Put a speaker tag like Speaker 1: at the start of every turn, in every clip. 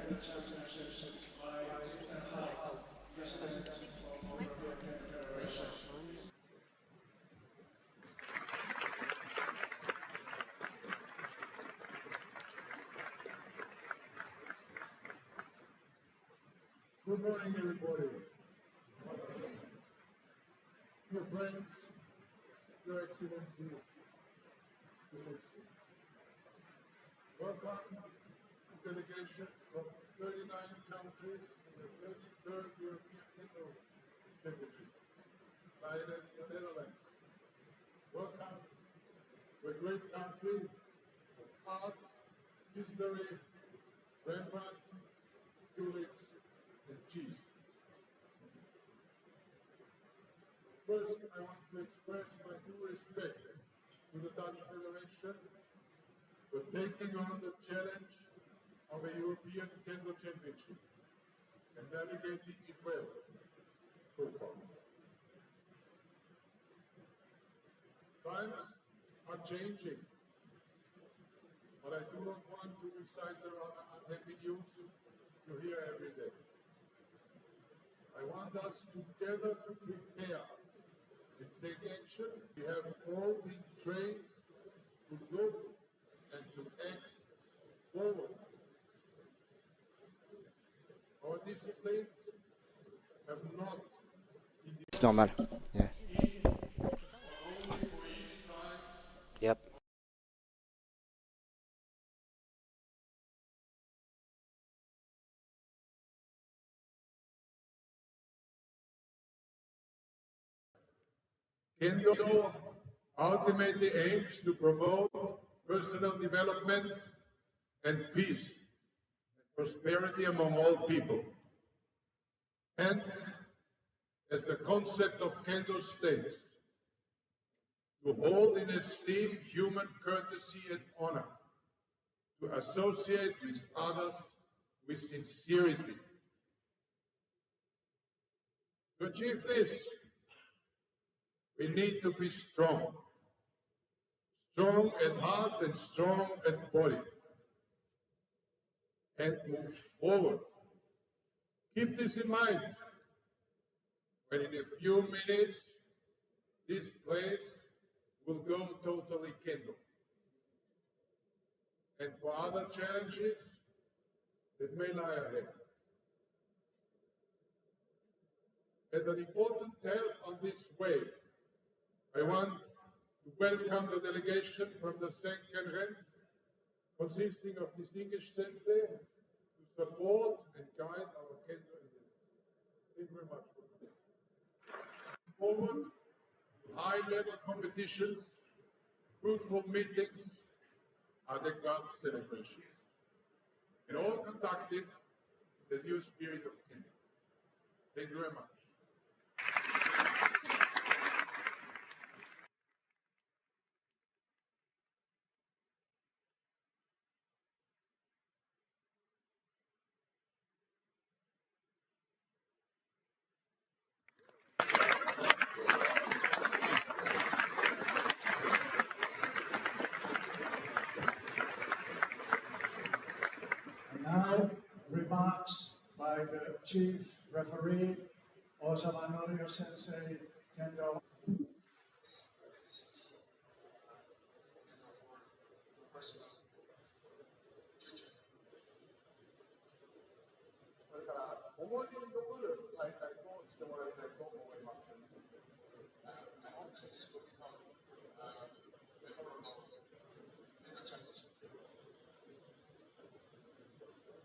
Speaker 1: Kendo Championship certified 8.5 presidents of European Kendo Federation.
Speaker 2: Good morning, everybody. Dear friends, Your Excellency, His Excellency. Welcome to delegations from 39 countries in the 33rd European Kendo Championship, Leidan, the Netherlands. Welcome to a great country of art, history, Rembrandt, tulips, and cheese. First, I want to express my due respect to the Dutch Federation for taking on the challenge of a European Kendo Championship and navigating it well so far. Times are changing, but I do not want to recite the rather unhappy news you hear every day. I want us together to prepare and take action. We have all been trained to look and to act forward. Our disciplines have not been
Speaker 3: It's normal. Yeah.
Speaker 2: only for easy times.
Speaker 3: Yep.
Speaker 2: Kendo ultimately aims to promote personal development and peace and prosperity among all people. And as the concept of Kendo states, to hold in esteem human courtesy and honor, to associate with others with sincerity. To achieve this, we need to be strong. Strong at heart and strong at body. And move forward. Keep this in mind when in a few minutes this place will go totally Kendo. And for other challenges that may lie ahead. As an important help on this way, I want to welcome the delegation from the Senkenren, consisting of distinguished sensei, to support and guide our Kendo endeavors. Thank you very much for coming. Forward, high-level competitions, fruitful meetings, adequate celebrations, and all conducted in the due spirit of Kendo. Thank you very much.
Speaker 1: And now, remarks by the chief referee, Osama Norio Sensei, Kendo.
Speaker 4: それから思い出に残る大会としてもらいたいと思います。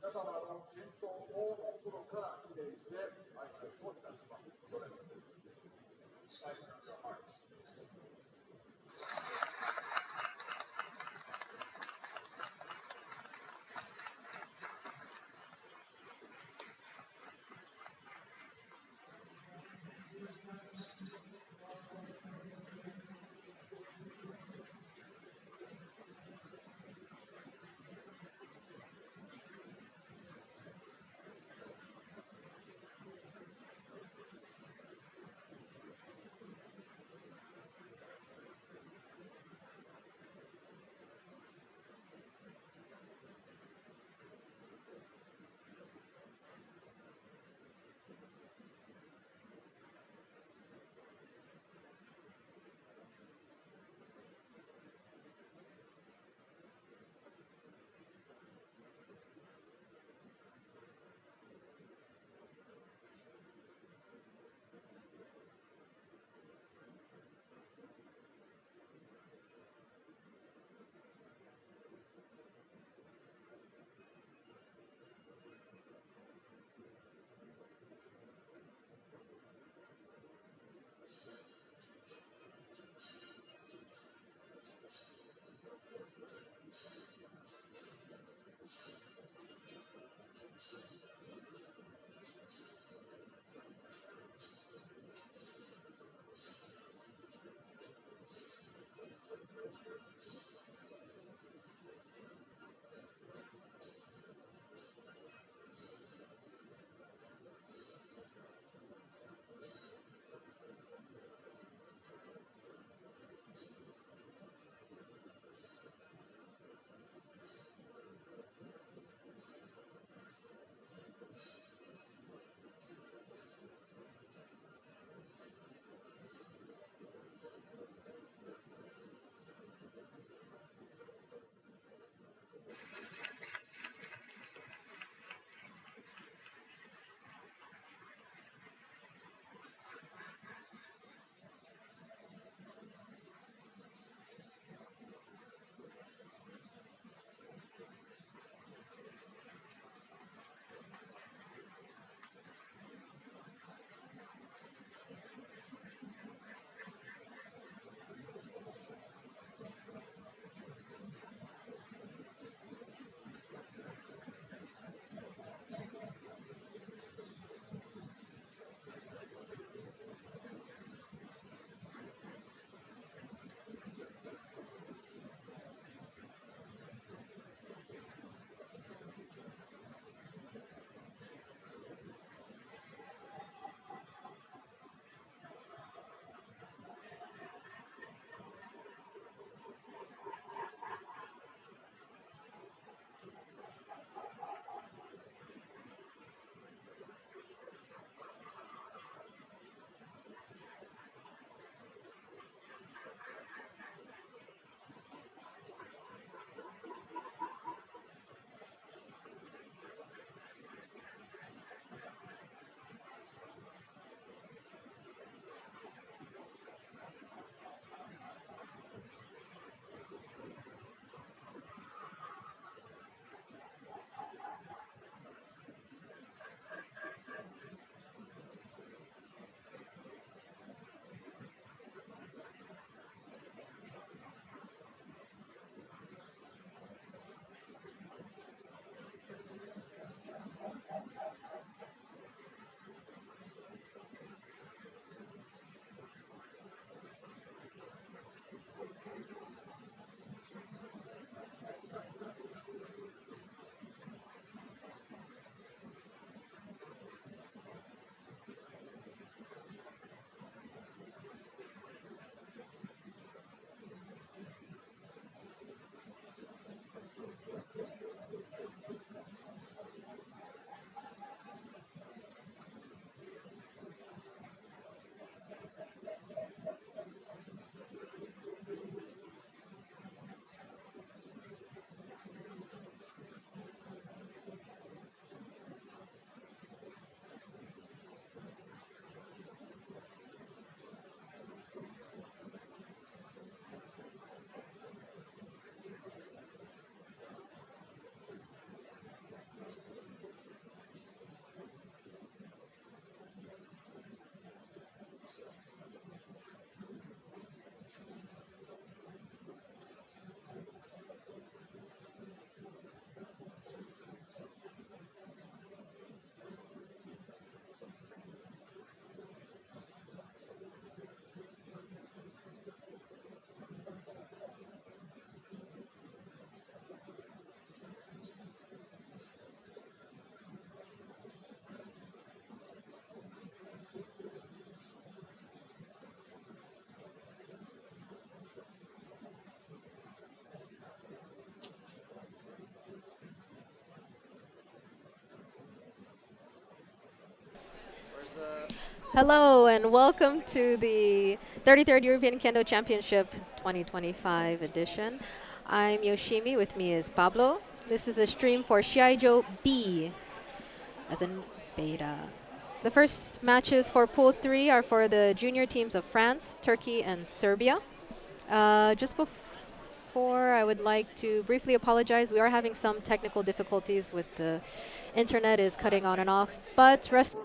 Speaker 4: 皆様の健闘を心から記念して挨拶をいたします。
Speaker 3: Hello and welcome to the 33rd European Kendo Championship 2025 edition. I'm Yoshimi, with me is Pablo. This is a stream for Shiai-jo B, as in beta. The first matches for Pool 3 are for the junior teams of France, Turkey, and Serbia. Just before, I would like to briefly apologize. We are having some technical difficulties with the internet is cutting on and off, but rest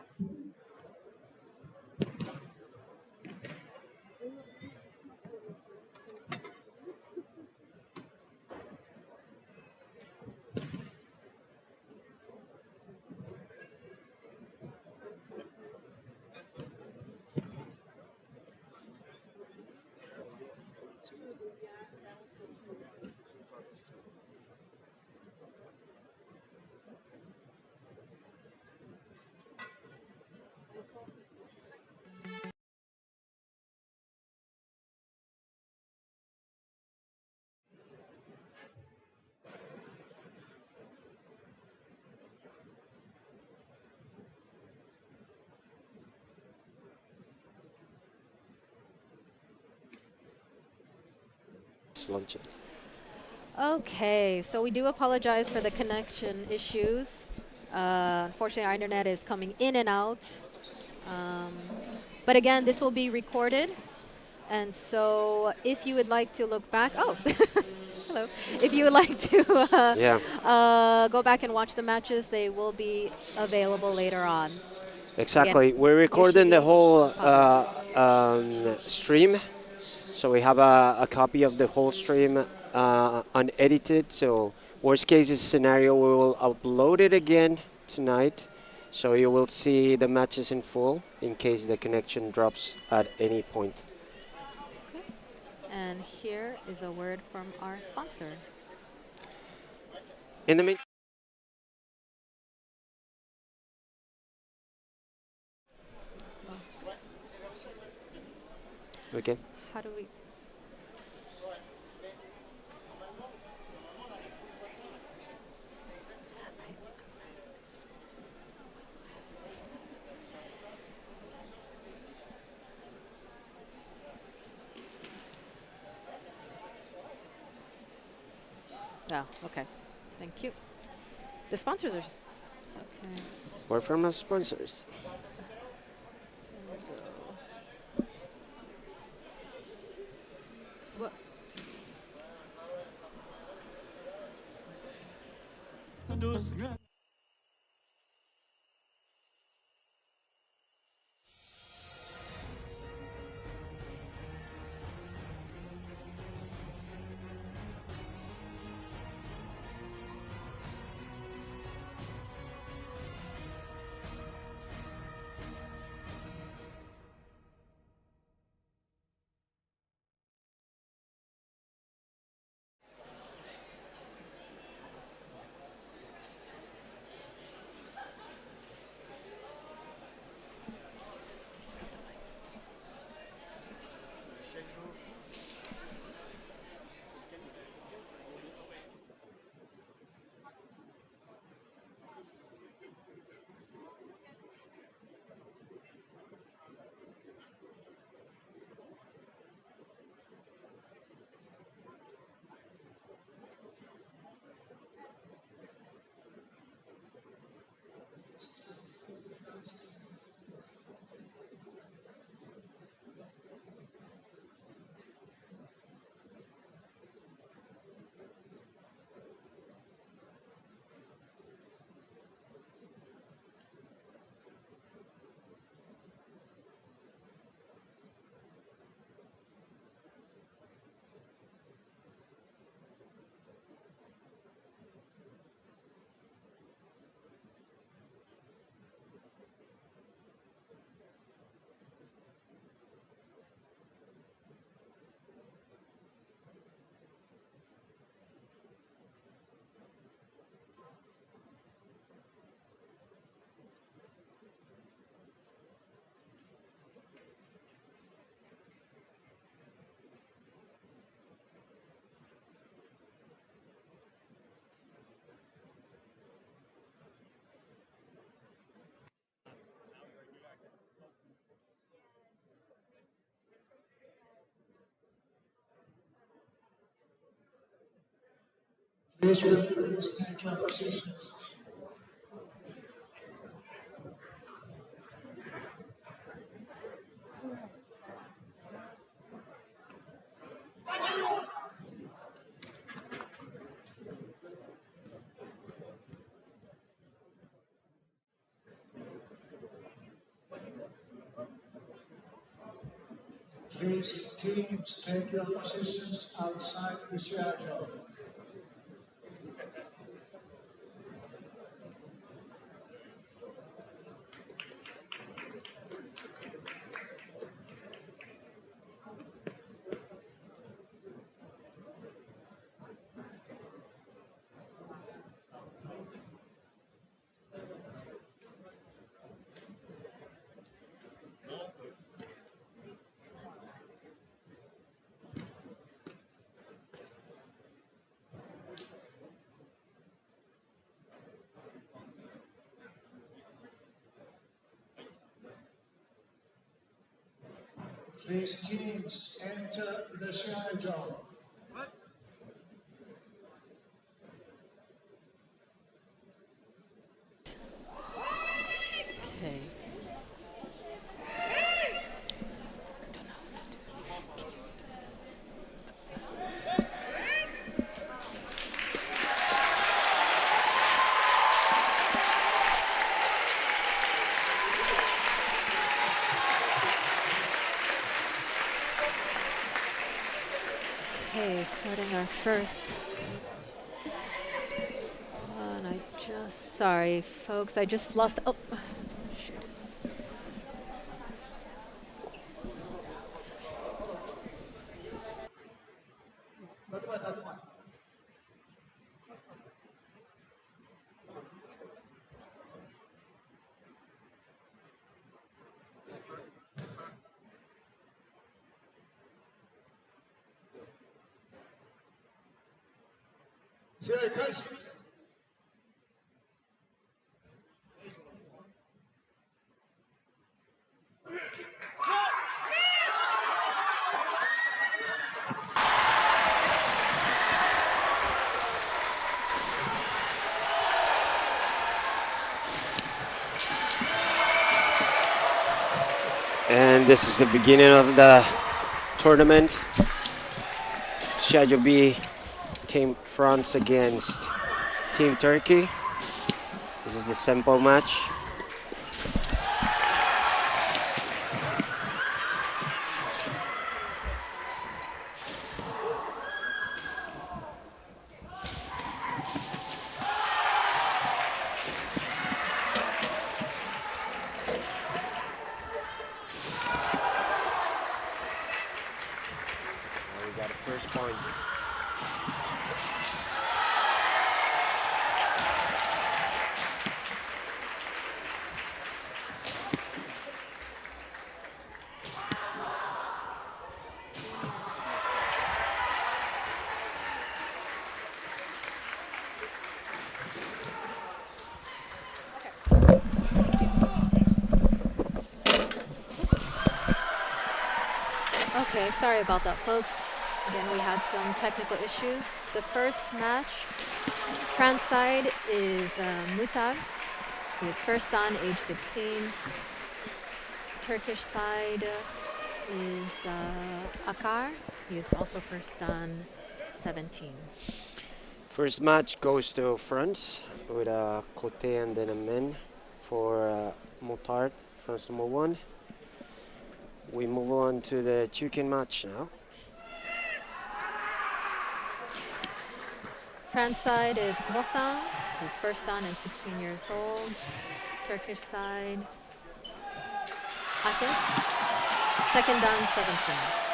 Speaker 5: Launching.
Speaker 3: Okay, so we do apologize for the connection issues. Unfortunately, our internet is coming in and out. Um, but again, this will be recorded. And so if you would like to look back, oh, hello. If you would like to
Speaker 5: Yeah,
Speaker 3: go back and watch the matches, they will be available later on.
Speaker 5: exactly. We're recording the whole stream, so we have a copy of the whole stream unedited. So worst case scenario, we will upload it again tonight, so you will see the matches in full in case the connection drops at any point.
Speaker 3: Okay. And here is a word from our sponsor.
Speaker 5: In the meantime. Okay.
Speaker 3: How do we? Oh, okay. Thank you. The sponsors are okay.
Speaker 5: Word from our sponsors.
Speaker 3: What?
Speaker 1: Please take your positions. Please, teams, take your positions outside the Shiai-jo. Please, teams, enter the Shiai-jo.
Speaker 3: Okay. Okay, starting our first. And I just, sorry folks, I just lost, oh, shoot.
Speaker 5: And this is the beginning of the tournament. Shiai-jo B, Team France against Team Turkey. This is the sample match. We got a first point.
Speaker 3: Okay, sorry about that, folks. Again, we had some technical issues. The first match, France side is Mutar. He is first on, age 16. Turkish side is Akar. He is also first on, 17.
Speaker 5: First match goes to France with a Côté and then a men for Motard, France number 1. We move on to the chicken match now.
Speaker 3: France side is Grossan. He's first on and 16 years old. Turkish side, Atis. Second on, 17.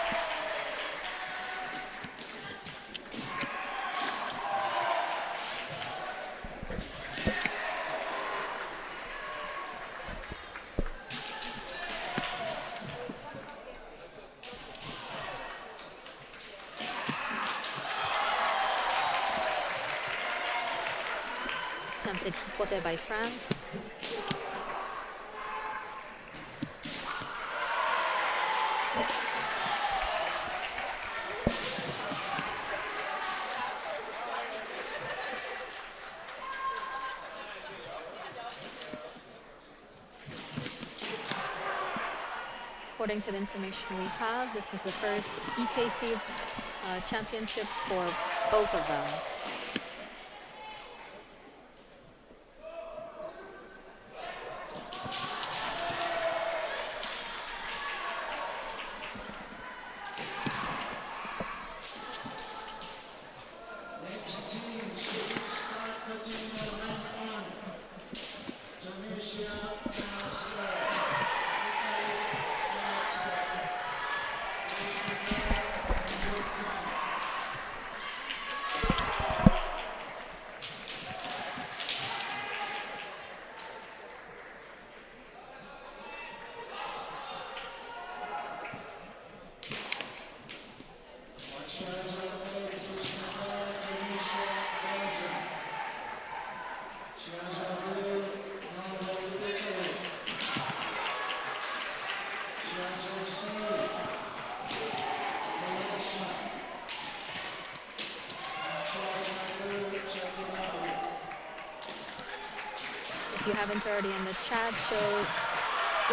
Speaker 3: Attempted hikote by France. according to the information we have, this is the first EKC championship for both of them.
Speaker 1: Next team should start putting the ring on. Tunisia, Shiaijo A, Tunisia, Belgium. Shiaijo Blue, Norway, Italy. Shiaijo C, Croatia. Shiaijo Czech Republic.
Speaker 3: If you haven't already in the chat, show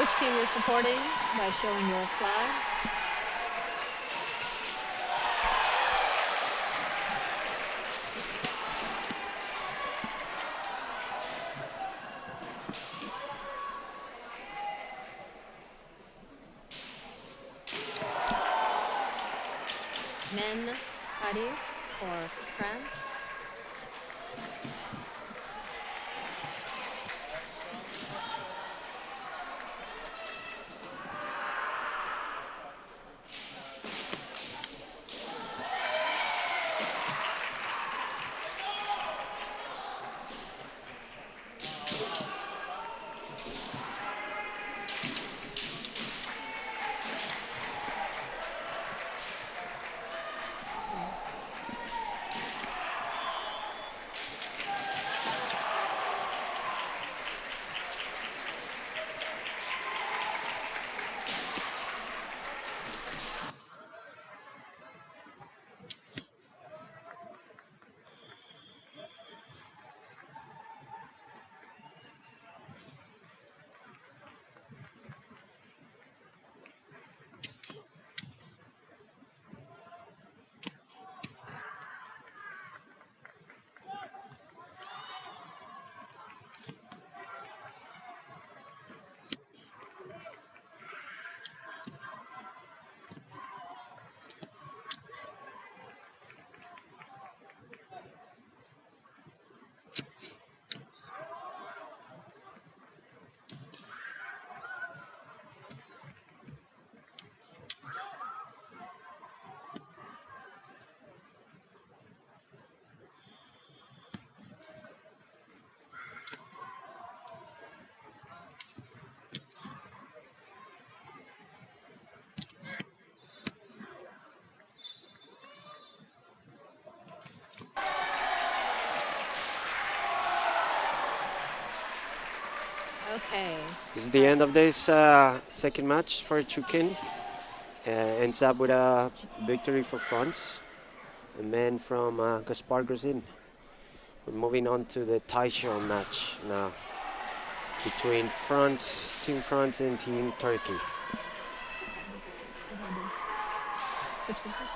Speaker 3: which team you're supporting by showing your flag. Men, Ari for France. Okay.
Speaker 5: This is the end of this second match for Chukin. Ends up with a victory for France. A man from Gaspar Grozin. We're moving on to the Taisho match now between France, Team France and Team Turkey.
Speaker 3: Switch this up.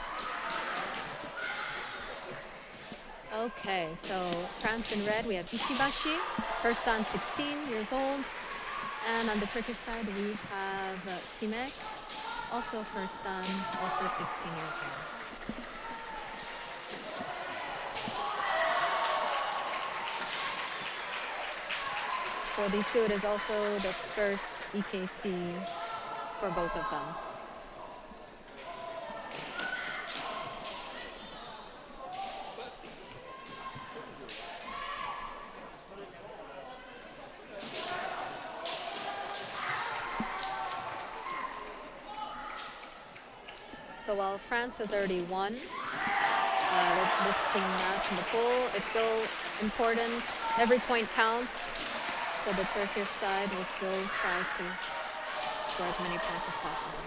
Speaker 3: Okay, so France in red, we have Ishibashi, first dan 16 years old. And on the Turkish side, we have Simek, also first dan, also 16 years old. For these two, it is also the first EKC for both of them. So while France has already won this team match in the pool, it's still important. Every point counts. So the Turkish side will still try to score as many points as possible.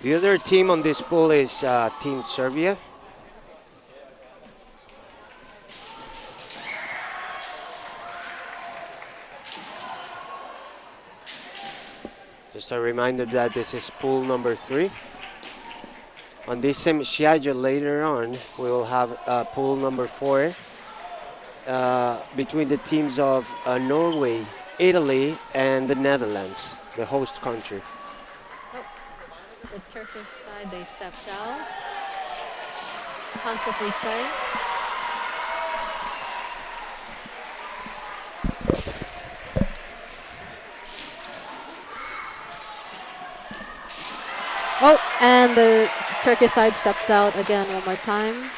Speaker 5: The other team on this pool is Team Serbia. Just a reminder that this is pool number 3. On this Shiai-jo later on, we will have pool number 4 between the teams of Norway, Italy, and the Netherlands, the host country.
Speaker 3: Oh, the Turkish side, they stepped out. Hansa-Groupe. Oh, and the Turkish side stepped out again one more time.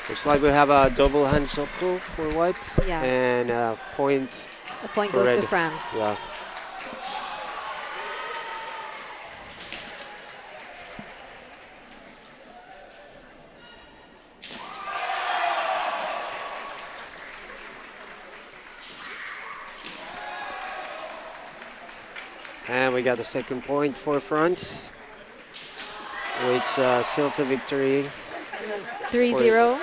Speaker 5: Looks like we have a double hand circle for white,
Speaker 3: Yeah.
Speaker 5: and a point.
Speaker 3: The point
Speaker 5: for
Speaker 3: goes to
Speaker 5: red.
Speaker 3: France.
Speaker 5: Yeah. And we got the second point for France, which seals the victory
Speaker 3: 3-0.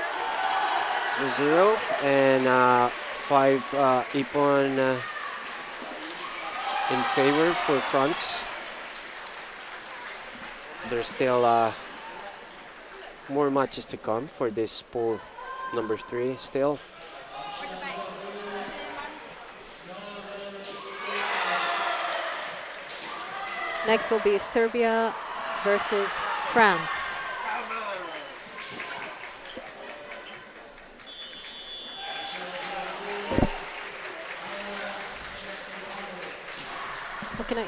Speaker 5: 3-0, and 5 Ippon in favor for France. There's still more matches to come for this pool number 3 still.
Speaker 3: Next will be Serbia versus France. What can I?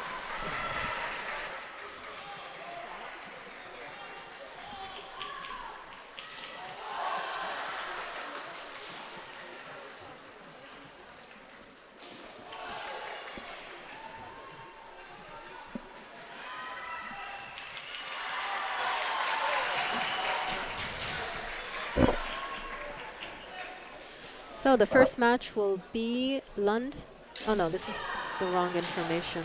Speaker 3: So the first match will be Lund. Oh no, this is the wrong information.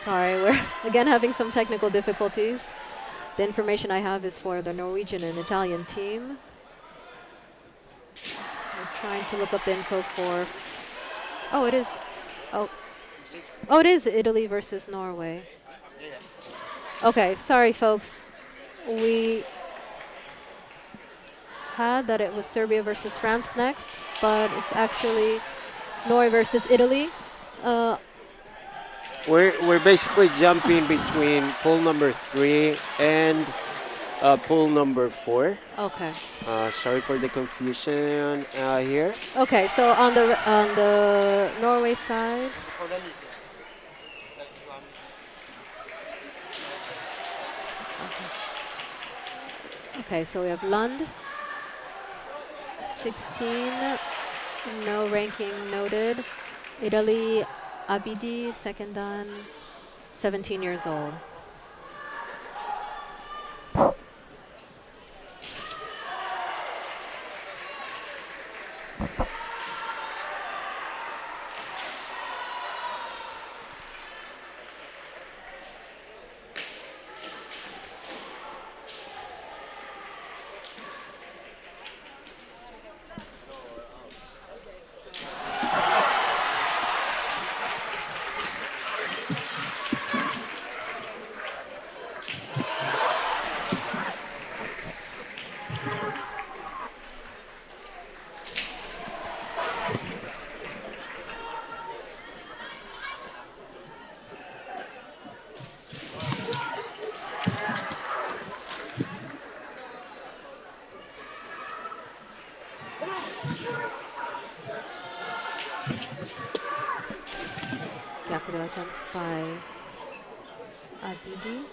Speaker 3: Sorry, we're again having some technical difficulties. The information I have is for the Norwegian and Italian team. We're trying to look up the info for. Oh, it is. Oh, it is Italy versus Norway. Okay, sorry, folks. We had that it was Serbia versus France next, but it's actually Norway versus Italy.
Speaker 5: We're basically jumping between pool number 3 and pool number 4.
Speaker 3: Okay.
Speaker 5: Sorry for the confusion here.
Speaker 3: Okay, so on the Norway side. Okay, so we have Lund, 16, no ranking noted. Italy, Abidi, second dan, 17 years old. Yakudo attempt by Abidi.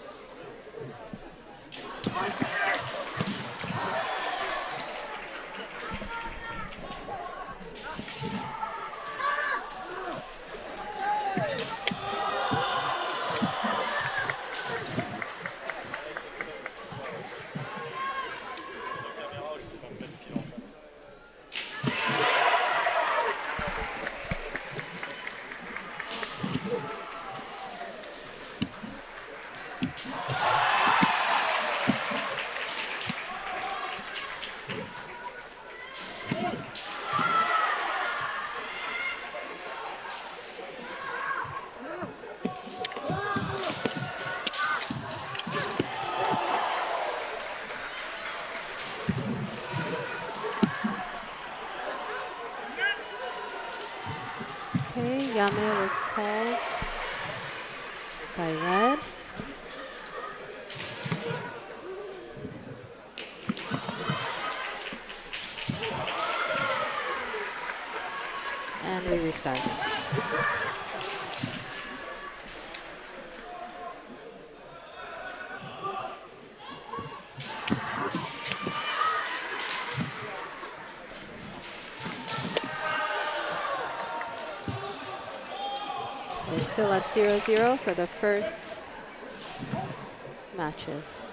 Speaker 3: Yame was called by red. And we restart. We're still at 0-0 for the first matches.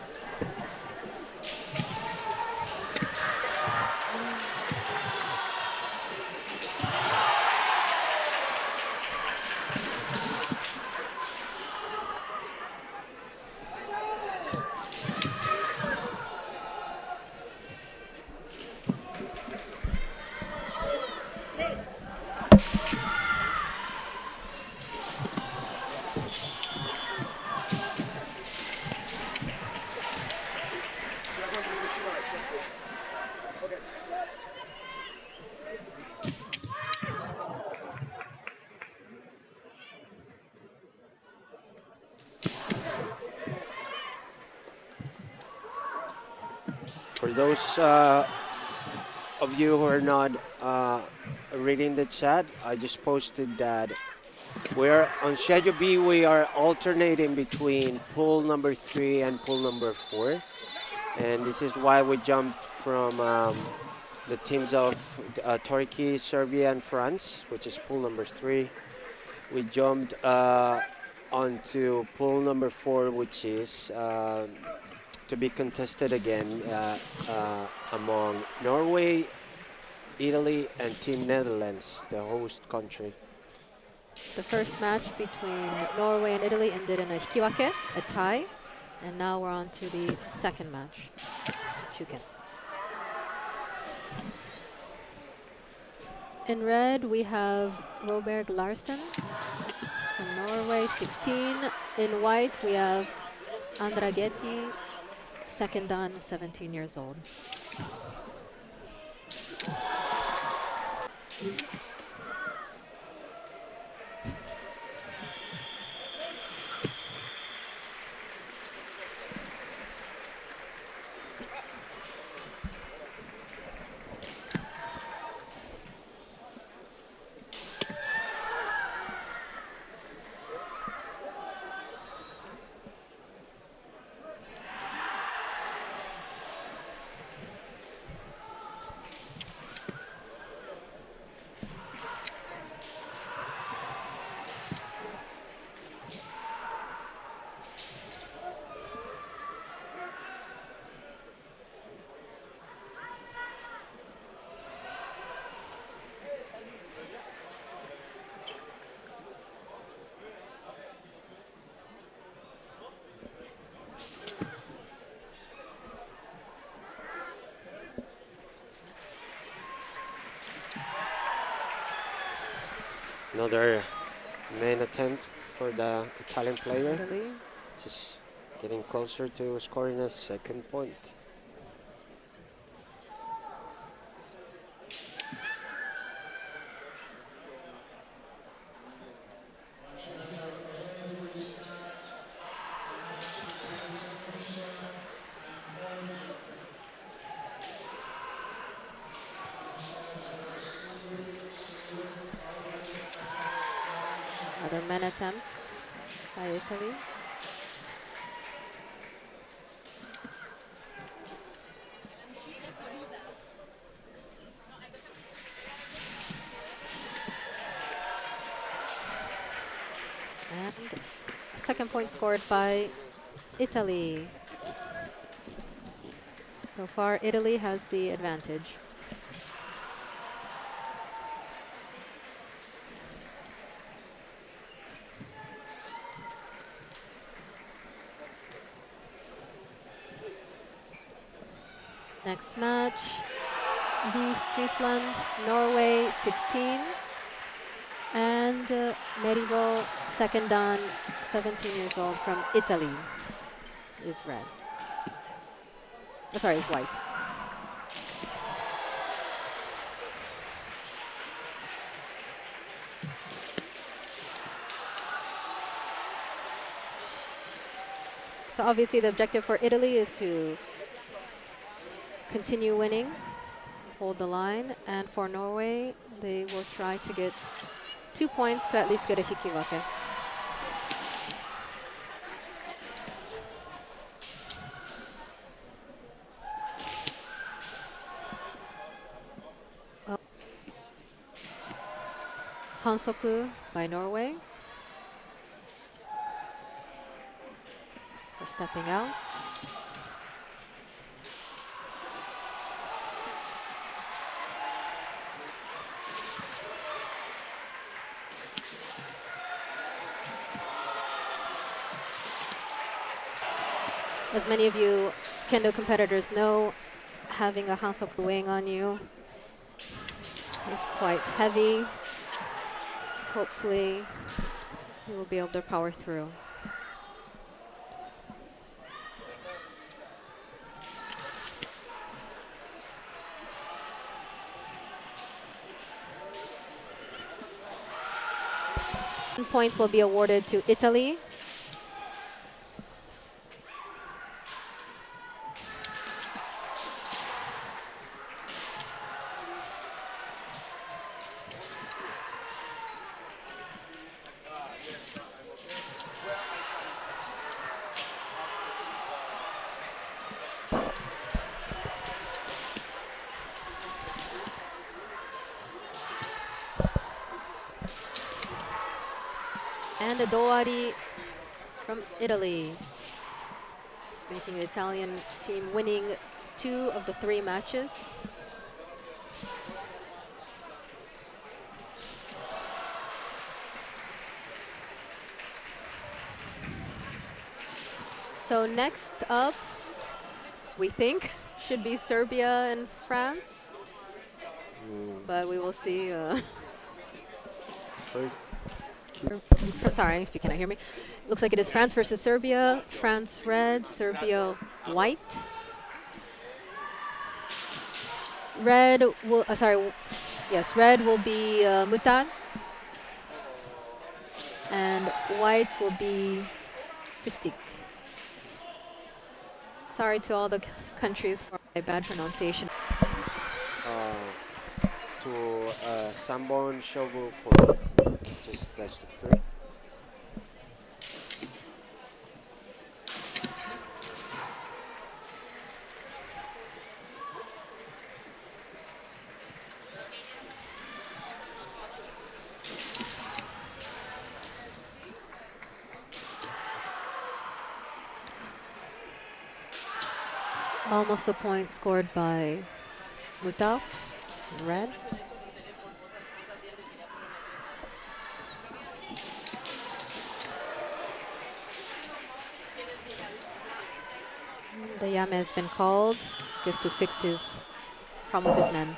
Speaker 5: For those of you who are not reading the chat, I just posted that we're on Shiai-jo B. We are alternating between pool number 3 and pool number 4, and this is why we jumped from the teams of Turkey, Serbia, and France, which is pool number 3. We jumped onto pool number 4, which is to be contested again among Norway, Italy, and Team Netherlands, the host country.
Speaker 3: The first match between Norway and Italy ended in a hikiwake, a tie. And now we're on to the second match. Shuken. In red, we have Robert Larsen from Norway, 16. In white, we have Andragetti, second dan, 17 years old.
Speaker 5: Another main attempt for the Italian player,
Speaker 3: Italy.
Speaker 5: just getting closer to scoring a second point.
Speaker 3: Another men attempt by Italy. And second point scored by Italy. So far, Italy has the advantage. Next match, B. Striesland, Norway, 16. And Merivo, second dan, 17 years old, from Italy, is red. Oh, sorry, is white. So obviously the objective for Italy is to continue winning, hold the line, and for Norway, they will try to get 2 points to at least get a hikiwake. Oh. Hansoku by Norway for stepping out. As many of you kendo competitors know, having a hansoku weighing on you is quite heavy. Hopefully, you will be able to power through. Points will be awarded to Italy. And a doari from Italy, making the Italian team winning 2 of the 3 matches. So next up, we think, should be Serbia and France, but we will see. Sorry if you cannot hear me. Looks like it is France versus Serbia. France red, Serbia white. Red will, yes, red will be Mutar, and white will be Pristik. Sorry to all the countries for my bad pronunciation.
Speaker 5: To Sanborn Shogu for just best of 3.
Speaker 3: Almost a point scored by Mutar, red. The Yame has been called, just to fix his problem with his men.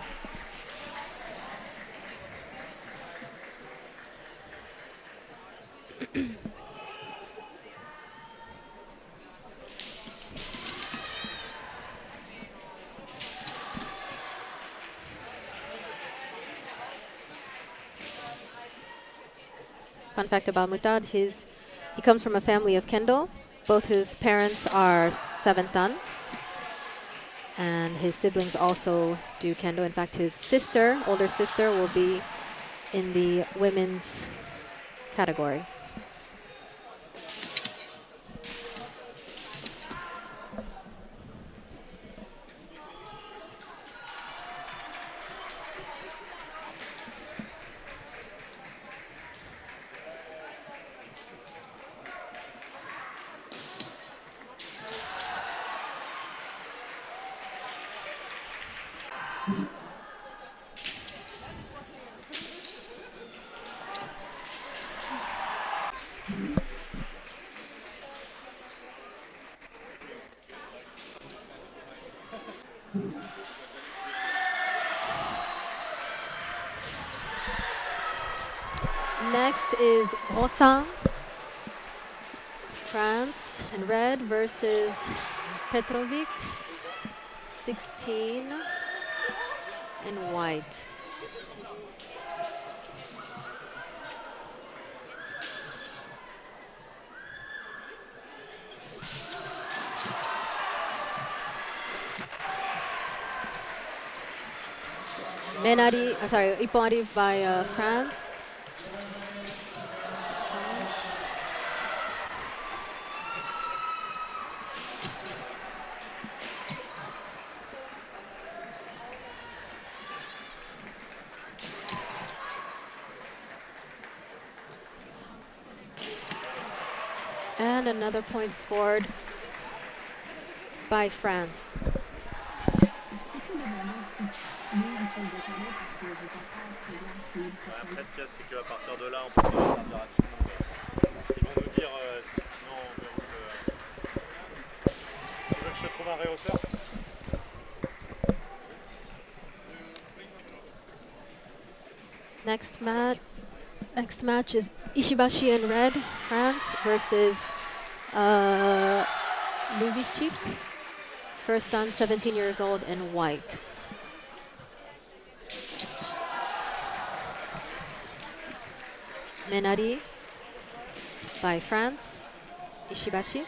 Speaker 3: Fun fact about Mutad, he comes from a family of kendo. Both his parents are 7th dan, and his siblings also do kendo. In fact, his sister, older sister, will be in the women's category. Next is Rosan, France, in red versus Petrovic, 16, in white. Menari, sorry, Ippon-ari by France. And another point scored by France.
Speaker 6: Après, ce qu'il y a, c'est qu'à partir de là, on peut faire rapidement. Ils vont nous dire sinon on veut. Tu veux que je te trouve un réhausseur?
Speaker 3: Next match is Ishibashi in red, France versus Lubitschik, first dan, 17 years old, in white. Menari by France, Ishibashi.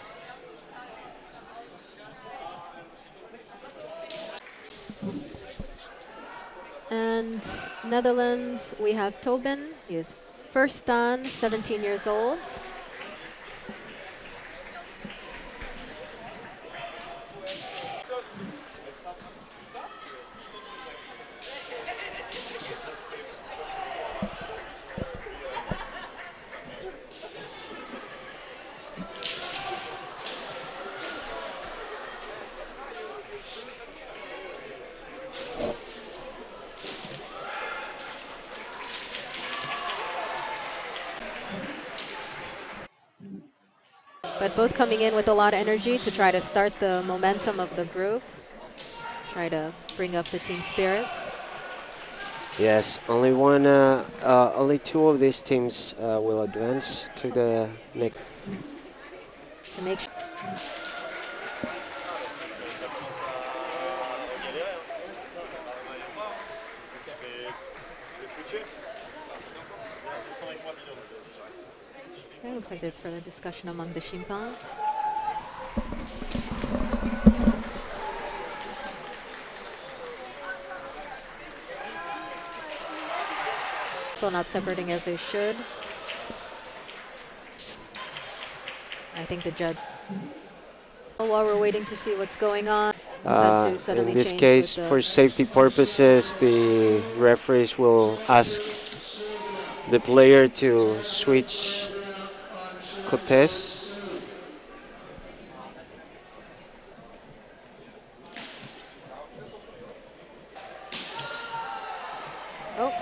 Speaker 3: And Netherlands, we have Tobin. He is first dan, 17 years old. But both coming in with a lot of energy to try to start the momentum of the group, try to bring up the team spirit.
Speaker 5: Yes, only two of these teams will advance to the next.
Speaker 3: To make
Speaker 6: Ça commence à galérer. Je vais switcher. Descends avec moi, Milo.
Speaker 3: Okay, looks like there's further discussion among the Shimpans. Still not separating as they should. I think the judge, while we're waiting to see what's going on,
Speaker 5: In this case, for safety purposes, the referees will ask the player to switch cotes.
Speaker 3: Oh,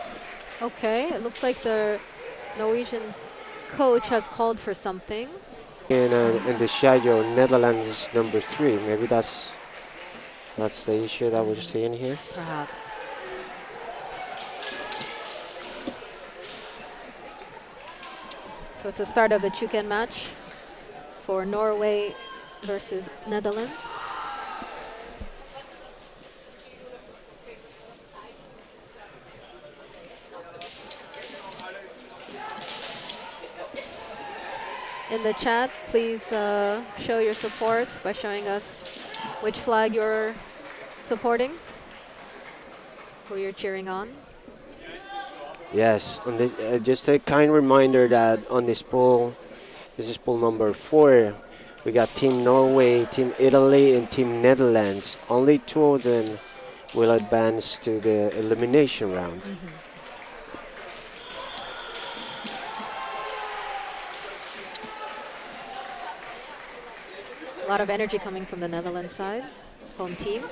Speaker 3: okay. It looks like the Norwegian coach has called for something.
Speaker 5: In the Shiai-jo, Netherlands number 3. Maybe that's the issue that we're seeing here.
Speaker 3: Perhaps. So it's the start of the Chuken match for Norway versus Netherlands. In the chat, please show your support by showing us which flag you're supporting, who you're cheering on.
Speaker 5: Yes, just a kind reminder that on this poll, this is poll number 4, we got Team Norway, Team Italy, and Team Netherlands. Only 2 of them will advance to the elimination round.
Speaker 3: A lot of energy coming from the Netherlands side, home team.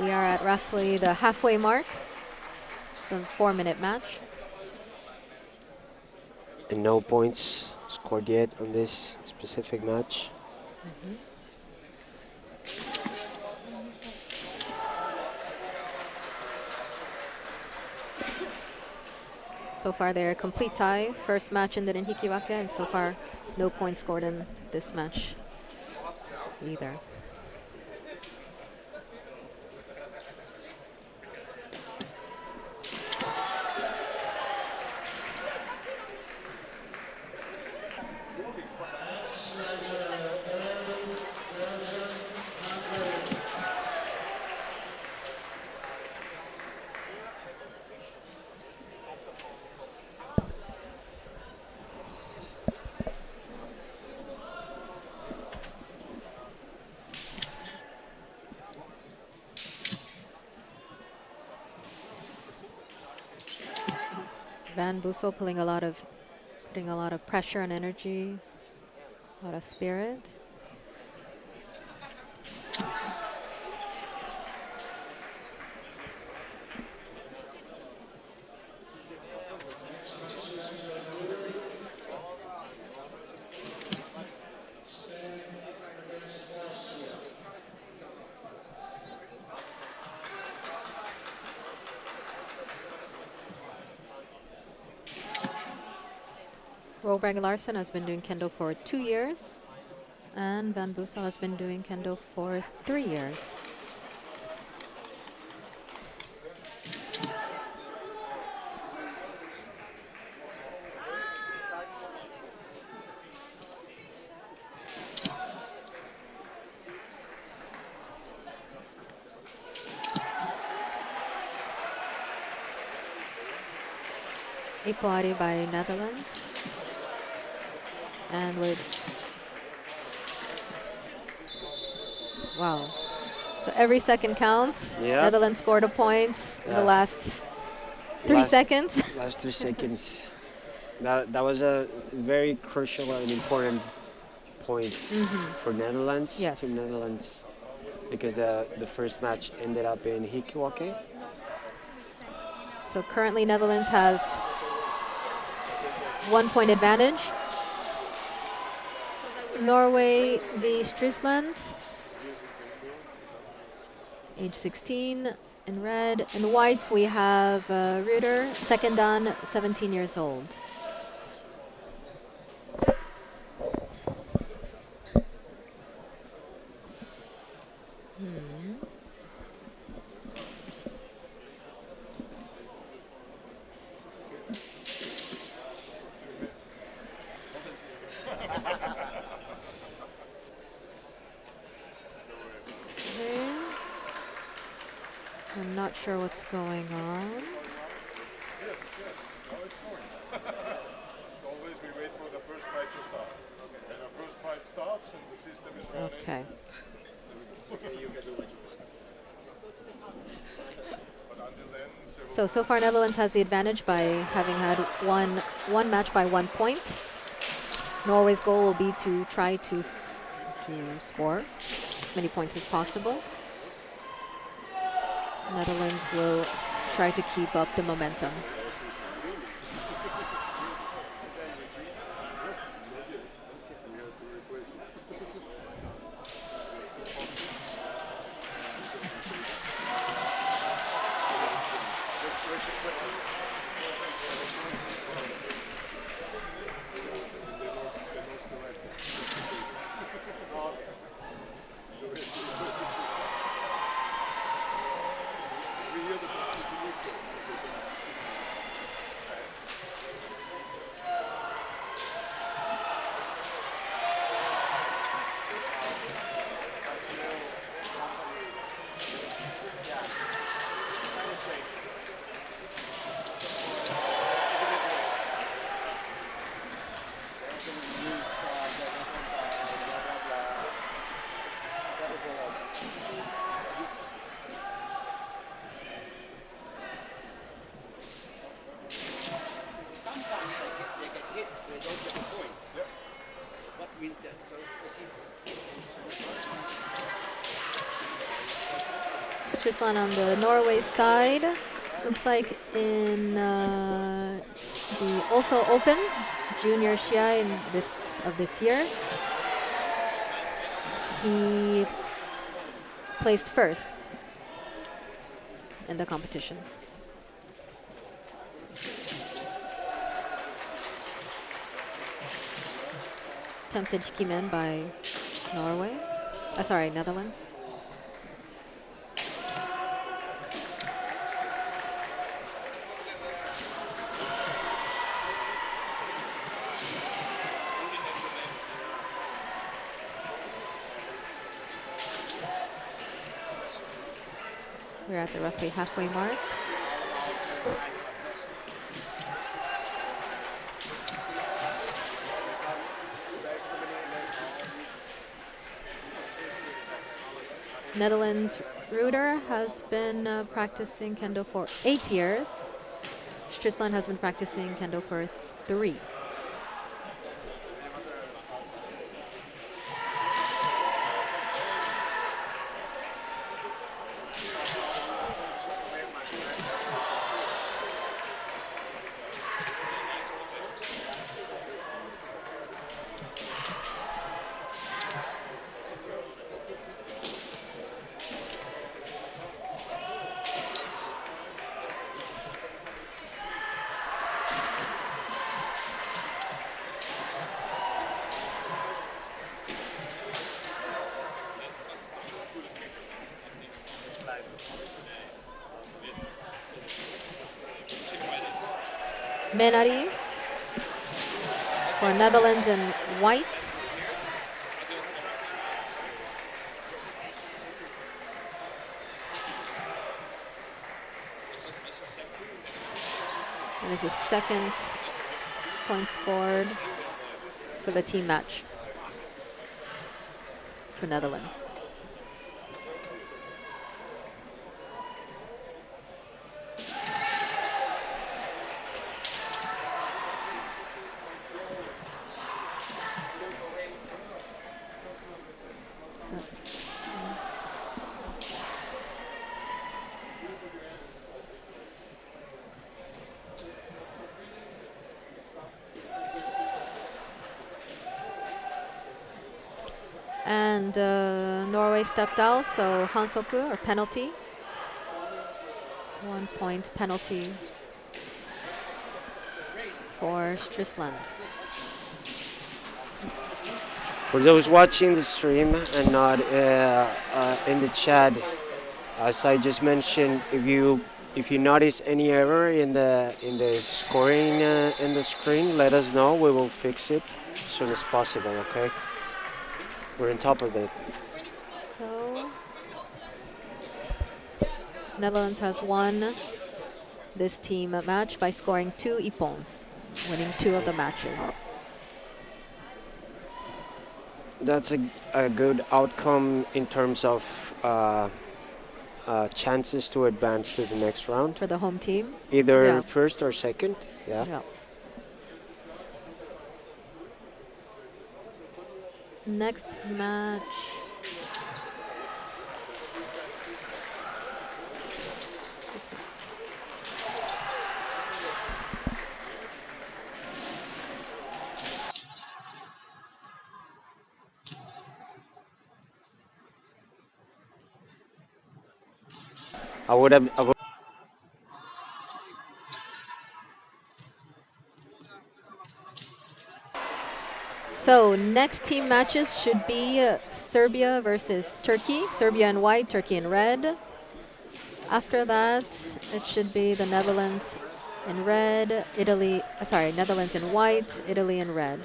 Speaker 3: We are at roughly the halfway mark, the 4-minute match.
Speaker 5: And no points scored yet on this specific match.
Speaker 3: So far, they're a complete tie. First match ended in Hikiwake, and so far, no points scored in this match either. Van Bussel putting a lot of pressure and energy, a lot of spirit. Rolbrag Larsen has been doing kendo for 2 years, and Van Bussel has been doing kendo for 3 years. Ipoari by Netherlands. And with, wow. So every second counts.
Speaker 5: Yep.
Speaker 3: Netherlands scored a point in the
Speaker 5: Yeah.
Speaker 3: last 3 seconds.
Speaker 5: Last 3 seconds. That was a very crucial and important point for Netherlands.
Speaker 3: Yes.
Speaker 5: Team Netherlands, because the first match ended up in Hikiwake.
Speaker 3: So currently Netherlands has 1 point advantage. Norway v. Strisland, age 16 in red. In white we have Ruder, second dan, 17 years old. Okay. I'm not sure what's going on.
Speaker 2: Always we wait for the first fight to start. And the first fight starts and the system is running.
Speaker 3: Okay.
Speaker 2: But until then,
Speaker 3: So far Netherlands has the advantage by having had one match by 1 point. Norway's goal will be to try to score as many points as possible. Netherlands will try to keep up the momentum. Strisland on the Norway side. Looks like in the also Open Junior Shiai of this year. He placed first in the competition. Attempted Hikimen by Norway. Sorry, Netherlands. We're at the roughly halfway mark. Netherlands Ruder has been practicing Kendo for 8 years. Stridsland has been practicing Kendo for 3. Menari for Netherlands in white. That is the second point scored for the team match for Netherlands. And Norway stepped out, so Hansoku, or penalty. 1 point penalty for Stridsland.
Speaker 5: For those watching the stream and not in the chat, as I just mentioned, if you notice any error in the scoring in the screen, let us know. We will fix it as soon as possible. Okay, we're on top of it.
Speaker 3: So Netherlands has won this team match by scoring 2 ippons, winning 2 of the matches.
Speaker 5: That's a good outcome in terms of chances to advance to the next round.
Speaker 3: For the home team?
Speaker 5: Either
Speaker 3: Yeah.
Speaker 5: first or second, yeah.
Speaker 3: Yeah. Next match.
Speaker 5: I would
Speaker 3: So next team matches should be Serbia versus Turkey. Serbia in white, Turkey in red. After that, it should be the Netherlands in red, Netherlands in white, Italy in red.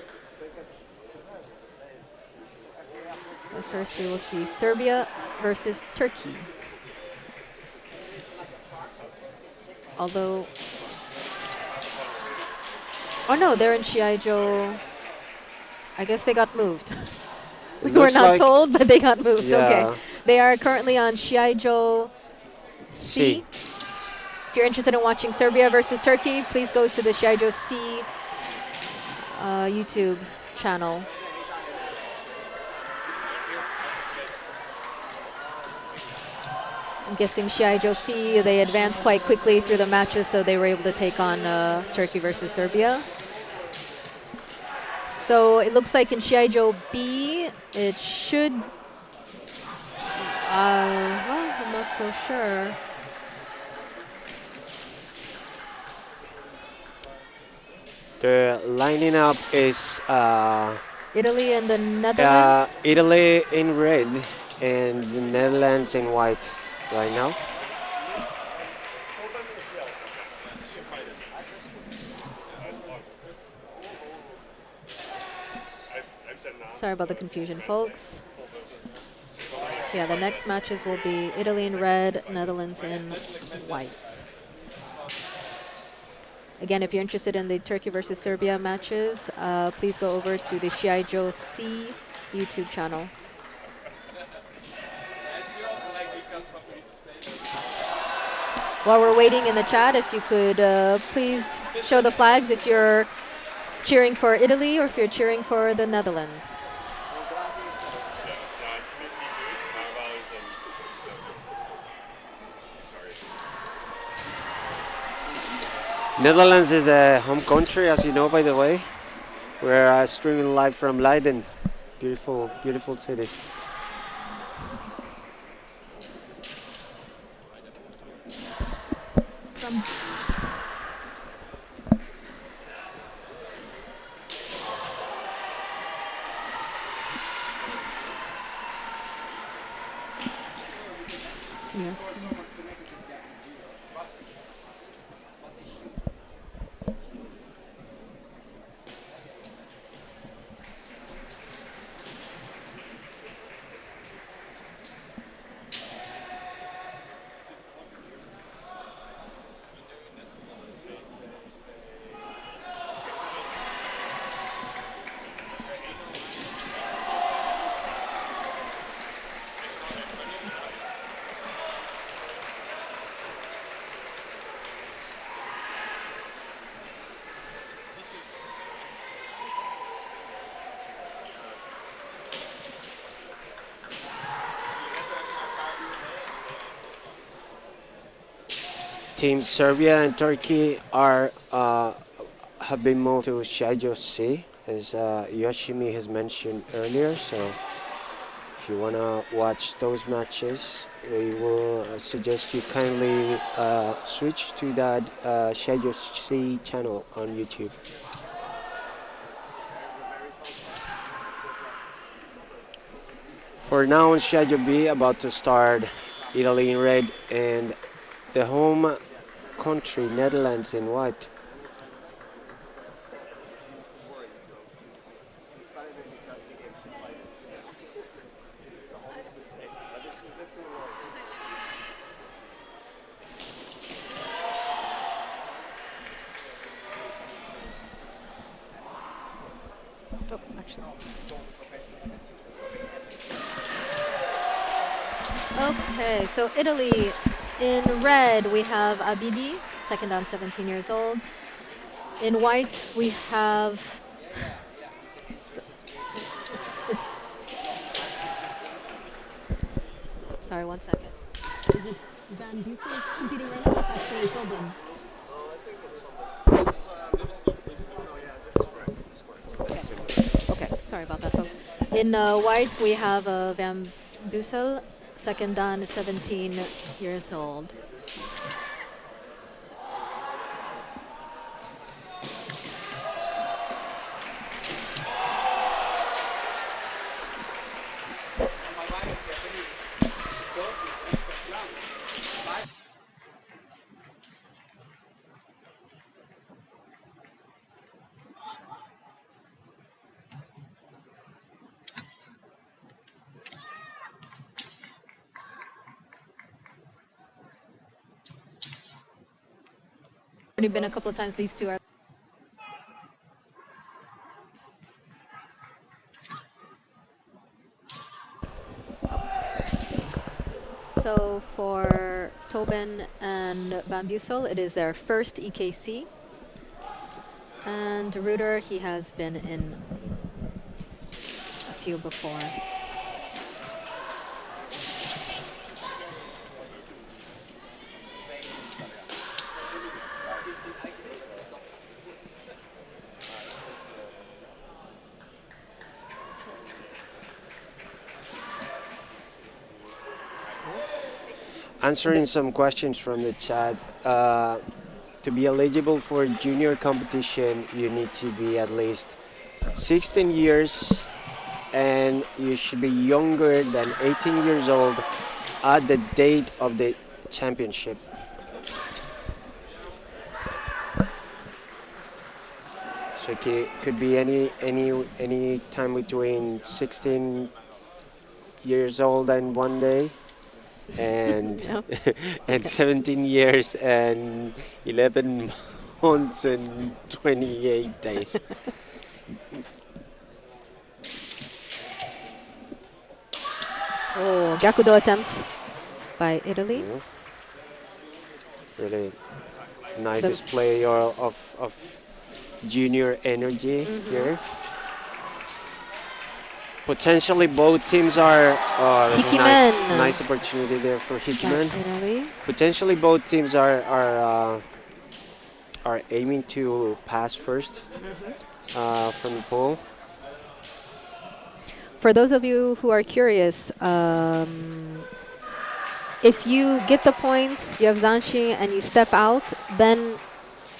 Speaker 3: But first we will see Serbia versus Turkey. Although, oh no, they're in Shiai-jo. I guess they got moved. We were
Speaker 5: looks
Speaker 3: not
Speaker 5: like-
Speaker 3: told, but they got moved.
Speaker 5: Yeah.
Speaker 3: Okay. They are currently on Shiai-jo C. If you're interested in watching Serbia versus Turkey, please go to the Shiai-jo C YouTube channel. I'm guessing Shiai-jo C, they advanced quite quickly through the matches, so they were able to take on Turkey versus Serbia. So it looks like in Shiai-jo B, it should, well, I'm not so sure.
Speaker 5: The lining up is
Speaker 3: Italy and the Netherlands.
Speaker 5: Italy in red and the Netherlands in white right now.
Speaker 3: Sorry about the confusion, folks. So yeah, the next matches will be Italy in red, Netherlands in white. Again, if you're interested in the Turkey versus Serbia matches, please go over to the Shiai-jo C YouTube channel. While we're waiting in the chat, if you could please show the flags if you're cheering for Italy or if you're cheering for the Netherlands.
Speaker 5: Netherlands is the home country, as you know, by the way. We're streaming live from Leidan. Beautiful, beautiful city.
Speaker 3: Yes.
Speaker 5: Team Serbia and Turkey are have been moved to Shiai-jo C, as Yoshimi has mentioned earlier. So if you want to watch those matches, we will suggest you kindly switch to that Shiai-jo C channel on YouTube. For now, on Shiai-jo B, about to start, Italy in red and the home country, Netherlands, in white.
Speaker 3: Oh, actually. Okay, so Italy in red we have Abidi, second dan, 17 years old. In white we have, it's, sorry, 1 second. Is it Van Bussen is competing right now? It's actually Tobin. Okay, sorry about that, folks. In white we have Van Bussel, second dan, 17 years old. Already been a couple of times. These two are. So for Tobin and Van Bussel, it is their first EKC. And Reuter, he has been in a few before.
Speaker 5: answering some questions from the chat. To be eligible for junior competition, you need to be at least 16 years and you should be younger than 18 years old at the date of the championship. So it could be any time between 16 years old and 1 day, and
Speaker 3: Yeah.
Speaker 5: and 17 years and 11 months and 28 days.
Speaker 3: Oh, Gakudo attempt by Italy.
Speaker 5: Yeah. Really nice
Speaker 3: The-
Speaker 5: display of junior energy here. Potentially both teams are there's a
Speaker 3: Hikimen.
Speaker 5: nice opportunity there for
Speaker 3: by
Speaker 5: Hikimen.
Speaker 3: Italy.
Speaker 5: Potentially both teams are aiming to pass first from the pool.
Speaker 3: For those of you who are curious, if you get the points, you have Zanshi, and you step out, then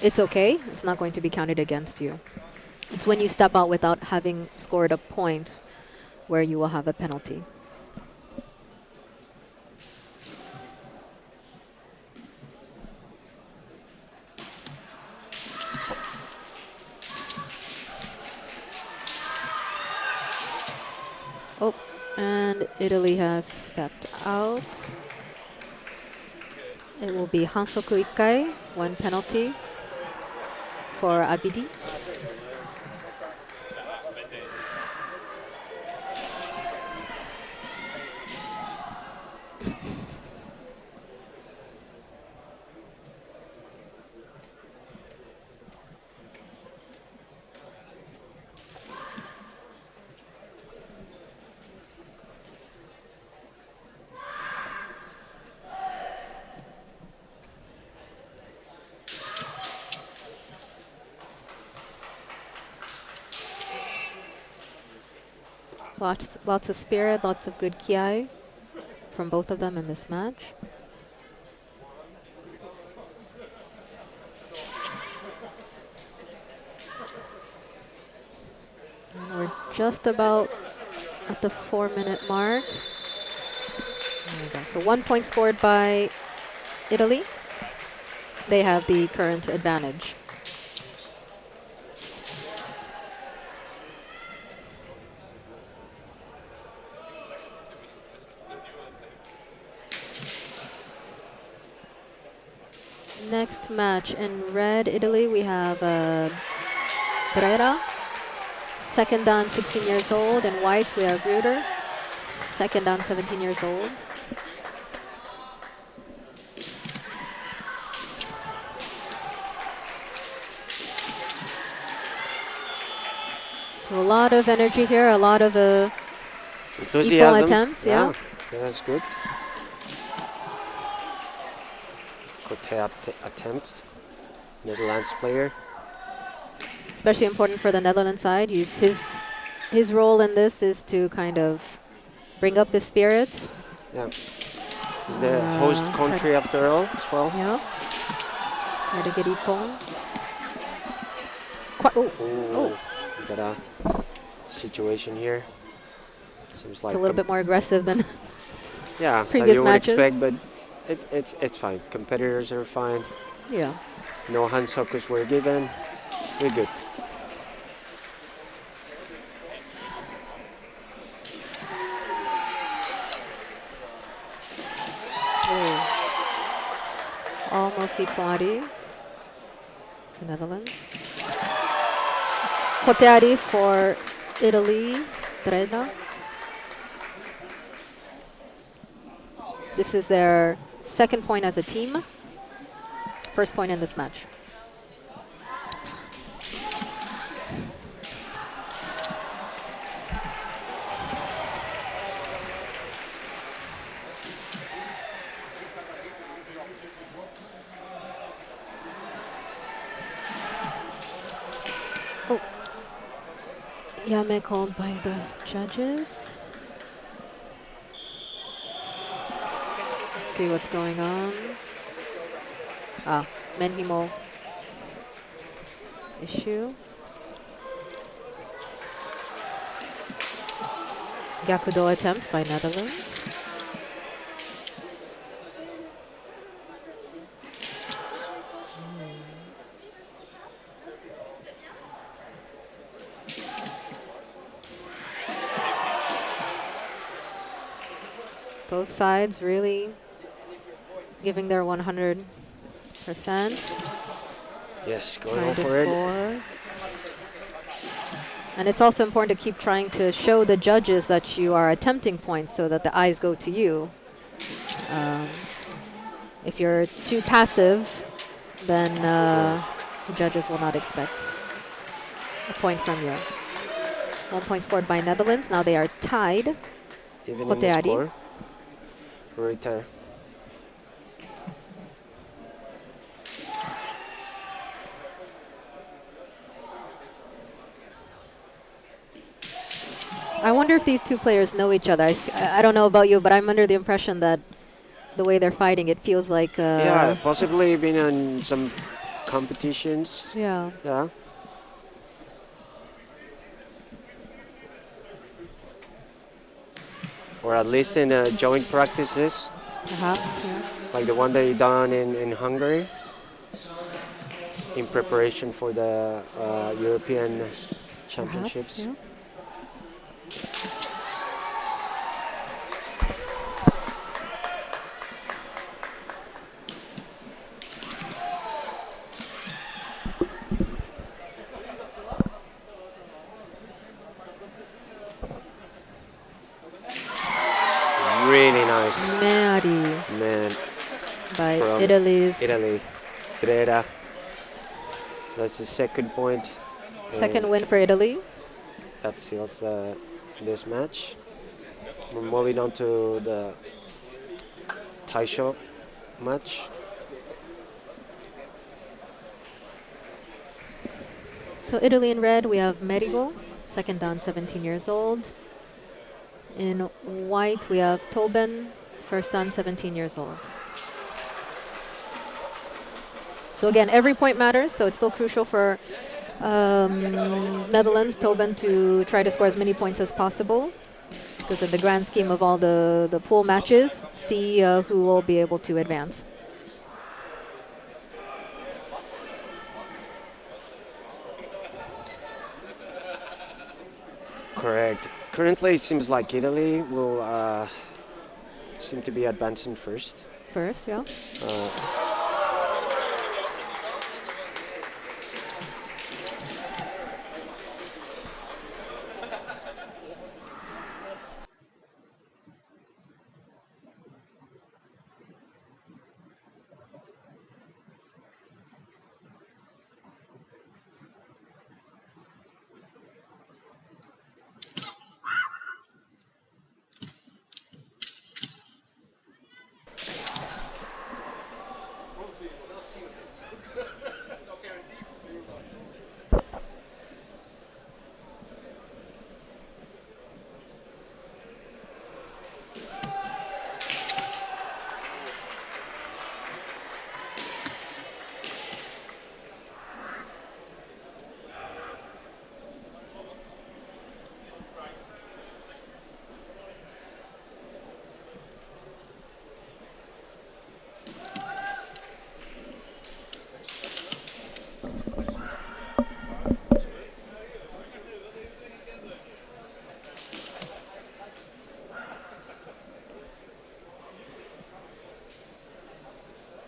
Speaker 3: it's okay. It's not going to be counted against you. It's when you step out without having scored a point where you will have a penalty. Oh, and Italy has stepped out. It will be Hansoku Ikkai, one penalty for Abidi. Lots of spirit, lots of good kiai from both of them in this match. And we're just about at the 4-minute mark. There we go. So 1 point scored by Italy. They have the current advantage. Next match in red, Italy, we have Brera, second dan, 16 years old. In white, we have Ruder, second dan, 17 years old. So a lot of energy here, a lot of equal
Speaker 5: Enthusiasm.
Speaker 3: attempts, yeah.
Speaker 5: Yeah, that's good. Kote attempt. Netherlands player.
Speaker 3: Especially important for the Netherlands side. His role in this is to kind of bring up the spirit.
Speaker 5: Yeah. Is the host country after all as well?
Speaker 3: Yeah. Try to get Ipon. Oh.
Speaker 5: We got a situation here. Seems like
Speaker 3: It's a little bit more aggressive than
Speaker 5: that
Speaker 3: previous
Speaker 5: you would
Speaker 3: matches.
Speaker 5: expect, but it's fine. Competitors are fine.
Speaker 3: Yeah.
Speaker 5: No handsokus were given. We're good.
Speaker 3: Almost Ipon for Netherlands. Koteari for Italy. Dreda. This is their second point as a team. First point in this match. Oh. Yame called by the judges. see what's going on. Ah, Menhimo issue. Gyakudo attempt by Netherlands. Both sides really giving their 100%.
Speaker 5: Yes, going
Speaker 3: Trying
Speaker 5: on
Speaker 3: to
Speaker 5: for it.
Speaker 3: score. And it's also important to keep trying to show the judges that you are attempting points so that the eyes go to you. If you're too passive, then the judges will not expect a point from you. 1 point scored by Netherlands. Now they are tied.
Speaker 5: Even in the
Speaker 3: Hoteari.
Speaker 5: score. Retire.
Speaker 3: I wonder if these two players know each other. I don't know about you, but I'm under the impression that the way they're fighting, it feels like...
Speaker 5: Yeah, possibly been on some competitions.
Speaker 3: Yeah.
Speaker 5: Yeah. Or at least in joint practices,
Speaker 3: Perhaps, yeah.
Speaker 5: like the one they done in Hungary, in preparation for the European Championships.
Speaker 3: Perhaps, yeah.
Speaker 5: Really nice.
Speaker 3: Mary
Speaker 5: Man,
Speaker 3: by
Speaker 5: from
Speaker 3: Italy's
Speaker 5: Italy. Brera. That's the second point.
Speaker 3: second
Speaker 5: and
Speaker 3: win for Italy.
Speaker 5: That seals this match. We're moving on to the Taisho match.
Speaker 3: So Italy in red, we have Merigo, second dan, 17 years old. In white, we have Toben, first dan, 17 years old. So again, every point matters, so it's still crucial for Netherlands, Toben, to try to score as many points as possible. Because in the grand scheme of all the pool matches, see who will be able to advance.
Speaker 5: Correct. Currently, it seems like Italy will seem to be advancing first.
Speaker 3: First, yeah.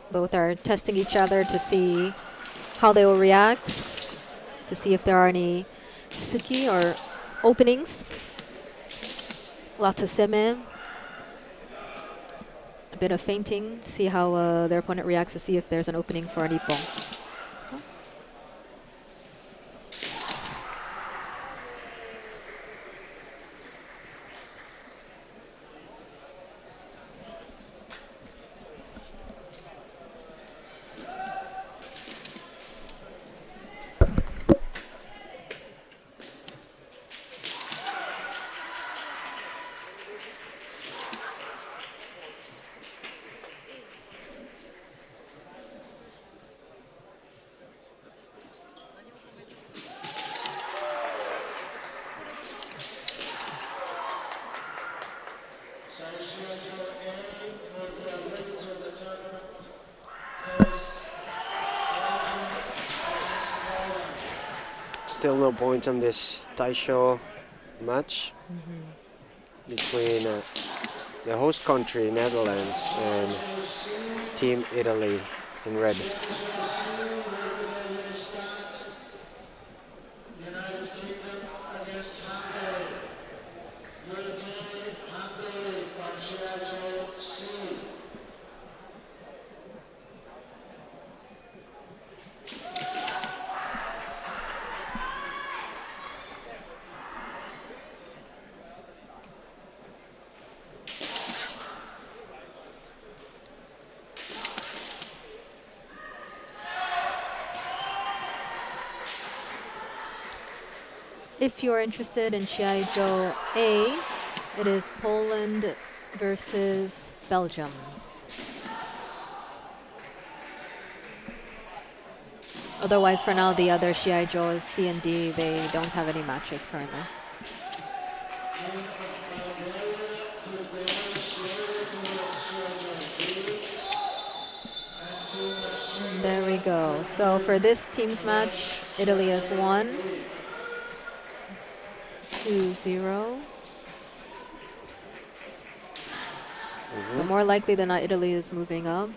Speaker 3: Both are testing each other to see how they will react, to see if there are any suki or openings. Lots of seme. A bit of feinting, see how their opponent reacts to see if there's an opening for an ippon.
Speaker 5: still no points on this Taisho match between the host country, Netherlands, and Team Italy in red.
Speaker 1: United Kingdom against Hungary. European Hungary from Shiaijo A.
Speaker 3: If you're interested in Shiai-jo A, it is Poland versus Belgium. Otherwise, for now, the other Shiai-jo is C and D. They don't have any matches currently. There we go. So for this team's match, Italy has won 2-0. So more likely than not, Italy is moving up.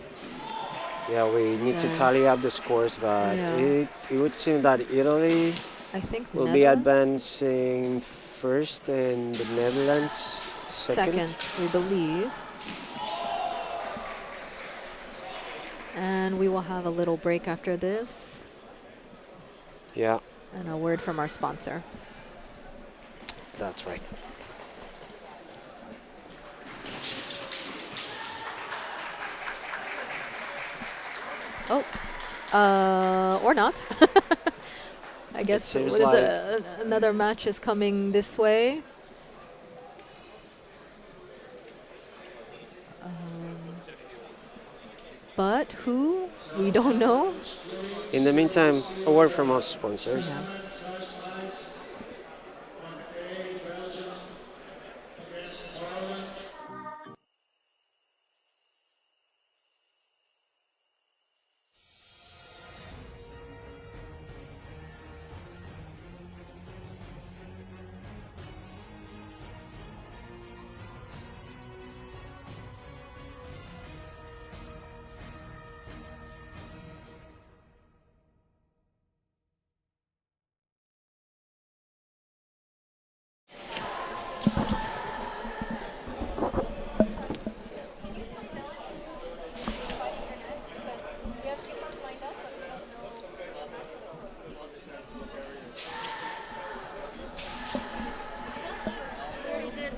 Speaker 5: Yeah, we need to tally up the scores, but it would seem that Italy
Speaker 3: I think
Speaker 5: will be advancing first and the Netherlands second.
Speaker 3: We believe. And we will have a little break after this.
Speaker 5: Yeah.
Speaker 3: And a word from our sponsor.
Speaker 5: That's right.
Speaker 3: Oh, or not. I guess
Speaker 5: seems
Speaker 3: what is
Speaker 5: like
Speaker 3: another match is coming this way. But who? We don't know.
Speaker 5: In the meantime, a word from our sponsors.
Speaker 3: Yeah.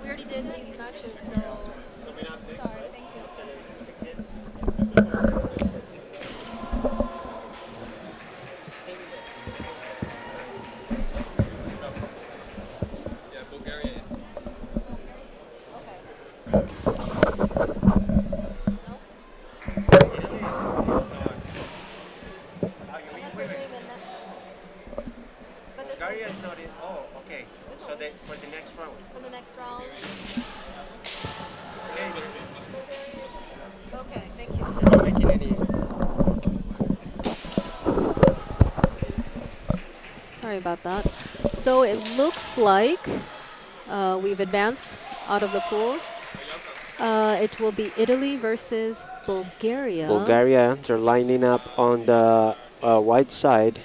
Speaker 3: We already did these matches, so sorry, thank you.
Speaker 5: Bulgaria is not in. Oh, okay. So for the next round.
Speaker 3: For the next round. Okay, thank you.
Speaker 5: Not making any.
Speaker 3: Sorry about that. So it looks like we've advanced out of the pools. It will be Italy versus Bulgaria.
Speaker 5: Bulgaria, they're lining up on the white side.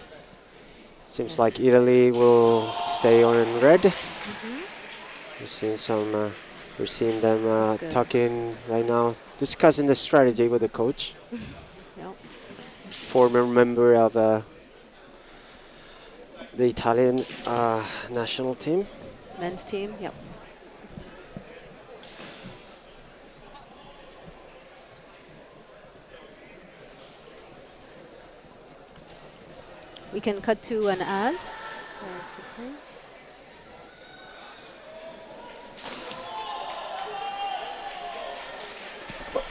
Speaker 5: Seems like Italy will stay on in red. We're seeing them talking right now, discussing the strategy with the coach.
Speaker 3: Yep.
Speaker 5: Former member of the Italian national team.
Speaker 3: Men's team, yep. We can cut to an ad.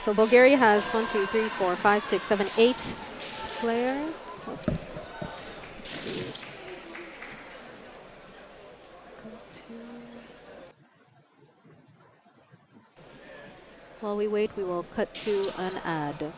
Speaker 3: So Bulgaria has 1, 2, 3, 4, 5, 6, 7, 8 players. Oh. Let's see. While we wait, we will cut to an ad.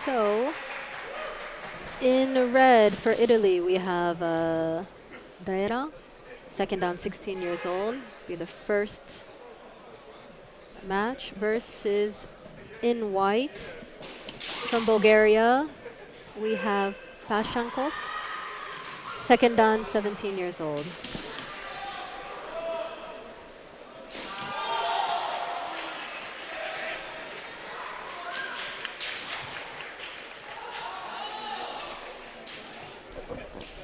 Speaker 3: So, in red for Italy, we have Drera, second down, 16 years old, be the first match versus in white from Bulgaria, we have Pashankov, second down, 17 years old.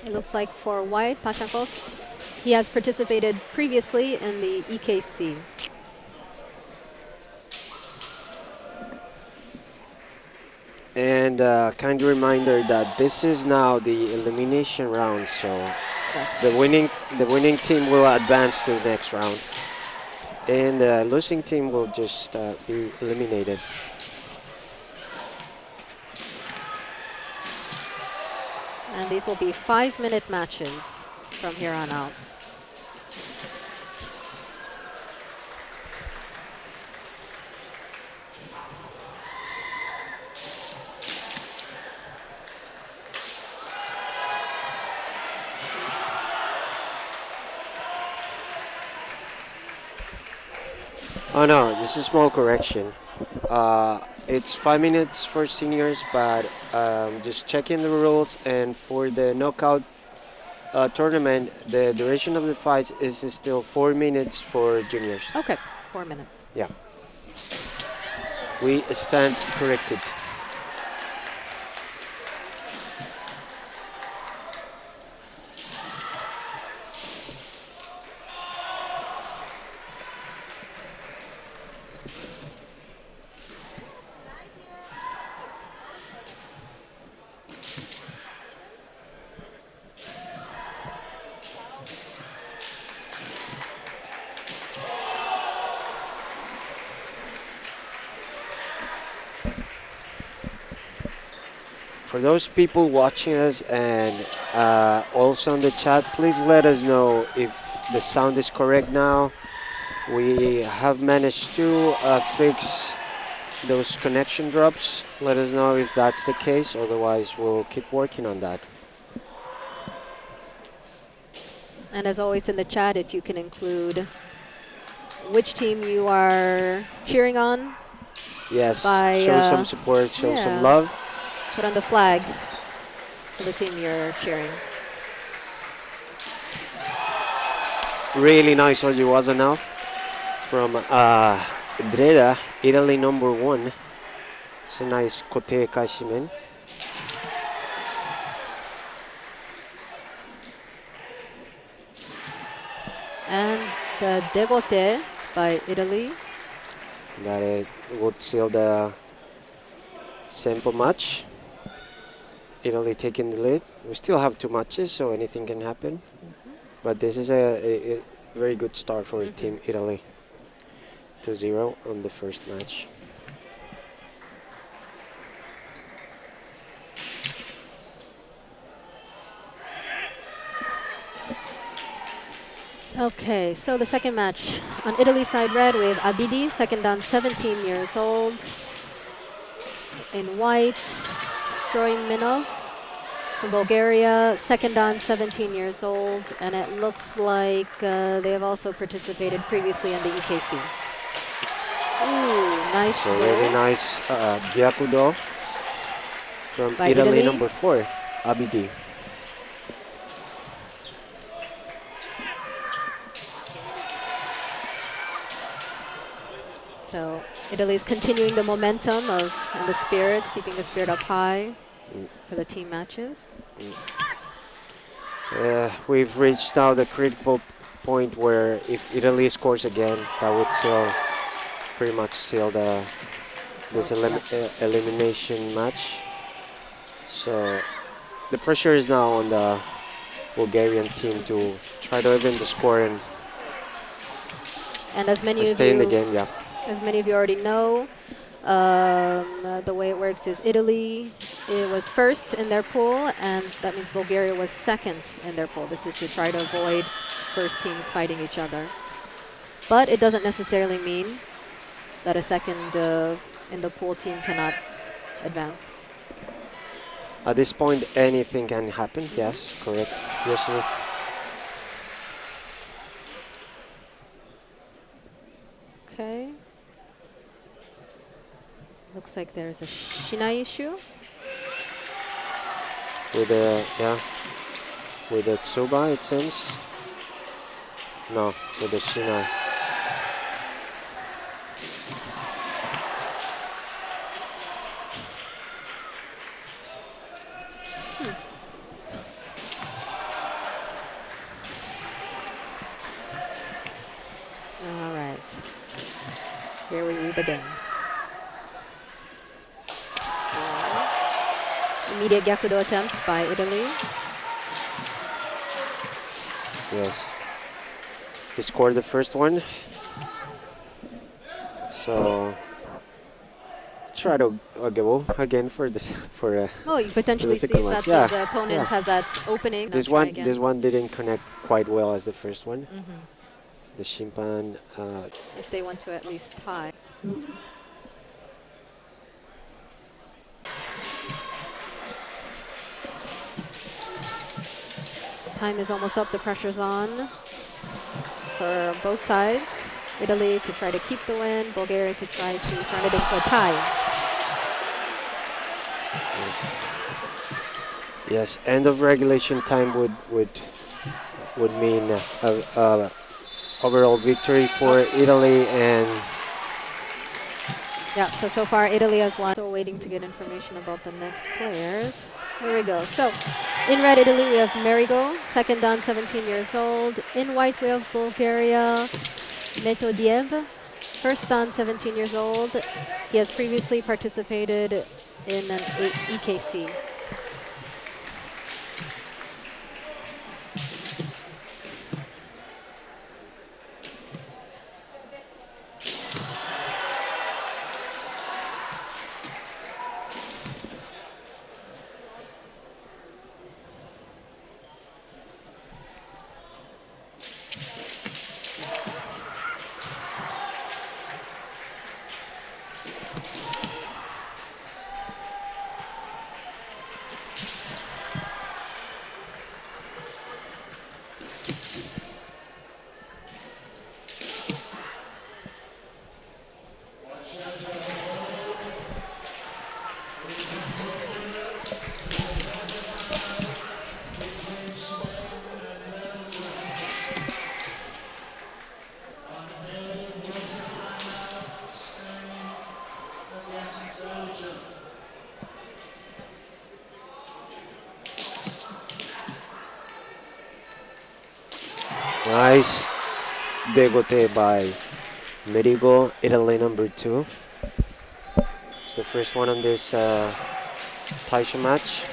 Speaker 3: It looks like for white, Pashankov, he has participated previously in the EKC.
Speaker 5: And kind reminder that this is now the elimination round, so
Speaker 3: Yes.
Speaker 5: the winning team will advance to the next round, and the losing team will just be eliminated.
Speaker 3: And these will be 5-minute matches from here on out.
Speaker 5: Oh no, just a small correction. It's 5 minutes for seniors, but just checking the rules. And for the knockout tournament, the duration of the fights is still 4 minutes for juniors.
Speaker 3: Okay, 4 minutes.
Speaker 5: Yeah. We stand corrected. For those people watching us and also in the chat, please let us know if the sound is correct now. We have managed to fix those connection drops. Let us know if that's the case, otherwise we'll keep working on that.
Speaker 3: And as always in the chat, if you can include which team you are cheering on,
Speaker 5: Yes,
Speaker 3: By,
Speaker 5: show some support, show
Speaker 3: yeah.
Speaker 5: some love.
Speaker 3: put on the flag for the team you're cheering.
Speaker 5: Really nice Ojiwaza now from Dreda, Italy #1. It's a nice kote kashimen.
Speaker 3: And Devote by Italy.
Speaker 5: That it would seal the sample match. Italy taking the lead. We still have 2 matches, so anything can happen. But this is a very good start for Team Italy. 2-0 on the first match.
Speaker 3: Okay, so the second match. On Italy side red, we have Abidi, second down, 17 years old. In white, Stroyminov from Bulgaria, second down, 17 years old. And it looks like they have also participated previously in the EKC. Ooh, nice
Speaker 5: So
Speaker 3: roll
Speaker 5: very nice Byakudo from
Speaker 3: by
Speaker 5: Italy
Speaker 3: Italy.
Speaker 5: #4, Abidi.
Speaker 3: So Italy's continuing the momentum and the spirit, keeping the spirit up high for the team matches.
Speaker 5: We've reached now the critical point where if Italy scores again, that would pretty much seal this elimination match. So the pressure is now on the Bulgarian team to try to even the score and
Speaker 3: And as many of
Speaker 5: stay in the
Speaker 3: you
Speaker 5: game. Yeah.
Speaker 3: As many of you already know, the way it works is Italy was first in their pool, and that means Bulgaria was second in their pool. This is to try to avoid first teams fighting each other. But it doesn't necessarily mean that a second in the pool team cannot advance.
Speaker 5: At this point, anything can happen. Yes, correct. Yes,
Speaker 3: Okay. Looks like there's a Shinai issue.
Speaker 5: with the with the Tsuba, it seems. No, with the Shinai.
Speaker 3: All right. Here we begin. Immediate Gyakudo attempt by Italy.
Speaker 5: Yes. He scored the first one. So try to go again for this for
Speaker 3: Oh, you potentially
Speaker 5: the
Speaker 3: see
Speaker 5: second
Speaker 3: that
Speaker 5: one.
Speaker 3: the opponent
Speaker 5: Yeah.
Speaker 3: has that opening.
Speaker 5: This
Speaker 3: Now try
Speaker 5: one
Speaker 3: again.
Speaker 5: this one didn't connect quite well as the first one.
Speaker 3: Mhm.
Speaker 5: The Shimpan
Speaker 3: If they want to at least tie. Time is almost up. The pressure's on for both sides. Italy to try to keep the win. Bulgaria to try to turn it into a tie.
Speaker 5: yes, end of regulation time would mean a overall victory for Italy, and
Speaker 3: Yeah, so far Italy has won. Still waiting to get information about the next players. Here we go. So in red Italy we have Marigo, second dan, 17 years old. In white we have Bulgaria, Metodiev, first dan, 17 years old. He has previously participated in an EKC.
Speaker 5: nice degote by Merigo, Italy number 2. It's the first one on this Taisha match.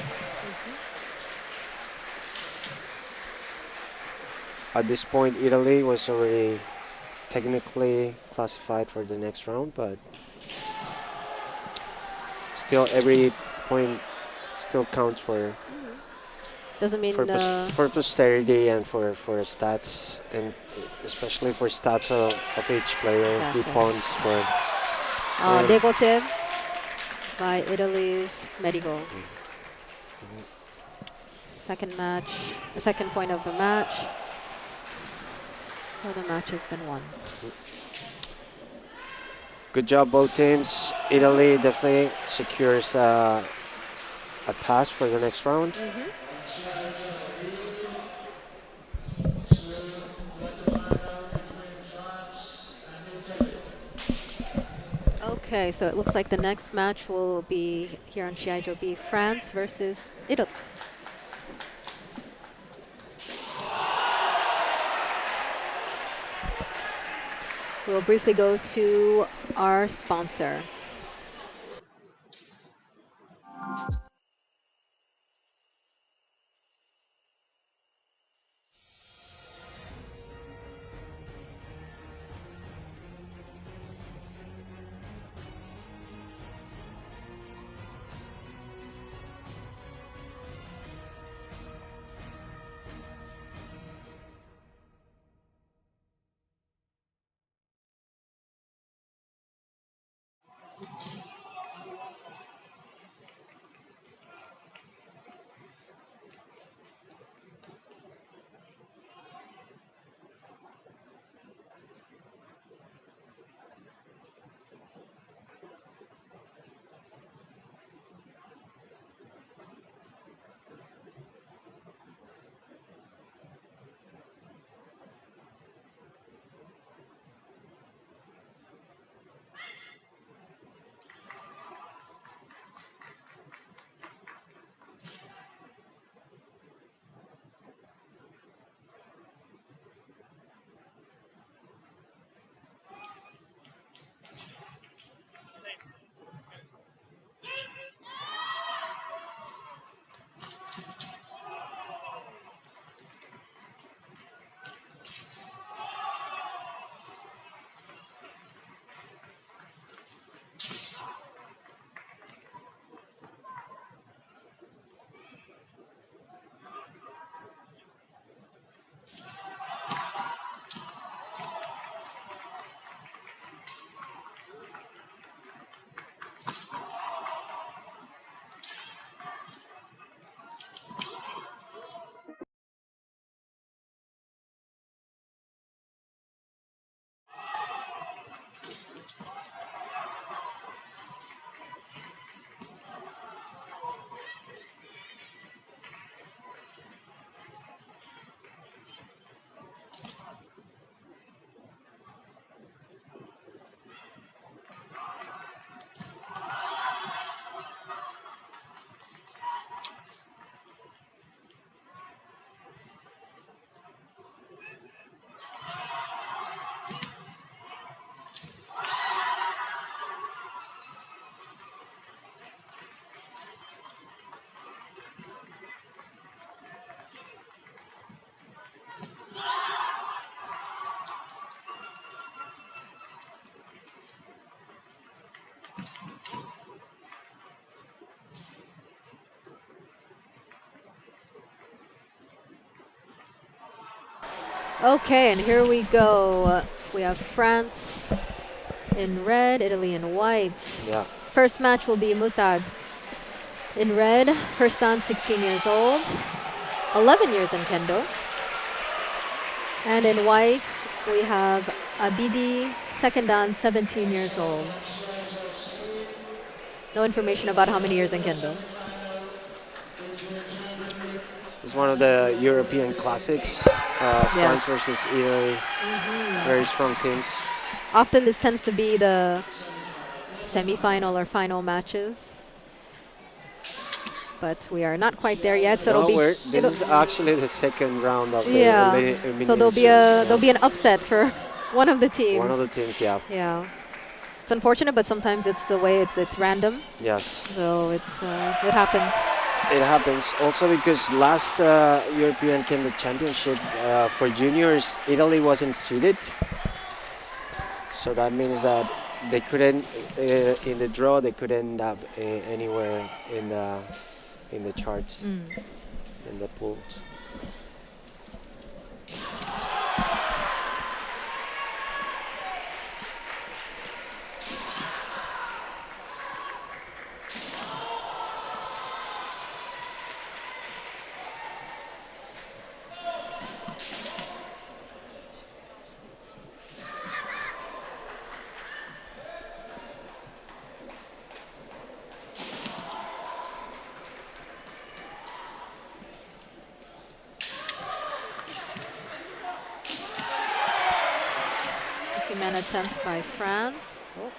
Speaker 5: At this point, Italy was already technically classified for the next round, but still every point still counts for
Speaker 3: Doesn't mean
Speaker 5: for posterity and for stats, and especially for stats of each player.
Speaker 3: Exactly.
Speaker 5: Who pawns scored.
Speaker 3: Degote by Italy's Medigo. Second match, the second point of the match. So the match has been won.
Speaker 5: Good job, both teams. Italy definitely secures a pass for the next round.
Speaker 3: Okay, so it looks like the next match will be here on Shiai-jo B, France versus Italy. We'll briefly go to our sponsor. Okay, and here we go. We have France in red, Italy in white.
Speaker 5: Yeah.
Speaker 3: First match will be Mutard in red, first dan 16 years old, 11 years in Kendo. And in white, we have Abidi, second dan 17 years old. No information about how many years in Kendo.
Speaker 5: It's one of the European classics. France versus Italy. Very strong teams.
Speaker 3: Often this tends to be the semifinal or final matches. But we are not quite there yet, so
Speaker 5: No,
Speaker 3: it'll be.
Speaker 5: this is actually the second round of the
Speaker 3: So there'll be an upset for one of the teams.
Speaker 5: One of the teams, yeah.
Speaker 3: Yeah. It's unfortunate, but sometimes it's the way it's random.
Speaker 5: Yes.
Speaker 3: So it happens.
Speaker 5: It happens also because last European Kendo Championship for juniors, Italy wasn't seeded. So that means that they couldn't, in the draw, they couldn't end up anywhere in the charts, in the pools.
Speaker 3: Man attempt by France. Oh.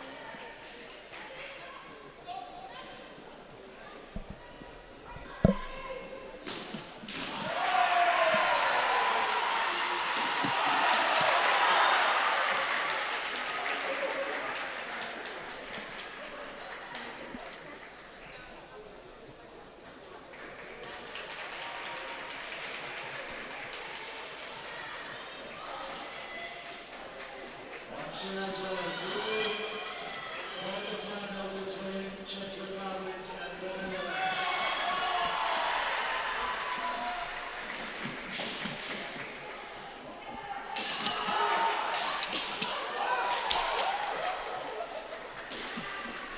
Speaker 1: Shiai-jo A, quarterfinal between Czech Republic and Netherlands.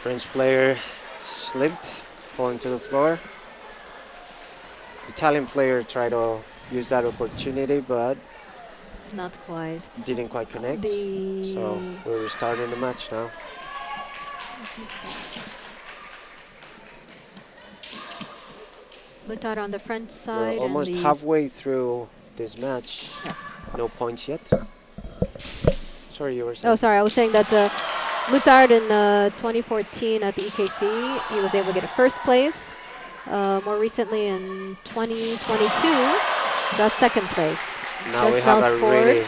Speaker 5: French player slipped, falling to the floor. Italian player tried to use that opportunity, but
Speaker 3: Not quite.
Speaker 5: didn't quite connect. So we're restarting the match now.
Speaker 3: Mutard on the French
Speaker 5: We're
Speaker 3: side.
Speaker 5: almost
Speaker 3: and
Speaker 5: halfway through this match. No points yet. Sorry, you were saying.
Speaker 3: Oh, sorry. I was saying that Mutard in 2014 at the EKC, he was able to get a first place. More recently in 2022, got second place.
Speaker 5: Now we
Speaker 3: Just
Speaker 5: have
Speaker 3: now
Speaker 5: a
Speaker 3: scored.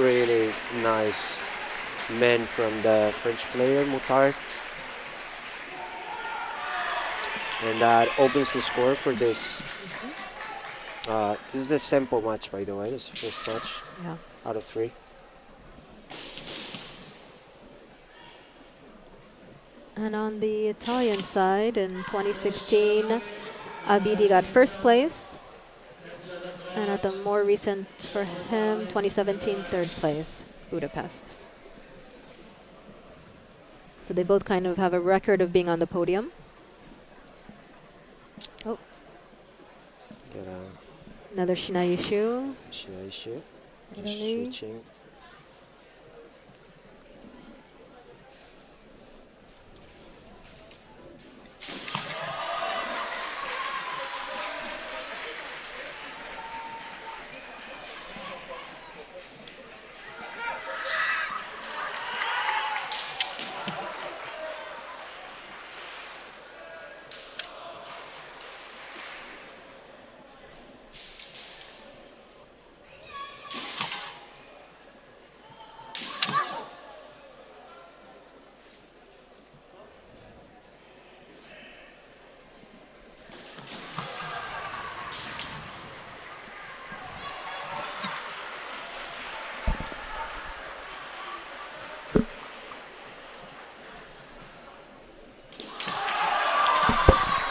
Speaker 5: really nice man from the French player, Mutard. And that opens the score for this. This is the sample match, by the way. This is the first match out of 3.
Speaker 3: And on the Italian side, in 2016, Abidi got first place. And at the more recent for him, 2017, third place, Budapest. So they both kind of have a record of being on the podium. Oh.
Speaker 5: Get
Speaker 3: Another Shiai-jo.
Speaker 5: Shiai-jo. Just
Speaker 3: Italy.
Speaker 5: switching.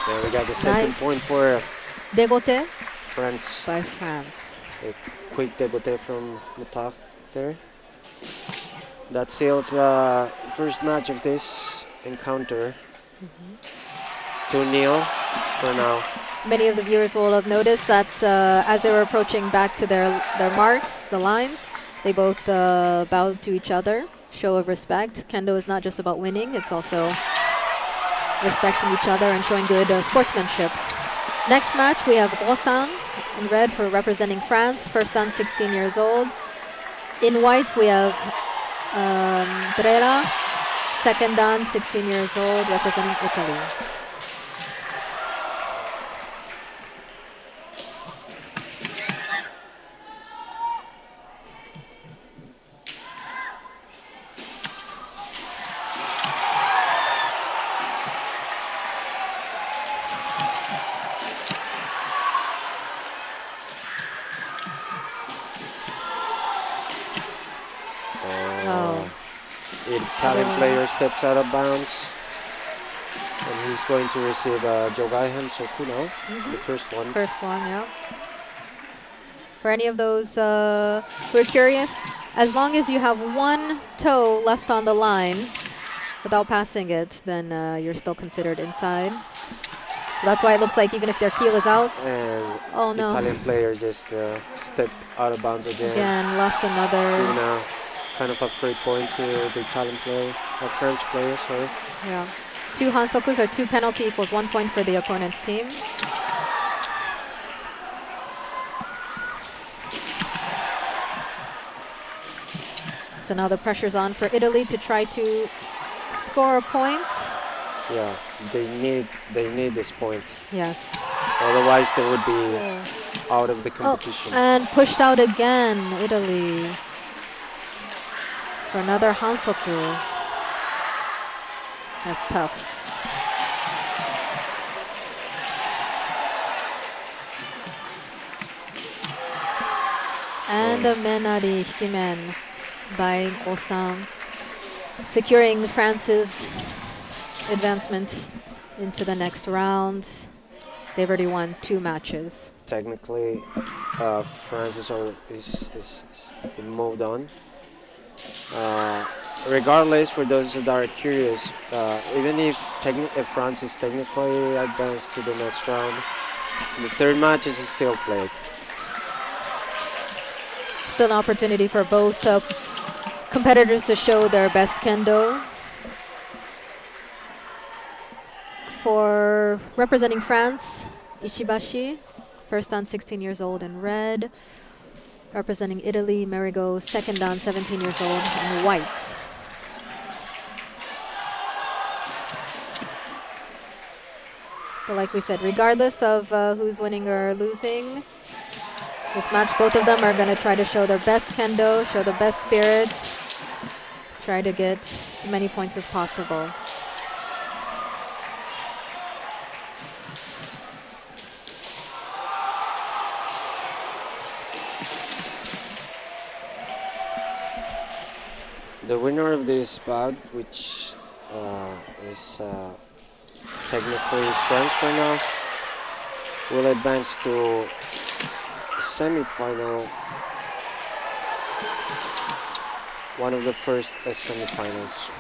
Speaker 5: There we got the second
Speaker 3: Nice.
Speaker 5: point for
Speaker 3: Dégoté
Speaker 5: France.
Speaker 3: by France.
Speaker 5: A quick déboté from Mutar there. That seals the first match of this encounter. 2-0 for now.
Speaker 3: Many of the viewers will have noticed that as they were approaching back to their marks, the lines, they both bowed to each other, show of respect. Kendo is not just about winning, it's also respecting each other and showing good sportsmanship. Next match, we have Rosan in red for representing France, first dan 16 years old. In white, we have Brera, second dan 16 years old, representing Italy.
Speaker 5: Italian player steps out of bounds, and he's going to receive a Jogaihan Soku now, the first one.
Speaker 3: First one, yeah. For any of those who are curious, as long as you have one toe left on the line without passing it, then you're still considered inside. So that's why it looks like even if their heel is out.
Speaker 5: And
Speaker 3: oh no!
Speaker 5: Italian player just stepped out of bounds again.
Speaker 3: Again, lost another.
Speaker 5: So now, kind of a free point to the Italian player, a French player, sorry.
Speaker 3: Yeah. 2 Hansokus are 2 penalty equals 1 point for the opponent's team. So now the pressure's on for Italy to try to score a point.
Speaker 5: Yeah, they need this point.
Speaker 3: Yes.
Speaker 5: Otherwise, they would be out of the competition.
Speaker 3: Oh, and pushed out again, Italy. For another Hansoku. That's tough. And a Menari Hikimen by Gosan, securing France's advancement into the next round. They've already won 2 matches.
Speaker 5: Technically, France is moved on. Regardless, for those that are curious, even if France is technically advanced to the next round, the third match is still played.
Speaker 3: Still an opportunity for both competitors to show their best kendo. For representing France, Ishibashi, first dan 16 years old in red. Representing Italy, Merigo, second dan 17 years old in white. But like we said, regardless of who's winning or losing, this match, both of them are going to try to show their best kendo, show the best spirits, try to get as many points as possible.
Speaker 5: The winner of this bout, which is technically French right now, will advance to semifinal, one of the first semifinals.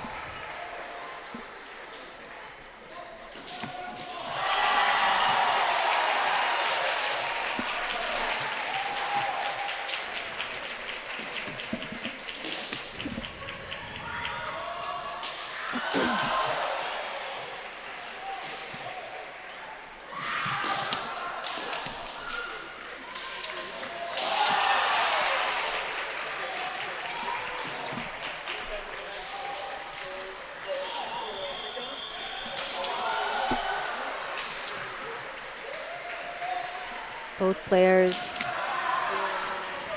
Speaker 3: Both players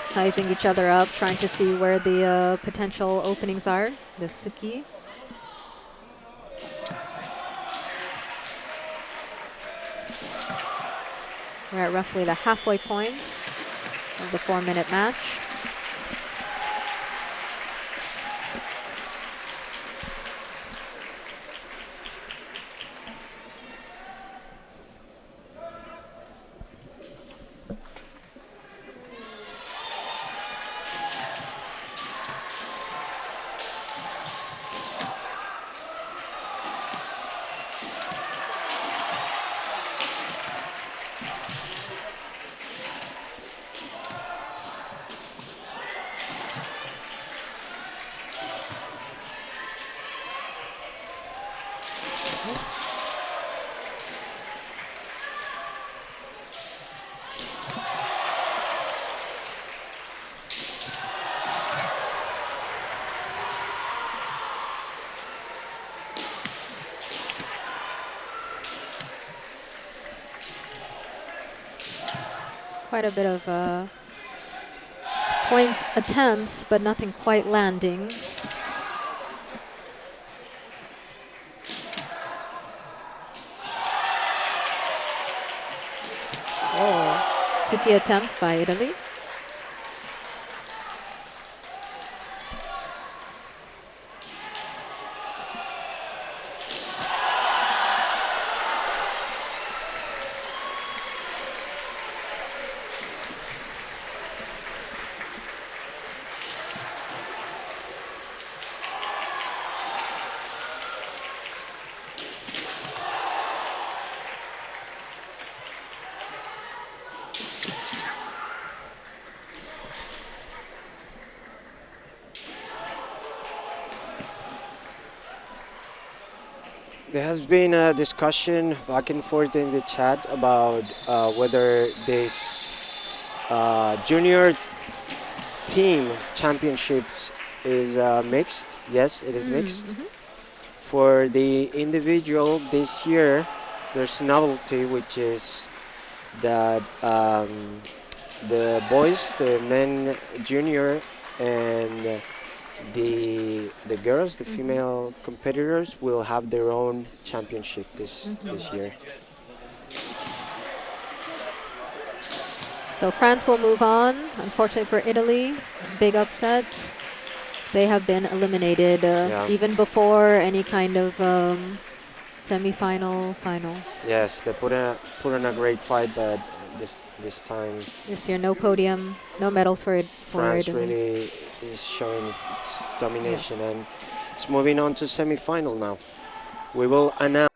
Speaker 3: sizing each other up, trying to see where the potential openings are, the Suki. We're at roughly the halfway point of the 4-minute match. quite a bit of point attempts, but nothing quite landing. Oh, Tsuki attempt by Italy.
Speaker 5: There has been a discussion back and forth in the chat about whether this junior team championships is mixed. Yes, it is mixed. For the individual this year, there's novelty, which is that the boys, the men junior, and the girls, the female competitors, will have their own championship this year.
Speaker 3: So France will move on. Unfortunately for Italy, big upset. They have been eliminated even before any kind of semifinal, final.
Speaker 5: Yes, they put in a great fight, but this time
Speaker 3: This year, no podium, no medals for
Speaker 5: France
Speaker 3: Italy.
Speaker 5: really is showing its domination, and it's moving on to semifinal now. We will announce.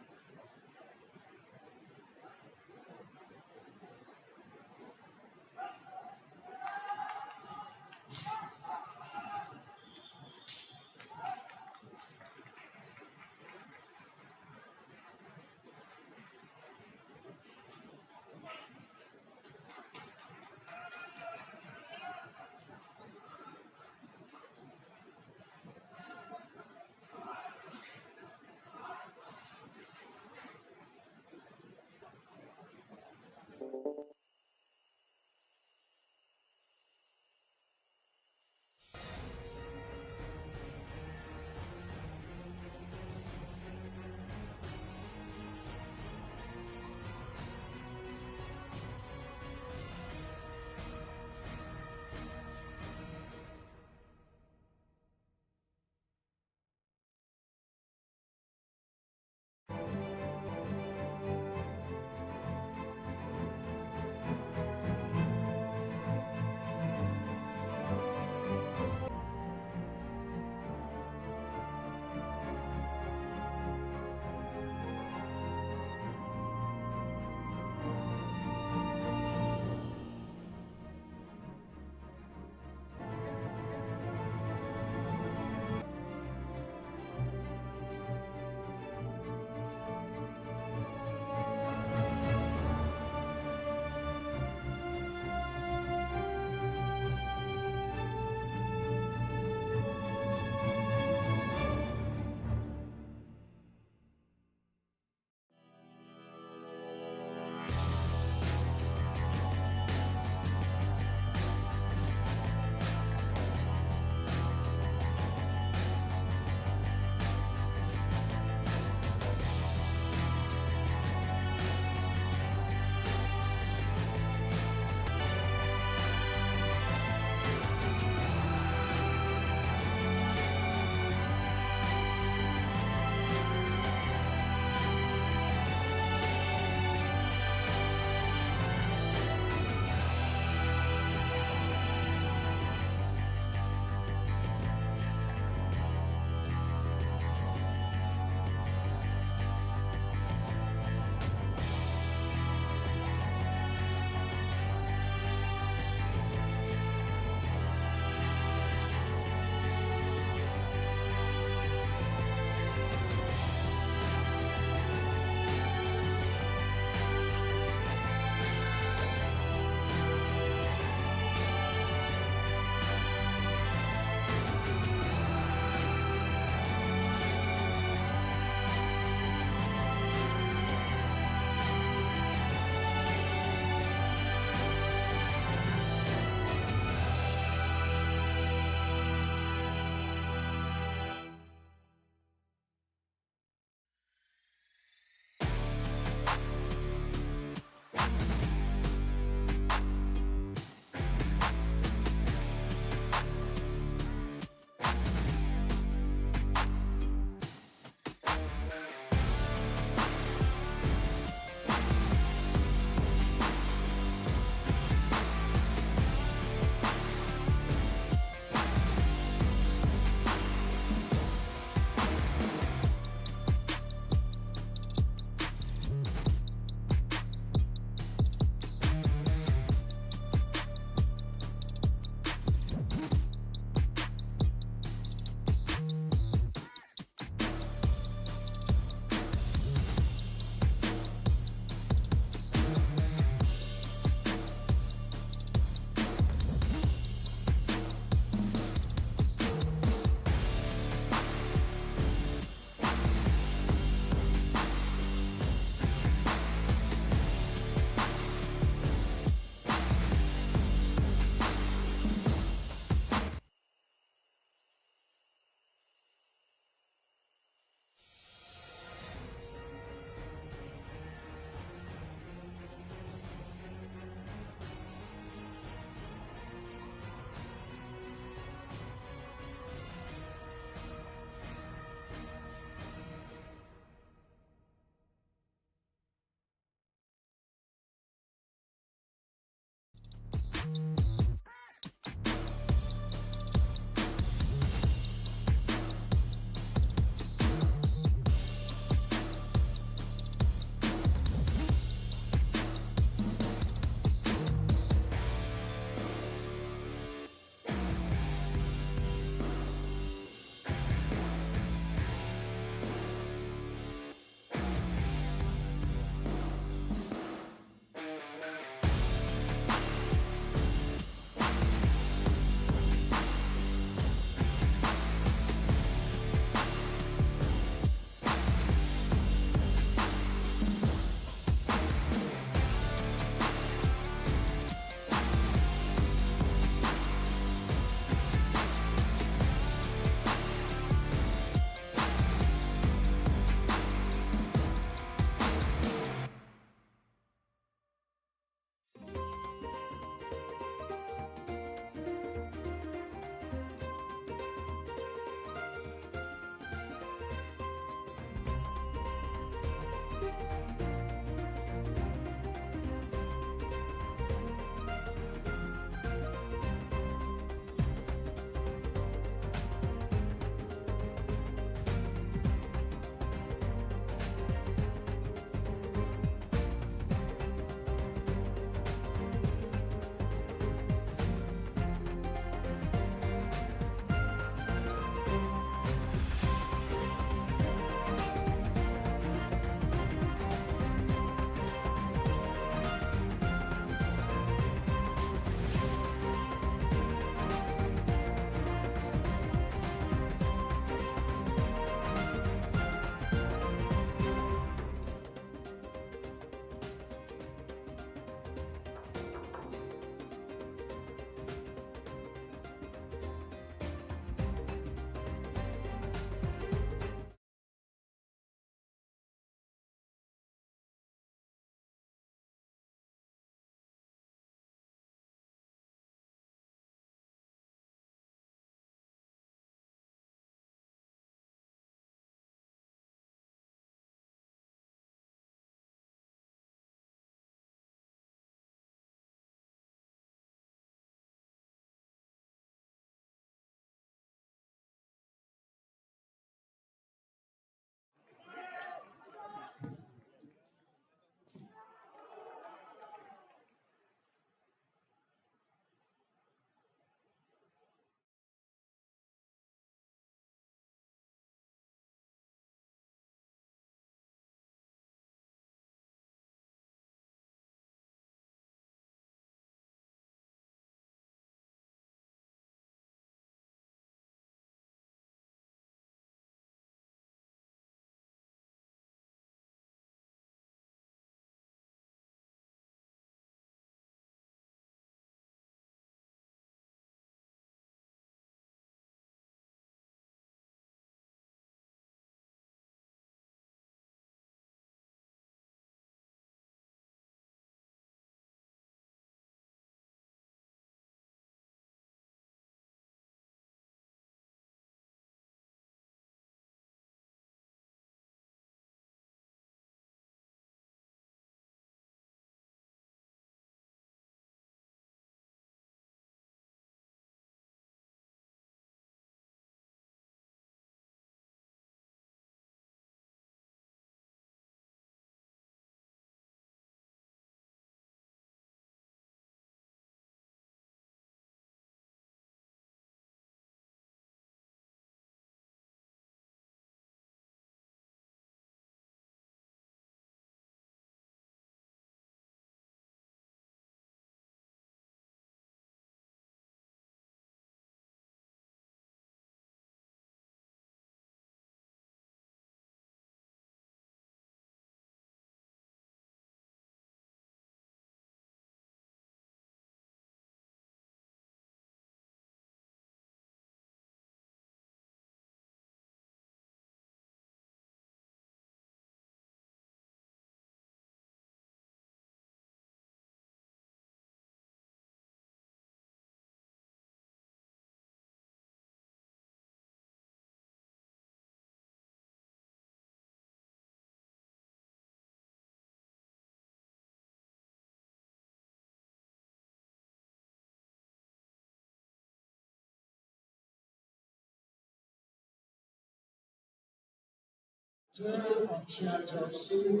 Speaker 1: 2 of Shiai-jo C,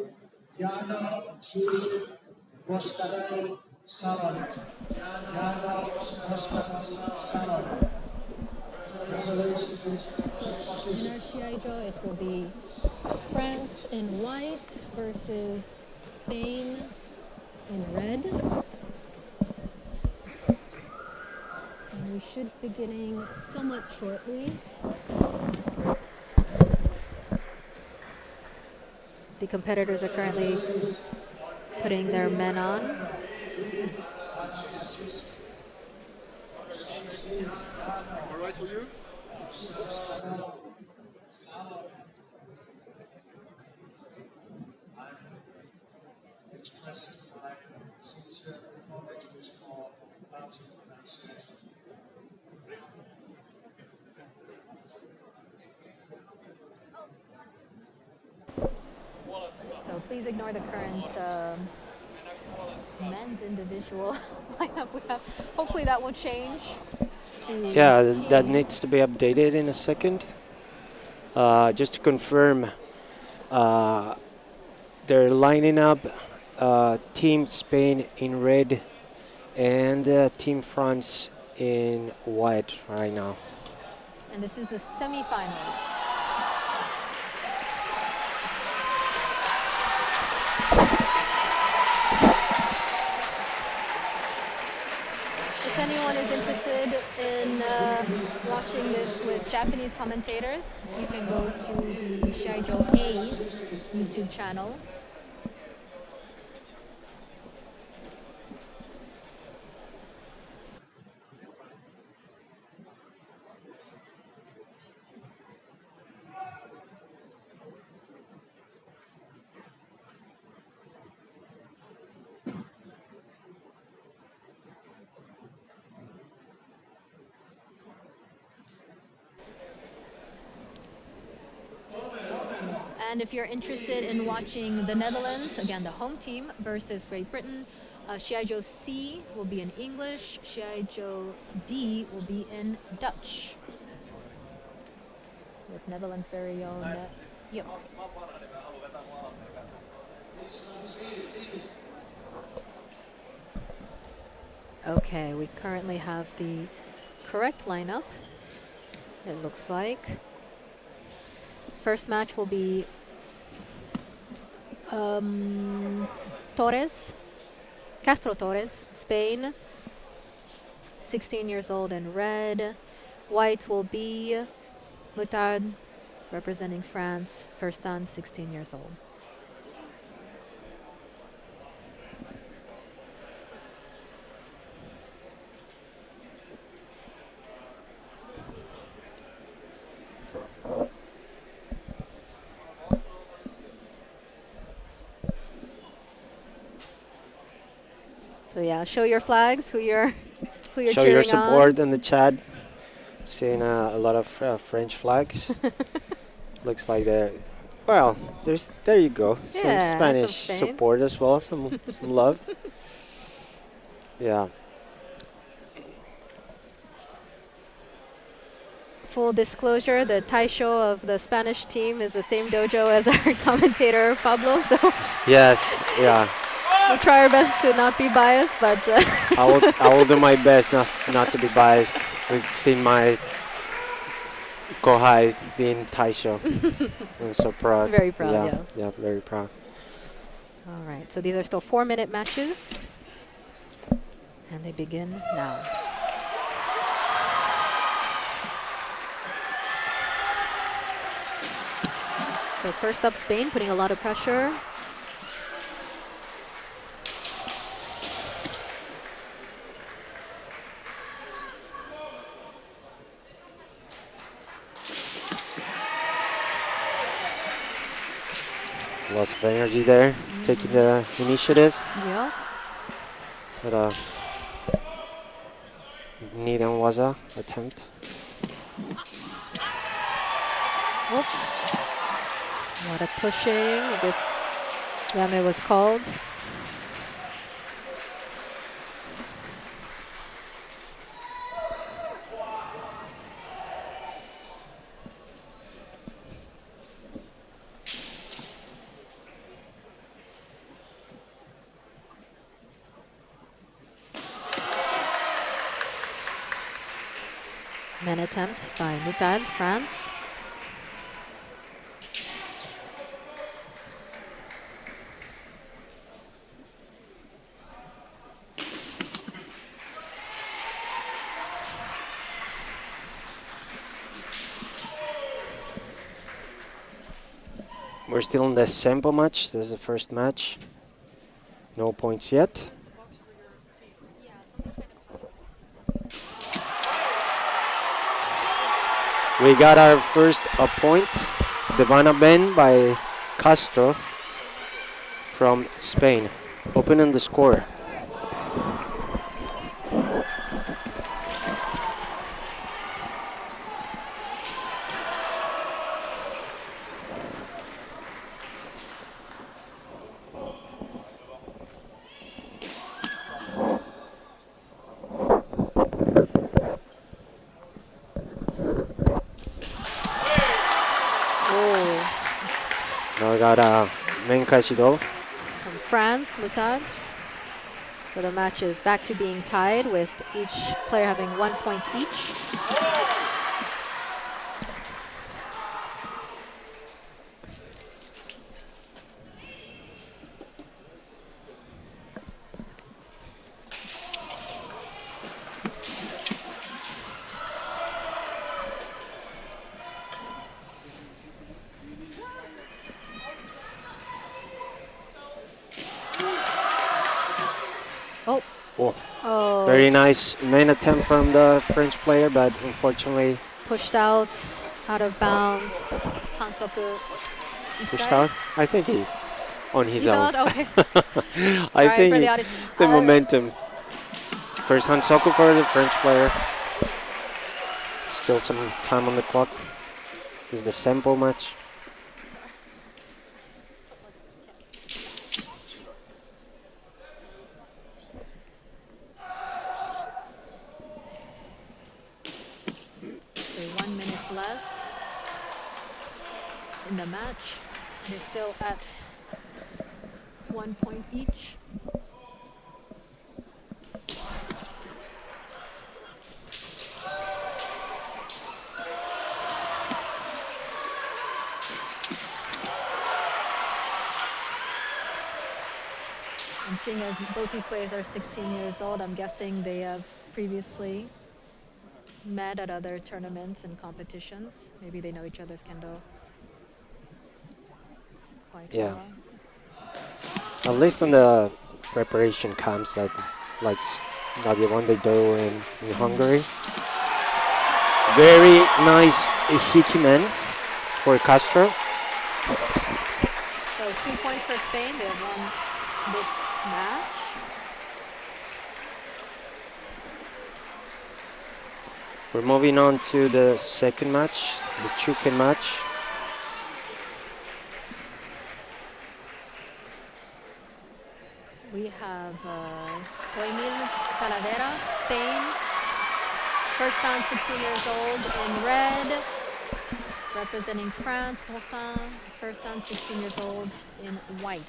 Speaker 1: Yano Chi Boscadel Salone. Yano Boscadel Salone. Congratulations.
Speaker 3: Winner Shiai-jo, it will be France in white versus Spain in red. And we should be beginning somewhat shortly. The competitors are currently putting their men on.
Speaker 4: All right for you?
Speaker 1: Expresses my sincere apologies for lousy pronunciation.
Speaker 3: So please ignore the current men's individual lineup we have. Hopefully that will change to
Speaker 5: Yeah, that
Speaker 3: teams.
Speaker 5: needs to be updated in a second. Just to confirm, they're lining up Team Spain in red and Team France in white right now.
Speaker 3: And this is the semifinals. If anyone is interested in watching this with Japanese commentators, you can go to the Shiaijo A YouTube channel. And if you're interested in watching the Netherlands, again, the home team versus Great Britain, Shiaijo C will be in English, Shiaijo D will be in Dutch. With Netherlands' very own Yoke. Okay, we currently have the correct lineup, it looks like. First match will be Castro Torres, Spain, 16 years old in red. White will be Moutard, representing France, first dan, 16 years old. So yeah, show your flags, who you're
Speaker 5: Show
Speaker 3: cheering
Speaker 5: your support
Speaker 3: on.
Speaker 5: in the chat. Seeing a lot of French flags. Looks like they're, well, there you go. Some
Speaker 3: Yeah,
Speaker 5: Spanish
Speaker 3: some Spain.
Speaker 5: support as well, some love. Yeah.
Speaker 3: Full disclosure, the Taisho of the Spanish team is the same dojo as our commentator, Pablo, so
Speaker 5: Yes, yeah.
Speaker 3: we'll try our best to not be biased, but
Speaker 5: I will do my best not to be biased. We've seen my Kohai being Taisho. I'm so proud.
Speaker 3: Very proud, yeah.
Speaker 5: Yeah, very proud.
Speaker 3: all right, so these are still 4-minute matches, and they begin now. So first up, Spain, putting a lot of pressure.
Speaker 5: Lots of energy there, taking the initiative.
Speaker 3: Yeah.
Speaker 5: But Leidan waza attempt.
Speaker 3: Whoop. What a pushing. I guess Yame was called. Men attempt by Mutal, France.
Speaker 5: We're still in the sample match. This is the first match. No points yet. We got our first point. Devana Ben by Castro from Spain. Opening the score. Now we got Menka Shido.
Speaker 3: From France, Mutar. So the match is back to being tied with each player having 1 point each.
Speaker 5: Oh,
Speaker 3: Oh,
Speaker 5: very nice main attempt from the French player, but unfortunately
Speaker 3: pushed out of bounds. Hansoku.
Speaker 5: pushed out. I think he on his
Speaker 3: You
Speaker 5: own.
Speaker 3: felt okay.
Speaker 5: I
Speaker 3: Sorry
Speaker 5: think
Speaker 3: for the audience.
Speaker 5: the momentum. First Hansoku for the French player. Still some time on the clock. This is the sample match.
Speaker 3: Okay, 1 minute left in the match. They're still at 1 point each. And seeing as both these players are 16 years old, I'm guessing they have previously met at other tournaments and competitions. Maybe they know each other's kendo quite
Speaker 5: Yeah.
Speaker 3: well.
Speaker 5: At least on the preparation camps that like W1 they do in Hungary. Very nice hikimen for Castro.
Speaker 3: So 2 points for Spain. They have won this match.
Speaker 5: We're moving on to the second match, the Chuken match.
Speaker 3: We have Emil Talavera, Spain. First down, 16 years old in red. Representing France, Boursin. First down, 16 years old in white.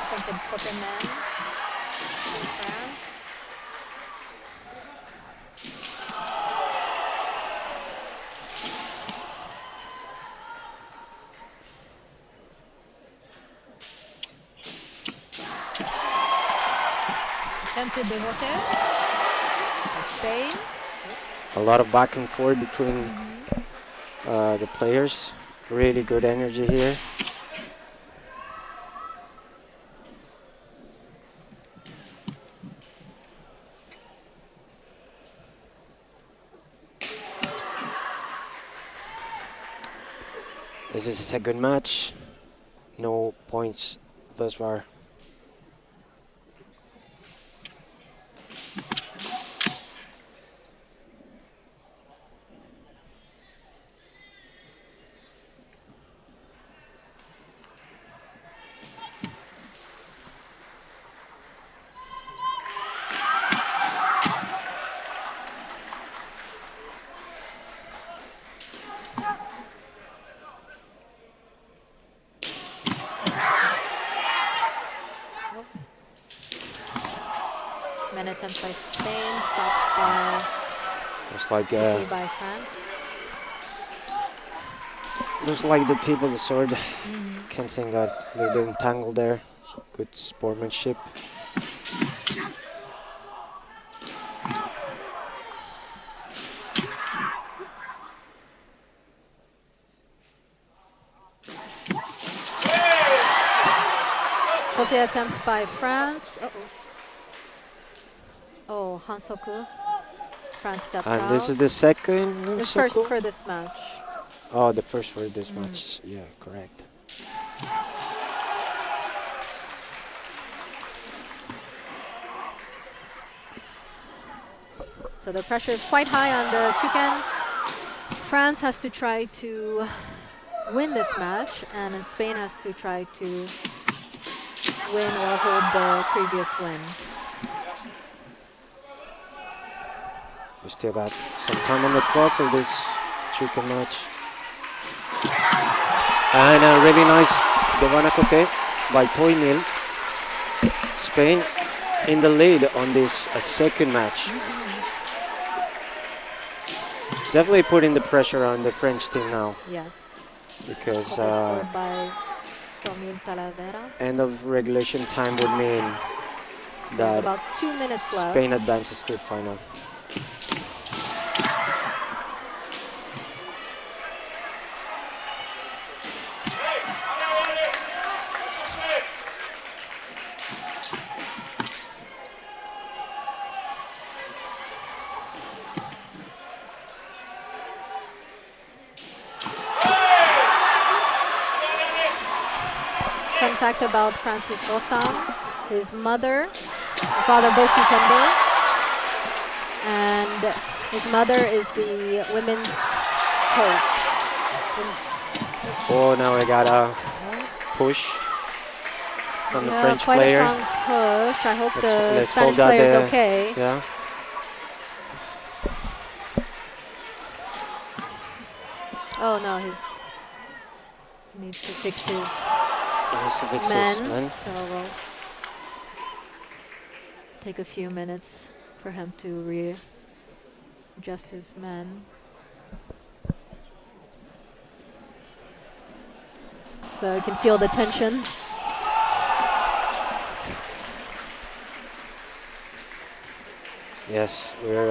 Speaker 3: Attempted Pokémon from France. Attempted Devote for Spain.
Speaker 5: A lot of back and forth between the players. Really good energy here. This is a good match. No points thus far.
Speaker 3: Again, attempt by Spain, stopped by
Speaker 5: It's like
Speaker 3: simply by France.
Speaker 5: looks like the tip of the sword. Kensen got a little bit entangled there. Good sportsmanship.
Speaker 3: Faulty attempt by France. Oh, Hansoku. France stepped out.
Speaker 5: And this is the second.
Speaker 3: The first for this match.
Speaker 5: Oh, the first for this match. Yeah, correct.
Speaker 3: So the pressure is quite high on the Chuken. France has to try to win this match, and Spain has to try to win or hold the previous win.
Speaker 5: We still got some time on the clock for this chicken match. And a really nice Devana Cote by Toy Mill. Spain in the lead on this second match. Definitely putting the pressure on the French team now.
Speaker 3: Yes.
Speaker 5: Because
Speaker 3: Scored by Tomil Talavera.
Speaker 5: end of regulation time would mean that
Speaker 3: About 2 minutes left.
Speaker 5: Spain advances to the final.
Speaker 3: Fun fact about Francis Bossan, his mother, father both Kendo, and his mother is the women's coach.
Speaker 5: Oh, now we got a push from the French
Speaker 3: quite
Speaker 5: player.
Speaker 3: a strong push. I hope the
Speaker 5: Let's
Speaker 3: Spanish
Speaker 5: hope that
Speaker 3: player is
Speaker 5: the-
Speaker 3: okay.
Speaker 5: Yeah.
Speaker 3: Oh no, he needs to fix his
Speaker 5: Nice to fix this,
Speaker 3: men,
Speaker 5: man.
Speaker 3: so we'll take a few minutes for him to readjust his men. So you can feel the tension.
Speaker 5: Yes, we're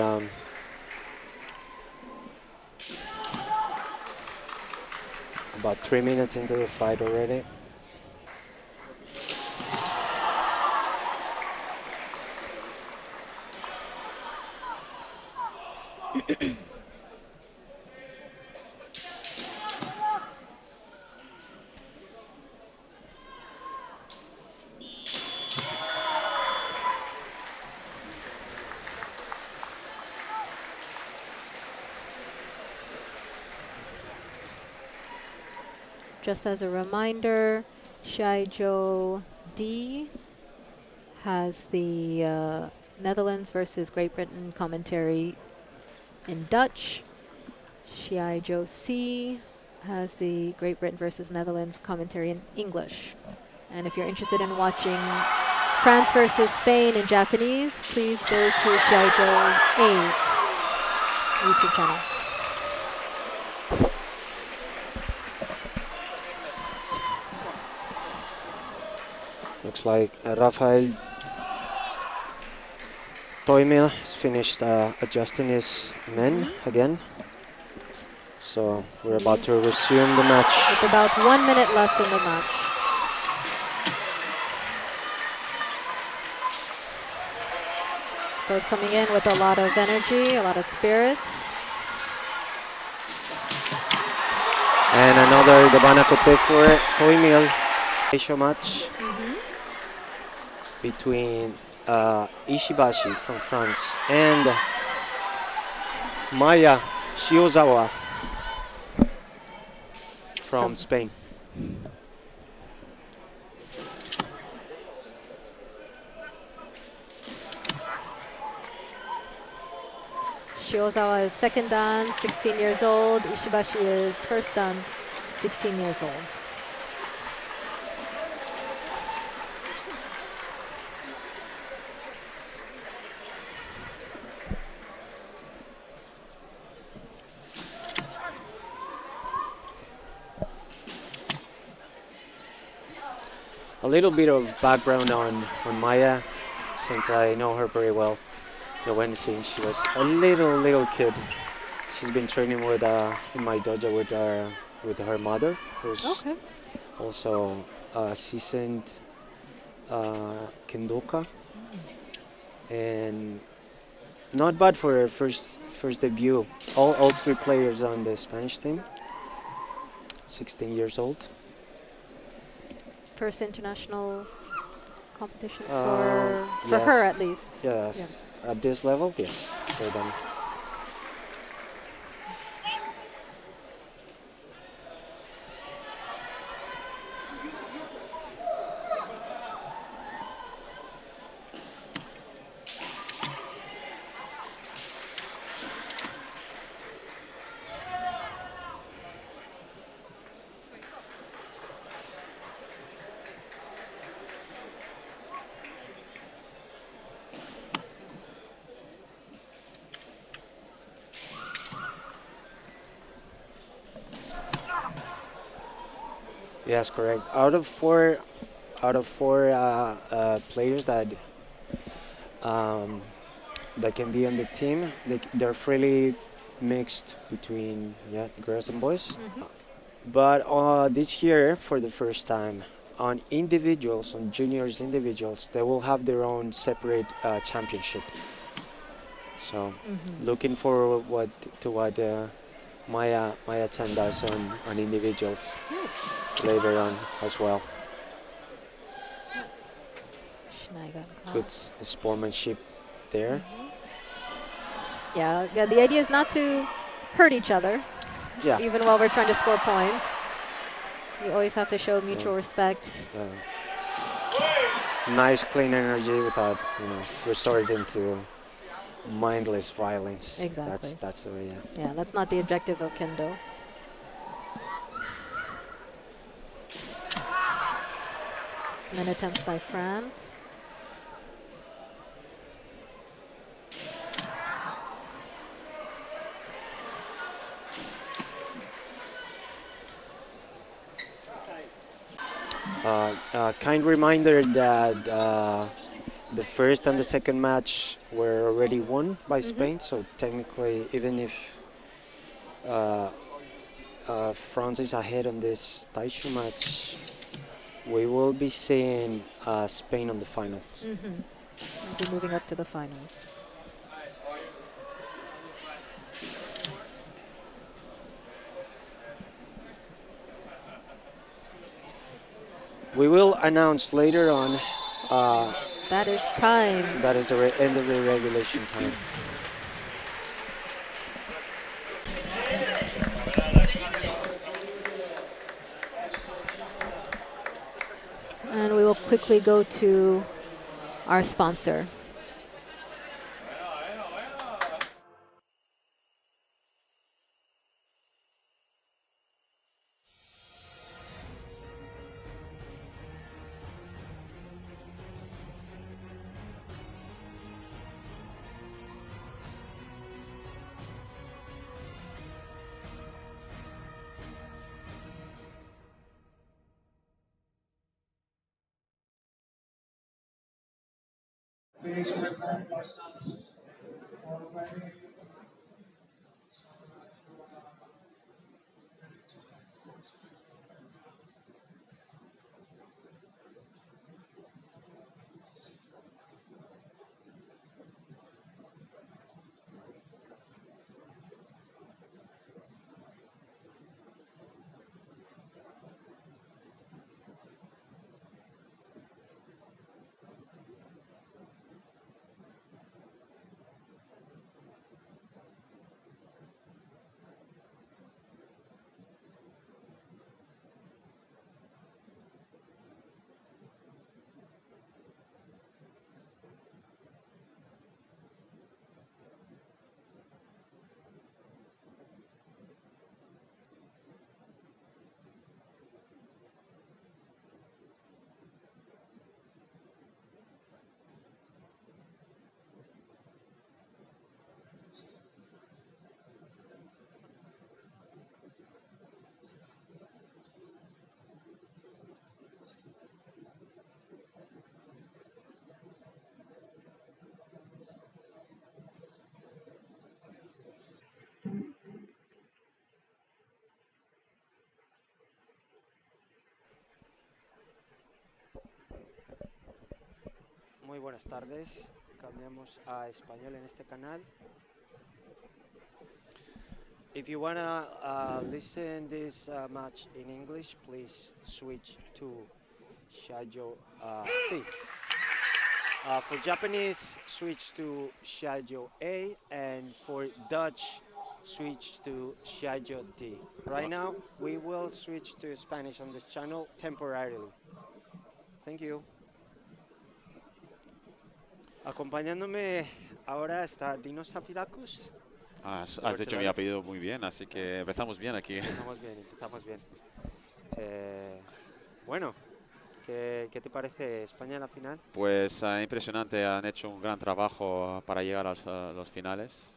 Speaker 5: about 3 minutes into the fight already.
Speaker 3: Just as a reminder, Shiai-jo D has the Netherlands versus Great Britain commentary in Dutch. Shiai-jo C has the Great Britain versus Netherlands commentary in English. And if you're interested in watching France versus Spain in Japanese, please go to Shiai-jo A's YouTube channel.
Speaker 5: Looks like Rafael Toymil has finished adjusting his men again. So we're about to resume the match.
Speaker 3: With about 1 minute left in the match. Both coming in with a lot of energy, a lot of spirit.
Speaker 5: And another Devana Cote for Toymil. Ratio match between Ishibashi from France and Maya Shiozawa from Spain.
Speaker 3: Shiozawa is second dan, 16 years old. Ishibashi is first dan, 16 years old.
Speaker 5: a little bit of background on Maya, since I know her very well. When since she was a little kid, she's been training with in my dojo with her mother, who's
Speaker 3: Okay.
Speaker 5: also a seasoned kendoka, and not bad for her first debut. All three players on the Spanish team, 16 years old.
Speaker 3: First international competitions for
Speaker 5: Yes.
Speaker 3: her at least.
Speaker 5: Yes.
Speaker 3: Yeah.
Speaker 5: At this level, yes. For them. Yes, correct. Out of four players um, that can be on the team, they're fairly mixed between girls and boys. But this year, for the first time, on individuals, on juniors individuals, they will have their own separate championship. So, looking forward what Maya-chan does on individuals later on as well.
Speaker 3: Schneider.
Speaker 5: Good sportsmanship there.
Speaker 3: Yeah, the idea is not to hurt each other,
Speaker 5: Yeah.
Speaker 3: even while we're trying to score points. You always have to show mutual respect.
Speaker 5: Nice, clean energy without resorting to mindless violence.
Speaker 3: Exactly.
Speaker 5: That's
Speaker 3: Yeah, that's not the objective of Kendo. And then attempt by France.
Speaker 5: Kind reminder that the first and the second match were already won by Spain. So technically, even if France is ahead on this Taishu match, we will be seeing Spain on the finals.
Speaker 3: We'll be moving up to the finals.
Speaker 5: We will announce later on.
Speaker 3: That is time.
Speaker 5: That is the end of the regulation time.
Speaker 3: And we will quickly go to our sponsor.
Speaker 1: Please remember yourselves. Already.
Speaker 5: buenas tardes. Cambiamos a español en este canal. If you wanna listen this match in English, please switch to Shiaijo C. For Japanese, switch to Shiaijo A, and for Dutch, switch to Shiaijo D. Right now, we will switch to Spanish on this channel temporarily. Thank you. Acompañándome ahora está Dinos Safirakus.
Speaker 7: Has
Speaker 5: De
Speaker 7: dicho mi
Speaker 5: Barcelona.
Speaker 7: apellido muy bien, así que empezamos bien aquí.
Speaker 5: Empezamos bien, empezamos bien. Bueno, ¿qué te parece España en la final?
Speaker 7: Pues impresionante, han hecho un gran trabajo para llegar a los finales.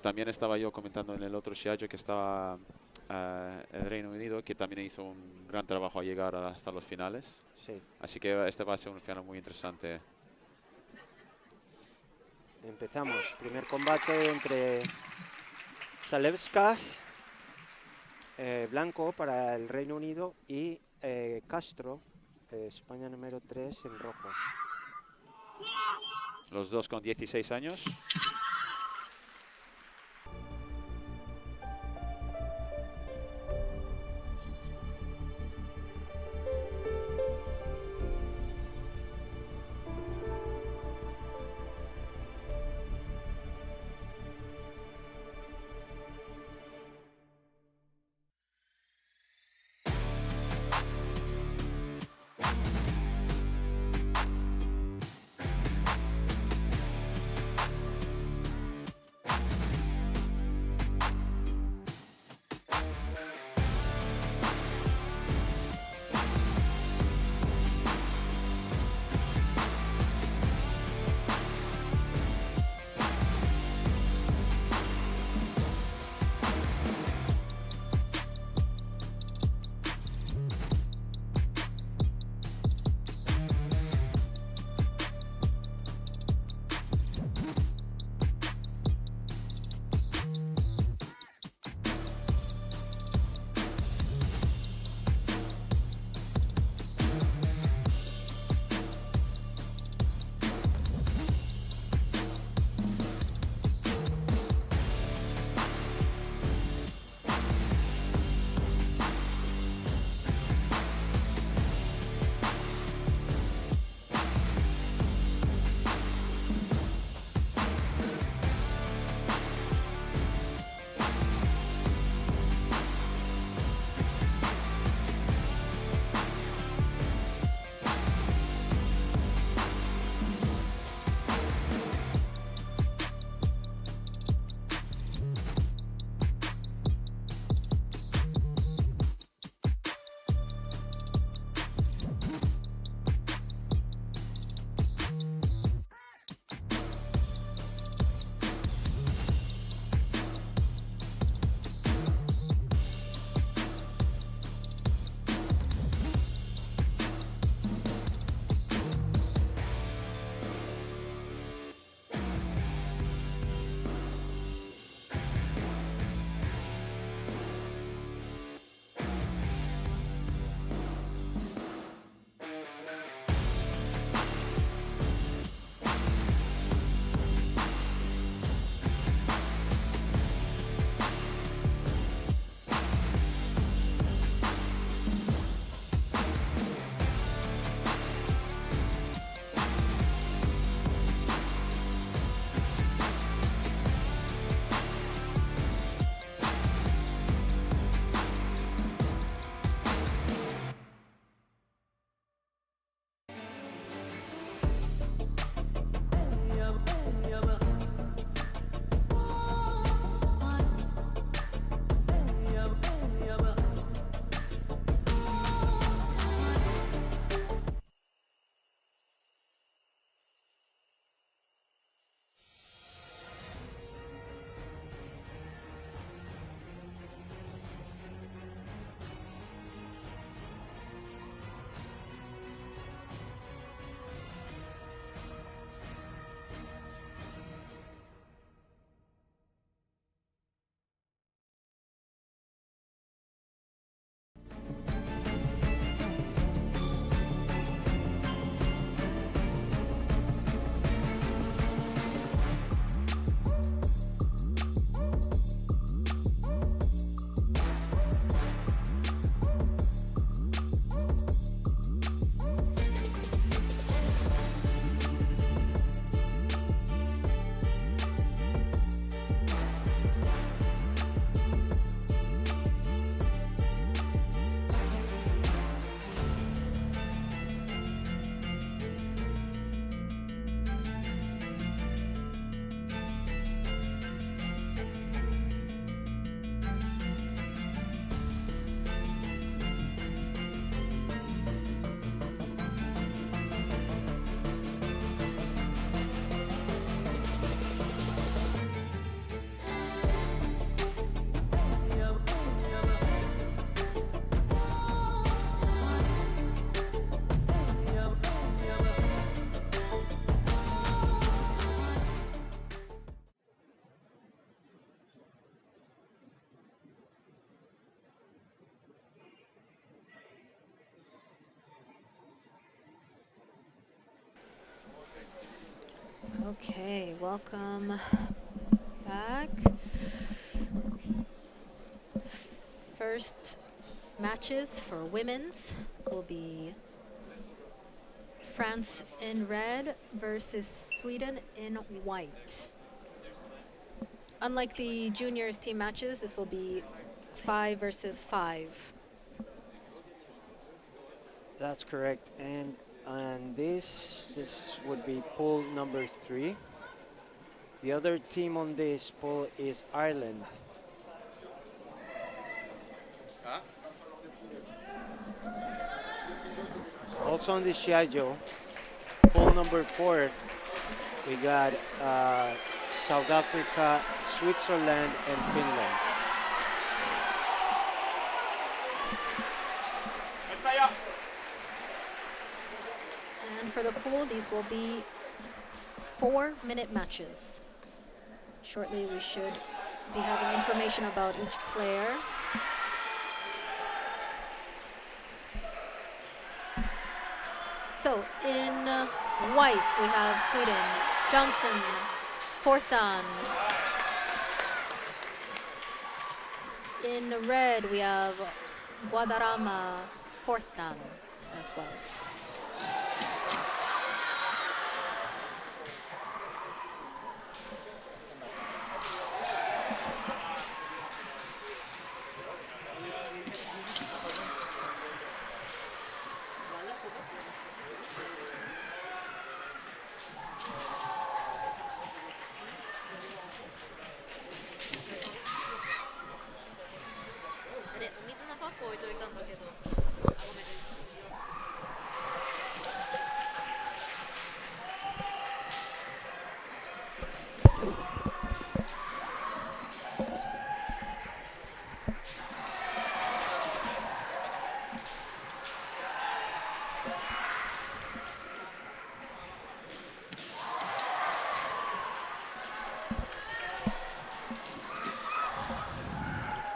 Speaker 7: También estaba yo comentando en el otro Shiai-jo que estaba el Reino Unido, que también hizo un gran trabajo a llegar hasta los finales.
Speaker 5: Sí.
Speaker 7: Así que este va a ser un final muy interesante.
Speaker 5: Empezamos. Primer combate entre Zalewska, blanco para el Reino Unido, y Castro, España número 3 en rojo.
Speaker 7: Los dos con 16 años.
Speaker 3: Okay, welcome back. First matches for women's will be France in red versus Sweden in white. Unlike the juniors team matches, this will be 5 versus 5.
Speaker 5: That's correct. And this would be pool number 3. The other team on this pool is Ireland. Also on the Shiai-jo, pool number 4, we got South Africa, Switzerland, and Finland.
Speaker 3: And for the pool, these will be 4-minute matches. Shortly, we should be having information about each player. So in white, we have Sweden, Johnson, Fortan. In red, we have Guadarrama, Fortan as well.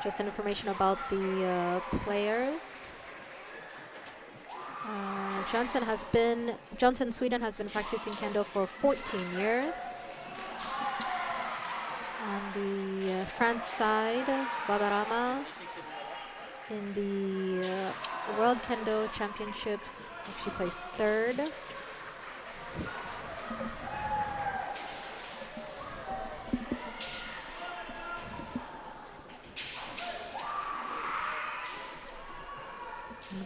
Speaker 3: Just some information about the players. Johnson Sweden has been practicing kendo for 14 years. On the France side, Guadarrama in the World Kendo Championships actually placed 3rd.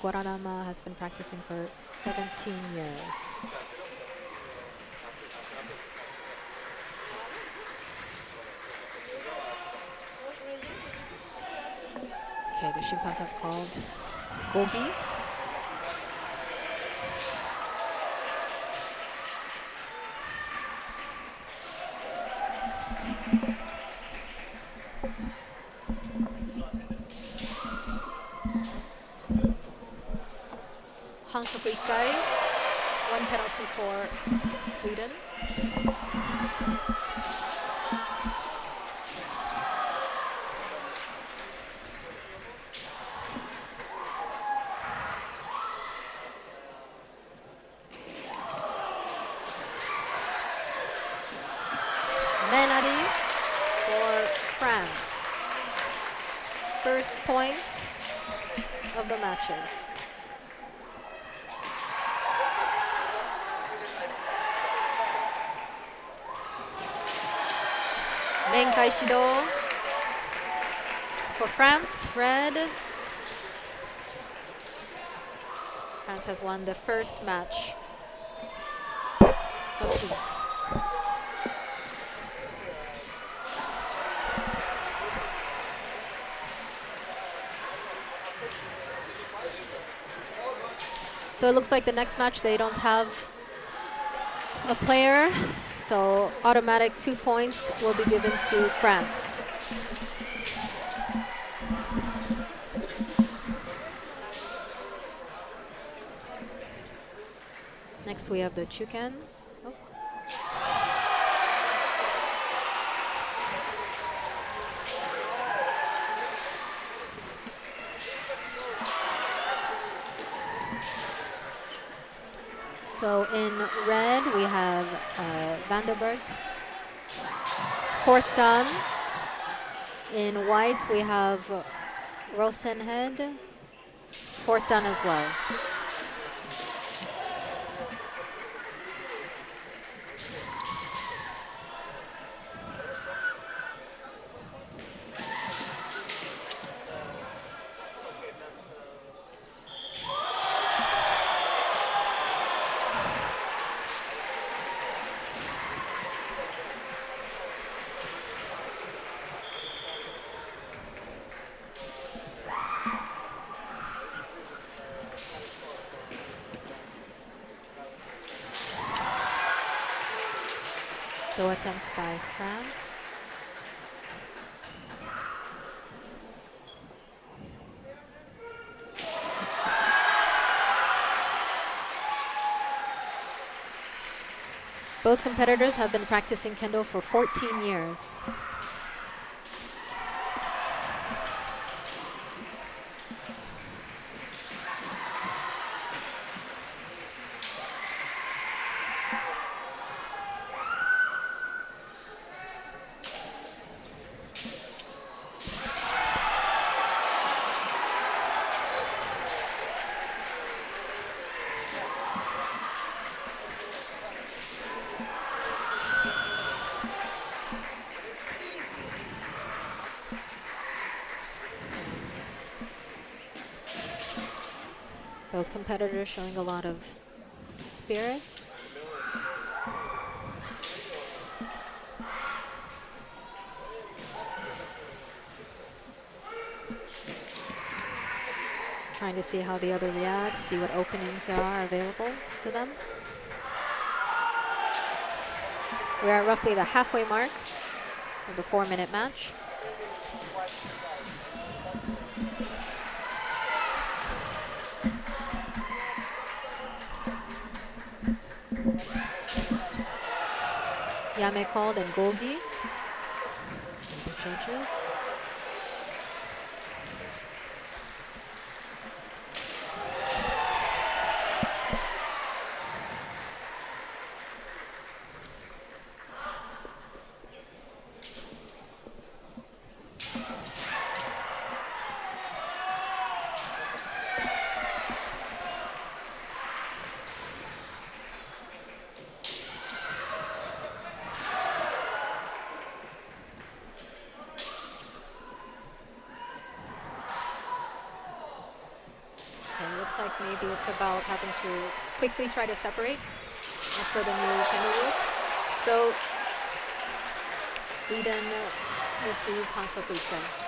Speaker 3: Guadarrama has been practicing for 17 years. Okay, the shimpans have called Gogi. Hansoku Ikkai, 1 penalty for Sweden. Menari for France. First point of the matches. Menkai Shido for France, red. France has won the first match of teams. So it looks like the next match they don't have a player, so automatic 2 points will be given to France. Next we have the Chukan. Oh. So in red, we have Vandenberg. Fourth dan. In white, we have Rosenhead. Fourth dan as well. Throw attempt by France. Both competitors have been practicing kendo for 14 years. Both competitors showing a lot of spirit. Trying to see how the other reacts, see what openings there are available to them. We're at roughly the halfway mark of the 4-minute match. Yame called and Gogi, the judges. Like maybe it's about having to quickly try to separate as per the new kendo rules. So Sweden receives Hansoku Ike.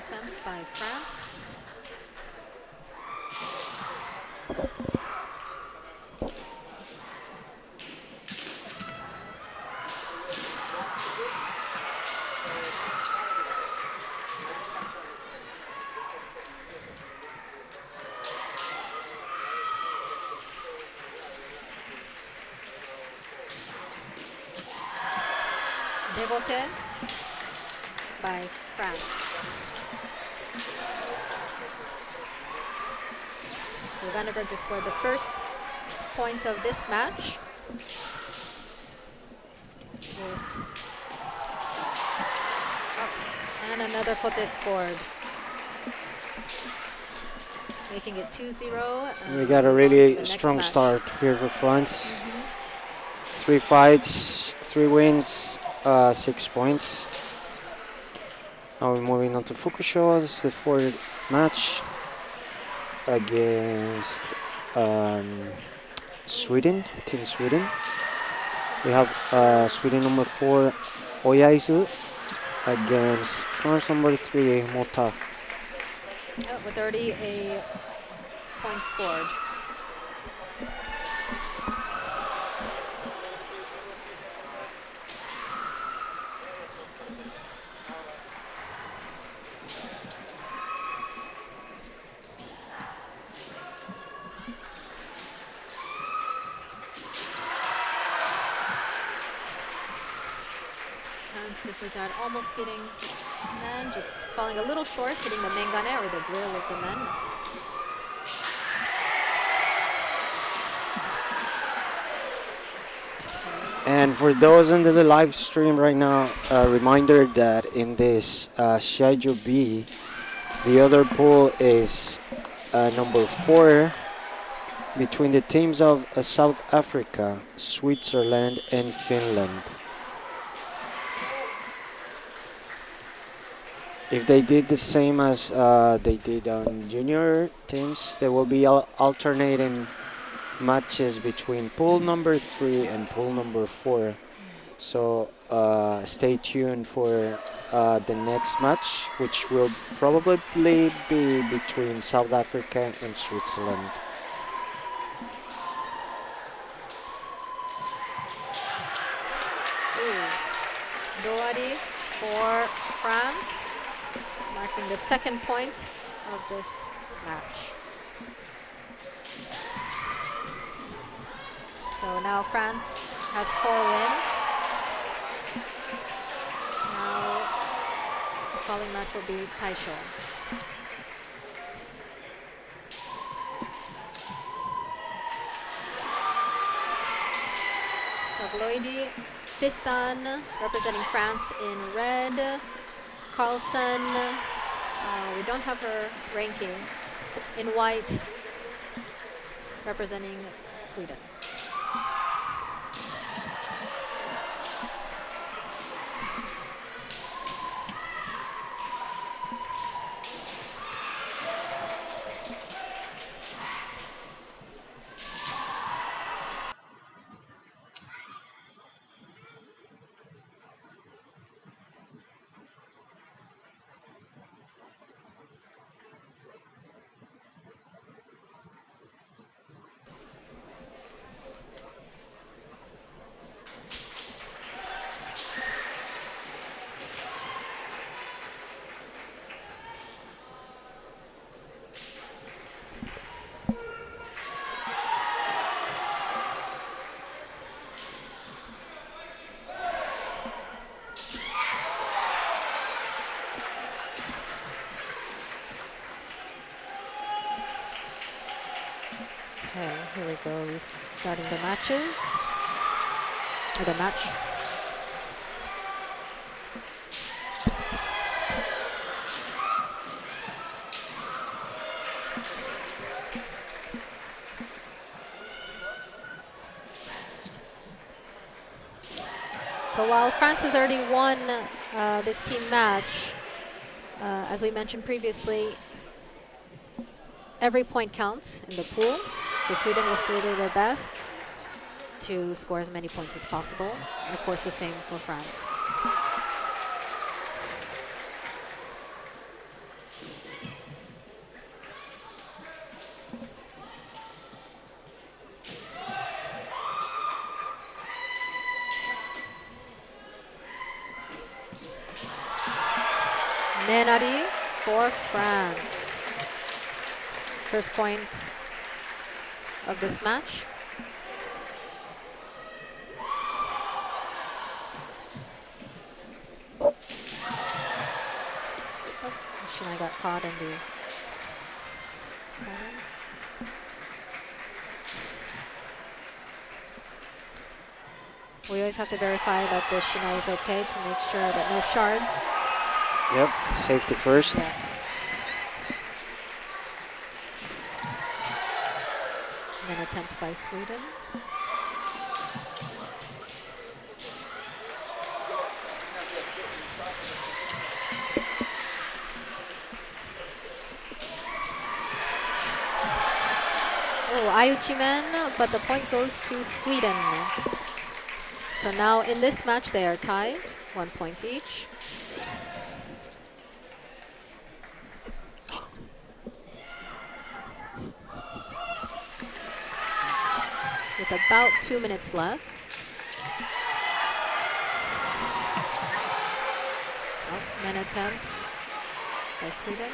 Speaker 3: Attempt by France. Dévoté by France. So Vandenberg just scored the first point of this match. And another kote scored. Making it 2-0.
Speaker 5: We got a really strong start here for France. 3 fights, 3 wins, 6 points. Now we're moving on to Fukusho. This is the 4th match against Sweden, Team Sweden. We have Sweden number 4, Oyaizu, against France number 3, Mota.
Speaker 3: With already a point scored. Francis with that almost getting men, just falling a little short, hitting the mengane or the grill of the men.
Speaker 5: And for those under the live stream right now, a reminder that in this Shiai-jo B, the other pool is number 4 between the teams of South Africa, Switzerland, and Finland. If they did the same as they did on junior teams, they will be alternating matches between pool number 3 and pool number 4. So stay tuned for the next match, which will probably be between South Africa and Switzerland.
Speaker 3: Doari for France, marking the second point of this match. So now France has 4 wins. Now the following match will be Taisho. Sabloidi, fifth dan, representing France in red. Carlson, we don't have her ranking, in white, representing Sweden. Okay, here we go, starting the matches, or the match. So while France has already won this team match, as we mentioned previously, every point counts in the pool. So Sweden will still do their best to score as many points as possible. And of course, the same for France. Menari for France. First point of this match. Oh, Shiai got caught in the moment. We always have to verify that the Shiai is okay to make sure that no shards.
Speaker 5: Yep, safety first.
Speaker 3: Yes. And an attempt by Sweden. Oh, Ayuchi men, but the point goes to Sweden. So now in this match they are tied, 1 point each. With about 2 minutes left. Oh, men attempt by Sweden.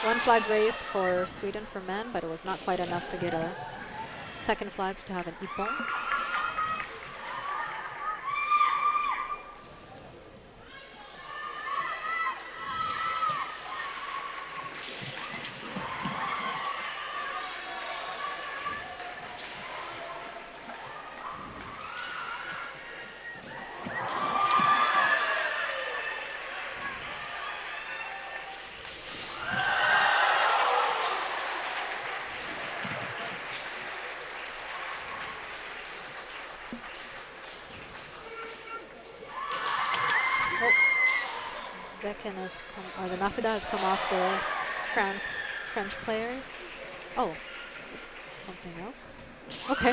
Speaker 3: One flag raised for Sweden for men, but it was not quite enough to get a second flag to have an ippon. Zeken has come, or the Nafida has come off the French player. Oh, something else. Okay.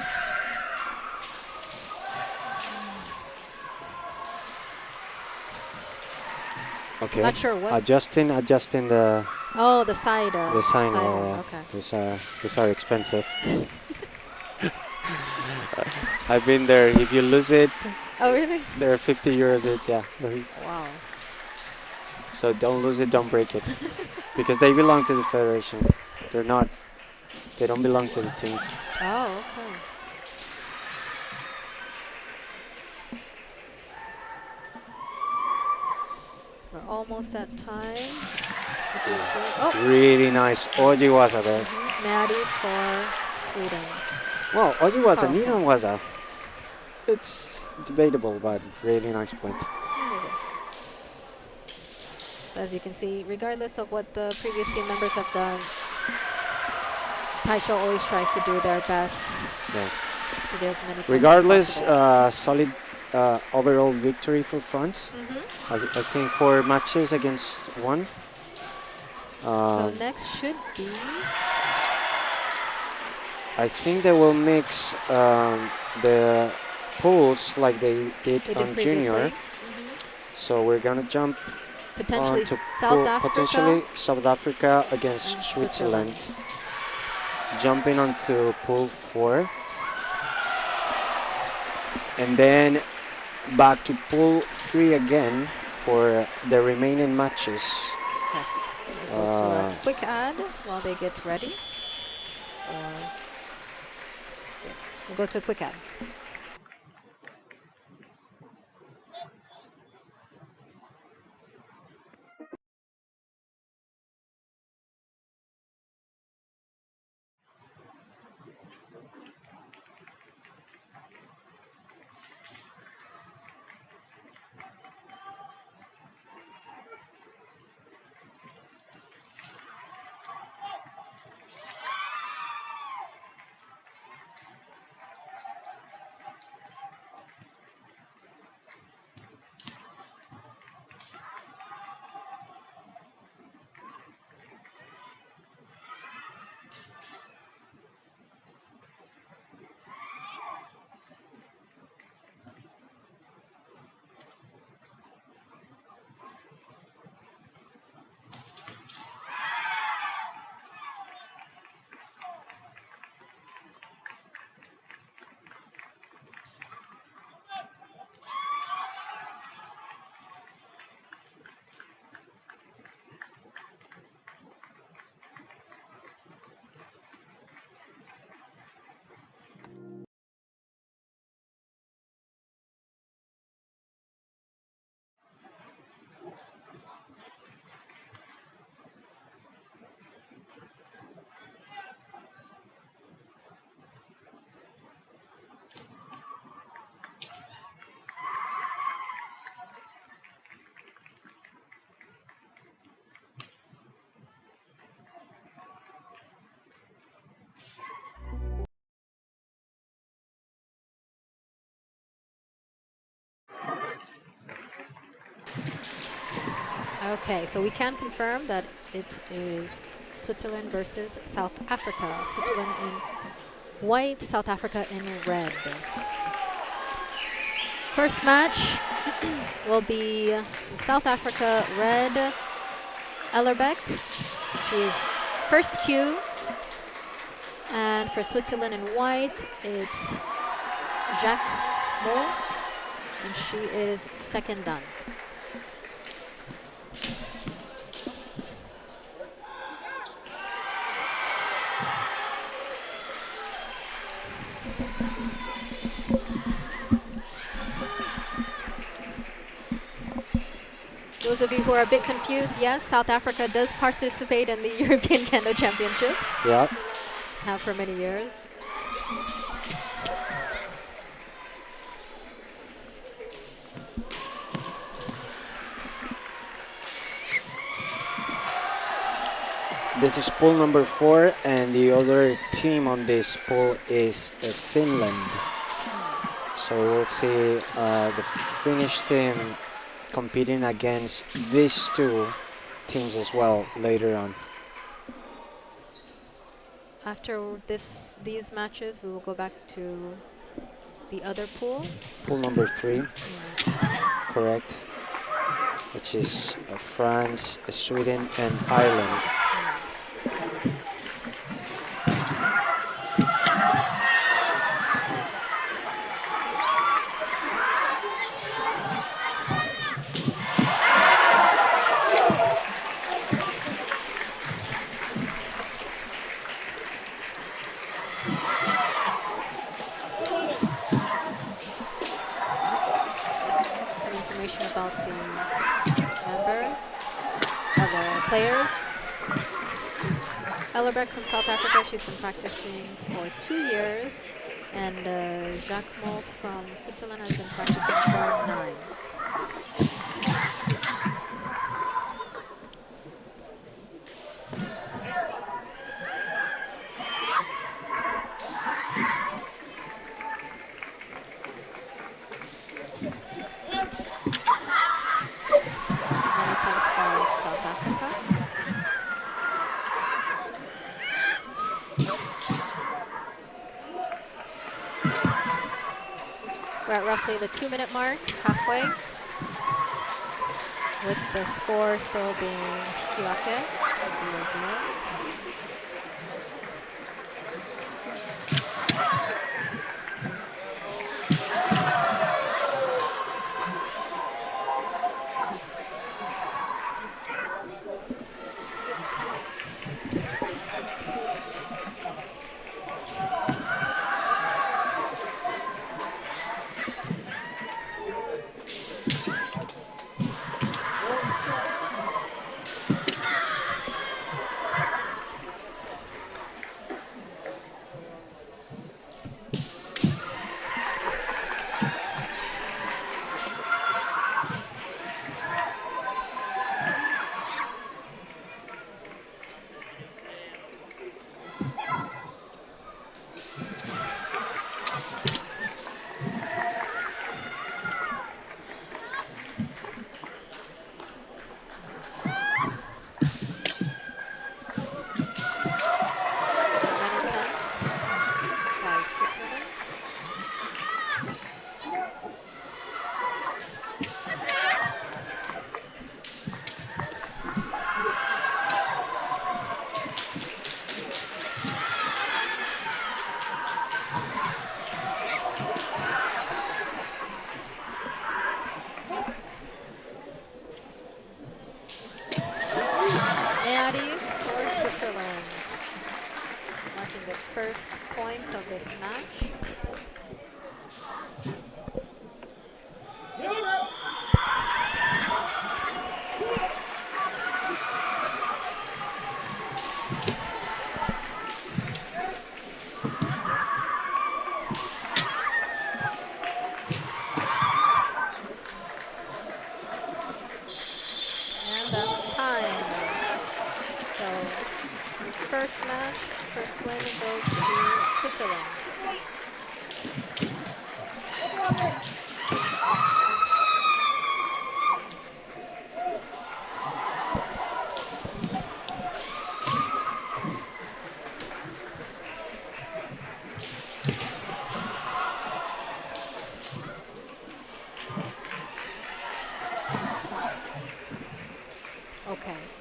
Speaker 5: Okay.
Speaker 3: Not sure what.
Speaker 5: Adjusting the
Speaker 3: Oh, the side.
Speaker 5: the sign.
Speaker 3: Okay.
Speaker 5: These are expensive. I've been there. If you lose it,
Speaker 3: Oh, really?
Speaker 5: they're 50 euros each. Yeah.
Speaker 3: Wow.
Speaker 5: So don't lose it, don't break it, because they belong to the federation. They're not. They don't belong to the teams.
Speaker 3: Oh, okay. We're almost at time. So you can see. Oh,
Speaker 5: Really nice Ojiwaza there.
Speaker 3: Maddie for Sweden.
Speaker 5: Well, Ojiwaza,
Speaker 3: Carlson.
Speaker 5: Nihanwaza. It's debatable, but really nice point.
Speaker 3: As you can see, regardless of what the previous team members have done, Taisho always tries to do their best
Speaker 5: Yeah.
Speaker 3: to get as many points
Speaker 5: Regardless,
Speaker 3: as possible.
Speaker 5: solid overall victory for France. I think 4 matches against 1.
Speaker 3: So next should be...
Speaker 5: I think they will mix the pools like they did on junior. So we're gonna jump
Speaker 3: Potentially
Speaker 5: onto
Speaker 3: South Africa.
Speaker 5: potentially South Africa against
Speaker 3: and
Speaker 5: Switzerland. Jumping onto pool 4. And then back to pool 3 again for the remaining matches.
Speaker 3: Yes. We'll go to a quick ad while they get ready. Yes, we'll go to a quick ad. Okay, so we can confirm that it is Switzerland versus South Africa. Switzerland in white, South Africa in red. First match will be from South Africa, red, Ellerbeck. She's first cue. And for Switzerland in white, it's Jacques Mo, and she is second dan. Those of you who are a bit confused, yes, South Africa does participate in the European Kendo Championships.
Speaker 5: Yeah.
Speaker 3: Have for many years.
Speaker 5: This is pool number 4, and the other team on this pool is Finland. So we'll see the Finnish team competing against these two teams as well later on.
Speaker 3: After these matches, we will go back to the other pool.
Speaker 5: Pool number 3, correct, which is France, Sweden, and Ireland.
Speaker 3: About the members of the players. Ellerbeck from South Africa, she's been practicing for 2 years, and Jacques Mo from Switzerland has been practicing for 9. We're at roughly the 2-minute mark, halfway, with the score still being Hikiwake at 0-0. First point of this match. And that's time. So, first match, first win goes to Switzerland.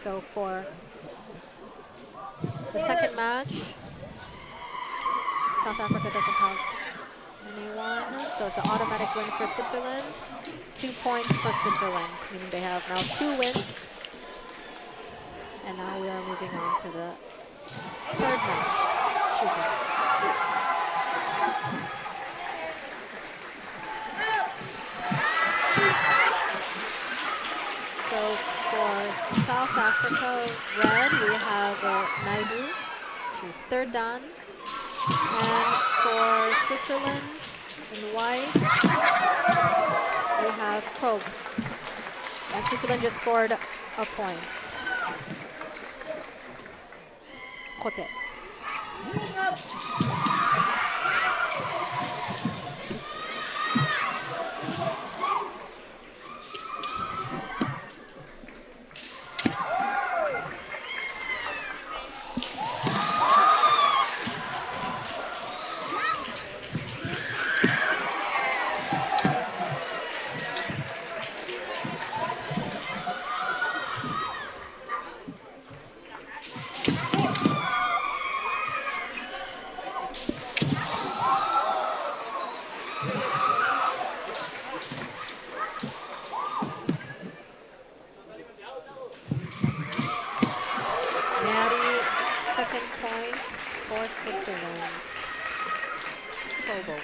Speaker 3: So for the second match, South Africa doesn't have anyone, so it's an automatic win for Switzerland. 2 points for Switzerland, meaning they have now 2 wins. And now we are moving on to the third match. Shooting. So for South Africa, red, we have Naidu. She's third dan. And for Switzerland, in white, we have Groupe. And Switzerland just scored a point. Kote. Second point for Switzerland. Kobo.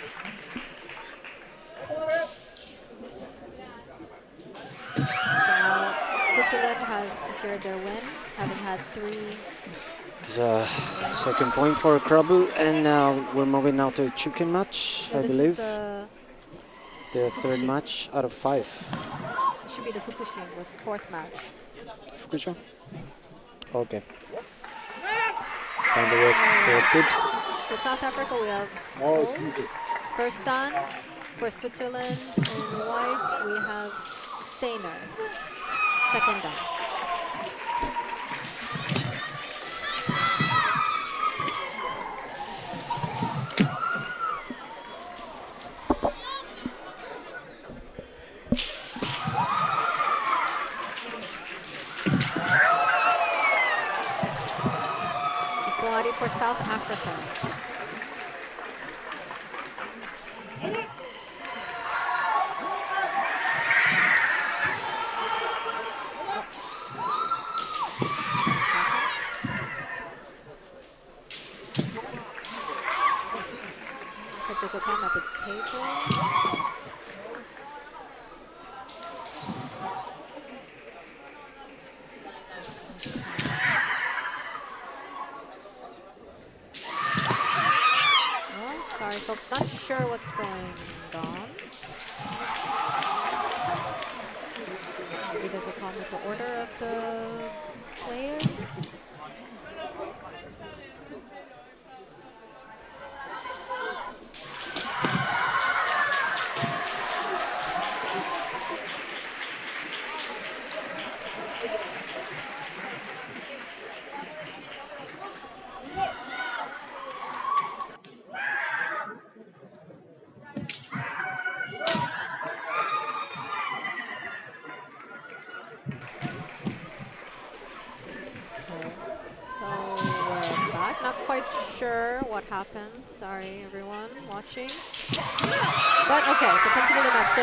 Speaker 3: So now Switzerland has secured their win, having had 3.
Speaker 5: It's a second point for Krabu, and now we're moving now to a chicken match, I
Speaker 3: This
Speaker 5: believe.
Speaker 3: is the
Speaker 5: third match out of 5.
Speaker 3: It should be the Fukushin, the 4th match.
Speaker 5: Fukusho? Okay. Stand corrected.
Speaker 3: So South Africa, we have
Speaker 4: Oh,
Speaker 3: gold.
Speaker 4: Jesus.
Speaker 3: First dan. For Switzerland, in white, we have Steiner. Second dan. Equality for South Africa. Looks like there's a problem at the table. Oh, sorry, folks. Not sure what's going on. Maybe there's a problem with the order of the players. Not quite sure what happened. Sorry, everyone watching. But okay, so continue the match. So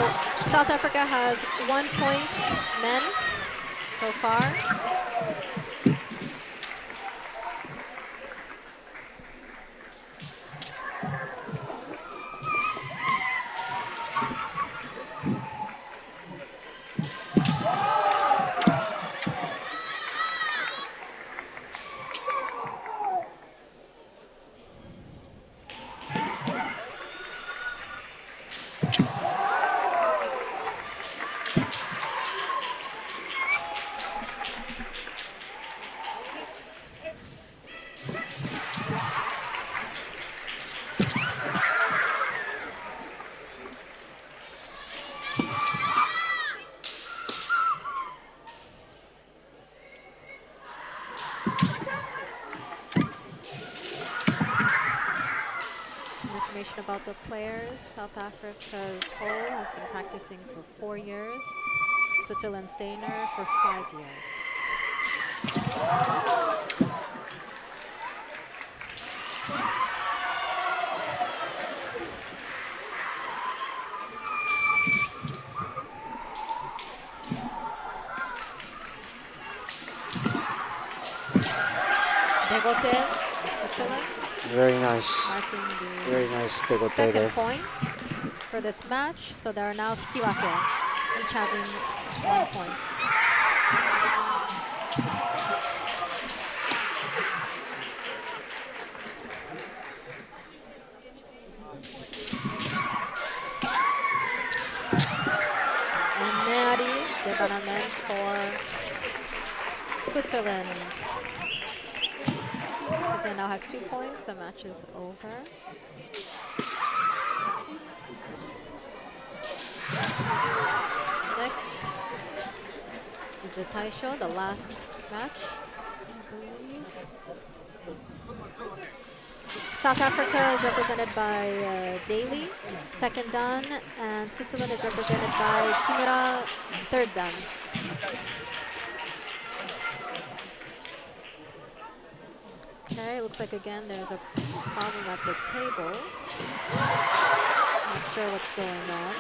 Speaker 3: South Africa has 1 point men so far. Information about the players. South Africa's Hole has been practicing for 4 years. Switzerland Steiner for 5 years. Degote, Switzerland,
Speaker 5: Very nice.
Speaker 3: marking
Speaker 5: Very nice
Speaker 3: the
Speaker 5: degote
Speaker 3: second
Speaker 5: there.
Speaker 3: point for this match. So there are now Shikiwake, each having 1 point. And Meari, Debanamen for Switzerland. Switzerland now has 2 points. The match is over. Next is the Taisho, the last match, I believe. South Africa is represented by Daly, second dan, and Switzerland is represented by Kimura, third dan. Okay, looks like again there's a problem at the table. Not sure what's going on.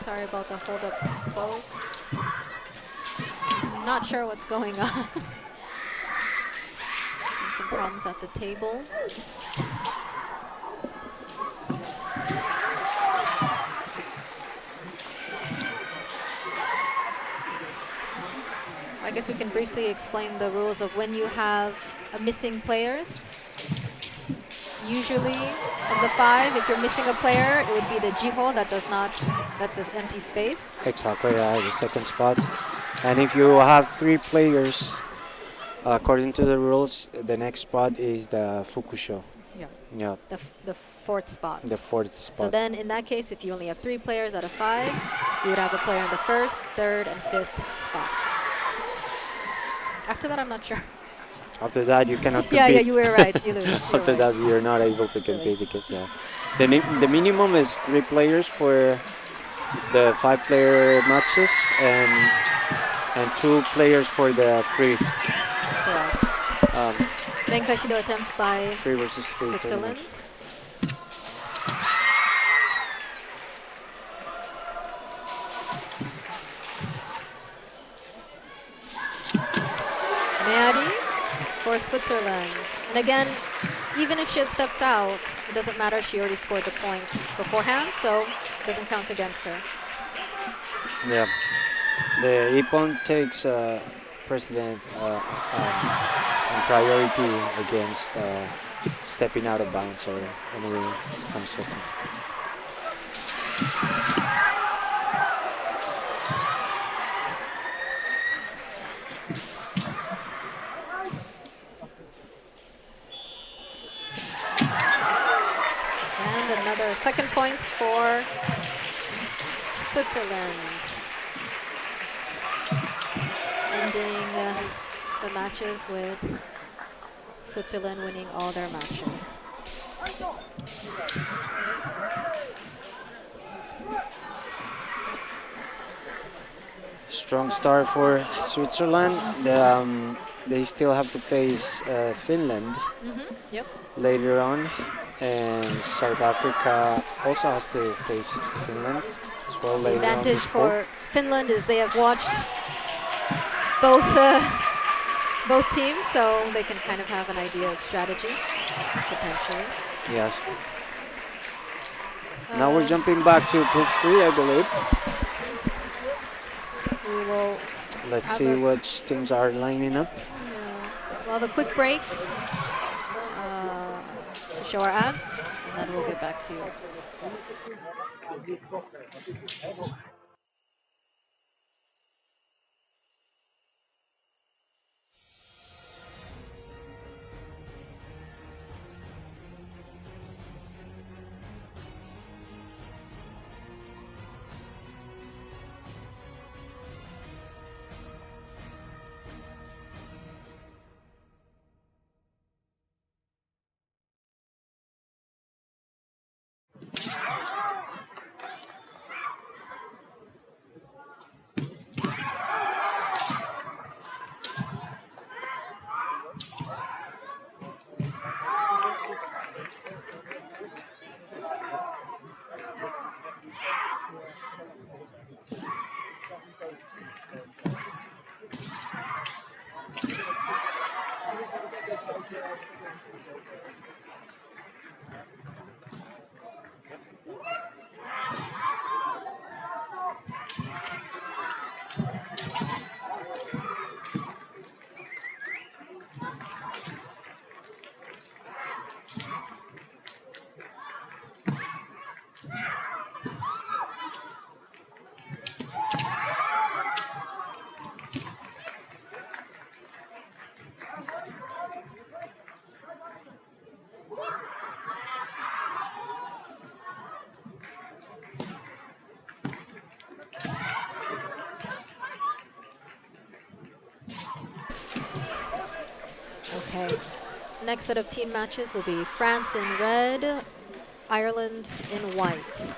Speaker 3: Sorry about the hold up, folks. I'm not sure what's going on. Some problems at the table. I guess we can briefly explain the rules of when you have missing players. Usually, of the 5, if you're missing a player, it would be the Jiho that does not, that's an empty space.
Speaker 5: Exactly, the second spot. And if you have 3 players, according to the rules, the next spot is the Fukusho.
Speaker 3: Yeah.
Speaker 5: Yeah,
Speaker 3: The 4th spot.
Speaker 5: the 4th spot.
Speaker 3: So then, in that case, if you only have 3 players out of 5, you would have a player in the 1st, 3rd, and 5th spots. After that, I'm not sure.
Speaker 5: After that, you cannot compete.
Speaker 3: Yeah, you were right. You lose.
Speaker 5: After that, you're not able to
Speaker 3: Silly.
Speaker 5: compete because the minimum is 3 players for the 5-player matches and 2 players for the 3.
Speaker 3: Correct. Menkashido attempt by
Speaker 5: 3 versus 3
Speaker 3: Switzerland.
Speaker 5: tournament.
Speaker 3: Meari for Switzerland. And again, even if she had stepped out, it doesn't matter. She already scored the point beforehand, so it doesn't count against her.
Speaker 5: Yeah, the Ippon takes precedent and priority against stepping out of bounds or any kind of something.
Speaker 3: And another second point for Switzerland. Ending the matches with Switzerland winning all their matches.
Speaker 5: Strong start for Switzerland. They still have to face Finland
Speaker 3: Yep.
Speaker 5: later on, and South Africa also has to face Finland as well
Speaker 3: The
Speaker 5: later on.
Speaker 3: advantage
Speaker 5: this fall.
Speaker 3: for Finland is they have watched both teams, so they can kind of have an idea of strategy, potentially.
Speaker 5: Yes. Now we're jumping back to Group 3, I believe.
Speaker 3: We will
Speaker 5: Let's
Speaker 3: have
Speaker 5: see
Speaker 3: a-
Speaker 5: which teams are lining up.
Speaker 3: we'll have a quick break to show our ads, and then we'll get back to you. Okay. Next set of team matches will be France in red, Ireland in white.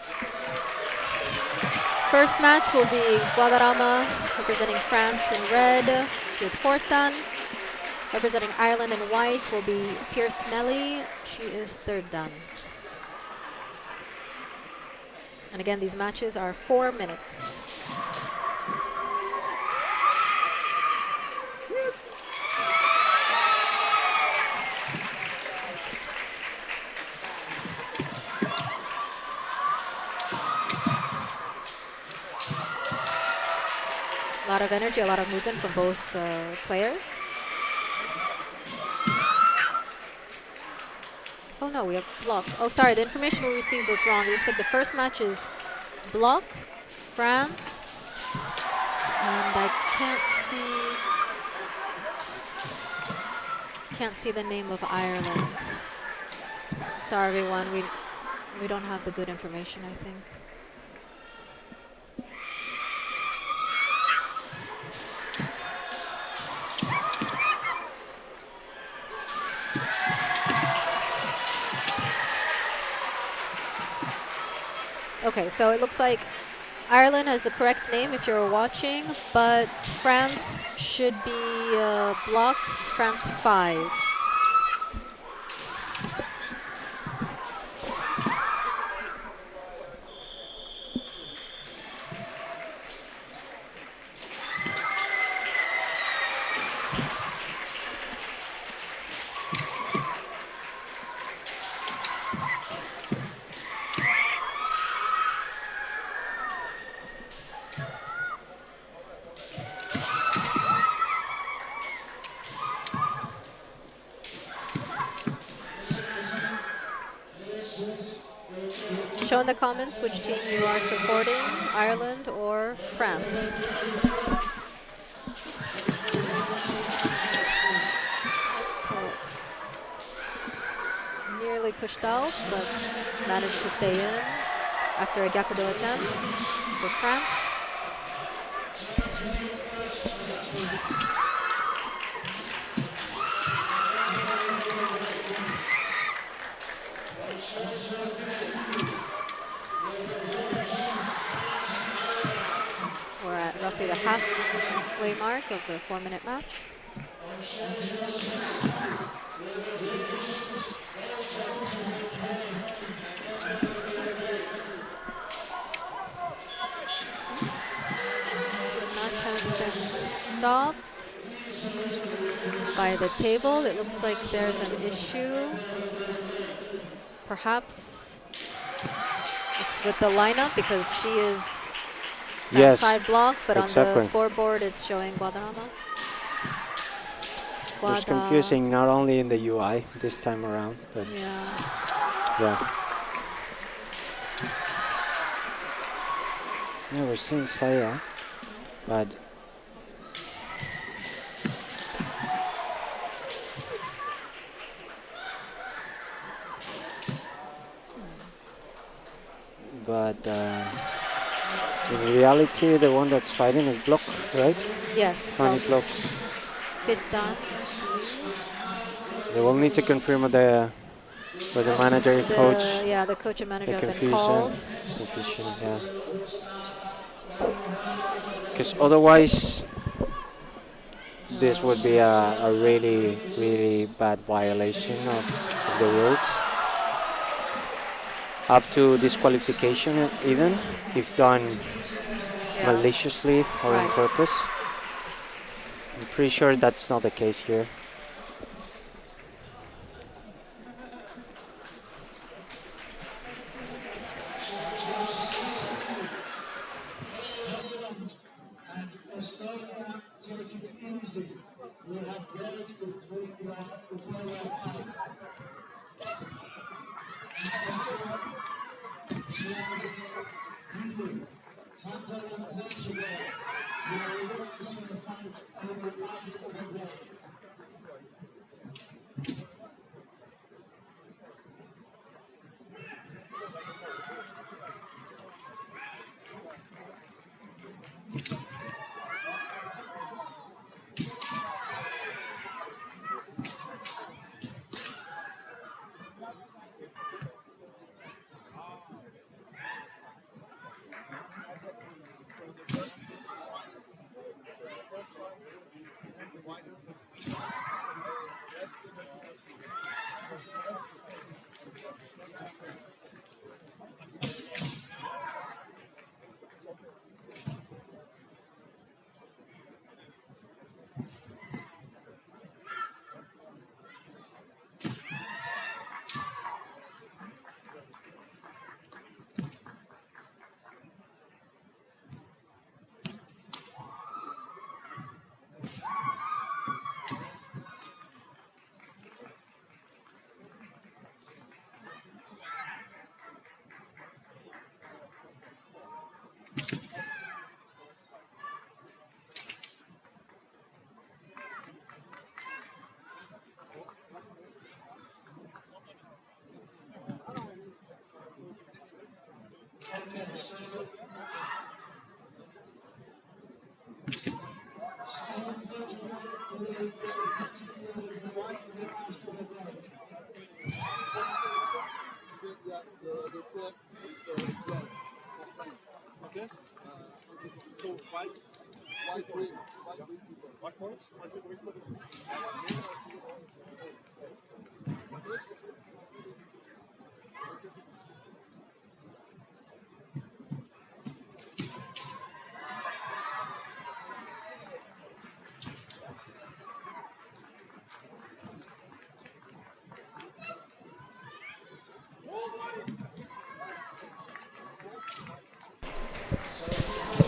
Speaker 3: First match will be Guadarrama representing France in red. She is fourth dan. Representing Ireland in white will be Pierce Melly. She is third dan. And again, these matches are 4 minutes. A lot of energy, a lot of movement from both players. Oh no, we have block. Oh, sorry, the information we received was wrong. It looks like the first match is block, France, and I can't see the name of Ireland. Sorry, everyone, we don't have the good information, I think. Okay, so it looks like Ireland has the correct name if you're watching, but France should be block France 5. Show in the comments which team you are supporting, Ireland or France. Nearly pushed out, but managed to stay in after a Gakudo attempt for France. We're at roughly the halfway mark of the 4-minute match. The match has been stopped by the table. It looks like there's an issue. Perhaps it's with the lineup because she is
Speaker 5: Yes,
Speaker 3: side block, but on the
Speaker 5: exactly.
Speaker 3: scoreboard it's showing Guadarrama.
Speaker 5: It's confusing not only in the UI this time around, but yeah. Yeah, we're seeing Saya, but in reality, the one that's fighting is block, right?
Speaker 3: Yes,
Speaker 5: Funny block.
Speaker 3: Fit done.
Speaker 5: They will need to confirm with the manager, coach.
Speaker 3: Yeah, the coach and manager
Speaker 5: The
Speaker 3: have been called.
Speaker 5: confusion, yeah. Because otherwise, this would be a really, really bad violation of the rules. Up to disqualification even, if done maliciously or on purpose. I'm pretty sure that's not the case here.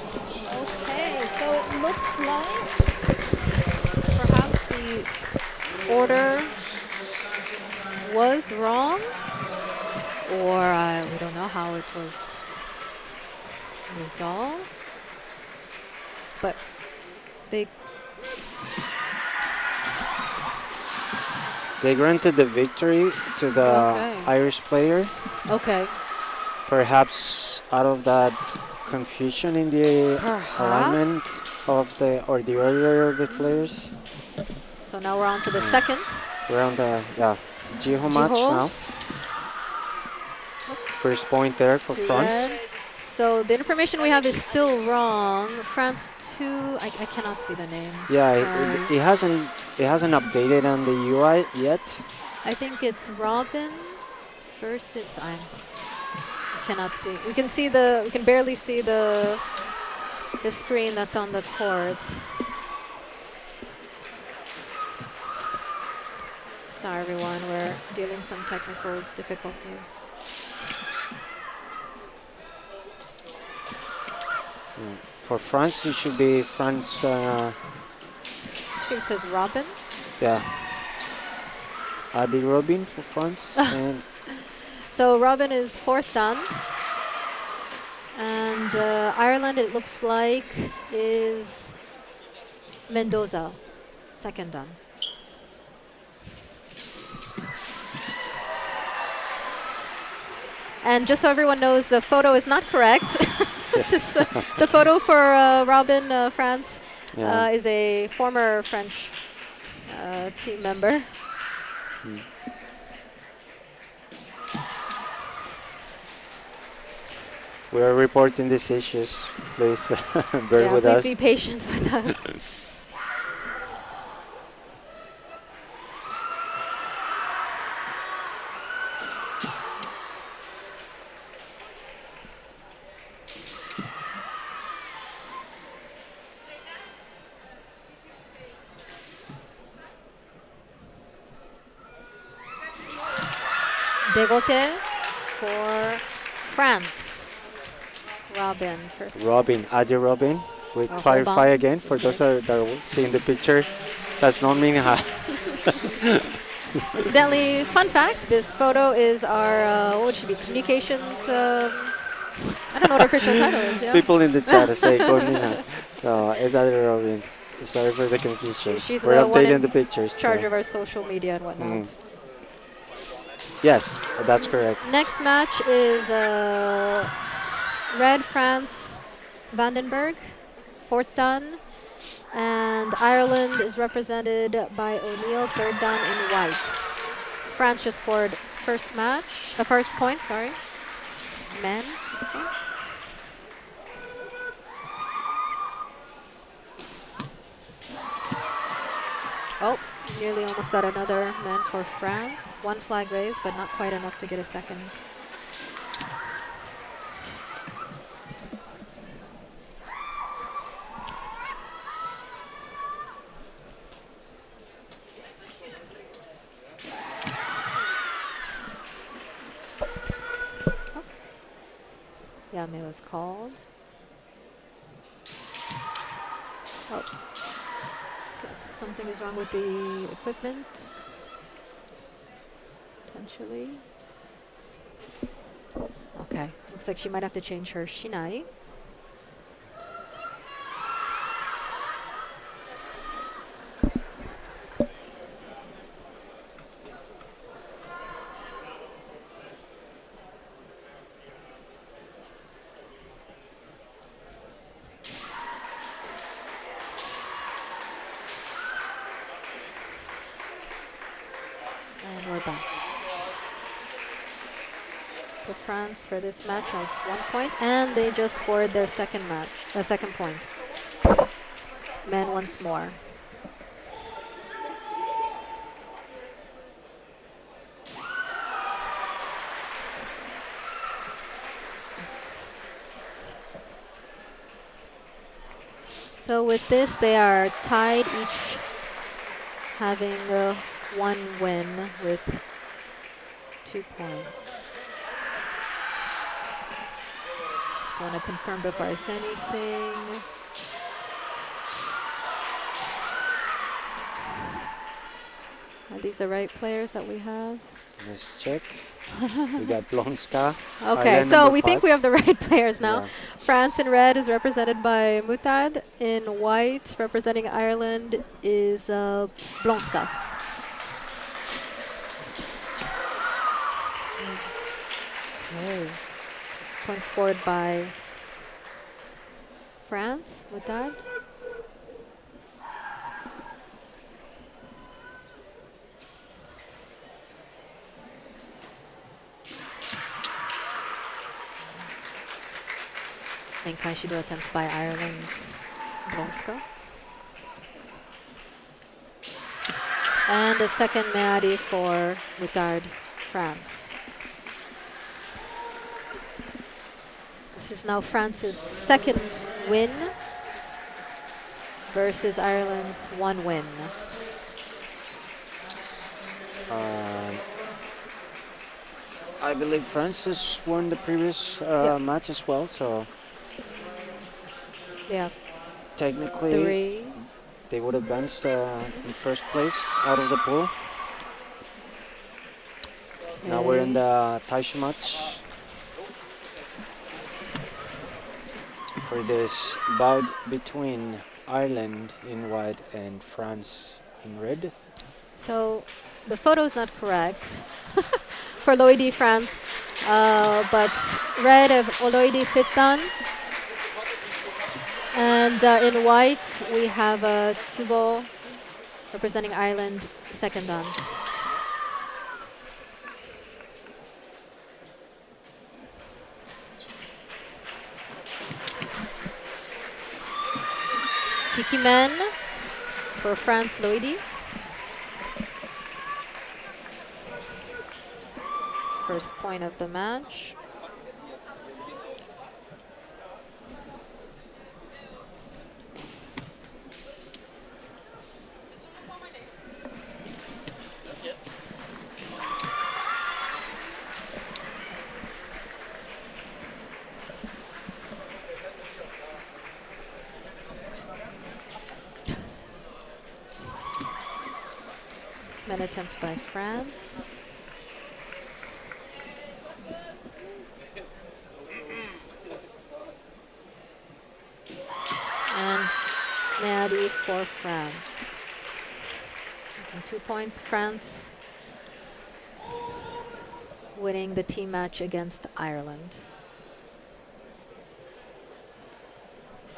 Speaker 3: Okay, so it looks like perhaps the order was wrong, or we don't know how it was resolved, but they
Speaker 5: They granted the victory to the
Speaker 3: Okay.
Speaker 5: Irish player,
Speaker 3: okay.
Speaker 5: perhaps out of that confusion in the alignment
Speaker 3: Perhaps.
Speaker 5: of the order of the players.
Speaker 3: So now we're on to the second.
Speaker 5: We're on the Jiho match
Speaker 3: Jiho.
Speaker 5: now. First point there for
Speaker 3: To
Speaker 5: France.
Speaker 3: red. So the information we have is still wrong. France 2, I cannot see the names.
Speaker 5: Yeah,
Speaker 3: Sorry.
Speaker 5: it hasn't updated on the UI yet.
Speaker 3: I think it's Robin versus I cannot see. We can barely see the screen that's on the court. Sorry everyone, we're dealing some technical difficulties.
Speaker 5: For France, it should be France.
Speaker 3: Screen says Robin.
Speaker 5: Yeah, Adi Robin for France. And
Speaker 3: So Robin is fourth dan. And Ireland, it looks like, is Mendoza, second dan. And just so everyone knows, the photo is not correct.
Speaker 5: yes.
Speaker 3: The photo for Robin, France,
Speaker 5: Yeah.
Speaker 3: is a former French team member.
Speaker 5: We are reporting these issues. Please bear
Speaker 3: Yeah,
Speaker 5: with
Speaker 3: please
Speaker 5: us.
Speaker 3: be patient with us. Dégoté for France. Robin, first.
Speaker 5: Robin, Adi Robin. We
Speaker 3: Or
Speaker 5: clarify
Speaker 3: Hoban.
Speaker 5: again for those that are seeing the picture. That's not mean.
Speaker 3: Incidentally, fun fact, this photo is our, what should be, communications, I don't know what our official title is, yeah?
Speaker 5: People in the chat say Cornina. No, it's Adi Robin. Sorry for the confusion.
Speaker 3: She's
Speaker 5: We're
Speaker 3: the one
Speaker 5: updating
Speaker 3: in
Speaker 5: the pictures.
Speaker 3: charge
Speaker 5: yeah.
Speaker 3: of our social media and whatnot.
Speaker 5: Yes, that's correct.
Speaker 3: Next match is Red France Vandenberg, fourth dan, and Ireland is represented by O'Neill, third dan in white. France just scored first point, sorry. Men. So. Oh, nearly almost got another man for France. One flag raised, but not quite enough to get a second. Oh. Yame was called. Oh. Guess something is wrong with the equipment. Potentially. Okay, looks like she might have to change her shinai. And we're back. So France for this match has 1 point, and they just scored their second point. Men once more. So with this, they are tied, each having one win with 2 points. Just want to confirm before I say anything. Are these the right players that we have?
Speaker 5: Let's check. We got Blonska.
Speaker 3: Okay,
Speaker 5: Island
Speaker 3: so
Speaker 5: number
Speaker 3: we think
Speaker 5: 5.
Speaker 3: we have the right players now.
Speaker 5: Yeah.
Speaker 3: France in red is represented by Mutad. In white, representing Ireland, is Blonska. Okay. Point scored by France, Mutad. And Kaishido attempt by Ireland's Blonska. And a second Meadi for Mutad, France. This is now France's second win versus Ireland's 1 win.
Speaker 5: I believe France has won the previous match as well, so
Speaker 3: Yeah,
Speaker 5: technically
Speaker 3: 3.
Speaker 5: they would advance in first place out of the pool. Now we're in the Taisho match for this bout between Ireland in white and France in red.
Speaker 3: So the photo is not correct for Loidi France, but red of Loidi Fitdan. And in white, we have Tsubo representing Ireland, second dan. Kikimen for France, Loidi. First point of the match. An attempt by France. And Meadi for France. Okay, 2 points, France winning the team match against Ireland.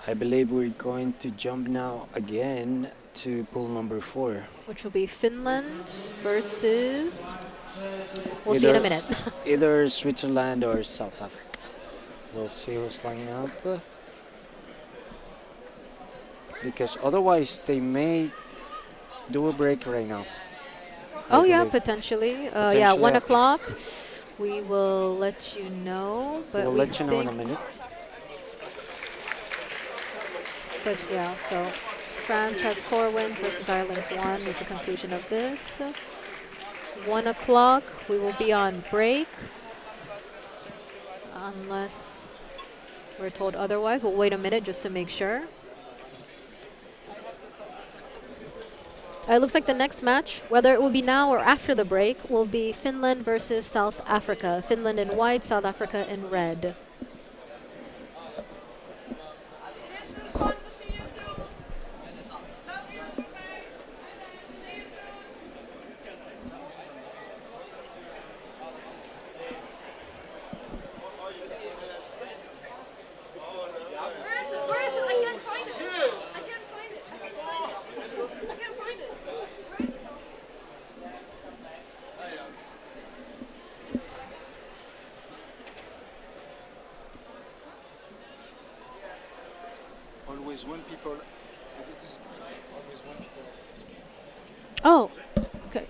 Speaker 5: I believe we're going to jump now again to pool number 4.
Speaker 3: Which will be Finland versus, we'll see in a minute.
Speaker 5: Either Switzerland or South Africa. We'll see who's lining up. Because otherwise they may do a break right now.
Speaker 3: Oh yeah, potentially. Yeah, 1 o'clock. We will let you know. But
Speaker 5: we'll let you know in a minute.
Speaker 3: But yeah, so France has 4 wins versus Ireland's 1 is the conclusion of this. 1 o'clock, we will be on break. Unless we're told otherwise. We'll wait a minute just to make sure. It looks like the next match, whether it will be now or after the break, will be Finland versus South Africa. Finland in white, South Africa in red.
Speaker 4: Always one people at the desk, please. Always one people at the desk.
Speaker 3: Oh, okay.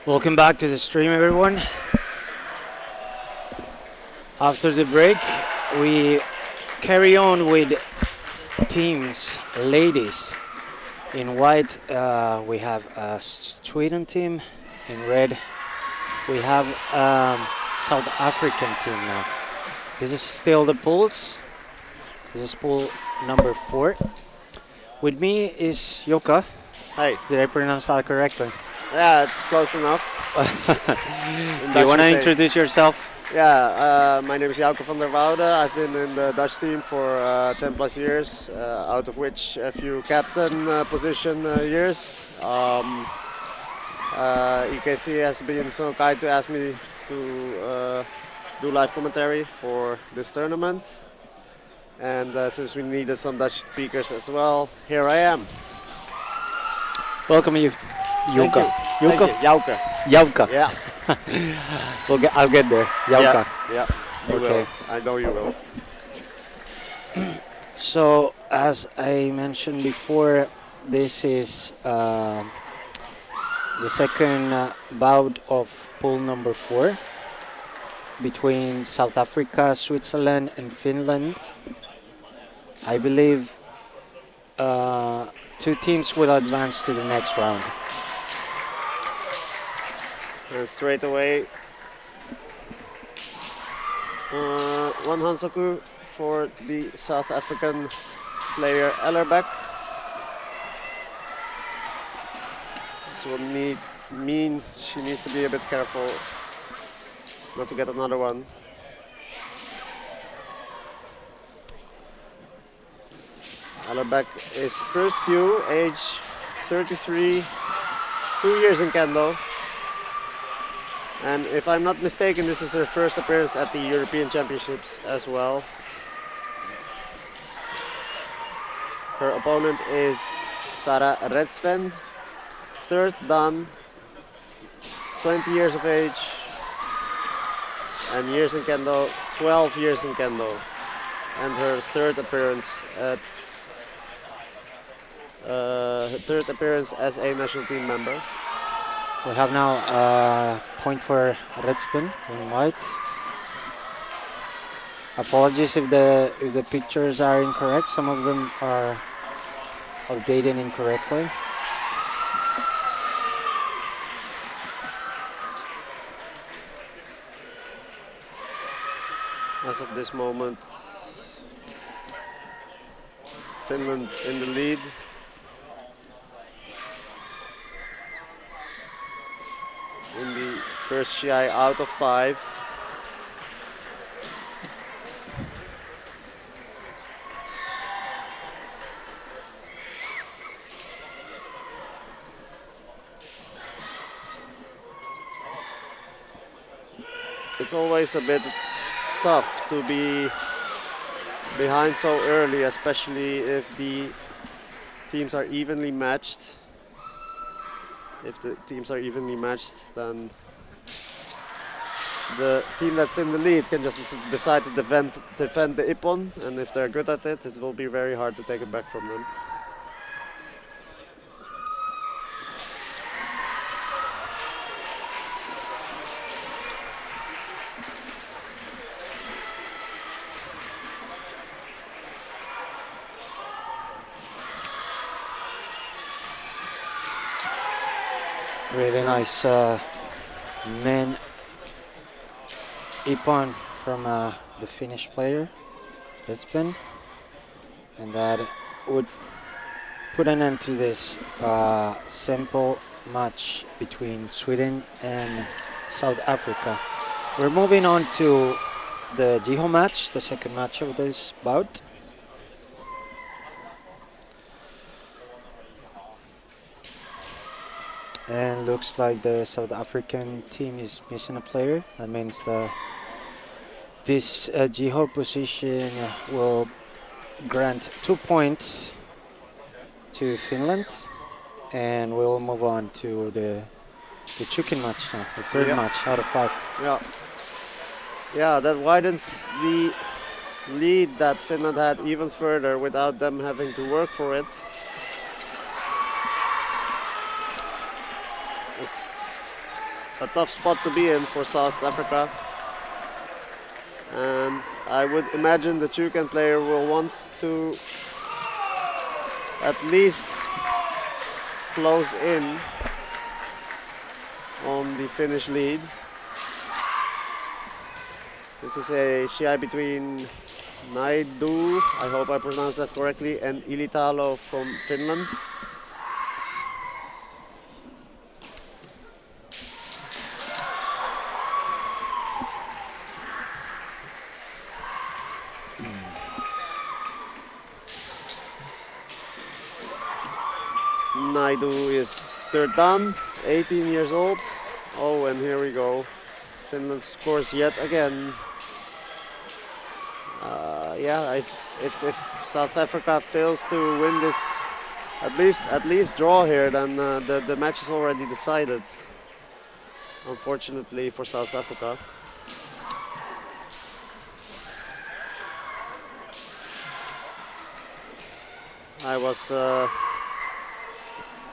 Speaker 5: Welcome back to the stream, everyone. After the break, we carry on with teams, ladies. In white, we have a Sweden team. In red, we have South African team now. This is still the pools. This is pool number 4. With me is Yoka.
Speaker 8: Hi.
Speaker 5: Did I pronounce that correctly?
Speaker 8: Yeah, it's close enough.
Speaker 5: Do you want to introduce yourself?
Speaker 8: Yeah, my name is Jouke van der Woude. I've been in the Dutch team for 10 plus years, out of which a few captain position years. EKC has been so kind to ask me to do live commentary for this tournament. And since we needed some Dutch speakers as well, here I am.
Speaker 5: Welcome, you. Yoka.
Speaker 8: Thank you. Jouke.
Speaker 5: Jouke.
Speaker 8: Yeah.
Speaker 5: I'll get there. Jouke.
Speaker 8: Yeah. You will. I know you will.
Speaker 5: So, as I mentioned before, this is the second bout of pool number 4 between South Africa, Switzerland, and Finland. I believe 2 teams will advance to the next round.
Speaker 8: And straight away, one Hansoku for the South African player Ellerbeck. This will mean she needs to be a bit careful not to get another one. Ellerbeck is first Q, age 33, 2 years in Kendo. And if I'm not mistaken, this is her first appearance at the European Championships as well. Her opponent is Sara Redsven, third dan, 20 years of age, and years in Kendo, 12 years in Kendo, and her third appearance as a national team member.
Speaker 5: We have now a point for Redspin in white. Apologies if the pictures are incorrect. Some of them are updated incorrectly.
Speaker 8: As of this moment, Finland in the lead. In the first Shiai out of 5. It's always a bit tough to be behind so early, especially if the teams are evenly matched. If the teams are evenly matched, then the team that's in the lead can just decide to defend the ippon, and if they're good at it, it will be very hard to take it back from them.
Speaker 5: Really nice men ippon from the Finnish player, Redspin, and that would put an end to this simple match between Sweden and South Africa. We're moving on to the Jiho match, the second match of this bout. And looks like the South African team is missing a player. That means this Jiho position will grant 2 points to Finland, and we'll move on to the Chukin match now, the third match out of 5.
Speaker 8: Yeah, that widens the lead that Finland had even further without them having to work for it. It's a tough spot to be in for South Africa, and I would imagine the Chukan player will want to at least close in on the Finnish lead. This is a Shiai between Naidu, I hope I pronounced that correctly, and Ilitalo from Finland. Naidu is third dan, 18 years old. Oh, and here we go. Finland scores yet again. If South Africa fails to win this, at least draw here, then the match is already decided. Unfortunately for South Africa. I was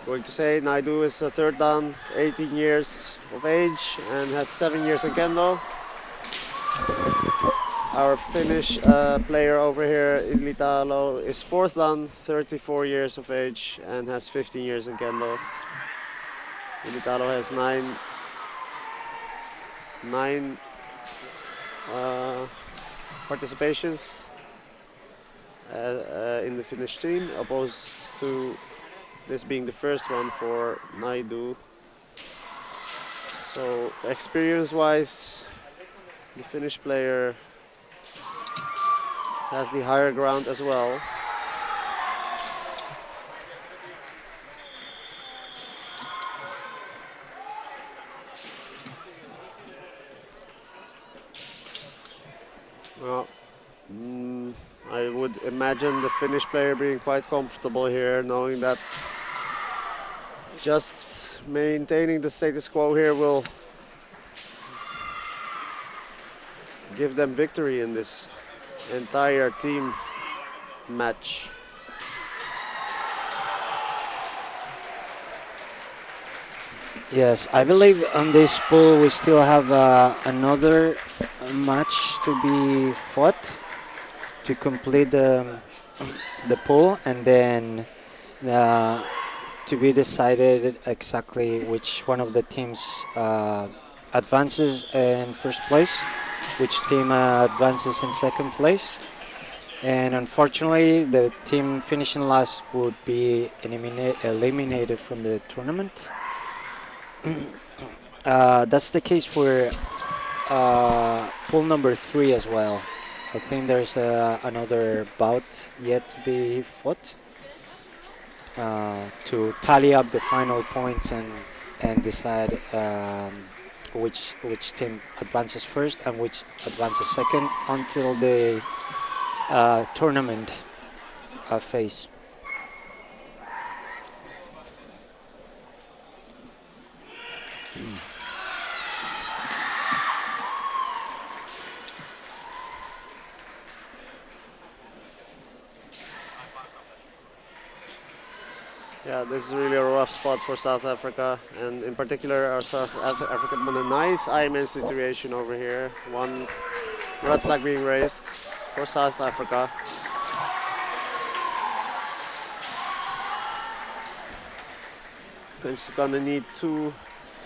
Speaker 8: going to say Naidu is a third dan, 18 years of age, and has 7 years in Kendo. Our Finnish player over here, Ilitalo, is fourth dan, 34 years of age, and has 15 years in Kendo. Ilitalo has nine participations in the Finnish team, opposed to this being the first one for Naidu. So experience-wise, the Finnish player has the higher ground as well. Well, I would would imagine the Finnish player being quite comfortable here, knowing that just maintaining the status quo here will give them victory in this entire team match.
Speaker 5: Yes, I believe on this pool we still have another match to be fought to complete the pool, and then to be decided exactly which one of the teams advances in first place, which team advances in second place. And unfortunately, the team finishing last would be eliminated from the tournament. That's the case for pool number 3 as well. I think there's another bout yet to be fought to tally up the final points and decide which team advances first and which advances second until the tournament phase.
Speaker 8: Yeah, this is really a rough spot for South Africa, and in particular our South African with a nice Ironman situation over here. One red flag being raised for South Africa. It's gonna need 2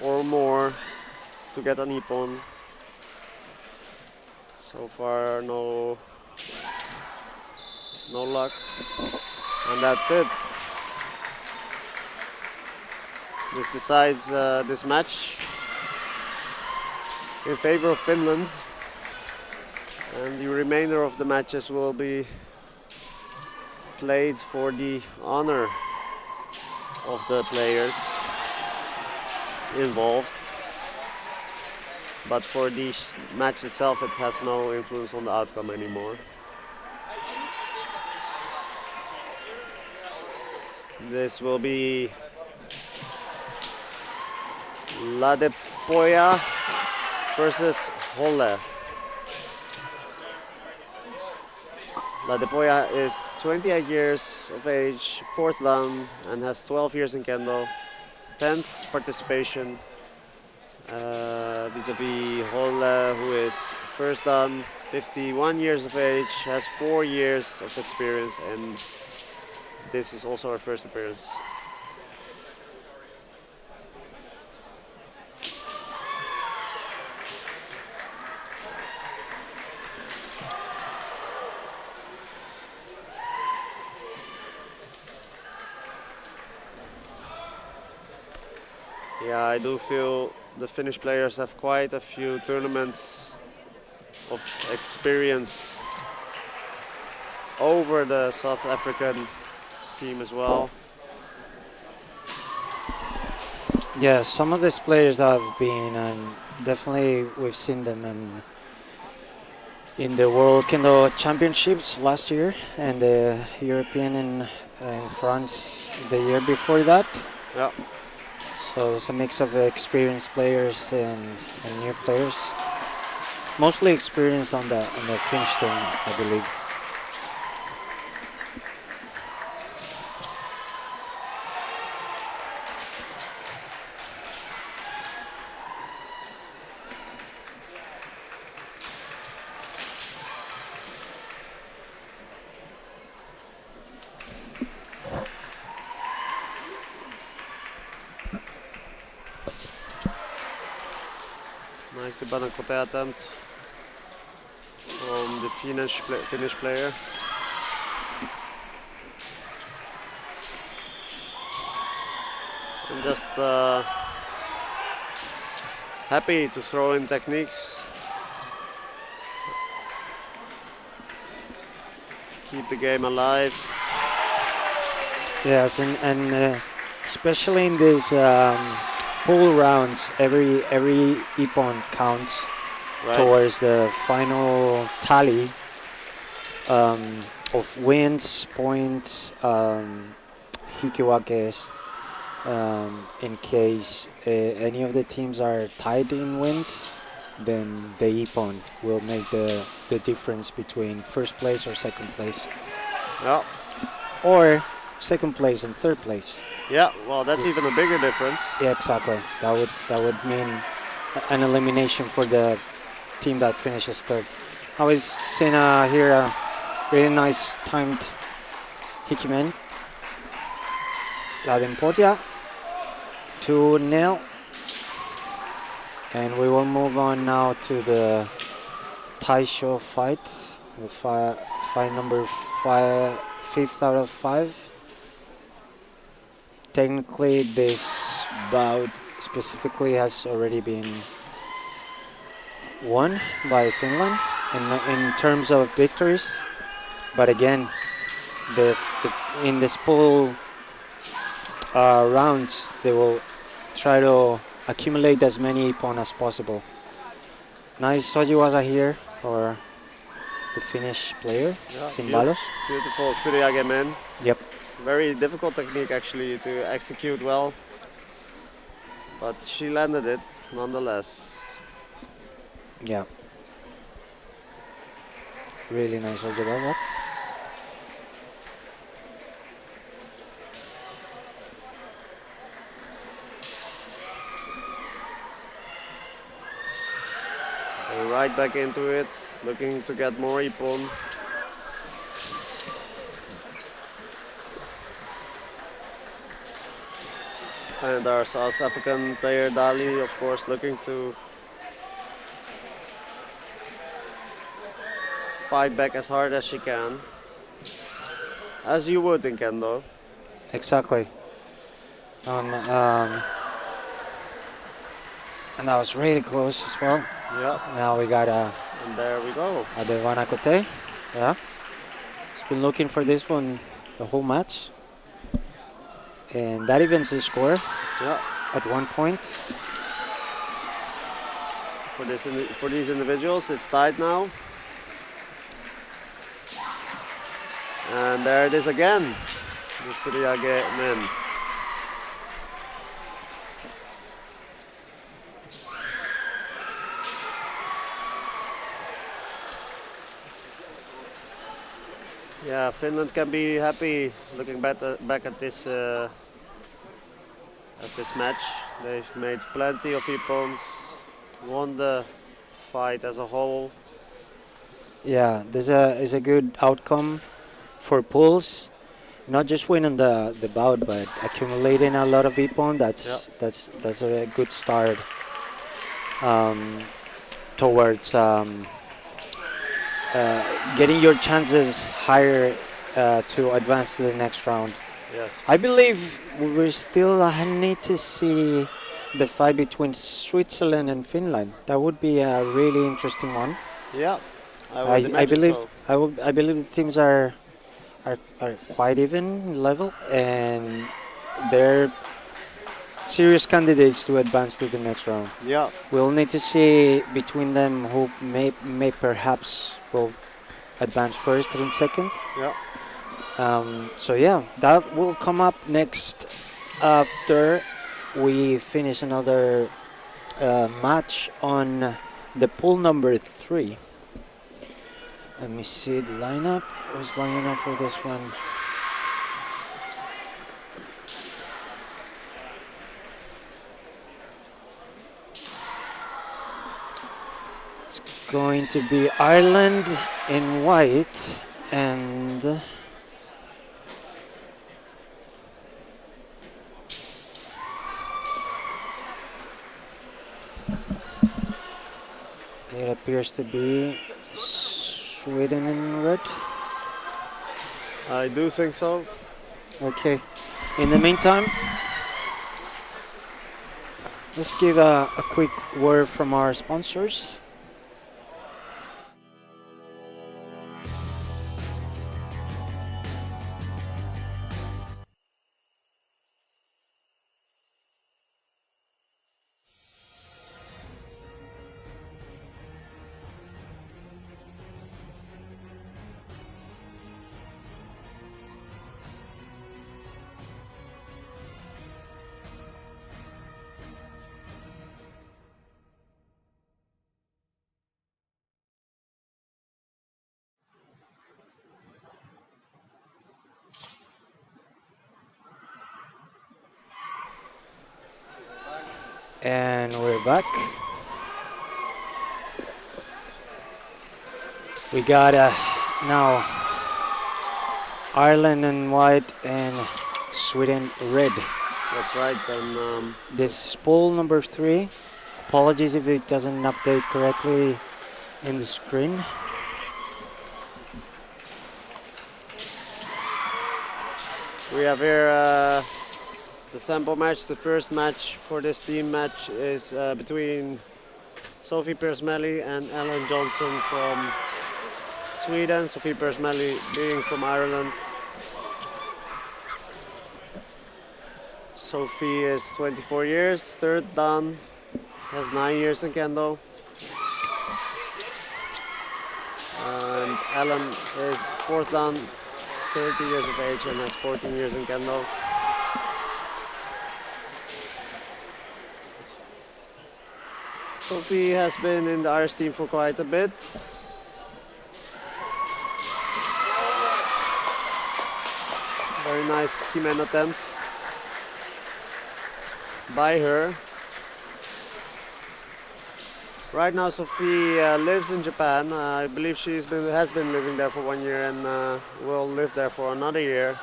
Speaker 8: or more to get an ippon. So far, no luck, and that's it. This decides this match in favor of Finland, and the remainder of the matches will be played for the honor of the players involved. But for the match itself, it has no influence on the outcome anymore. This will be Ladepoja versus Holle. Ladepoja is 28 years of age, 4th dan, and has 12 years in Kendo, 10th participation, vis-a-vis Holle, who is 1st dan, 51 years of age, has 4 years of experience, and this is also her first appearance. Yeah, I do feel the Finnish players have quite a few tournaments of experience over the South African team as well.
Speaker 5: Yeah, some of these players have been, and definitely we've seen them in the World Kendo Championships last year and the European in France the year before that.
Speaker 8: Yeah.
Speaker 5: So it's a mix of experienced players and new players. Mostly experienced on the Finnish team, I believe.
Speaker 8: Nice Leidan kote attempt from the Finnish player. I'm just happy to throw in techniques. Keep the game alive.
Speaker 5: Yes, and especially in these pool rounds, every ippon counts
Speaker 8: Right.
Speaker 5: towards the final tally. of wins, points, hikiwakes. In case any of the teams are tied in wins, then the ippon will make the difference between first place or second place,
Speaker 8: Yeah.
Speaker 5: or second place and third place.
Speaker 8: Yeah. Well, that's even a bigger difference.
Speaker 5: Yeah, exactly. That would mean an elimination for the team that finishes third. I was seeing here a really nice timed hikimen. Leidan Portia, 2-0. And we will move on now to the Taisho fight, the fight number 5th out of 5. Technically, this bout specifically has already been won by Finland in terms of victories. But again, in the spool rounds, they will try to accumulate as many ippon as possible. Nice Sojiwaza here for the Finnish player,
Speaker 8: Yeah,
Speaker 5: Simbalos.
Speaker 8: Beautiful Shiai-jo men.
Speaker 5: Yep.
Speaker 8: Very difficult technique actually to execute well, but she landed it nonetheless.
Speaker 5: Yeah. Really nice Sojiwaza.
Speaker 8: Right back into it, looking to get more ippon. And our South African player Dali, of course, looking to fight back as hard as she can, as you would in kendo.
Speaker 5: Exactly. And that was really close as well.
Speaker 8: Yeah.
Speaker 5: Now we got
Speaker 8: And there we go.
Speaker 5: the Wanakote. Yeah. He's been looking for this one the whole match. And that evens the score at 1 point.
Speaker 8: For these individuals, it's tied now. And there it is again, the Shiai-jo men. Yeah, Finland can be happy looking back at this match. They've made plenty of ippons, won the fight as a whole.
Speaker 5: Yeah, this is a good outcome for pools. Not just winning the bout, but accumulating a lot of ippon. That's a good start towards getting your chances higher to advance to the next round.
Speaker 8: Yes.
Speaker 5: I believe we still need to see the fight between Switzerland and Finland. That would be a really interesting one.
Speaker 8: Yeah, I
Speaker 5: believe
Speaker 8: so.
Speaker 5: I believe the teams are quite even level, and they're serious candidates to advance to the next round.
Speaker 8: Yeah.
Speaker 5: We'll need to see between them who may perhaps will advance first and second.
Speaker 8: Yeah.
Speaker 5: So yeah, that will come up next after we finish another match on the pool number 3. Let me see the lineup. Who's lining up for this one? It's going to be Ireland in white and it appears to be Sweden in red.
Speaker 8: I do think so.
Speaker 5: Okay. In the meantime, let's give a quick word from our sponsors.
Speaker 9: And we're back. We got now Ireland in white and Sweden red.
Speaker 8: That's right. And
Speaker 9: This is poll number 3. Apologies if it doesn't update correctly in the screen.
Speaker 8: we have here the sample match. The first match for this team match is between Sophie Persmelli and Ellen Johnson from Sweden. Sophie Persmelli being from Ireland. Sophie is 24 years, third dan, has 9 years in Kendo. And Ellen is fourth dan, 30 years of age and has 14 years in Kendo. Sophie has been in the Irish team for quite a bit. Very nice keyman attempt by her. Right now Sophie lives in Japan. I believe has been living there for 1 year and will live there for another year.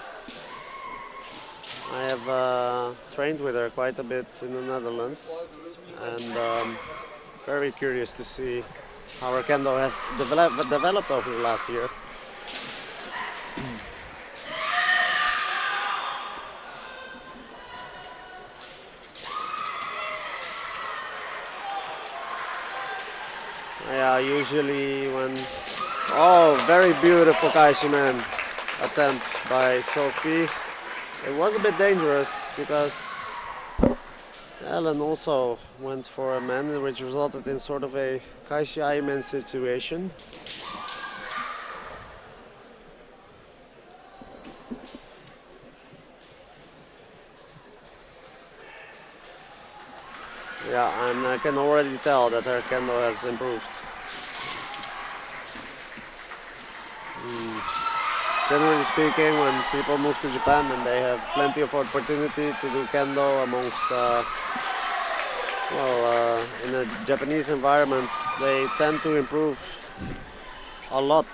Speaker 8: I have trained with her quite a bit in the Netherlands, and very curious to see how her kendo has developed over the last year. Yeah, usually when... Oh, very beautiful Kaishimen attempt by Sophie. It was a bit dangerous because Ellen also went for a man, which resulted in sort of a Kaishimen situation. Yeah, and I can already tell that her kendo has improved. Generally speaking, when people move to Japan and they have plenty of opportunity to do kendo amongst, in a Japanese environment, they tend to improve a lot.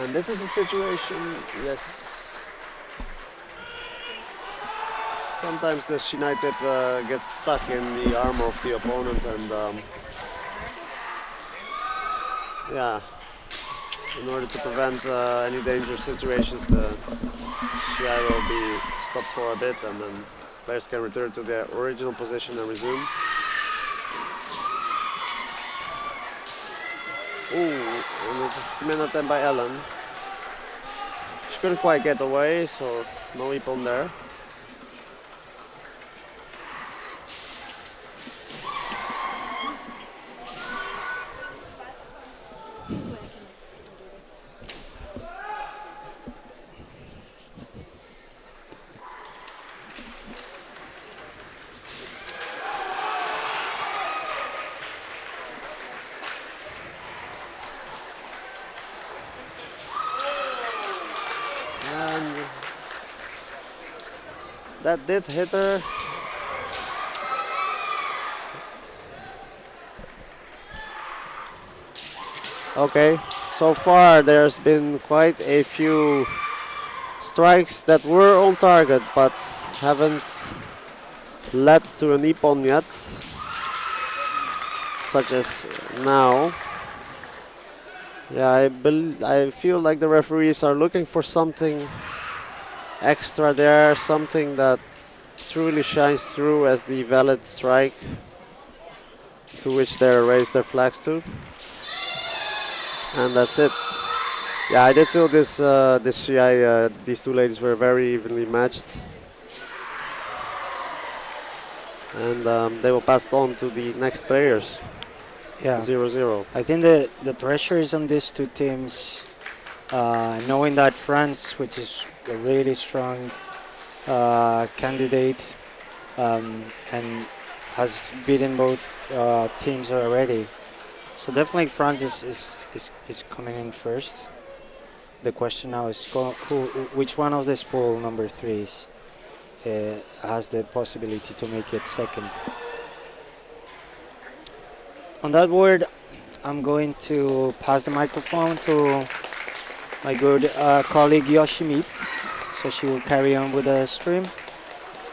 Speaker 8: And this is a situation, yes. Sometimes the Shinai tip gets stuck in the arm of the opponent, and yeah, in order to prevent any dangerous situations, the Shiai will be stopped for a bit, and then players can return to their original position and resume. Ooh, and there's a minute attempt by Ellen. She couldn't quite get away, so no ippon there. That did hit her. Okay, so far there's been quite a few strikes that were on target but haven't led to an ippon yet, such as now. Yeah, I feel like the referees are looking for something extra there, something that truly shines through as the valid strike to which they raise their flags to. And that's it. Yeah, I did feel this Shiai, these two ladies were very evenly matched. And they will pass on to the next players.
Speaker 9: Yeah.
Speaker 8: 0-0.
Speaker 9: I think the pressure is on these two teams, knowing that France, which is a really strong candidate, and has beaten both teams already. So definitely France is coming in first. the question now is which one of the spool number threes has the possibility to make it second. On that word, I'm going to pass the microphone to my good colleague Yoshimi, so she will carry on with the stream.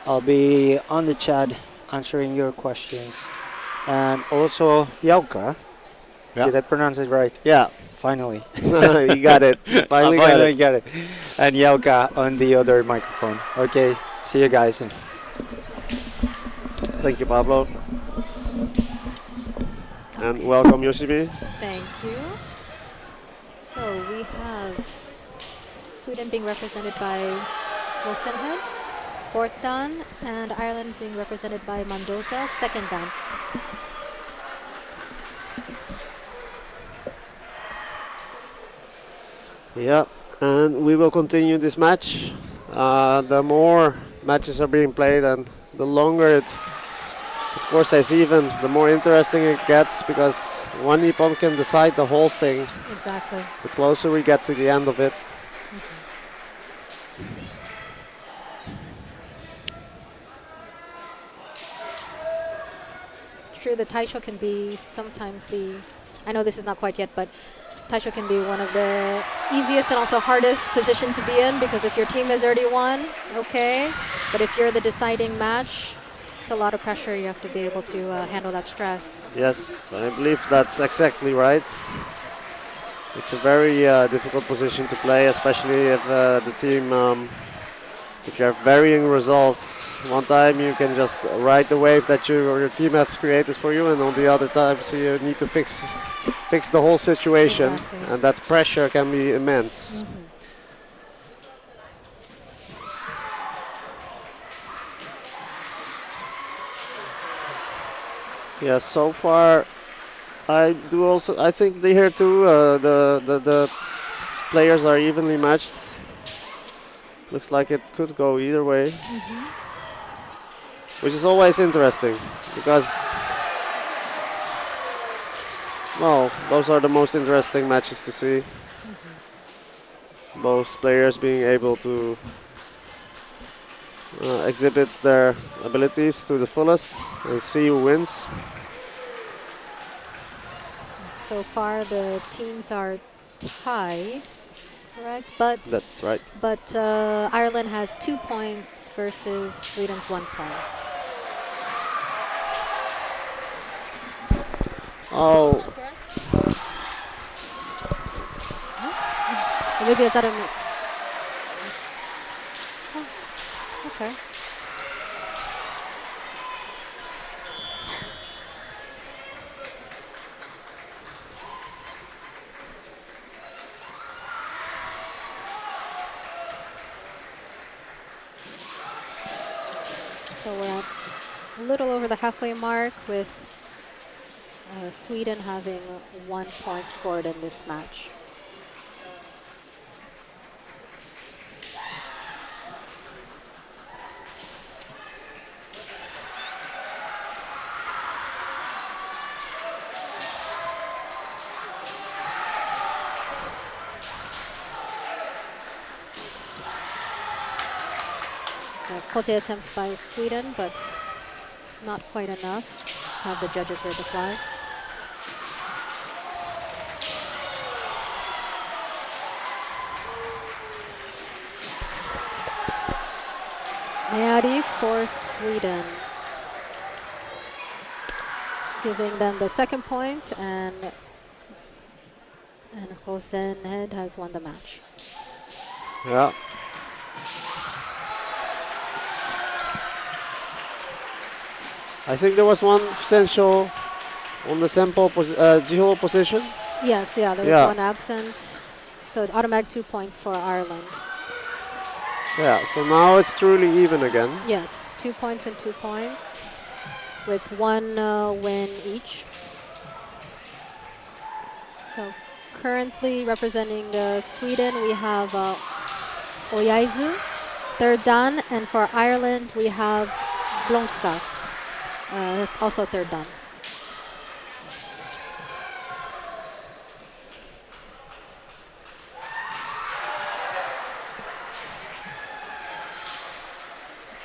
Speaker 9: I'll be on the chat answering your questions. And also Yauka.
Speaker 8: Yeah.
Speaker 9: Did I pronounce it right?
Speaker 8: Yeah.
Speaker 9: Finally.
Speaker 8: You got it. Finally
Speaker 9: got it. And Yauka on the other microphone. Okay, see you guys soon.
Speaker 8: Thank you, Pablo. And welcome, Yoshimi.
Speaker 3: Thank you. So we have Sweden being represented by Rosenhead, fourth dan, and Ireland being represented by Mendoza, second dan.
Speaker 8: Yeah, and we will continue this match. The more matches are being played and the longer the score stays even, the more interesting it gets, because one Nippon can decide the whole thing.
Speaker 3: Exactly.
Speaker 8: The closer we get to the end of it.
Speaker 3: True, the Taisho can be sometimes I know this is not quite yet, but Taisho can be one of the easiest and also hardest position to be in, because if your team has already won, okay, but if you're the deciding match, it's a lot of pressure. You have to be able to handle that stress.
Speaker 8: Yes, I believe that's exactly right. It's a very difficult position to play, especially if the team, if you have varying results. One time you can just ride the wave that your team has created for you, and on the other times you need to fix the whole situation,
Speaker 3: Exactly.
Speaker 8: and that pressure can be immense. Yeah, so far I think here too the players are evenly matched. Looks like it could go either way, which is always interesting, because, well, those are the most interesting matches to see. Both players being able to exhibit their abilities to the fullest and see who wins.
Speaker 3: So far, the teams are tied, correct? But
Speaker 8: That's right.
Speaker 3: But Ireland has 2 points versus Sweden's 1 point.
Speaker 8: Oh,
Speaker 3: Or maybe I thought okay. So we're at a little over the halfway mark, with Sweden having 1 point scored in this match. So Kote attempt by Sweden, but not quite enough to have the judges raise the flags. Meari for Sweden, giving them the 2nd point, and Rosenhead has won the match.
Speaker 8: yeah. I think there was one Sensho on the Senpo Jiho position.
Speaker 3: Yes, yeah, there was one absent. So it's automatic 2 points for Ireland.
Speaker 8: Yeah, so now it's truly even again.
Speaker 3: Yes, 2 points and 2 points, with 1 win each. So currently representing Sweden, we have Oyaizu, 3rd dan, and for Ireland we have Blomska, also 3rd dan.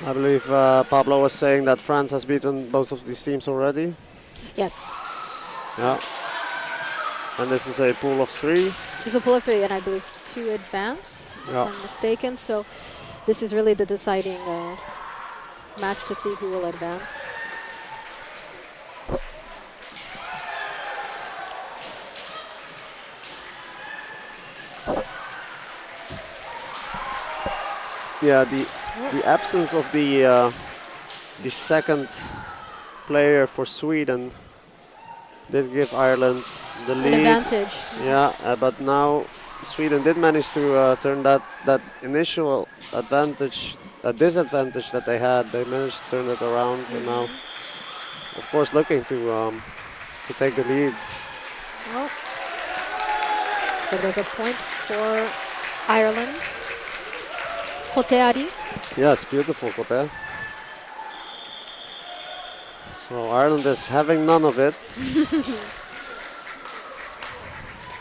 Speaker 8: I believe Pablo was saying that France has beaten both of these teams already.
Speaker 3: Yes.
Speaker 8: Yeah. And this is a pool of 3.
Speaker 3: It's a pool of 3, and I believe 2 advance, if
Speaker 8: Yeah.
Speaker 3: I'm mistaken. So this is really the deciding match to see who will advance.
Speaker 8: Yeah, the absence of the second player for Sweden did give Ireland the
Speaker 3: An
Speaker 8: lead.
Speaker 3: advantage.
Speaker 8: Yeah, but now Sweden did manage to turn that initial advantage, disadvantage that they had. They managed to turn it around, and now, of course, looking to take the lead.
Speaker 3: Oh. So there's a point for Ireland. Koteari.
Speaker 8: Yes, beautiful, Kote. So Ireland is having none of it.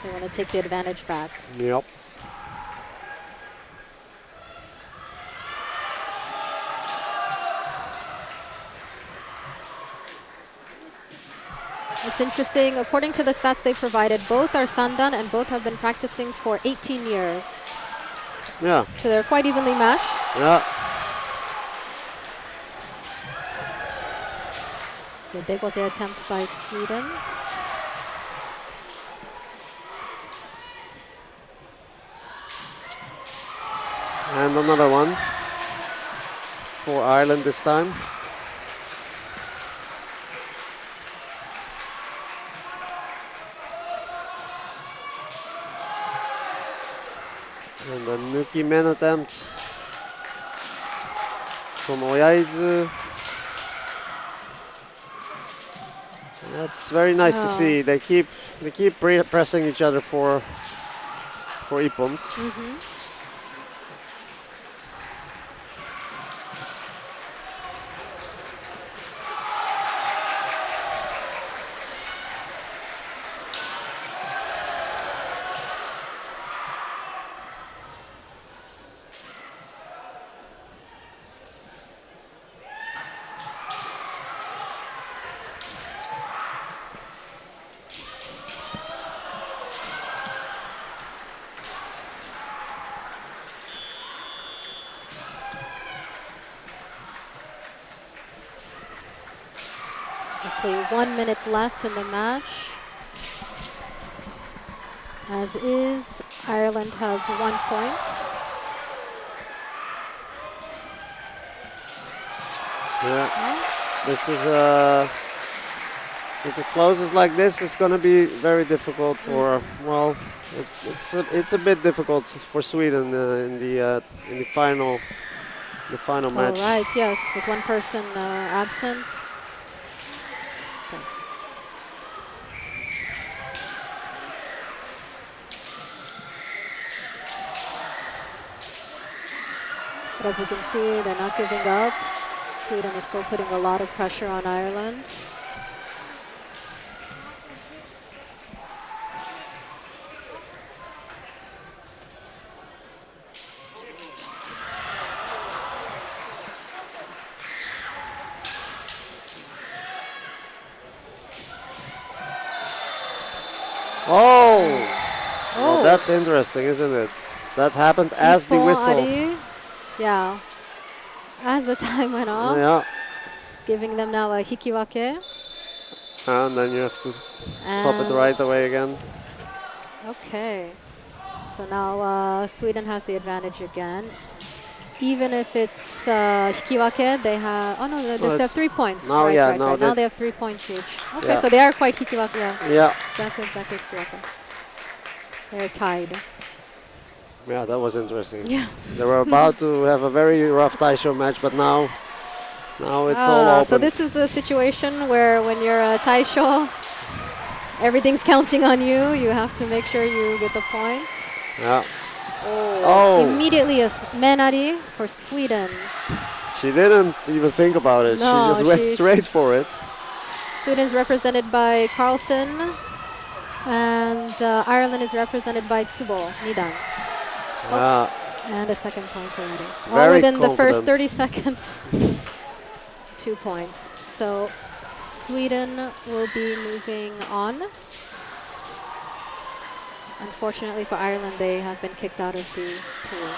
Speaker 3: They want to take the advantage back.
Speaker 8: Yep.
Speaker 3: It's interesting. According to the stats they provided, both are Sandan and both have been practicing for 18 years.
Speaker 8: Yeah.
Speaker 3: So they're quite evenly matched.
Speaker 8: Yeah.
Speaker 3: It's a décolleté attempt by Sweden.
Speaker 8: And another one for Ireland this time. And a Nuki men attempt from Shiai-jo. That's very nice to see. They keep pressing each other for ippons.
Speaker 3: Roughly 1 minute left in the match. As is, Ireland has 1 point.
Speaker 8: Yeah, this is if it closes like this, it's going to be very difficult. Or well, it's a bit difficult for Sweden in the final match.
Speaker 3: All right, yes, with one person absent. But as we can see, they're not giving up. Sweden is still putting a lot of pressure on Ireland.
Speaker 8: Oh, well, that's interesting, isn't it? That happened as the whistle.
Speaker 3: Ari. Yeah, as the time went on.
Speaker 8: Yeah.
Speaker 3: Giving them now a hikiwake.
Speaker 8: And then you have to stop it right away again.
Speaker 3: Okay. So now Sweden has the advantage again. Even if it's hikiwake, they have. Oh no, they have 3 points.
Speaker 8: Now,
Speaker 3: right,
Speaker 8: yeah,
Speaker 3: right,
Speaker 8: now,
Speaker 3: right. Now they have 3 points each. Okay,
Speaker 8: yeah.
Speaker 3: so they are quite hikiwake.
Speaker 8: Yeah.
Speaker 3: Exactly hikiwake. They're tied.
Speaker 8: Yeah, that was interesting.
Speaker 3: Yeah.
Speaker 8: They were about to have a very rough Taisho match, but now it's all open.
Speaker 3: So this is the situation where when you're a Taisho, everything's counting on you. You have to make sure you get the points.
Speaker 8: Yeah.
Speaker 3: Oh. Immediately a menari for Sweden.
Speaker 8: She didn't even think about it.
Speaker 3: No,
Speaker 8: she just went straight for it.
Speaker 3: Sweden's represented by Carlsen, and Ireland is represented by Tsubo, Leidan. And a second point already. All
Speaker 8: Very
Speaker 3: within the first
Speaker 8: confident.
Speaker 3: 30 seconds. 2 points. So Sweden will be moving on. Unfortunately for Ireland, they have been kicked out of the pool.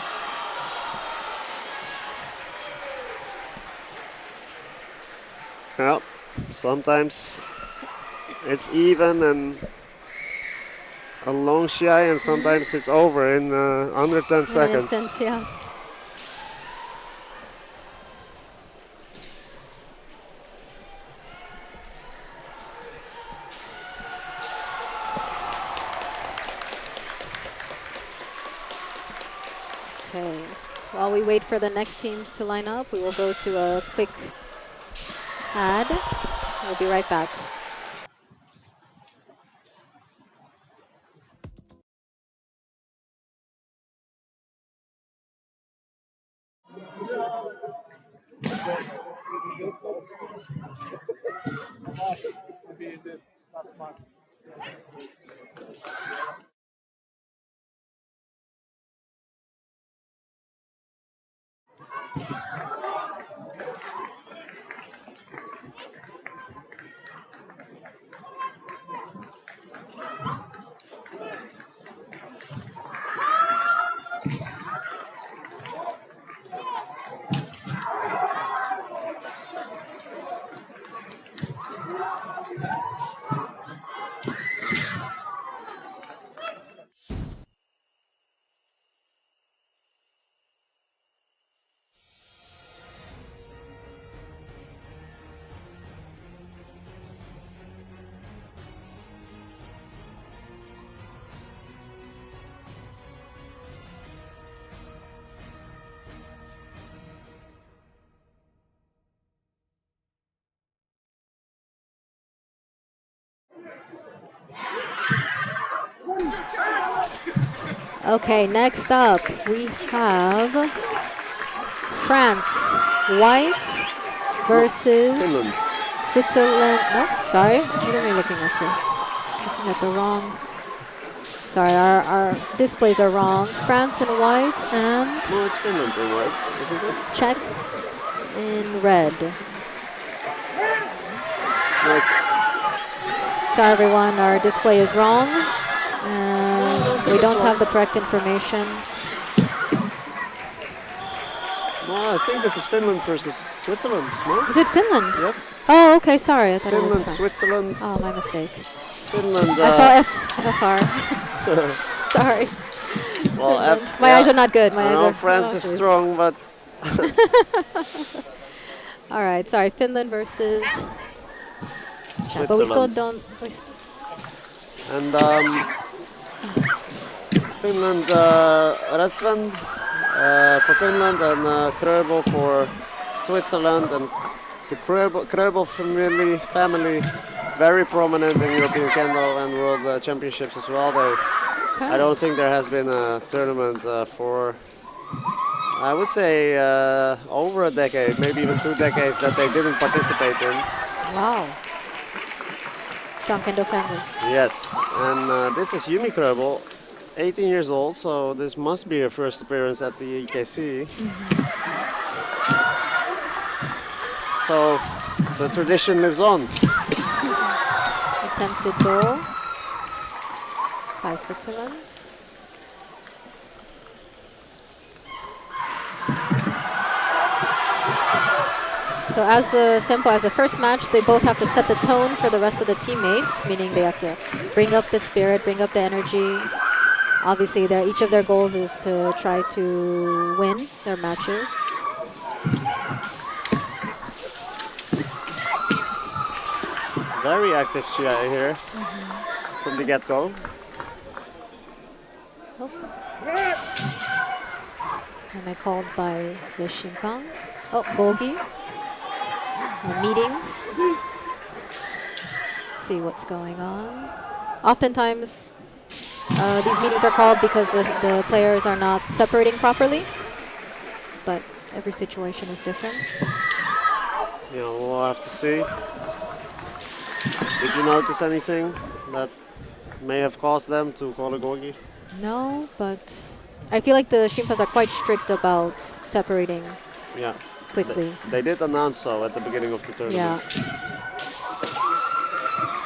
Speaker 8: Well, sometimes it's even and a long Shiai, and sometimes it's over in under 10 seconds.
Speaker 3: An instance, yes. Okay. While we wait for the next teams to line up, we will go to a quick ad. We'll be right back. Okay, next up we have France white versus
Speaker 8: Finland.
Speaker 3: Switzerland. No, sorry. What am I looking at here? Looking at the wrong. Sorry, our displays are wrong. France in white and
Speaker 8: No, it's Finland in white, isn't it?
Speaker 3: Czech in red.
Speaker 8: No, it's
Speaker 3: Sorry everyone, our display is wrong. And we don't have the correct information.
Speaker 8: No, I think this is Finland versus Switzerland, no?
Speaker 3: Is it Finland?
Speaker 8: Yes.
Speaker 3: Oh, okay, sorry. I thought it was
Speaker 8: Finland,
Speaker 3: France.
Speaker 8: Switzerland.
Speaker 3: Oh, my mistake.
Speaker 8: Finland.
Speaker 3: I saw FR. Sorry.
Speaker 8: Well,
Speaker 3: My eyes are not good. My
Speaker 8: I
Speaker 3: eyes
Speaker 8: know
Speaker 3: are.
Speaker 8: France is strong, but.
Speaker 3: All right, sorry. Finland versus. Yeah, but we still don't.
Speaker 8: And Finland, Rasven for Finland, and Kröbel for Switzerland, and the Kröbel family, very prominent in European Kendo and World Championships as well. I don't think there has been a tournament for, I would say, over a decade, maybe even 2 decades that they didn't participate in.
Speaker 3: Wow. Strong Kendo family.
Speaker 8: Yes, and this is Yumi Kröbel, 18 years old, so this must be her first appearance at the EKC. So the tradition lives on.
Speaker 3: Attempted goal by Switzerland. So as the first match, they both have to set the tone for the rest of the teammates, meaning they have to bring up the spirit, bring up the energy. Obviously, each of their goals is to try to win their matches.
Speaker 8: Very active Shiai here from the get-go.
Speaker 3: Oh. Am I called by the Shimpang? Oh, Gogi. A meeting. Let's see what's going on. Oftentimes, these meetings are called because the players are not separating properly, but every situation is different.
Speaker 8: Yeah, we'll have to see. Did you notice anything that may have caused them to call a Gogi?
Speaker 3: No, but I feel like the Shimpans are quite strict about separating
Speaker 8: Yeah.
Speaker 3: quickly.
Speaker 8: They did announce so at the beginning of the tournament.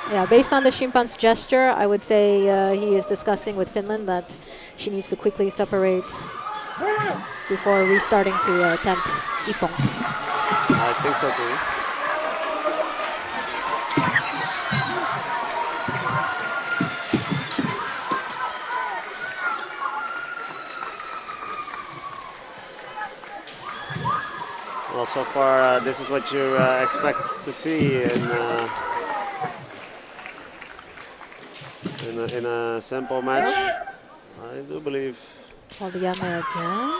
Speaker 3: Yeah, based on the Shimpan's gesture, I would say he is discussing with Finland that she needs to quickly separate before restarting to attempt Ippon.
Speaker 8: I think so too. Well, so far this is what you expect to see in a simple match. I do believe.
Speaker 3: Called Yame again.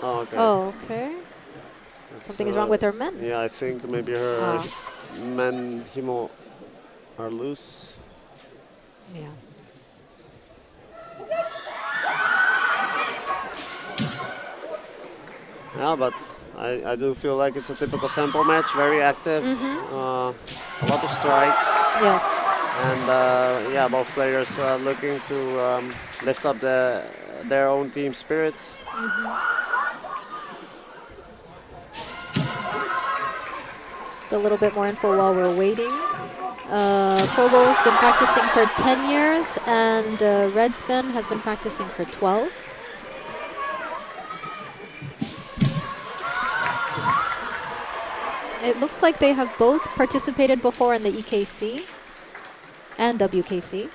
Speaker 8: Oh, okay.
Speaker 3: Oh, okay.
Speaker 8: That's,
Speaker 3: Something is wrong with her men.
Speaker 8: Yeah, I think maybe her men himo are loose.
Speaker 3: Yeah.
Speaker 8: Yeah, but I do feel like it's a typical sample match, very active, a lot of strikes.
Speaker 3: Yes.
Speaker 8: And yeah, both players looking to lift up their own team spirits.
Speaker 3: Just a little bit more info while we're waiting. Kobo's been practicing for 10 years, and Red Sven has been practicing for 12. It looks like they have both participated before in the EKC and WKC.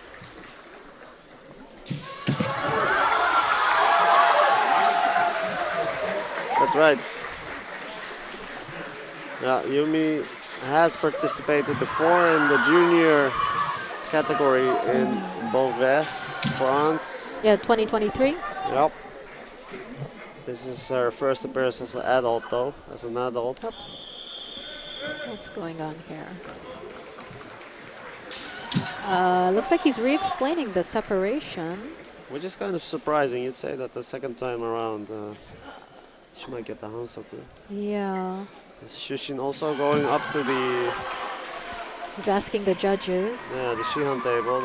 Speaker 8: That's right. Yeah, Yumi has participated before in the junior category in Beauvais, France.
Speaker 3: Yeah, 2023.
Speaker 8: Yep. This is her first appearance as an adult, though, as an adult.
Speaker 3: Oops. What's going on here? Looks like he's re-explaining the separation.
Speaker 8: Which is kind of surprising. You'd say that the second time around, she might get the Hansoku.
Speaker 3: Yeah.
Speaker 8: Is Shushin also going up to the...
Speaker 3: He's asking the judges.
Speaker 8: Yeah, the Shihan table,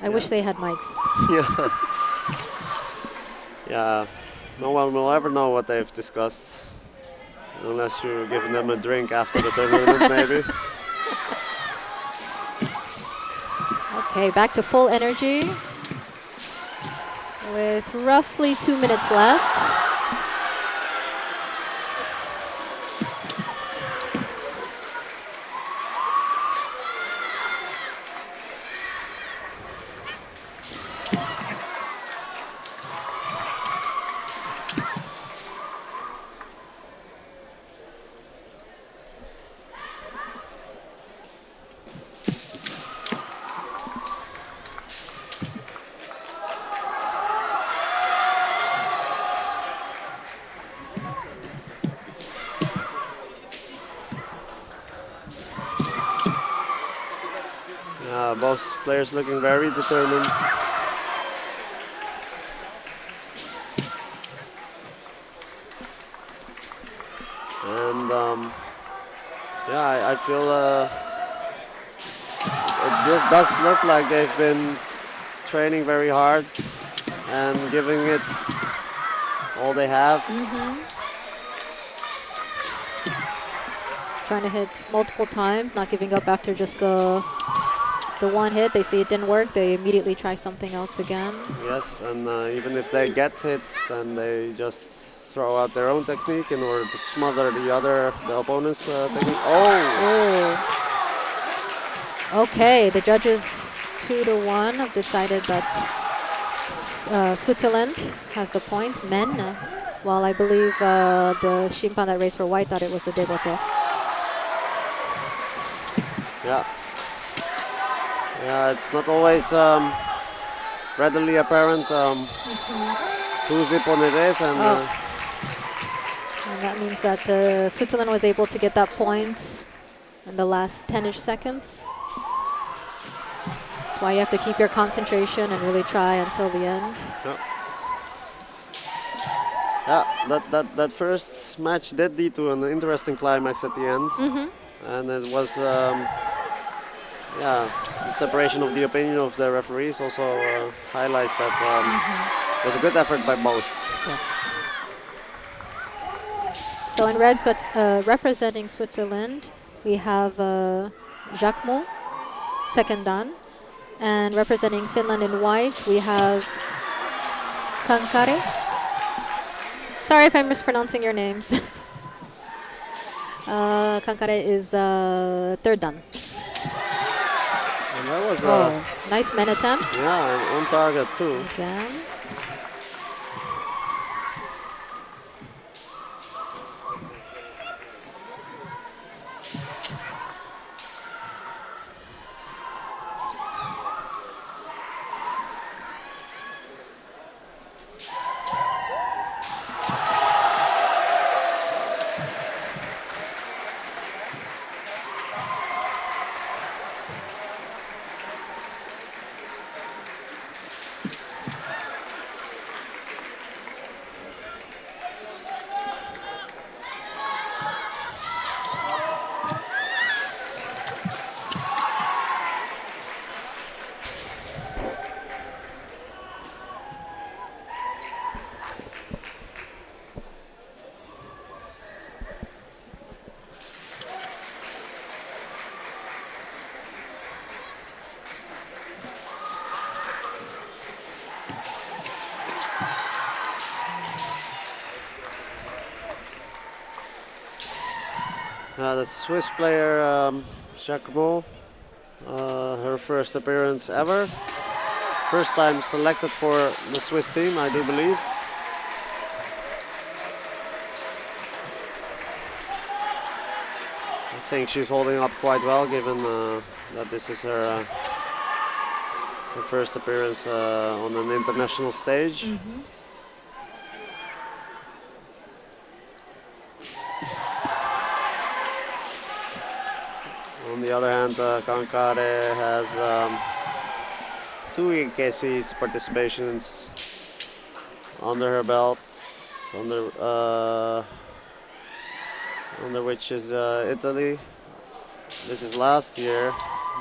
Speaker 3: I wish they had mics.
Speaker 8: Yeah. Yeah. No one will ever know what they've discussed. Unless you're giving them a drink after the tournament, maybe.
Speaker 3: Okay, back to full energy. With roughly 2 minutes left.
Speaker 8: Both players looking very determined. And yeah, I feel it just does look like they've been training very hard and giving it all they have.
Speaker 3: Trying to hit multiple times, not giving up after just the one hit. They see it didn't work, they immediately try something else again.
Speaker 8: Yes, and even if they get hit, then they just throw out their own technique in order to smother the opponent's technique. Oh!
Speaker 3: Okay, the judges 2-1 have decided that Switzerland has the point, men, while I believe the Shimpan that raced for white thought it was the Degote.
Speaker 8: Yeah. Yeah, it's not always readily apparent whose Ippon it is. And
Speaker 3: that means that Switzerland was able to get that point in the last 10-ish seconds. That's why you have to keep your concentration and really try until the end.
Speaker 8: Yeah, that first match did lead to an interesting climax at the end. And it was yeah, the separation of the opinion of the referees also highlights that it was a good effort by both.
Speaker 3: Yes. So in red, representing Switzerland, we have Jacquemot, second dan. And representing Finland in white, we have Kankare. Sorry if I'm mispronouncing your names. Kankare is third dan.
Speaker 8: And that was
Speaker 3: nice men attempt.
Speaker 8: Yeah, and on target too.
Speaker 3: Again.
Speaker 8: The Swiss player Jacquemot, her first appearance ever. First time selected for the Swiss team, I do believe. I think she's holding up quite well, given that this is her first appearance on an international stage. On the other hand, Kankare has 2 EKC's participations under her belt, under which is Italy. This is last year,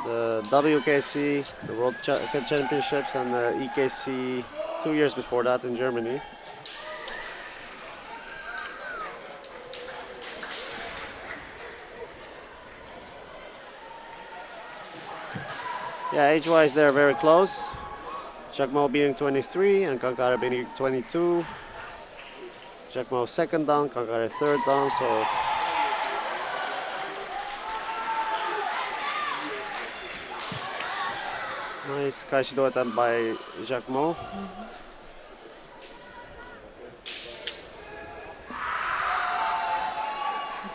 Speaker 8: the WKC, the World Championships, and the EKC 2 years before that in Germany. Yeah, age-wise they're very close. Jacquemot being 23 and Kankare being 22. Jacquemot second dan, Kankare third dan, so nice kaishido attempt by Jacquemot.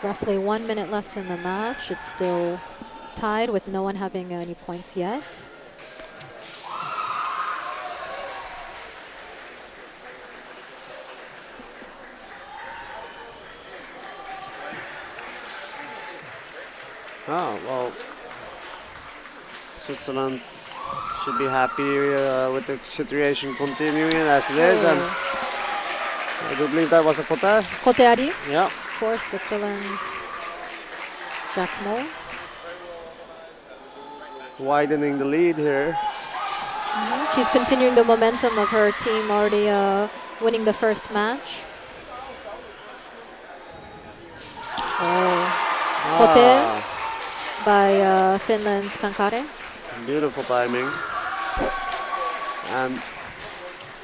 Speaker 3: Roughly 1 minute left in the match. It's still tied with no one having any points yet.
Speaker 8: Oh, well, Switzerland should be happy with the situation continuing as it is, and I do believe that was a kote.
Speaker 3: Koteari
Speaker 8: Yeah.
Speaker 3: for Switzerland's Jacquemot.
Speaker 8: Widening the lead here.
Speaker 3: She's continuing the momentum of her team already winning the first match. Kote by Finland's Kankare.
Speaker 8: Beautiful timing. And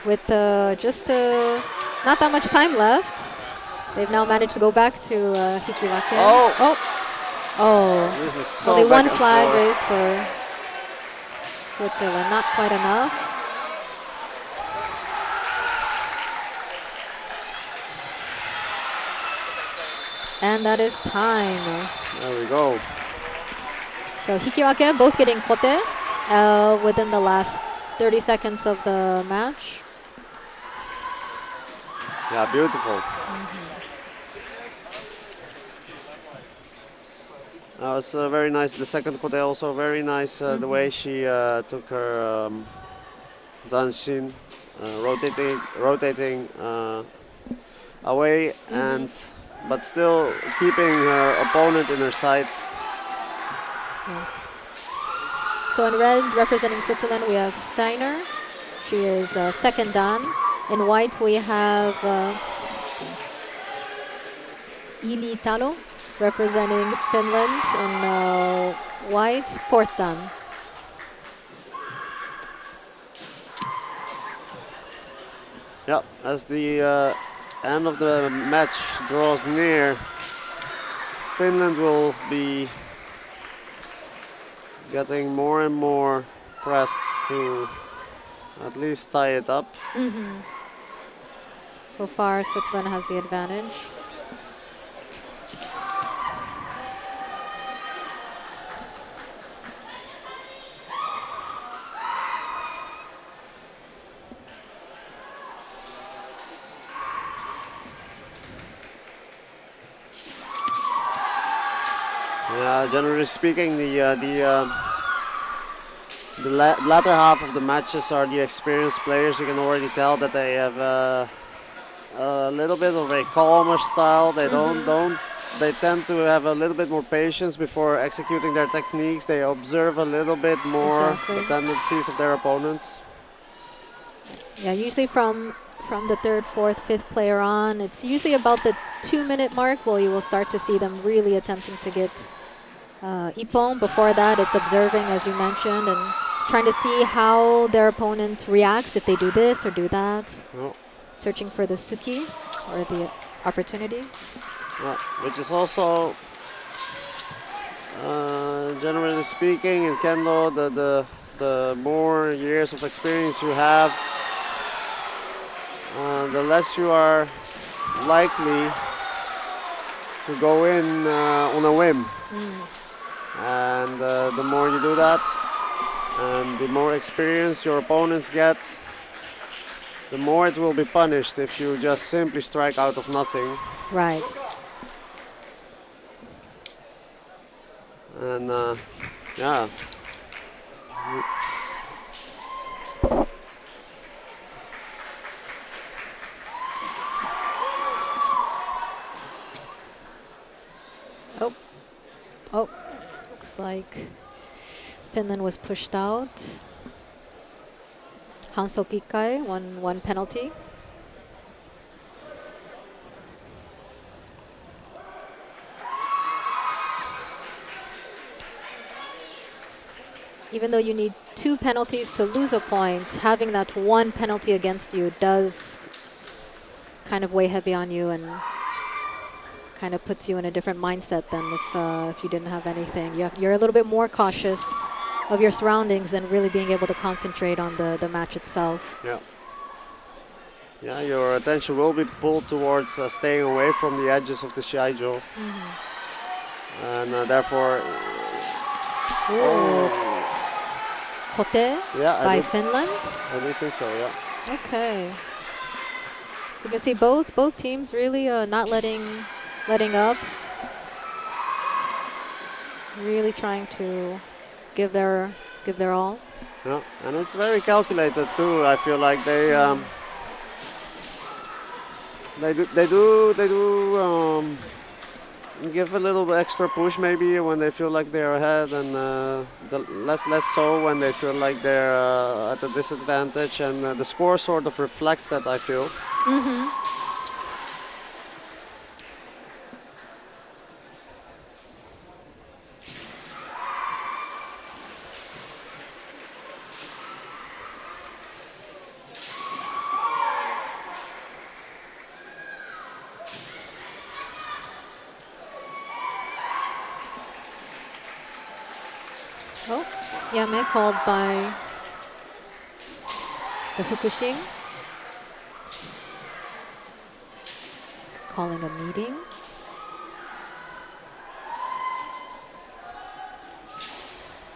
Speaker 3: with just not that much time left, they've now managed to go back to Hikiwake.
Speaker 8: This is so
Speaker 3: only one
Speaker 8: back and
Speaker 3: flag
Speaker 8: forth.
Speaker 3: raised for Switzerland, not quite enough. And that is time.
Speaker 8: There we go.
Speaker 3: So Hikiwake both getting kote within the last 30 seconds of the match.
Speaker 8: Yeah, beautiful. That was very nice. The second kote also very nice. The way she took her zanshin, rotating away, and but still keeping her opponent in her sight.
Speaker 3: Yes. So in red, representing Switzerland, we have Steiner. She is second dan. In white, we have Ili Talo, representing Finland. In white, fourth dan.
Speaker 8: Yeah, as the end of the match draws near, Finland will be getting more and more pressed to at least tie it up.
Speaker 3: So far, Switzerland has the advantage.
Speaker 8: Yeah, generally speaking, the latter half of the matches are the experienced players. You can already tell that they have a little bit of a calmer style. They they tend to have a little bit more patience before executing their techniques. They observe a little bit more the tendencies of their opponents.
Speaker 3: Yeah, usually from the third, fourth, fifth player on, it's usually about the 2-minute mark where you will start to see them really attempting to get ippon. Before that, it's observing, as you mentioned, and trying to see how their opponent reacts if they do this or do that.
Speaker 8: Oh.
Speaker 3: Searching for the suki or the opportunity.
Speaker 8: Yeah, which is also, generally speaking, in Kendo, the more years of experience you have, the less you are likely to go in on a whim. And the more you do that, and the more experience your opponents get, the more it will be punished if you just simply strike out of nothing.
Speaker 3: Right.
Speaker 8: And yeah.
Speaker 3: Oh, looks like Finland was pushed out. Hansok Ikai, one penalty. Even though you need 2 penalties to lose a point, having that 1 penalty against you does kind of weigh heavy on you and kind of puts you in a different mindset than if you didn't have anything. You're a little bit more cautious of your surroundings and really being able to concentrate on the match itself.
Speaker 8: Yeah. Yeah, your attention will be pulled towards staying away from the edges of the Shiai-jo. And therefore...
Speaker 3: Kote by Finland?
Speaker 8: I do think so, yeah.
Speaker 3: Okay. You can see both teams really not letting up. Really trying to give their all.
Speaker 8: Yeah, and it's very calculated too. I feel like they do give a little extra push maybe when they feel like they're ahead, and less so when they feel like they're at a disadvantage. And the score sort of reflects that, I feel.
Speaker 3: Oh, Yame called by the Fukushing. He's calling a meeting.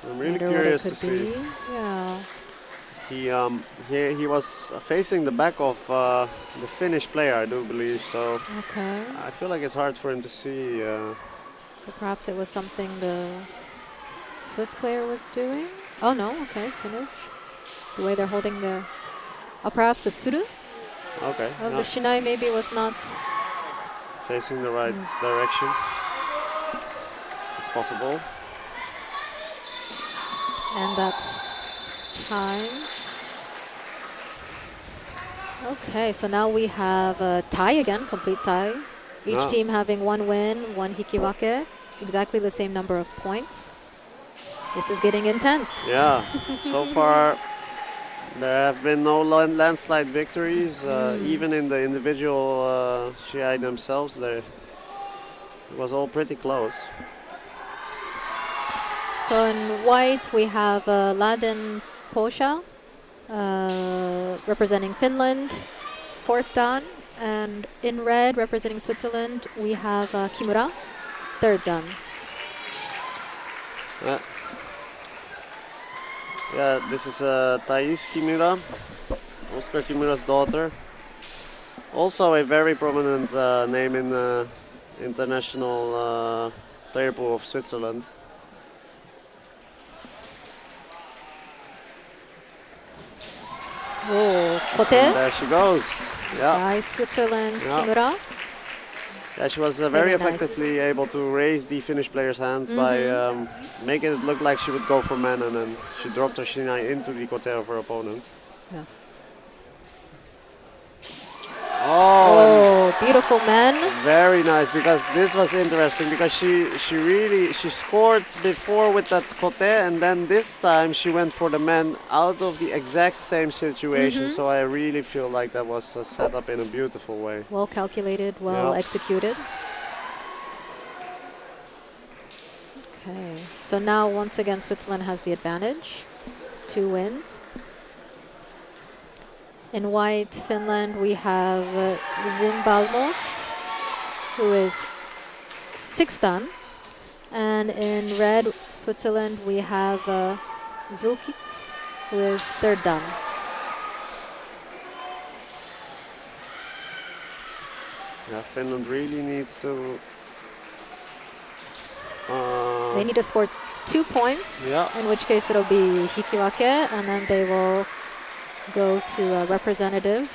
Speaker 8: I'm really curious to see.
Speaker 3: Yeah.
Speaker 8: He was facing the back of the Finnish player, I do believe. So
Speaker 3: okay.
Speaker 8: I feel like it's hard for him to see.
Speaker 3: So perhaps it was something the Swiss player was doing. Oh no, okay, Finnish. The way they're holding their... Oh, perhaps the tsuru
Speaker 8: Okay.
Speaker 3: of the shinai maybe was not...
Speaker 8: Facing the right direction. It's possible.
Speaker 3: And that's time. Okay, so now we have a tie again, complete tie. Each
Speaker 8: Yeah.
Speaker 3: team having 1 win, 1 hikiwake, exactly the same number of points. This is getting intense.
Speaker 8: Yeah, so far there have been no landslide victories. Even in the individual Shiai themselves, it was all pretty close.
Speaker 3: So in white, we have Leidan Posha representing Finland, 4th dan. And in red, representing Switzerland, we have Kimura, 3rd dan.
Speaker 8: Yeah, this is Thais Kimura, Oscar Kimura's daughter. Also a very prominent name in the international player pool of Switzerland.
Speaker 3: Oh,
Speaker 8: And
Speaker 3: Kote
Speaker 8: there she goes. Yeah,
Speaker 3: by Switzerland's
Speaker 8: Yeah.
Speaker 3: Kimura.
Speaker 8: yeah, she was very
Speaker 3: Very nice.
Speaker 8: effectively able to raise the Finnish player's hands by making it look like she would go for men, and then she dropped her shinai into the kote of her opponent.
Speaker 3: Yes.
Speaker 8: Oh,
Speaker 3: Oh, beautiful men.
Speaker 8: very nice, because this was interesting because she scored before with that kote, and then this time she went for the men out of the exact same situation. So I really feel like that was set up in a beautiful way.
Speaker 3: Well calculated, well
Speaker 8: Yeah.
Speaker 3: executed. Okay, so now once again Switzerland has the advantage. 2 wins. In white, Finland, we have Zimbalmos, who is 6th dan. And in red, Switzerland, we have Zulki, who is 3rd dan.
Speaker 8: Yeah, Finland really needs to.
Speaker 3: They need to score 2 points,
Speaker 8: Yeah.
Speaker 3: in which case it'll be hikiwake, and then they will go to a representative,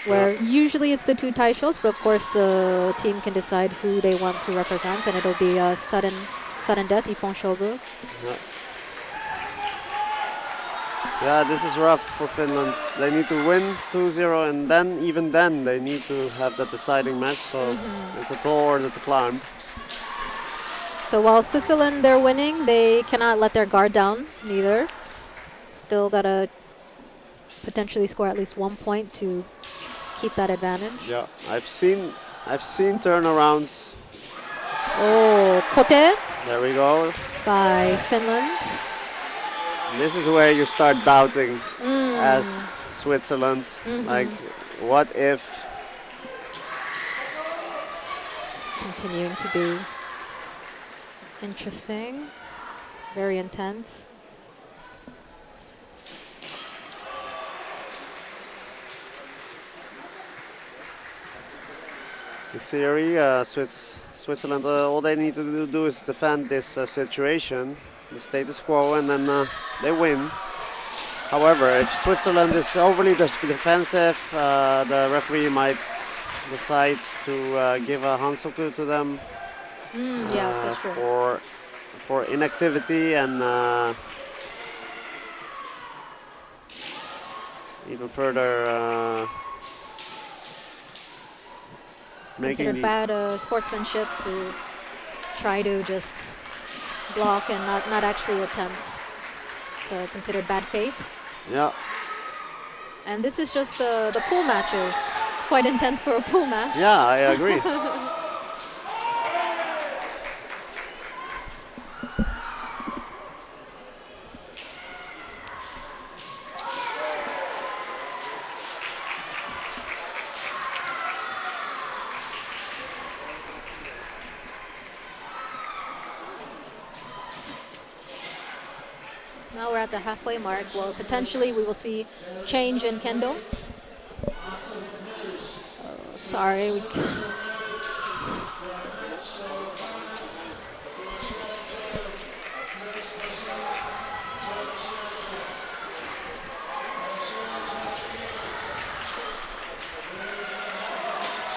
Speaker 3: where usually it's the 2 taishos, but of course the team can decide who they want to represent, and it'll be a sudden death, ippon shobu.
Speaker 8: Yeah, this is rough for Finland. They need to win 2-0, and then even then they need to have that deciding match. So it's a tall order to climb.
Speaker 3: So while Switzerland, they're winning, they cannot let their guard down neither. Still gotta potentially score at least 1 point to keep that advantage.
Speaker 8: Yeah, I've seen turnarounds.
Speaker 3: Oh, Kote
Speaker 8: There we go.
Speaker 3: by Finland.
Speaker 8: This is where you start doubting as Switzerland. Like, what if?
Speaker 3: Continuing to be interesting, very intense.
Speaker 8: In theory, Switzerland, all they need to do is defend this situation, the status quo, and then they win. However, if Switzerland is overly defensive, the referee might decide to give a hansoku to them
Speaker 3: Yes, that's true.
Speaker 8: for inactivity and even further making
Speaker 3: Considered bad sportsmanship to try to just block and not actually attempt. So considered bad faith.
Speaker 8: Yeah.
Speaker 3: And this is just the pool matches. It's quite intense for a pool match.
Speaker 8: Yeah, I agree.
Speaker 3: Now we're at the halfway mark. Well, potentially we will see change in Kendo. Sorry.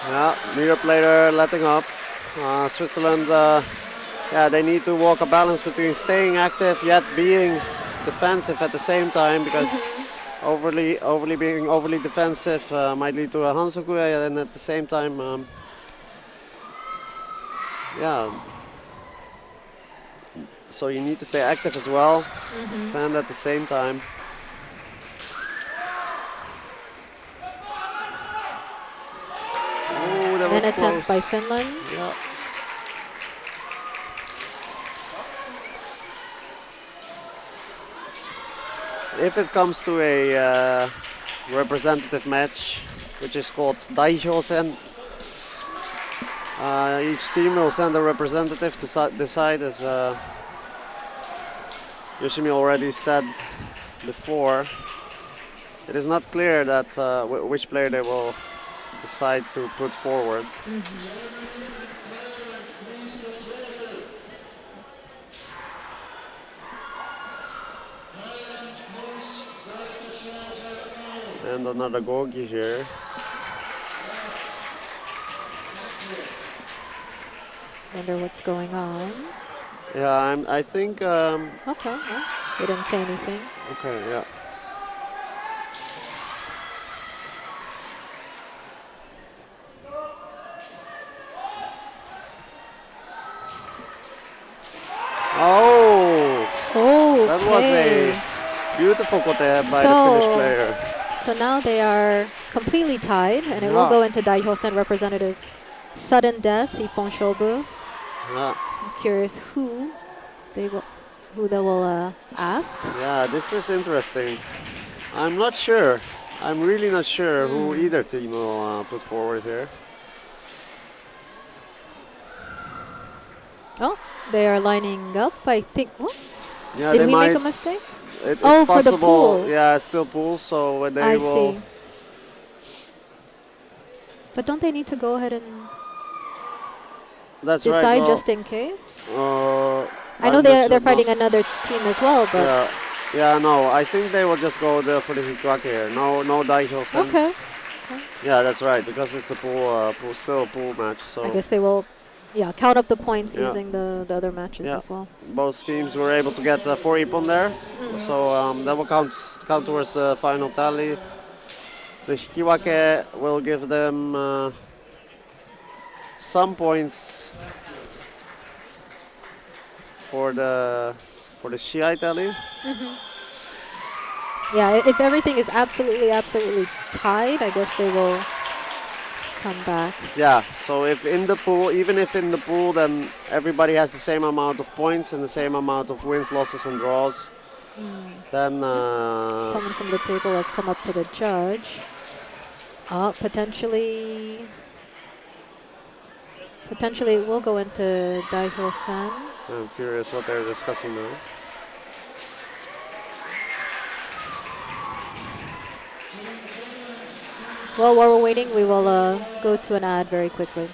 Speaker 8: Yeah, neither player letting up. Switzerland, yeah, they need to walk a balance between staying active yet being defensive at the same time, because being overly defensive might lead to a Hansoku, and at the same time, yeah. So you need to stay active as well, defend at the same time. Oh, that was
Speaker 3: An attempt
Speaker 8: close.
Speaker 3: by Finland.
Speaker 8: Yeah. If it comes to a representative match, which is called Daihyosen, each team will send a representative to decide, as Yoshimi already said before. It is not clear that which player they will decide to put forward. And another gogi here.
Speaker 3: Wonder what's going on.
Speaker 8: Yeah, I think.
Speaker 3: Okay, well, they didn't say anything.
Speaker 8: Okay, yeah. Oh, that was a beautiful kote by the Finnish player.
Speaker 3: So now they are completely tied, and it will go into Daihyosen representative sudden death, Ippon Shobu.
Speaker 8: Yeah.
Speaker 3: I'm curious who they will ask.
Speaker 8: Yeah, this is interesting. I'm not sure. I'm really not sure who either team will put forward here.
Speaker 3: Oh, they are lining up. I think. What?
Speaker 8: Yeah,
Speaker 3: Did
Speaker 8: they
Speaker 3: we
Speaker 8: might.
Speaker 3: make a mistake?
Speaker 8: It's
Speaker 3: for
Speaker 8: possible.
Speaker 3: the pool.
Speaker 8: Yeah, it's still pool, so they
Speaker 3: I
Speaker 8: will.
Speaker 3: see. But don't they need to go ahead and
Speaker 8: That's
Speaker 3: decide
Speaker 8: right. Well,
Speaker 3: just in case? I know
Speaker 8: I'm not
Speaker 3: they're
Speaker 8: sure,
Speaker 3: fighting another team as well, but
Speaker 8: yeah, no. I think they will just go there for the Hikuake here. No Daihyosen.
Speaker 3: okay.
Speaker 8: Yeah, that's right, because it's a still a pool match. So
Speaker 3: I guess they will, count up the points
Speaker 8: Yeah.
Speaker 3: using the other matches as well.
Speaker 8: both teams were able to get 4 Ippon there, so that will count towards the final tally. The Hikiwake will give them some points for the Shiai tally.
Speaker 3: Yeah, if everything is absolutely tied, I guess they will come back.
Speaker 8: Yeah, so even if in the pool, then everybody has the same amount of points and the same amount of wins, losses, and draws. Then
Speaker 3: Someone from the table has come up to the judge. Potentially it will go into Daihyo-san.
Speaker 8: I'm curious what they're discussing now.
Speaker 3: Well, while we're waiting, we will go to an ad very quickly.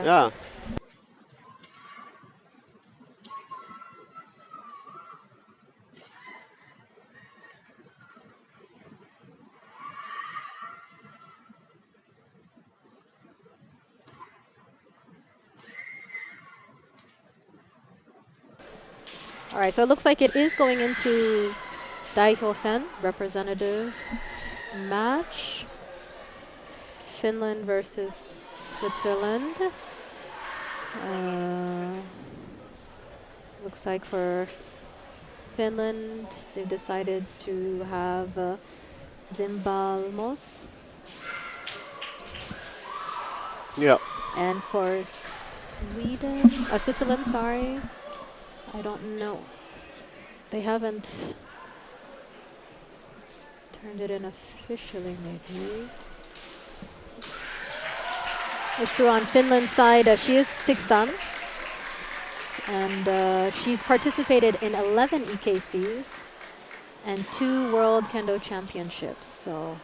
Speaker 8: Yeah.
Speaker 3: All right, so it looks like it is going into Daihyo-sen representative match. Finland versus Switzerland. Looks like for Finland, they've decided to have Zimbalmos.
Speaker 8: Yeah.
Speaker 3: And for Switzerland, sorry, I don't know. They haven't turned it in officially, maybe. It's true on Finland's side, she is 6 dan. And she's participated in 11 EKCs and 2 World Kendo Championships. So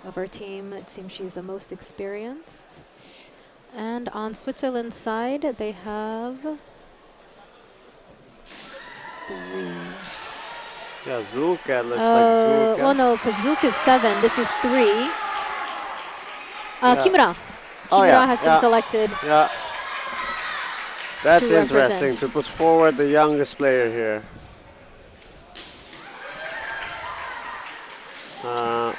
Speaker 3: of our team, it seems she's the most experienced. And on Switzerland's side, they have 3.
Speaker 8: Yeah, Zulka looks like Zulka.
Speaker 3: Well, no, because Zulka is 7. This is 3.
Speaker 8: Yeah.
Speaker 3: Kimura.
Speaker 8: Oh,
Speaker 3: Kimura
Speaker 8: yeah,
Speaker 3: has been
Speaker 8: yeah.
Speaker 3: selected.
Speaker 8: Yeah. That's
Speaker 3: to
Speaker 8: interesting
Speaker 3: represent.
Speaker 8: to put forward the youngest player here.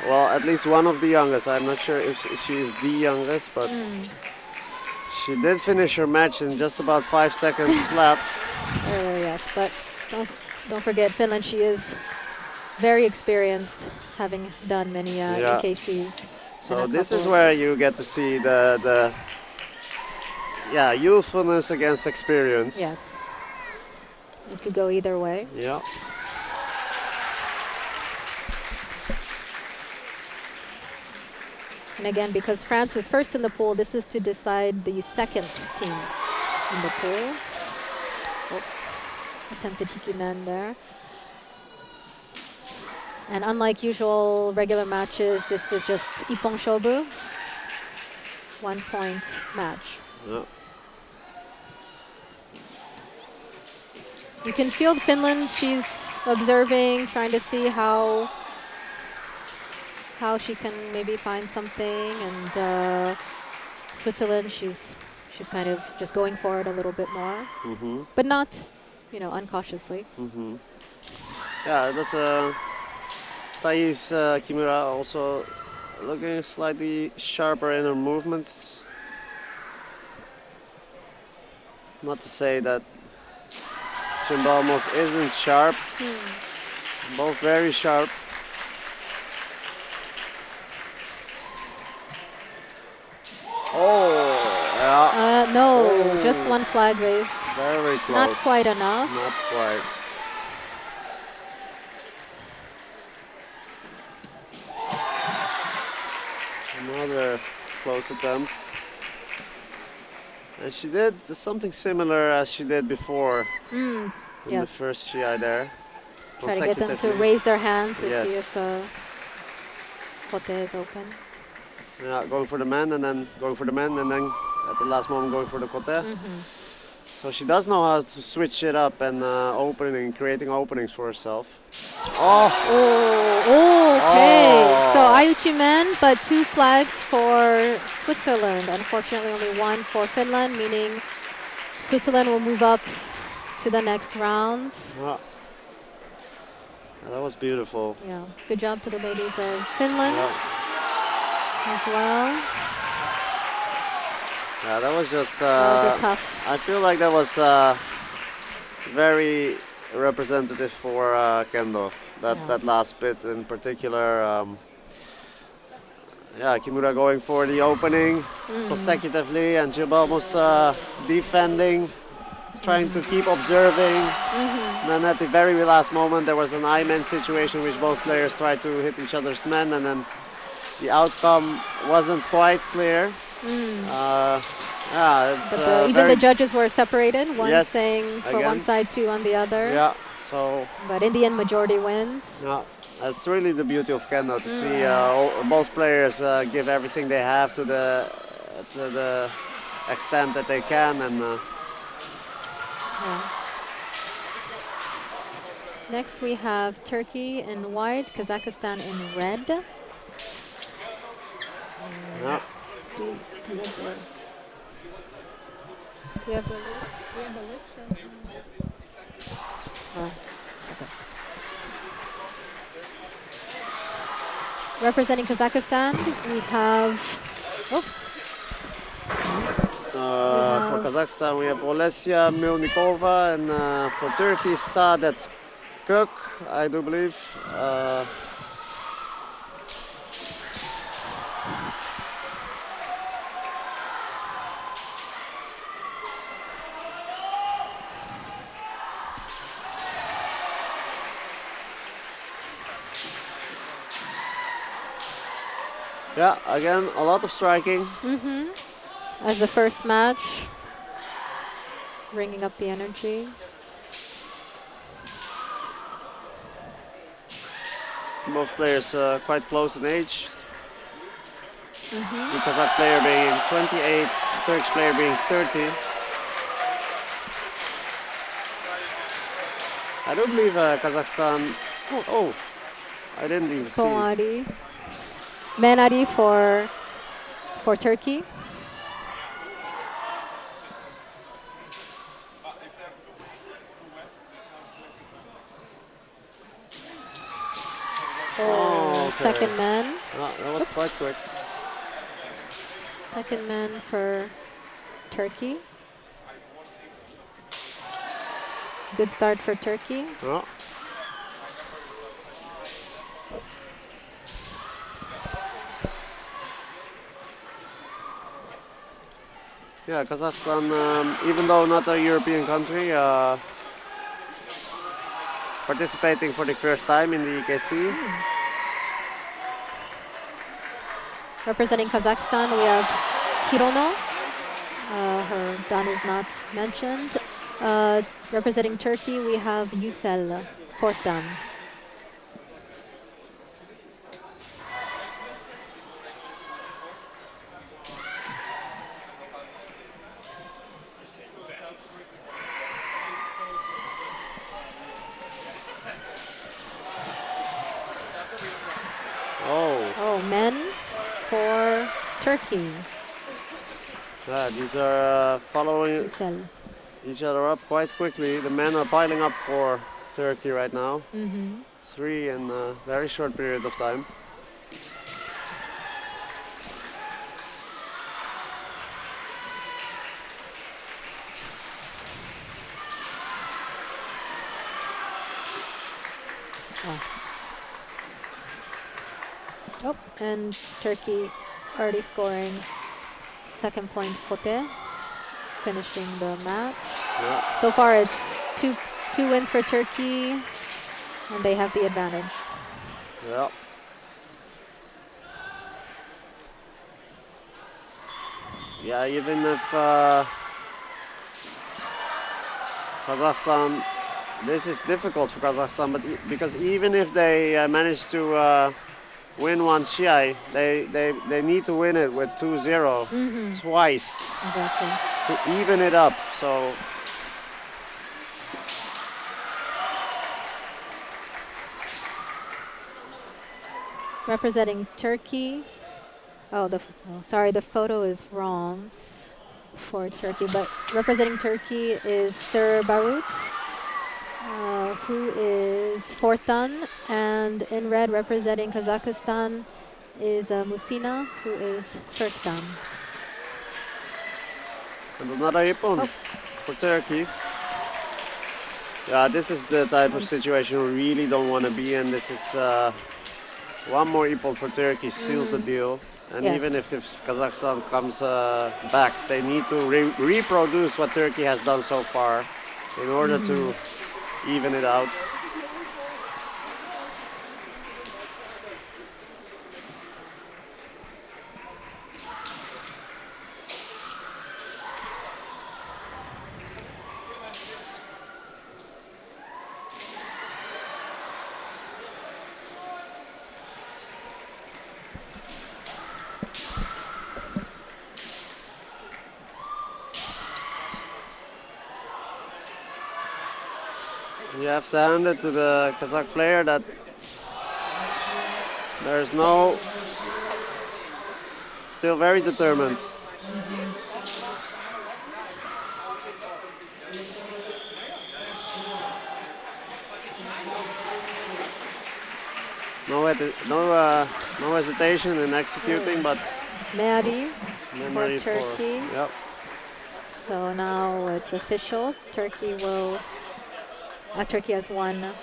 Speaker 8: Well, at least one of the youngest. I'm not sure if she is the youngest, but she did finish her match in just about 5 seconds flat.
Speaker 3: Yes, but don't forget Finland. She is very experienced, having done many EKCs.
Speaker 8: So this is where you get to see the youthfulness against experience.
Speaker 3: Yes. It could go either way.
Speaker 8: Yeah.
Speaker 3: And again, because France is first in the pool, this is to decide the second team in the pool. Oh, attempted Hikimen there. And unlike usual regular matches, this is just Ippon Shobu. 1 point match.
Speaker 8: Yeah.
Speaker 3: You can feel Finland. She's observing, trying to see how she can maybe find something. And Switzerland, she's kind of just going for it a little bit more, but not, uncautiously.
Speaker 8: Yeah, that's Thais Kimura also looking slightly sharper in her movements. Not to say that Chimbalmos isn't sharp. Both very sharp. Oh, yeah.
Speaker 3: No, just 1 flag raised.
Speaker 8: Very close.
Speaker 3: Not quite enough.
Speaker 8: Not quite. Another close attempt. And she did something similar as she did before in the first Shiai there.
Speaker 3: Try to get them to raise their hand to see if Kote is open.
Speaker 8: Yeah, going for the man and then going for the man and then at the last moment going for the Kote. So she does know how to switch it up and creating openings for herself.
Speaker 3: Okay. So Ayuchi men, but 2 flags for Switzerland. Unfortunately, only 1 for Finland, meaning Switzerland will move up to the next round.
Speaker 8: Yeah, that was beautiful.
Speaker 3: Yeah, good job to the ladies of Finland as well.
Speaker 8: Yeah, that was just.
Speaker 3: That was a tough.
Speaker 8: I feel like that was very representative for Kendo. That last bit in particular. Kimura going for the opening consecutively, and Chimbalmos defending, trying to keep observing. Then at the very last moment, there was an I-man situation which both players tried to hit each other's men, and then the outcome wasn't quite clear.
Speaker 3: But even the judges were separated, one saying for one side, 2 on the other.
Speaker 8: Yeah, so.
Speaker 3: But in the end, majority wins.
Speaker 8: Yeah, that's really the beauty of Kendo, to see both players give everything they have to the extent that they can. And
Speaker 3: next we have Turkey in white, Kazakhstan in red.
Speaker 8: Yeah.
Speaker 3: Do we have the list? Okay. Representing Kazakhstan, we have.
Speaker 8: For Kazakhstan, we have Olesya Milnikova, and for Turkey, Saadet Kök, I do believe. Yeah, again, a lot of striking.
Speaker 3: As the first match. bringing up the energy.
Speaker 8: Both players quite close in age.
Speaker 3: Mm-hmm.
Speaker 8: The Kazakh player being 28, Turkish player being 30. I do believe Kazakhstan. Oh, I didn't even see.
Speaker 3: Koari. Menari for Turkey.
Speaker 8: Oh, okay.
Speaker 3: Second man.
Speaker 8: That was quite quick.
Speaker 3: Second man for Turkey. Good start for Turkey.
Speaker 8: Oh. Yeah, Kazakhstan, even though not a European country, participating for the first time in the EKC.
Speaker 3: Representing Kazakhstan, we have Hirono. Her dan is not mentioned. Representing Turkey, we have Yücel, fourth dan. Oh, men for Turkey.
Speaker 8: Yeah, these are following
Speaker 3: Yücel.
Speaker 8: each other up quite quickly. The men are piling up for Turkey right now.
Speaker 3: Mm-hmm.
Speaker 8: 3 in a very short period of time.
Speaker 3: Oh, and Turkey already scoring. Second point, Pote, finishing the match.
Speaker 8: Yeah.
Speaker 3: So far, it's two wins for Turkey, and they have the advantage.
Speaker 8: Yeah. Yeah, even if Kazakhstan, this is difficult for Kazakhstan, but because even if they manage to win one Shiai, they need to win it with 2-0 twice
Speaker 3: Exactly.
Speaker 8: to even it up. So
Speaker 3: Representing Turkey. Oh, sorry, the photo is wrong for Turkey, but representing Turkey is Sir Barut, who is fourth dan, and in red representing Kazakhstan is Musina, who is first dan.
Speaker 8: and another ippon for Turkey. Yeah, this is the type of situation we really don't want to be in. This is one more ippon for Turkey seals the deal. And
Speaker 3: Yes.
Speaker 8: even if Kazakhstan comes back, they need to reproduce what Turkey has done so far in order to even it out. You have to hand it to the Kazakh player that there's still very determined. No hesitation in executing, but
Speaker 3: Mehdi
Speaker 8: memory
Speaker 3: for Turkey.
Speaker 8: Yep.
Speaker 3: So now it's official. Turkey has won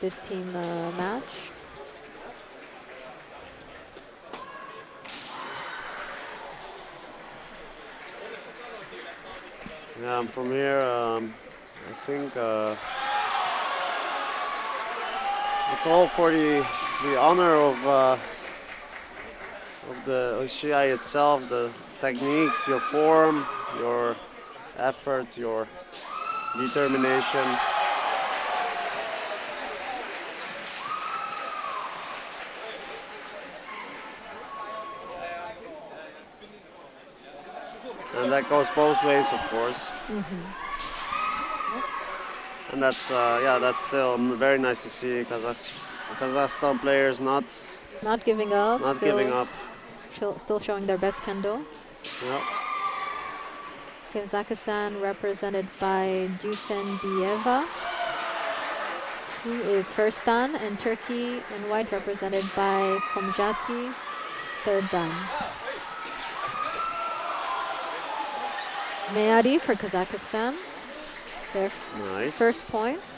Speaker 3: this team match.
Speaker 8: Yeah, I'm from here. I think it's all for the honor of the Shiai itself, the techniques, your form, your effort, your determination. And that goes both ways, of course. And that's that's still very nice to see. Kazakhstan players not
Speaker 3: giving up.
Speaker 8: giving up.
Speaker 3: Still showing their best kendo.
Speaker 8: Yep.
Speaker 3: Kazakhstan represented by Dusenbieva, who is first dan, and Turkey in white represented by Komjati, third dan. Meadi for Kazakhstan, their
Speaker 8: Nice.
Speaker 3: first points.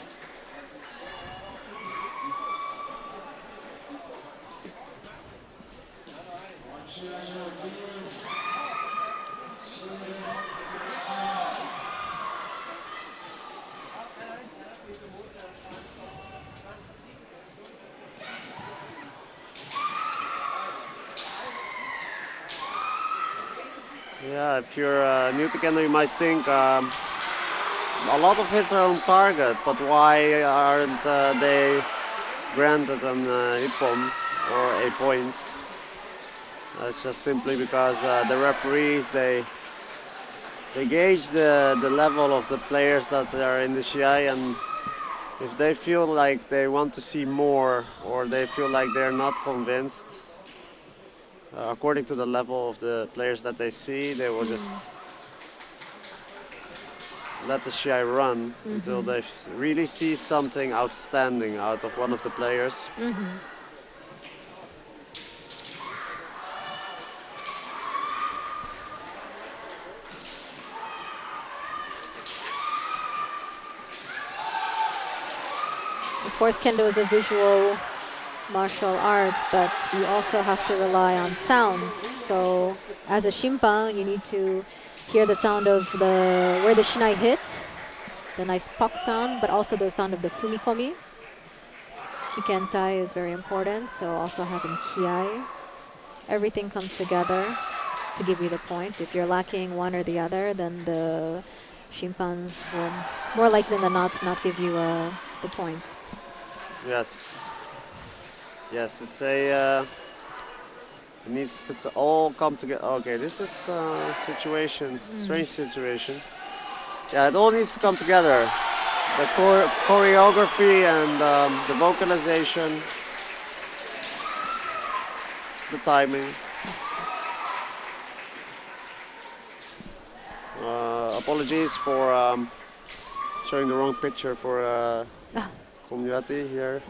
Speaker 8: Yeah, if you're new to kendo, you might think a lot of hits are on target, but why aren't they granted an ippon or a point? That's just simply because the referees they gauge the level of the players that are in the Shiai, and if they feel like they want to see more or they feel like they're not convinced, according to the level of the players that they see, they will just let the Shiai run until they really see something outstanding out of one of the players.
Speaker 3: Of course, kendo is a visual martial arts, but you also have to rely on sound. So as a shimpan, you need to hear the sound of where the shinai hits, the nice pok sound, but also the sound of the fumikomi. Kikentai is very important, so also having kiai. Everything comes together to give you the point. If you're lacking one or the other, then the shimpans will more likely than not give you the point.
Speaker 8: Yes. Yes, it's a. It needs to all come together. Okay, this is a situation, strange situation. Yeah, it all needs to come together. The choreography and the vocalization, the timing. Apologies for showing the wrong picture for Komjati here.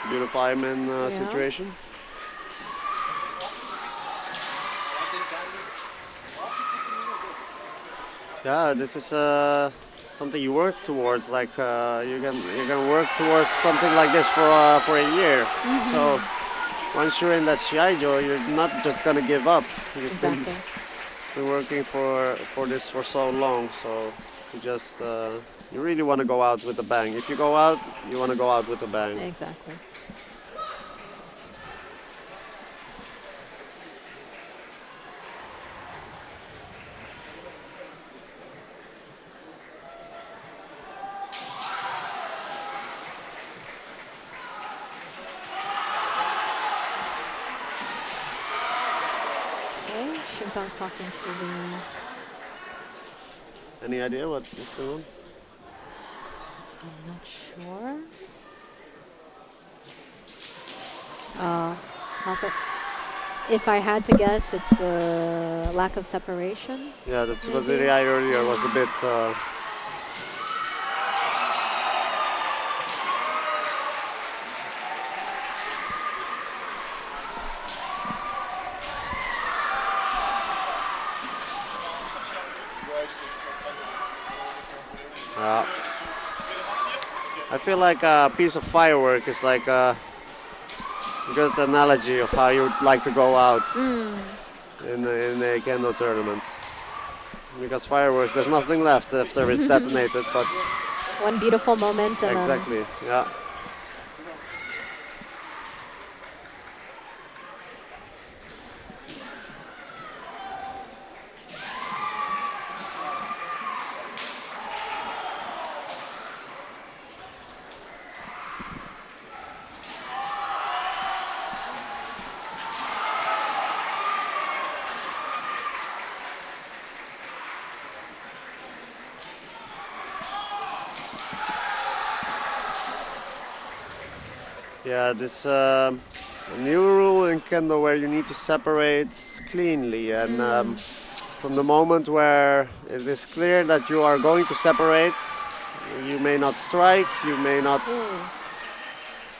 Speaker 8: Beautiful fireman situation. Yeah, this is something you work towards. Like you can work towards something like this for a year. So once you're in that Shiai-jo, you're not just gonna give up. You've been working for this for so long. So to just you really want to go out with a bang. If you go out, you want to go out with a bang.
Speaker 3: Exactly. Shimpan's talking to the...
Speaker 8: Any idea what is going on?
Speaker 3: I'm not sure. Also, if I had to guess, it's the lack of separation.
Speaker 8: Yeah, that's what the AI earlier was a bit... I feel like a piece of firework is like a good analogy of how you would like to go out in a kendo tournament. Because fireworks, there's nothing left after it's detonated, but
Speaker 3: One beautiful moment. And
Speaker 8: Exactly. Yeah. Yeah, this new rule in Kendo where you need to separate cleanly, and from the moment where it is clear that you are going to separate, you may not strike, you may not.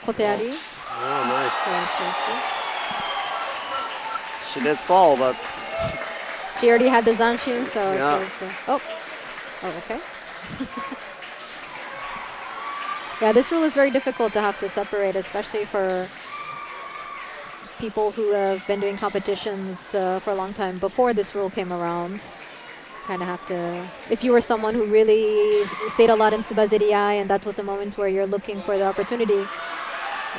Speaker 3: Koteari.
Speaker 8: Oh, nice. She did fall, but
Speaker 3: She already had the zanshin, so
Speaker 8: Yeah.
Speaker 3: it was. Oh, okay. Yeah, this rule is very difficult to have to separate, especially for people who have been doing competitions for a long time before this rule came around. Kind of have to, if you were someone who really stayed a lot in Tsubaziriai and that was the moment where you're looking for the opportunity,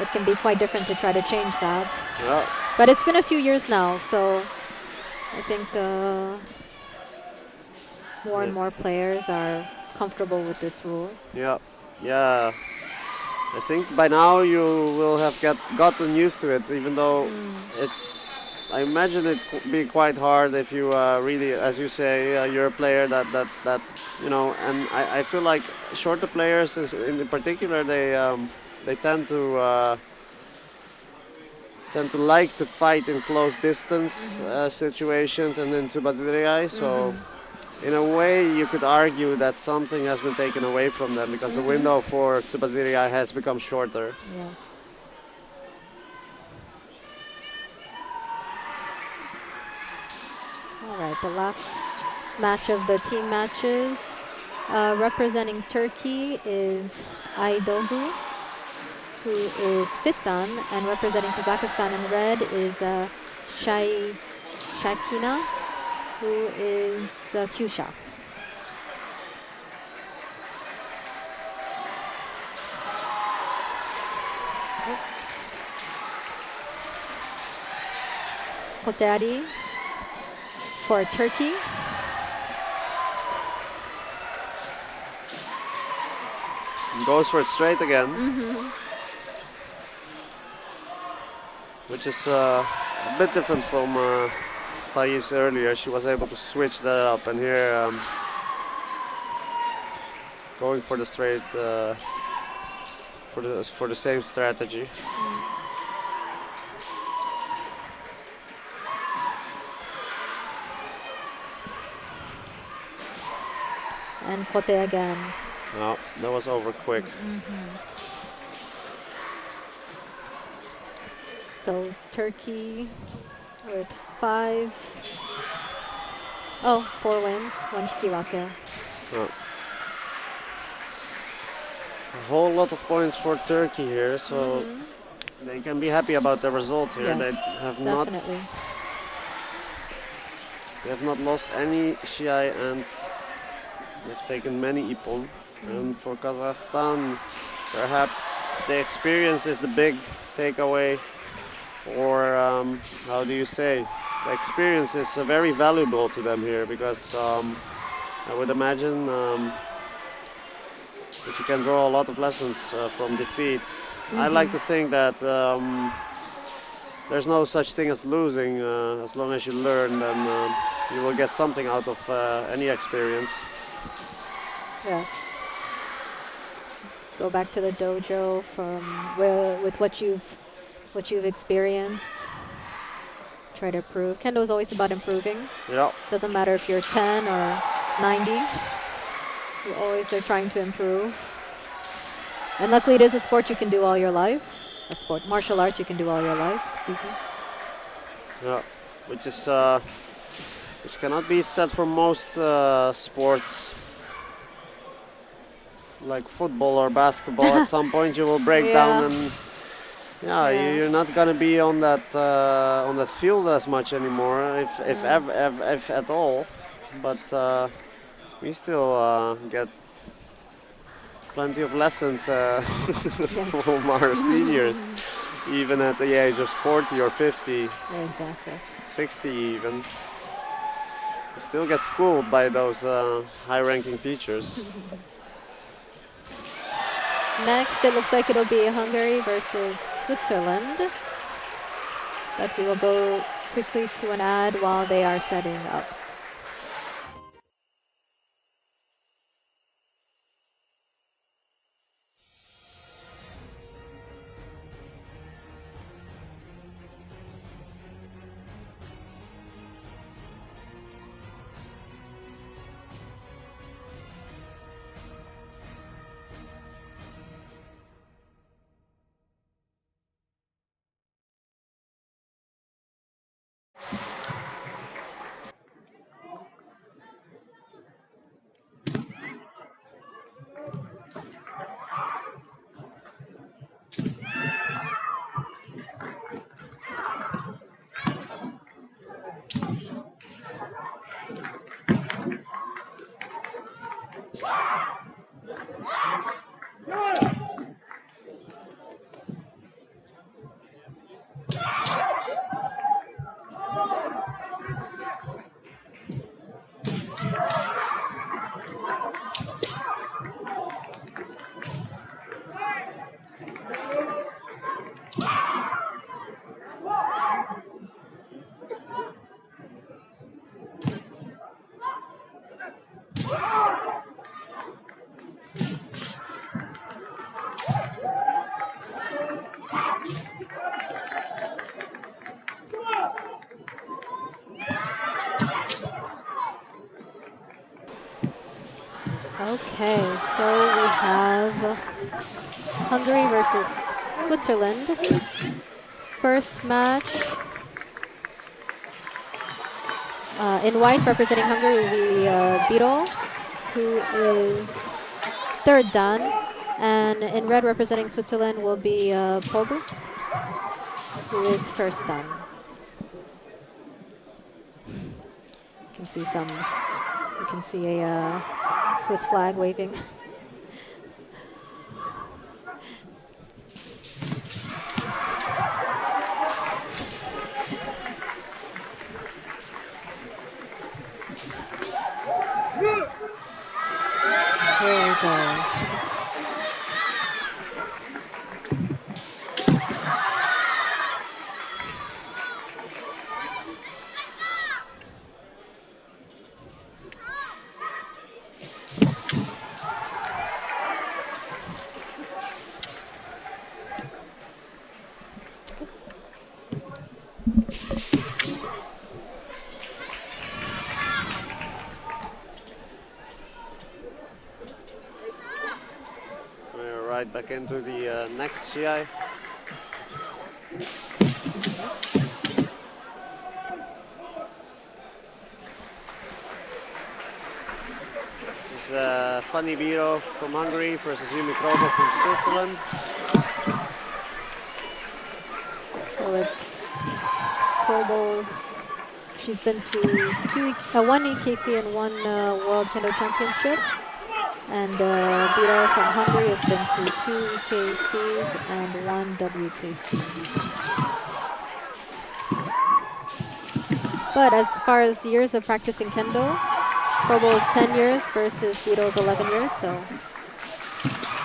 Speaker 3: it can be quite different to try to change that.
Speaker 8: Yeah.
Speaker 3: But it's been a few years now, so I think more and more players are comfortable with this rule.
Speaker 8: Yeah, yeah. I think by now you will have gotten used to it, even though it's. I imagine it's be quite hard if you really, as you say, you're a player that you know. And I feel like shorter players, in particular, they tend to like to fight in close distance situations and in Tsubaziriai. So. In a way, you could argue that something has been taken away from them because the window for Tsubaziriai has become shorter.
Speaker 3: Yes. All right, the last match of the team matches. Representing Turkey is Aidogu, who is Fittan, and representing Kazakhstan in red is Shakina, who is Kyusha. Koteari for Turkey.
Speaker 8: Goes for it straight again. Which is a bit different from Thais earlier. She was able to switch that up, and here going for the straight for the same strategy.
Speaker 3: And Kote again.
Speaker 8: No, that was over quick.
Speaker 3: So Turkey with 4 wins, 1 Shikiwake.
Speaker 8: Oh. A whole lot of points for Turkey here, so they can be happy about the result here.
Speaker 3: Yes,
Speaker 8: They have
Speaker 3: definitely.
Speaker 8: not lost any Shiai, and they've taken many Ippon. And for Kazakhstan, perhaps the experience is the big takeaway. Or how do you say? The experience is very valuable to them here because I would imagine that you can draw a lot of lessons from defeat. I like to think that there's no such thing as losing. As long as you learn, then you will get something out of any experience.
Speaker 3: Yes. Go back to the dojo with what you've experienced. Try to improve. Kendo is always about improving.
Speaker 8: Yeah.
Speaker 3: Doesn't matter if you're 10 or 90. You always are trying to improve. And luckily it is a sport you can do all your life. A sport, martial arts you can do all your life, excuse me.
Speaker 8: Yeah, which cannot be said for most sports. Like football or basketball, at some point you will break down, and you're not gonna be on that field as much anymore, if at all. But we still get plenty of lessons from our seniors, even at the age of 40 or 50,
Speaker 3: Exactly.
Speaker 8: 60 even. You still get schooled by those high-ranking teachers.
Speaker 3: Next, it looks like it'll be Hungary versus Switzerland. But we will go quickly to an ad while they are setting up. Okay, so we have Hungary versus Switzerland. First match. In white, representing Hungary, will be Biro, who is third dan. And in red, representing Switzerland, will be Pobu, who is first dan. You can see a Swiss flag waving. Here we go.
Speaker 8: We're right back into the next Shiai. This is Fanny Biro from Hungary versus Yumi Krobo from Switzerland.
Speaker 3: So it's Krobo's. She's been to one EKC and one World Kendo Championship. And Biro from Hungary has been to 2 EKCs and 1 WKC. But as far as years of practicing Kendo, Krobo is 10 years versus Biro is 11 years, so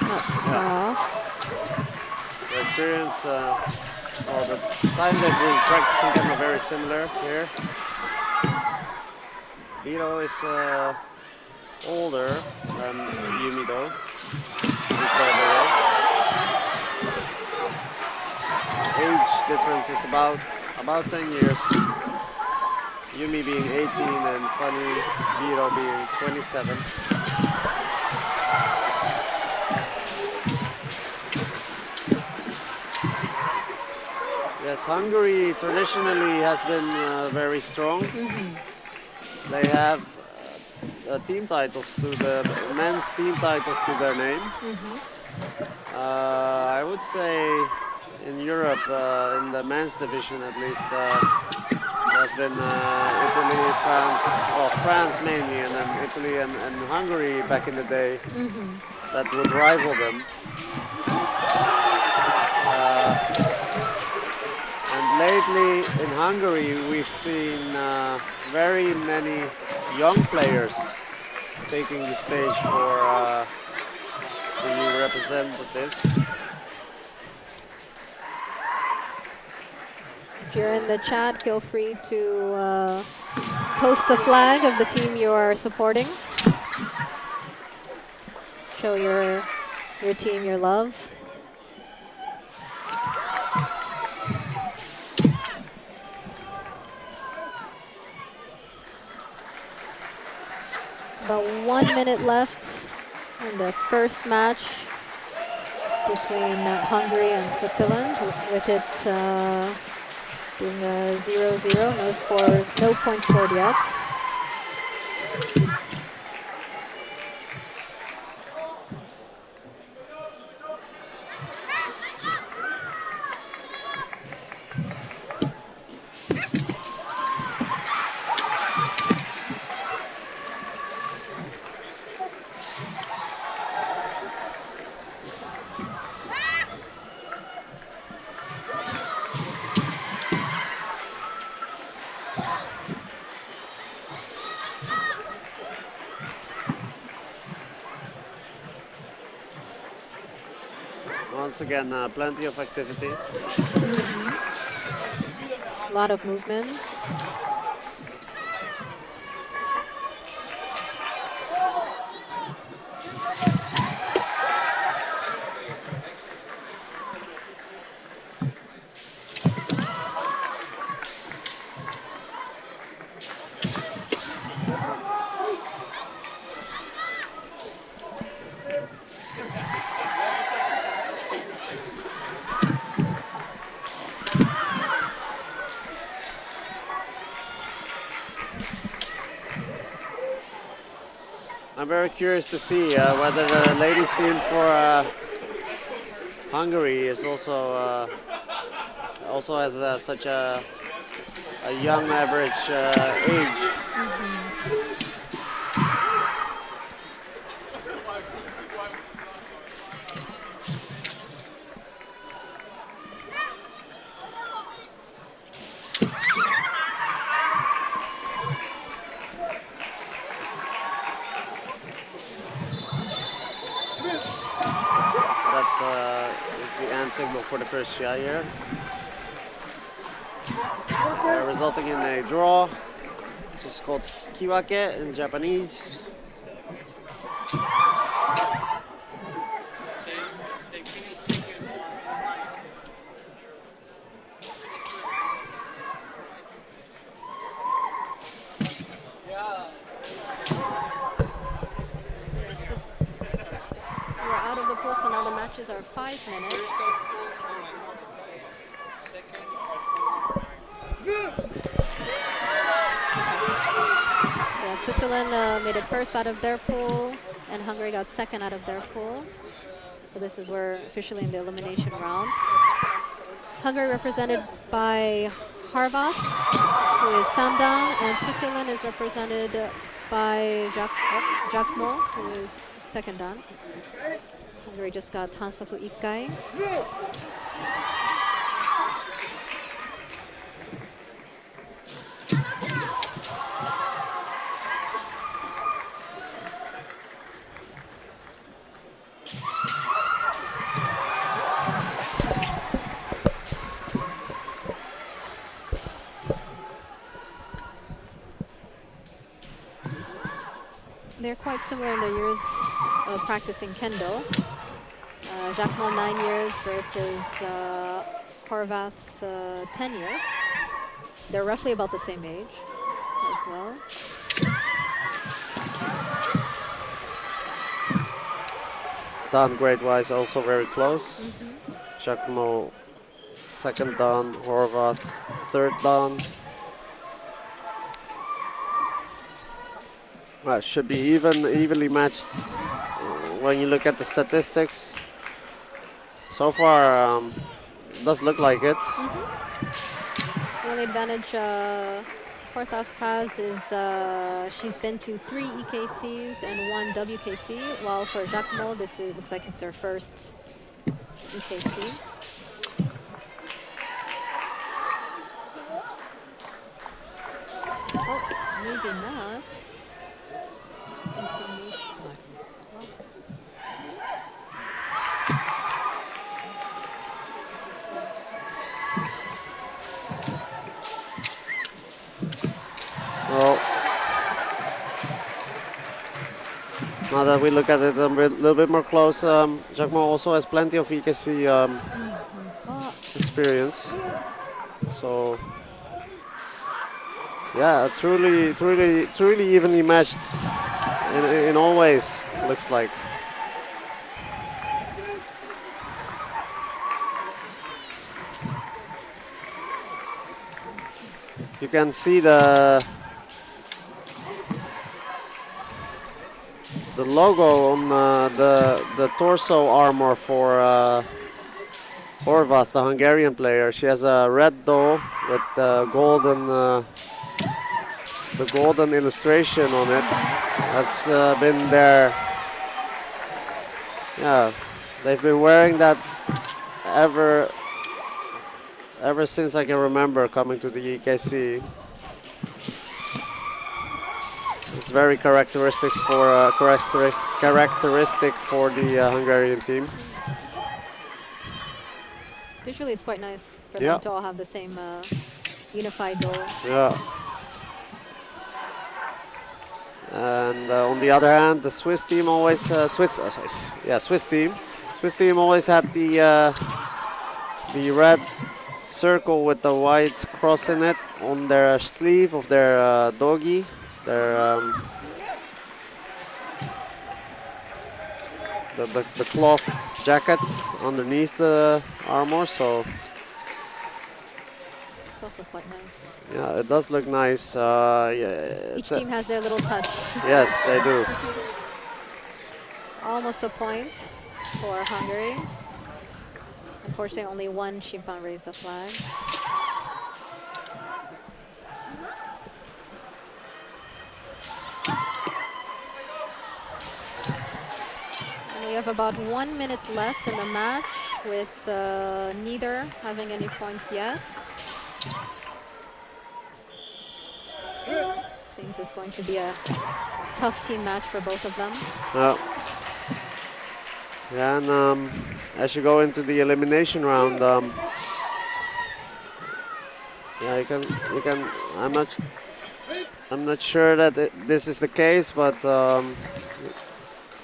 Speaker 3: not far off.
Speaker 8: The experience, the time they've been practicing Kendo very similar here. Biro is older than Yumi though. Age difference is about 10 years. Yumi being 18 and Fanny Biro being 27. Yes, Hungary traditionally has been very strong. They have team titles to the men's team titles to their name. I would say in Europe, in the men's division at least, there's been Italy, France, well France mainly, and then Italy and Hungary back in the day. that would rival them. And lately in Hungary, we've seen very many young players taking the stage for the new representatives.
Speaker 3: If you're in the chat, feel free to post the flag of the team you are supporting. Show your team your love. It's about 1 minute left in the first match between Hungary and Switzerland, with it being a 0-0, no scores, no points scored yet.
Speaker 8: Once again, plenty of activity.
Speaker 3: A lot of movement.
Speaker 8: I'm very curious to see whether the ladies team for Hungary is also has such a young average age. Signal for the first Shiai here. Resulting in a draw, which is called kiwake in Japanese.
Speaker 3: We're out of the pool, so now the matches are 5 minutes. Yeah, Switzerland made it first out of their pool, and Hungary got second out of their pool. So this is where officially in the elimination round. Hungary represented by Harvat, who is Sandan, and Switzerland is represented by Jacques Mo, who is second dan. Hungary just got Hansoku Ikkai. They're quite similar in their years of practicing Kendo. Jacques Mo 9 years versus Horvath's 10 years. They're roughly about the same age as well.
Speaker 8: Dan grade-wise also very close. Jacques Mo second dan, Horvath third dan. Well, should be evenly matched when you look at the statistics. So far, does look like it.
Speaker 3: The only advantage Fourth Paz is she's been to 3 EKCs and 1 WKC, while for Jacquemot, looks like it's her first EKC. Oh, maybe not.
Speaker 8: Well, now that we look at it a little bit more close, Jacquemot also has plenty of EKC experience. So, yeah, truly evenly matched in all ways, looks like. You can see the logo on the torso armor for Horvath, the Hungarian player. She has a red doe with the golden illustration on it. That's been there. Yeah, they've been wearing that ever since I can remember coming to the EKC. It's very characteristic for the Hungarian team.
Speaker 3: Visually, it's quite nice for
Speaker 8: Yeah.
Speaker 3: them to all have the same unified goal.
Speaker 8: Yeah. And on the other hand, the Swiss team always Swiss team always had the red circle with the white cross in it on their sleeve of their doggy. Their the cloth jacket underneath the armor, so
Speaker 3: It's also quite nice.
Speaker 8: yeah, it does look nice. Yeah,
Speaker 3: Each team has their little touch.
Speaker 8: yes, they do.
Speaker 3: Almost a point for Hungary. Unfortunately, only one Shimpan raised the flag. And we have about 1 minute left in the match with neither having any points yet. Seems it's going to be a tough team match for both of them.
Speaker 8: Yeah, and as you go into the elimination round, yeah, you can. I'm not sure that this is the case, but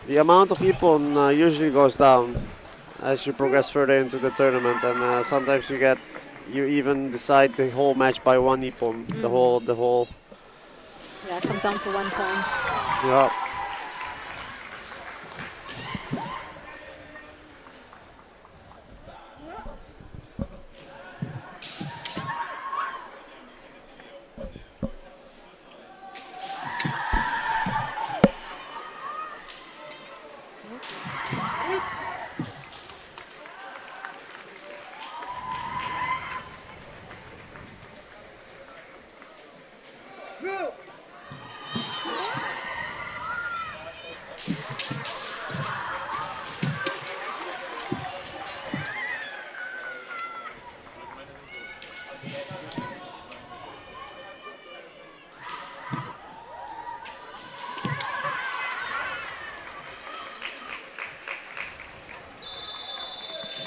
Speaker 8: the amount of ippon usually goes down as you progress further into the tournament, and sometimes you even decide the whole match by 1 ippon, the whole.
Speaker 3: Yeah, it comes down to 1 point.
Speaker 8: Yeah.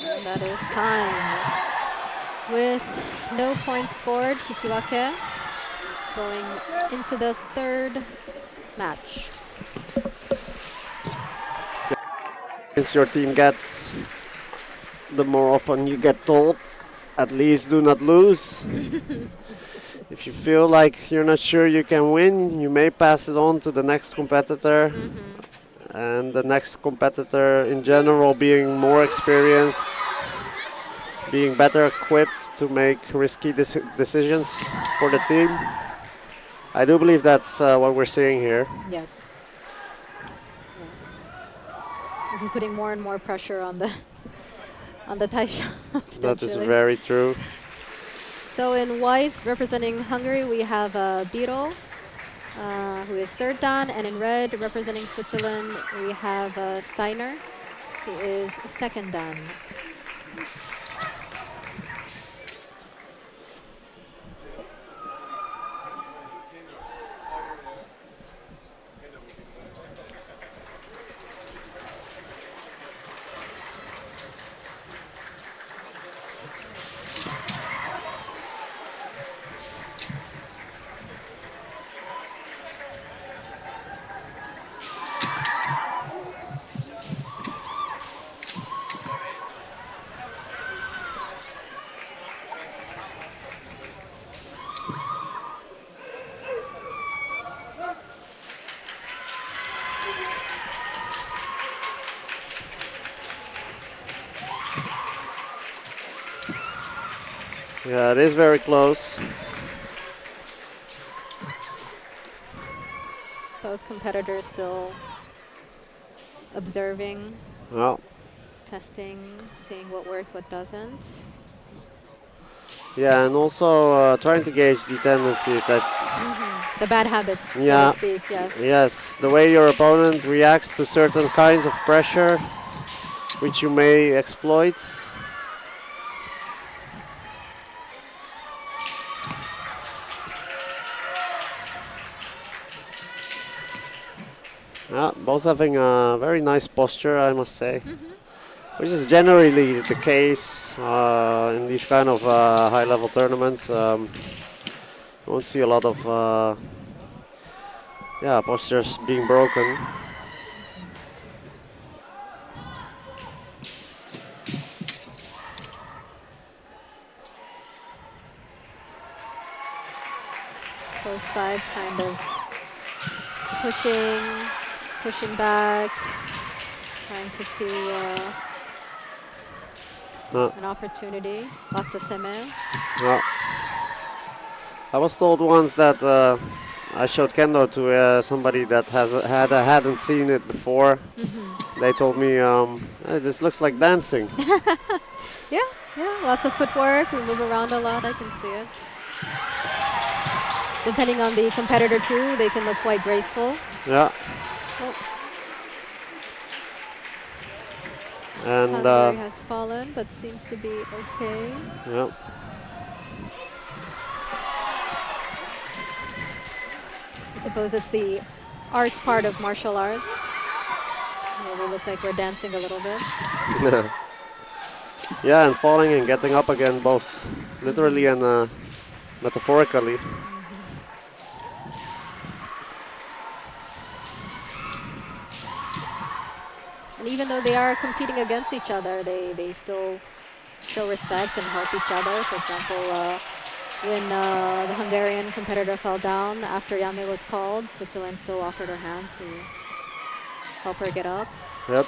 Speaker 3: And that is time. With no points scored, Shikiwake going into the 3rd match.
Speaker 8: As your team gets, the more often you get told, at least do not lose. If you feel like you're not sure you can win, you may pass it on to the next competitor. And the next competitor in general being more experienced, being better equipped to make risky decisions for the team. I do believe that's what we're seeing here.
Speaker 3: Yes. This is putting more and more pressure on the Taisha.
Speaker 8: That is very true.
Speaker 3: So in white, representing Hungary, we have Biro, who is third dan, and in red, representing Switzerland, we have Steiner, who is second dan.
Speaker 8: Yeah, it is very close.
Speaker 3: Both competitors still observing,
Speaker 8: Well,
Speaker 3: testing, seeing what works, what doesn't.
Speaker 8: yeah, and also trying to gauge the tendencies that,
Speaker 3: The bad habits,
Speaker 8: yeah,
Speaker 3: so to speak, yes.
Speaker 8: yes, the way your opponent reacts to certain kinds of pressure, which you may exploit. Yeah, both having a very nice posture, I must say, which is generally the case in these kind of high-level tournaments. You won't see a lot of postures being broken.
Speaker 3: Both sides kind of pushing back, trying to see an opportunity. Lots of seme.
Speaker 8: Yeah. I was told once that I showed kendo to somebody that hadn't seen it before. They told me, "Hey, this looks like dancing."
Speaker 3: Yeah, lots of footwork. We move around a lot, I can see it. Depending on the competitor too, they can look quite graceful.
Speaker 8: Yeah.
Speaker 3: Oh,
Speaker 8: And
Speaker 3: Hungary has fallen, but seems to be okay.
Speaker 8: yeah.
Speaker 3: I suppose it's the art part of martial arts. Where we look like we're dancing a little bit.
Speaker 8: Yeah, and falling and getting up again, both literally and metaphorically.
Speaker 3: And even though they are competing against each other, they still show respect and help each other. For example, when the Hungarian competitor fell down after Yame was called, Switzerland still offered her hand to help her get up.
Speaker 8: Yep.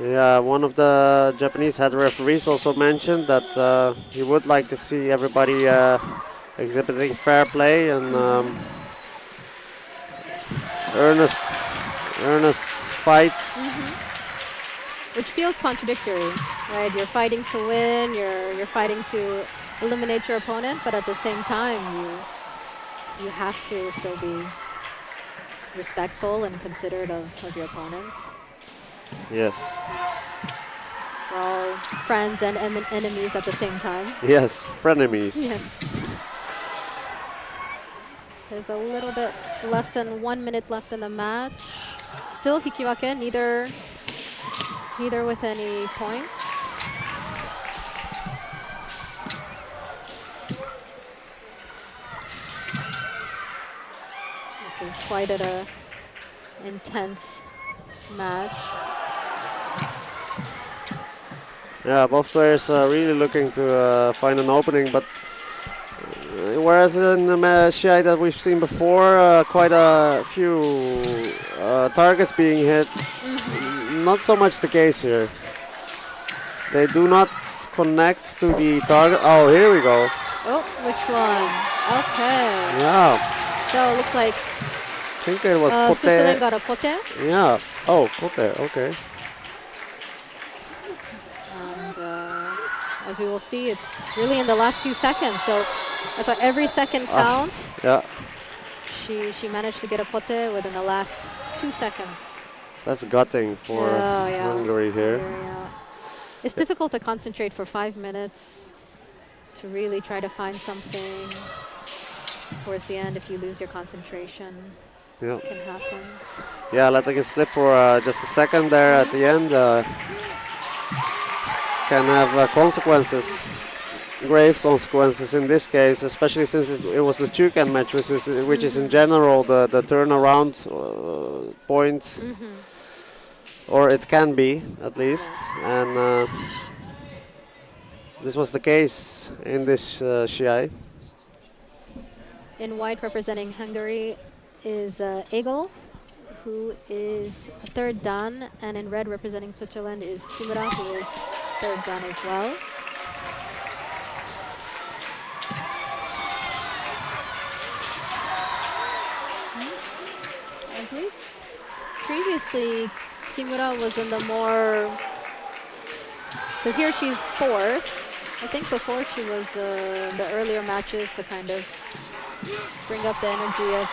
Speaker 8: Yeah, one of the Japanese head referees also mentioned that he would like to see everybody exhibiting fair play and earnest fights.
Speaker 3: Which feels contradictory, right? You're fighting to win, you're fighting to eliminate your opponent, but at the same time, you have to still be respectful and considerate of your opponents.
Speaker 8: Yes.
Speaker 3: We're all friends and enemies at the same time.
Speaker 8: Yes, frenemies.
Speaker 3: Yes. There's a little bit less than 1 minute left in the match. Still hikiwake, neither with any points. This is quite an intense match.
Speaker 8: Yeah, both players are really looking to find an opening, but whereas in the Shiai that we've seen before, quite a few targets being hit, not so much the case here. They do not connect to the target. Oh, here we go.
Speaker 3: Oh, which one? Okay.
Speaker 8: Yeah.
Speaker 3: So it looks like
Speaker 8: think it was
Speaker 3: Switzerland
Speaker 8: Pote.
Speaker 3: got a pote.
Speaker 8: Yeah. Oh, Pote. Okay.
Speaker 3: And as we will see, it's really in the last few seconds. So that's why every second count.
Speaker 8: Yeah.
Speaker 3: She managed to get a pote within the last 2 seconds.
Speaker 8: That's gutting for Hungary here.
Speaker 3: Yeah. It's difficult to concentrate for 5 minutes, to really try to find something. Towards the end, if you lose your concentration,
Speaker 8: Yeah.
Speaker 3: it can happen.
Speaker 8: Yeah, letting it slip for just a second there at the end can have consequences, grave consequences in this case, especially since it was the Chukan match, which is in general the turnaround point, or it can be at least, and this was the case in this Shiai.
Speaker 3: In white, representing Hungary, is Egel, who is third dan, and in red, representing Switzerland, is Kimura, who is third dan as well. I believe previously Kimura was in the more, because here she's fourth. I think before she was the earlier matches to kind of bring up the energy of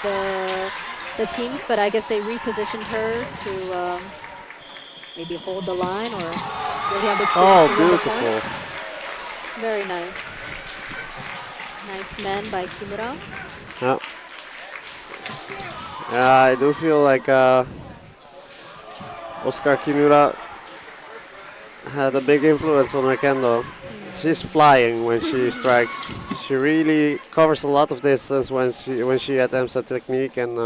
Speaker 3: the teams, but I guess they repositioned her to maybe hold the line or really have the experience to win the points. Very nice. Nice men by Kimura.
Speaker 8: Yeah. Yeah, I do feel like Oscar Kimura had a big influence on her kendo. She's flying when she strikes. She really covers a lot of distance when she attempts a technique, and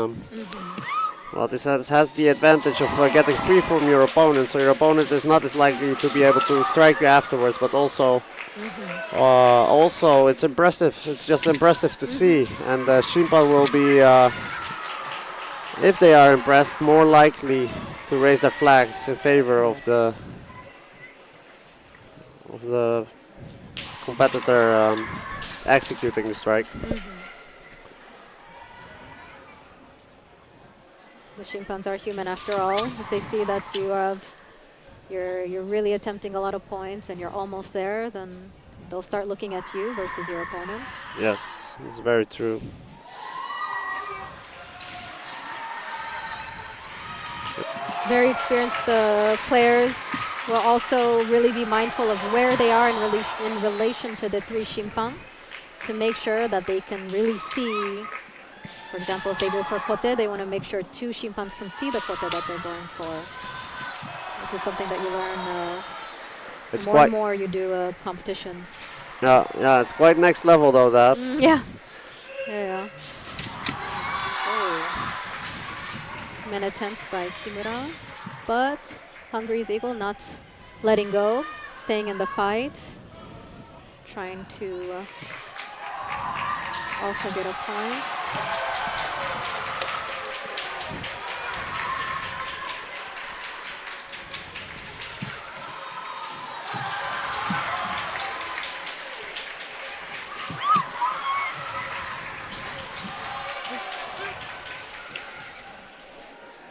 Speaker 8: well, this has the advantage of getting free from your opponent, so your opponent is not as likely to be able to strike you afterwards, but also it's impressive. It's just impressive to see, and Shimpan will be, if they are impressed, more likely to raise their flags in favor of the competitor executing the strike.
Speaker 3: The Shimpans are human after all. If they see that you're really attempting a lot of points and you're almost there, then they'll start looking at you versus your opponent.
Speaker 8: Yes, it's very true.
Speaker 3: Very experienced players will also really be mindful of where they are in relation to the three Shimpan to make sure that they can really see. For example, if they go for pote, they want to make sure two Shimpans can see the pote that they're going for. This is something that you learn the more and more you do competitions.
Speaker 8: Yeah, it's quite next level though, that.
Speaker 3: Yeah. Oh. Men attempt by Kimura, but Hungary's Eagle not letting go, staying in the fight, trying to also get a point.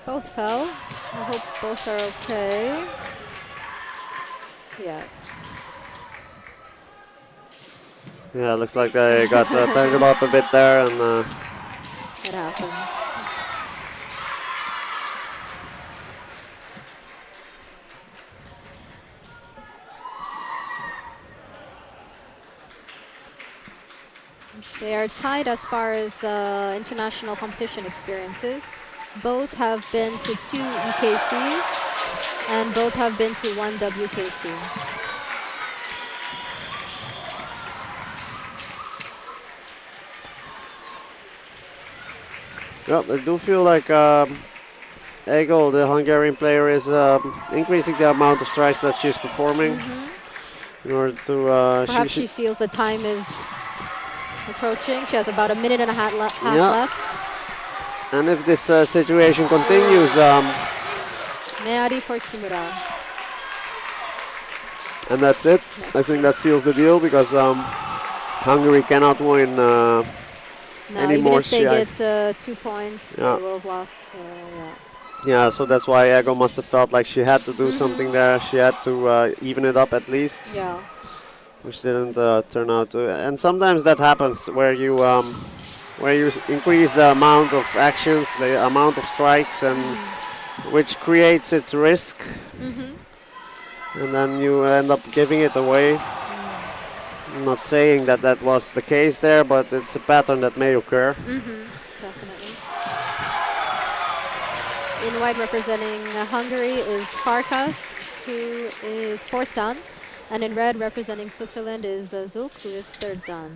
Speaker 3: Both fell. I hope both are okay. Yes.
Speaker 8: Yeah, looks like they got tangled up a bit there, and
Speaker 3: it happens. They are tied as far as international competition experiences. Both have been to 2 EKCs and both have been to 1 WKC.
Speaker 8: Yep, I do feel like Egel, the Hungarian player, is increasing the amount of strikes that she's performing in order to...
Speaker 3: Perhaps she feels the time is approaching. She has about a minute and a half left.
Speaker 8: And if this situation continues...
Speaker 3: Meari for Kimura.
Speaker 8: And that's it. I think that seals the deal, because Hungary cannot win
Speaker 3: No,
Speaker 8: any
Speaker 3: even
Speaker 8: more
Speaker 3: if they
Speaker 8: Shiai.
Speaker 3: get 2 points,
Speaker 8: Yeah.
Speaker 3: they will have lost. Yeah.
Speaker 8: Yeah, so that's why Ego must have felt like she had to do
Speaker 3: Mhm.
Speaker 8: something there. She had to even it up at least,
Speaker 3: Yeah.
Speaker 8: which didn't turn out to. And sometimes that happens where you increase the amount of actions, the amount of strikes, and which creates its risk,
Speaker 3: Mhm.
Speaker 8: and then you end up giving it away. I'm not saying that that was the case there, but it's a pattern that may occur.
Speaker 3: Definitely. In white, representing Hungary, is Farkas, who is 4th dan. And in red, representing Switzerland, is Zulk, who is 3rd dan.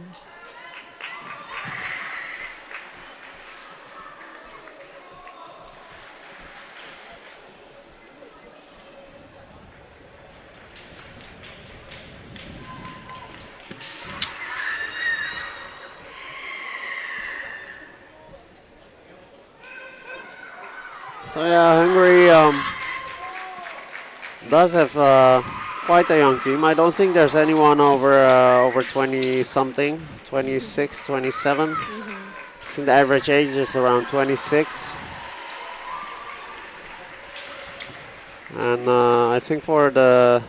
Speaker 8: So yeah, Hungary does have quite a young team. I don't think there's anyone over 20 something, 26, 27. I think the average age is around 26. And I think for the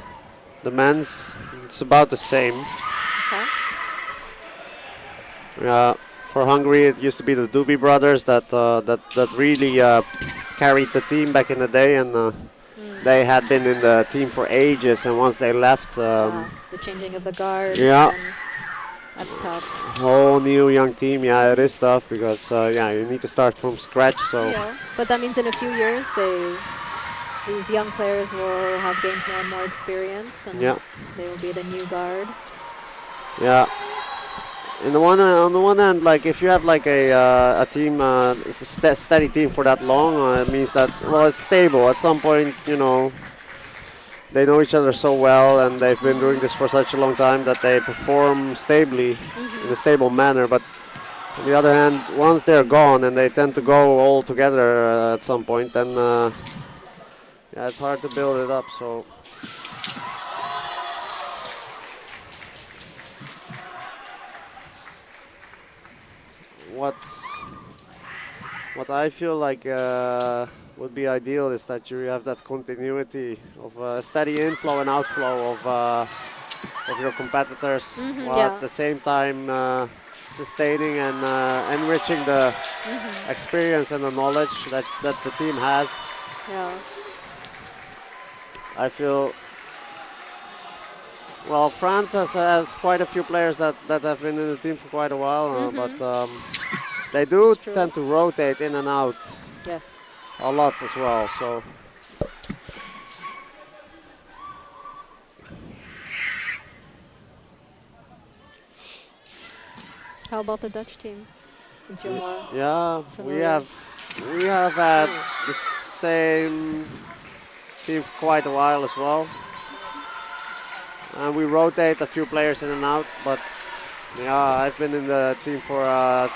Speaker 8: men's, it's about the same.
Speaker 3: Okay.
Speaker 8: For Hungary, it used to be the Duby brothers that really carried the team back in the day, and they had been in the team for ages. And once they left,
Speaker 3: The changing of the guard.
Speaker 8: yeah,
Speaker 3: That's tough.
Speaker 8: whole new young team. Yeah, it is tough because yeah, you need to start from scratch. So
Speaker 3: Yeah. But that means in a few years, these young players will have gained more and more experience, and
Speaker 8: yeah,
Speaker 3: they will be the new guard.
Speaker 8: yeah. On the one hand, like if you have like a team, it's a steady team for that long, it means that well, it's stable. At some point, you know, they know each other so well, and they've been doing this for such a long time that they perform stably in a stable manner. But on the other hand, once they're gone and they tend to go all together at some point, then yeah, it's hard to build it up. So. What I feel like would be ideal is that you have that continuity of steady inflow and outflow of your competitors, while
Speaker 3: yeah.
Speaker 8: at the same time sustaining and enriching the experience and the knowledge that the team has.
Speaker 3: Yeah.
Speaker 8: I feel. Well, France has quite a few players that have been in the team for quite a while, but they do tend to rotate in and out.
Speaker 3: Yes.
Speaker 8: A lot as well. So.
Speaker 3: How about the Dutch team? Since you're more
Speaker 8: Yeah,
Speaker 3: familiar.
Speaker 8: we have had the same team for quite a while as well. And we rotate a few players in and out, but yeah, I've been in the team for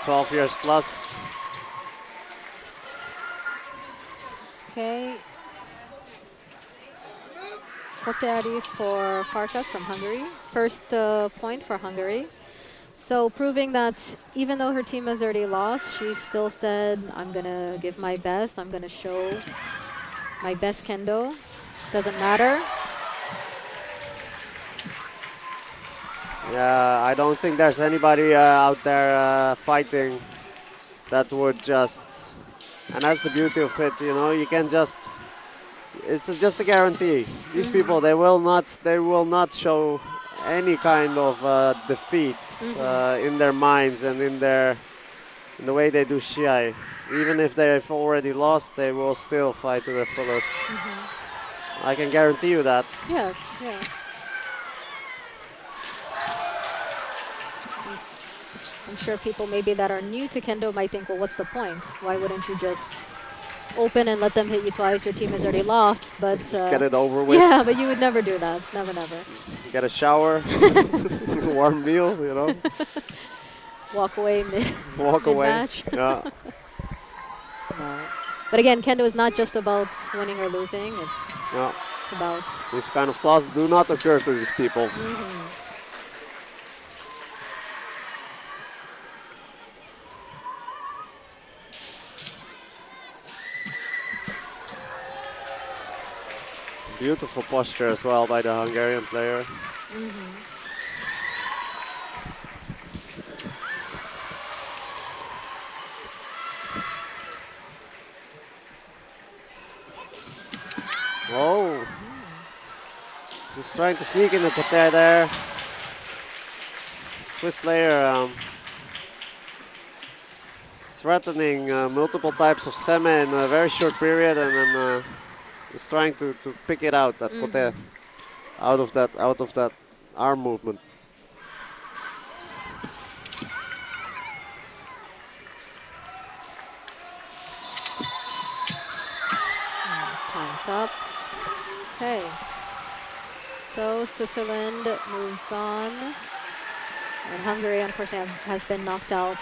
Speaker 8: 12 years plus.
Speaker 3: Okay. Koteari for Farkas from Hungary. First point for Hungary. So proving that even though her team has already lost, she still said, I'm going to give my best. I'm going to show my best kendo. Doesn't matter.
Speaker 8: Yeah, I don't think there's anybody out there fighting that would just, and that's the beauty of it, you know, you can just, it's just a guarantee. These people, they will not show any kind of defeat in their minds and in the way they do Shiai. Even if they've already lost, they will still fight to the fullest. I can guarantee you that.
Speaker 3: Yes, yeah. I'm sure people maybe that are new to kendo might think, well, what's the point? Why wouldn't you just open and let them hit you twice? Your team has already lost, but
Speaker 8: just get it over with.
Speaker 3: Yeah, but you would never do that. Never, never.
Speaker 8: Get a shower, warm meal, you know.
Speaker 3: Walk away
Speaker 8: Walk away.
Speaker 3: mid-match.
Speaker 8: Yeah.
Speaker 3: No. But again, kendo is not just about winning or losing. It's about
Speaker 8: These kind of thoughts do not occur to these people. Beautiful posture as well by the Hungarian player. Oh, he's trying to sneak in the kote there. Swiss player threatening multiple types of semi in a very short period, and then he's trying to pick it out, that kote, out of that arm movement.
Speaker 3: Time's up. Okay. So Switzerland moves on. And Hungary, unfortunately, has been knocked out.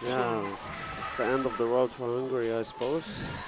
Speaker 8: Yeah,
Speaker 3: Jeez.
Speaker 8: it's the end of the road for Hungary, I suppose.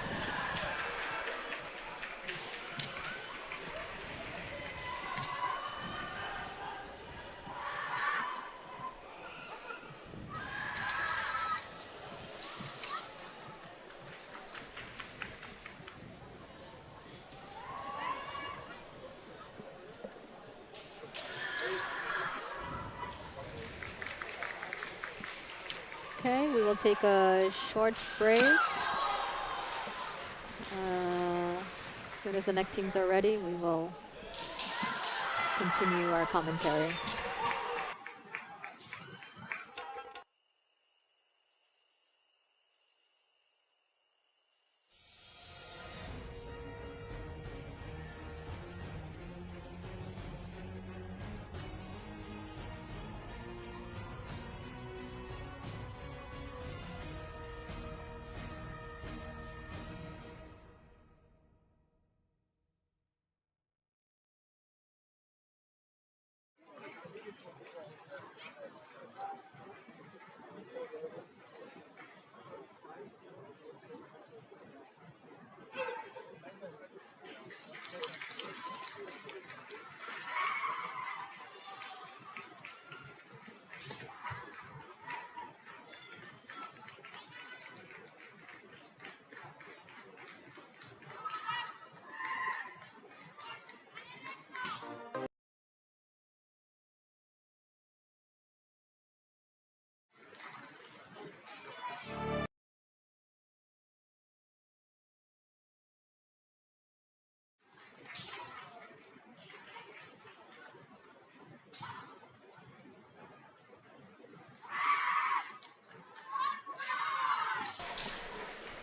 Speaker 3: Okay, we will take a short break. As soon as the next teams are ready, we will continue our commentary.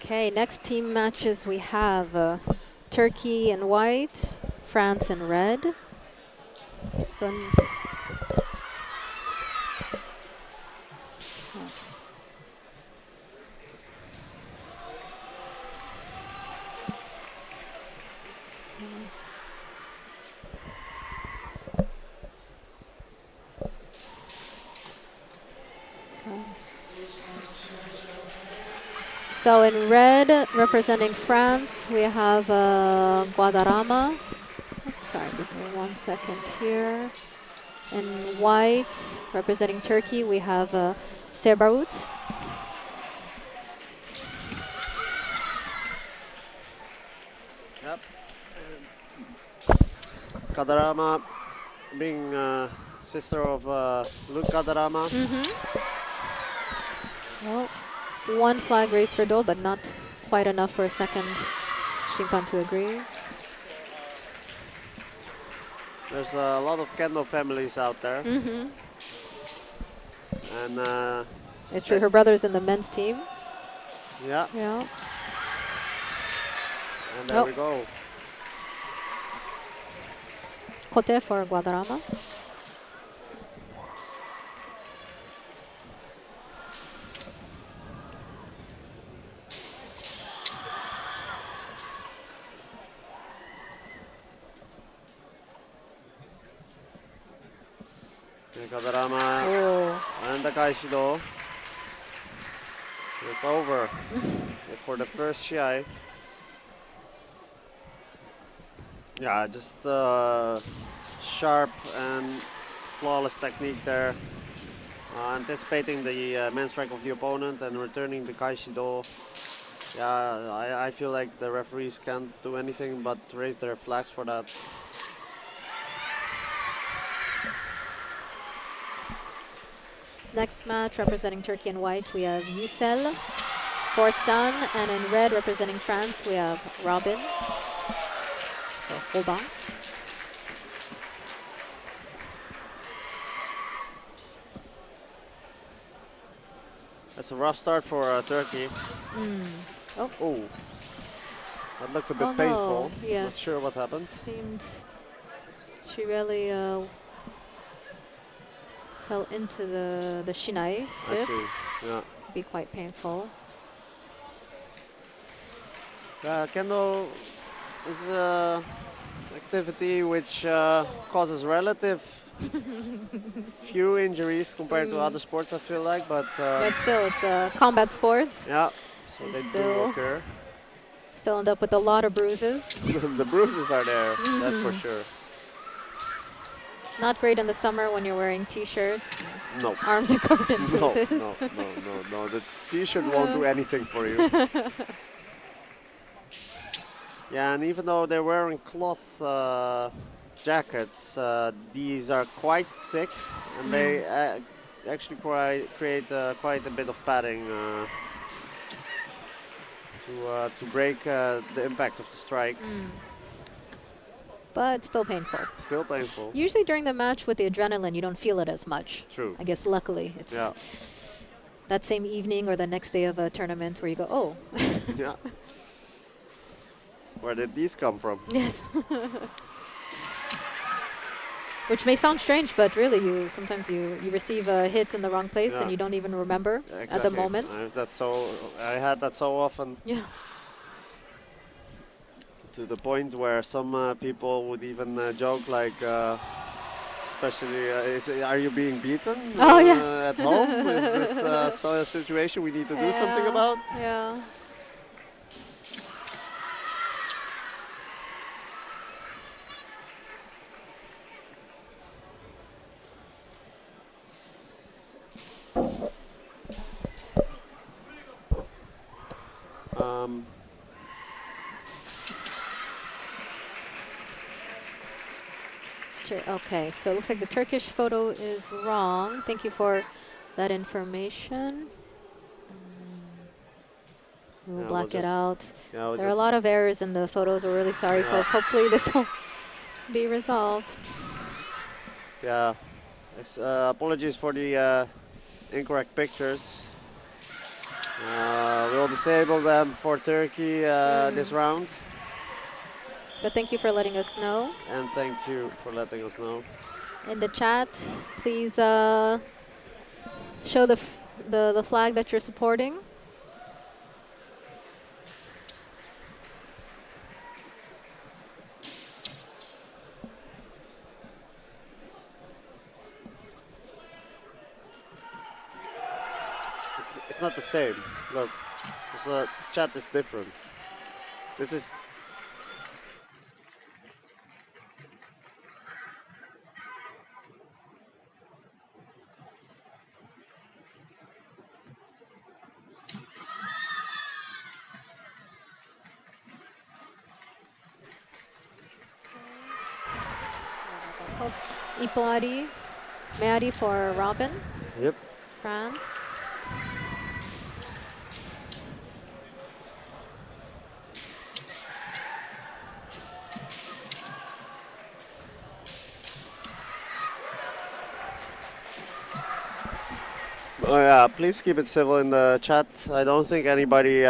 Speaker 3: Okay, next team matches we have Turkey in white, France in red. So So in red, representing France, we have Guadarrama. Oops, sorry, give me 1 second here. In white, representing Turkey, we have Sebaout.
Speaker 8: Yep. Guadarrama being sister of Luke Guadarrama.
Speaker 3: Well, 1 flag raised for Dole, but not quite enough for a second Shinkan to agree.
Speaker 8: There's a lot of Kendo families out there. And
Speaker 3: it's true, her brother's in the men's team.
Speaker 8: Yeah.
Speaker 3: Yeah.
Speaker 8: And there we go.
Speaker 3: Kote for Guadarrama.
Speaker 8: Guadarrama and the Kaishido. It's over for the first Shiai. Yeah, just sharp and flawless technique there. Anticipating the main strike of the opponent and returning the Kaishido. Yeah, I feel like the referees can't do anything but raise their flags for that.
Speaker 3: Next match representing Turkey in white, we have Yücel, fourth dan, and in red representing France, we have Robin. So Robin.
Speaker 8: That's a rough start for Turkey.
Speaker 3: Oh.
Speaker 8: Oh, that looked a bit
Speaker 3: Oh,
Speaker 8: painful.
Speaker 3: no. Yes.
Speaker 8: Not sure what happened.
Speaker 3: Seemed she really fell into the shinai
Speaker 8: I
Speaker 3: stiff.
Speaker 8: see. Yeah.
Speaker 3: Could be quite painful.
Speaker 8: Kendo is an activity which causes relative few injuries compared to other sports, I feel like, but
Speaker 3: still, it's combat sports.
Speaker 8: yeah, so
Speaker 3: You
Speaker 8: they do
Speaker 3: still-
Speaker 8: occur.
Speaker 3: Still end up with a lot of bruises.
Speaker 8: The bruises are there, that's for sure.
Speaker 3: Not great in the summer when you're wearing t-shirts.
Speaker 8: No.
Speaker 3: Arms are covered in
Speaker 8: No,
Speaker 3: bruises.
Speaker 8: no. The t-shirt won't do anything for you. Yeah, and even though they're wearing cloth jackets, these are quite thick, and they actually create quite a bit of padding to break the impact of the strike.
Speaker 3: But still painful.
Speaker 8: Still painful.
Speaker 3: Usually during the match with the adrenaline, you don't feel it as much.
Speaker 8: True.
Speaker 3: I guess luckily it's
Speaker 8: Yeah.
Speaker 3: that same evening or the next day of a tournament where you go, oh.
Speaker 8: Yeah. Where did these come from?
Speaker 3: Yes. Which may sound strange, but really, sometimes you receive a hit in the wrong place
Speaker 8: Yeah.
Speaker 3: and you don't even remember at the
Speaker 8: Exactly.
Speaker 3: moment.
Speaker 8: I had that so often.
Speaker 3: Yeah.
Speaker 8: To the point where some people would even joke, like, especially, are you being beaten
Speaker 3: Oh, yeah.
Speaker 8: at home? Is this so a situation we need to do something about?
Speaker 3: Yeah. Okay, so it looks like the Turkish photo is wrong. Thank you for that information. We'll
Speaker 8: Yeah,
Speaker 3: black
Speaker 8: we'll
Speaker 3: it
Speaker 8: just-
Speaker 3: out.
Speaker 8: yeah, we'll
Speaker 3: There are a
Speaker 8: just-
Speaker 3: lot of errors in the photos. We're really sorry,
Speaker 8: Yeah.
Speaker 3: folks. Hopefully this will be resolved.
Speaker 8: Yeah. Apologies for the incorrect pictures. We'll disable them for Turkey this round.
Speaker 3: But thank you for letting us know.
Speaker 8: And thank you for letting us know.
Speaker 3: In the chat, please show the flag that you're supporting.
Speaker 8: It's not the same. Look, the chat is different. This is.
Speaker 3: Ipari, Mary for Robin,
Speaker 8: Yep.
Speaker 3: France.
Speaker 8: Oh yeah, please keep it civil in the chat. I don't think anybody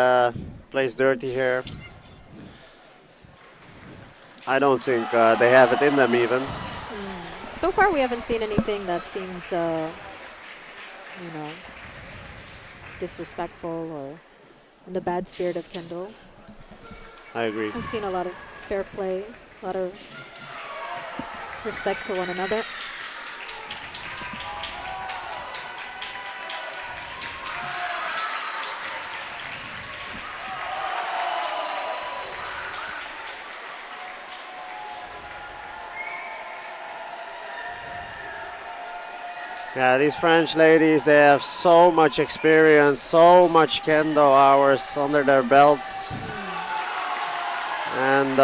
Speaker 8: plays dirty here. I don't think they have it in them even.
Speaker 3: So far, we haven't seen anything that seems, disrespectful or in the bad spirit of Kendo.
Speaker 8: I agree.
Speaker 3: We've seen a lot of fair play, a lot of respect for one another.
Speaker 8: Yeah, these French ladies, they have so much experience, so much kendo hours under their belts. And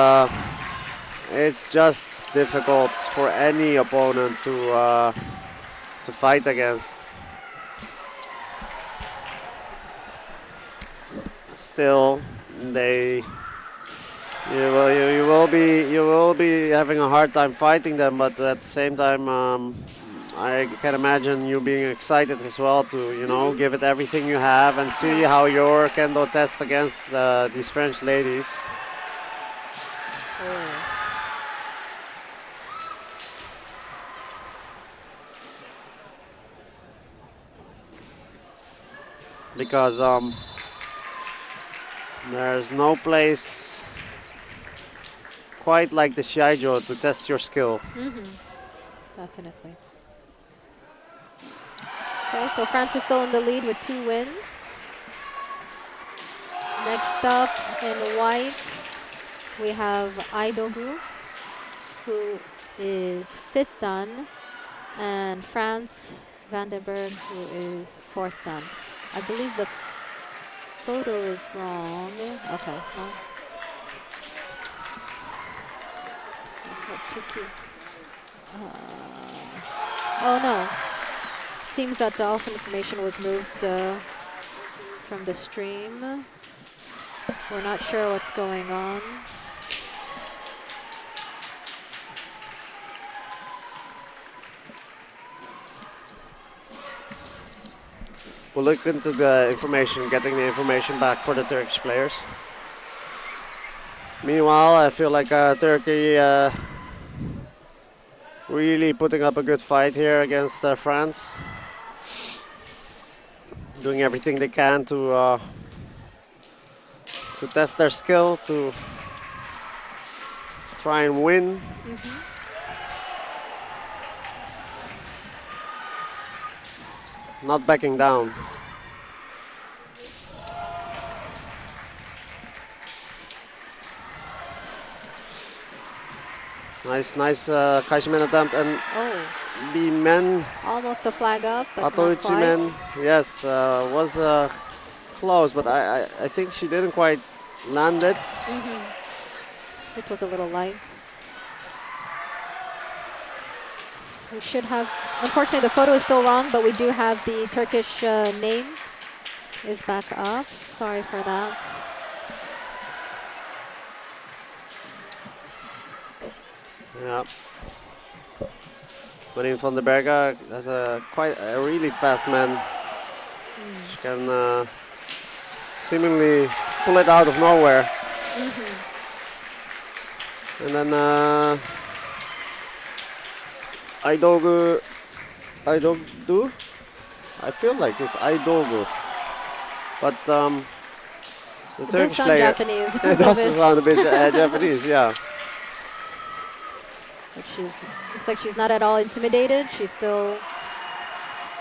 Speaker 8: it's just difficult for any opponent to fight against. Still, you will be having a hard time fighting them, but at the same time, I can imagine you being excited as well to give it everything you have and see how your kendo tests against these French ladies. Because there's no place quite like the Shiai-jo to test your skill.
Speaker 3: Definitely. Okay, so France is still in the lead with 2 wins. Next up in white, we have Aidogu, who is 5th dan, and France Vandenberg, who is 4th dan. I believe the photo is wrong. Okay, well. Oh no. Seems that the off information was moved from the stream. We're not sure what's going on.
Speaker 8: We'll look into the information, getting the information back for the Turkish players. Meanwhile, I feel like Turkey really putting up a good fight here against France. Doing everything they can to test their skill, to try and win. Not backing down. Nice Kaishimen attempt, and the men.
Speaker 3: Almost a flag up, but
Speaker 8: Atouchi
Speaker 3: not
Speaker 8: men,
Speaker 3: quite.
Speaker 8: yes, was close, but I think she didn't quite land it.
Speaker 3: It was a little light. We should have, unfortunately the photo is still wrong, but we do have the Turkish name is back up. Sorry for that.
Speaker 8: Yeah. Marine van der Berge has quite a really fast man. She can seemingly pull it out of nowhere. And then Aidogu, I feel like it's Aidogu, but the Turkish player.
Speaker 3: Japanese.
Speaker 8: It does sound a bit Japanese, yeah.
Speaker 3: But looks like she's not at all intimidated. She's still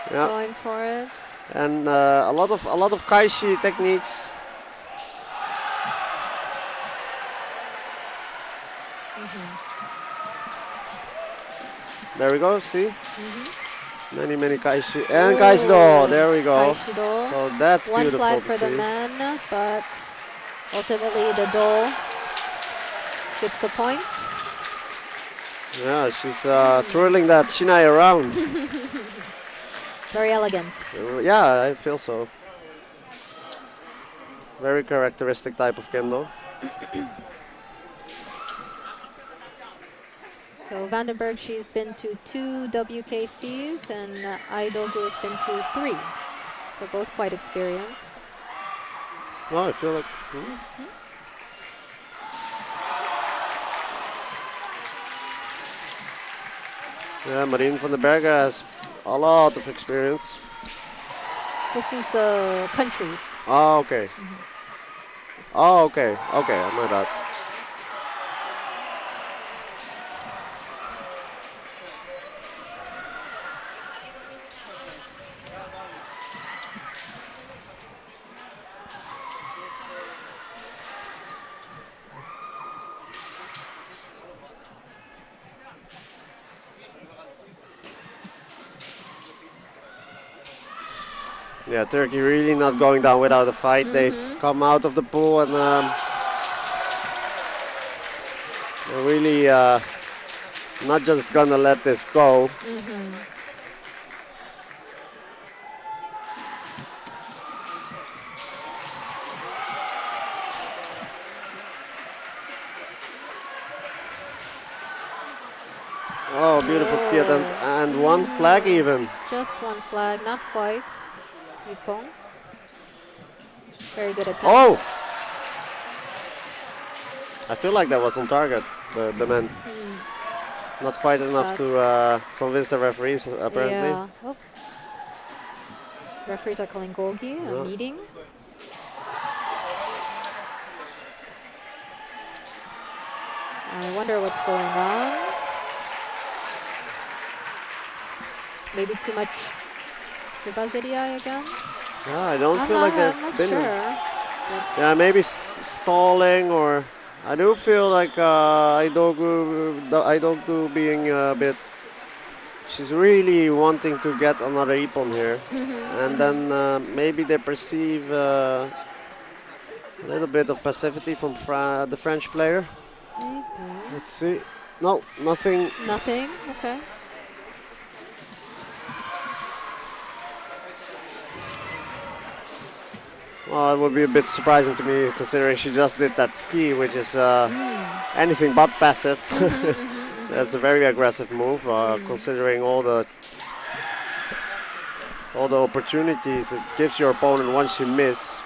Speaker 3: going for it.
Speaker 8: And a lot of kaishi techniques. There we go. See, many kaishi and kaishido. There we go.
Speaker 3: Kaishido.
Speaker 8: So that's beautiful.
Speaker 3: One flag for the men, but ultimately the do gets the points.
Speaker 8: Yeah, she's twirling that shinai around.
Speaker 3: Very elegant.
Speaker 8: Yeah, I feel so. Very characteristic type of kendo.
Speaker 3: So Vandenberg, she's been to 2 WKCs, and Aidogu has been to 3. So both quite experienced.
Speaker 8: No, I feel like. Yeah, Marine van der Berge has a lot of experience.
Speaker 3: This is the countries.
Speaker 8: Oh, okay. Oh, okay. Okay, my bad. Yeah, Turkey really not going down without a fight. They've come out of the pool and they're really not just gonna let this go. Oh, beautiful ski attempt and one flag even.
Speaker 3: Just one flag, not quite. Nippon. Very good attempt.
Speaker 8: Oh! I feel like that was on target, the man. Not quite enough to convince the referees, apparently.
Speaker 3: Yeah. Oh. Referees are calling gogi, a meeting. I wonder what's going on. Maybe too much Subazeria again?
Speaker 8: Yeah, I don't feel like
Speaker 3: I'm
Speaker 8: they've
Speaker 3: not
Speaker 8: been.
Speaker 3: sure.
Speaker 8: Yeah, maybe stalling, or I do feel like Aidogu being a bit. She's really wanting to get another ippon here, and then maybe they perceive a little bit of passivity from the French player. Let's see. No, nothing.
Speaker 3: Nothing. Okay.
Speaker 8: Well, it would be a bit surprising to me considering she just did that ski, which is anything but passive. That's a very aggressive move, considering all the opportunities it gives your opponent once you miss.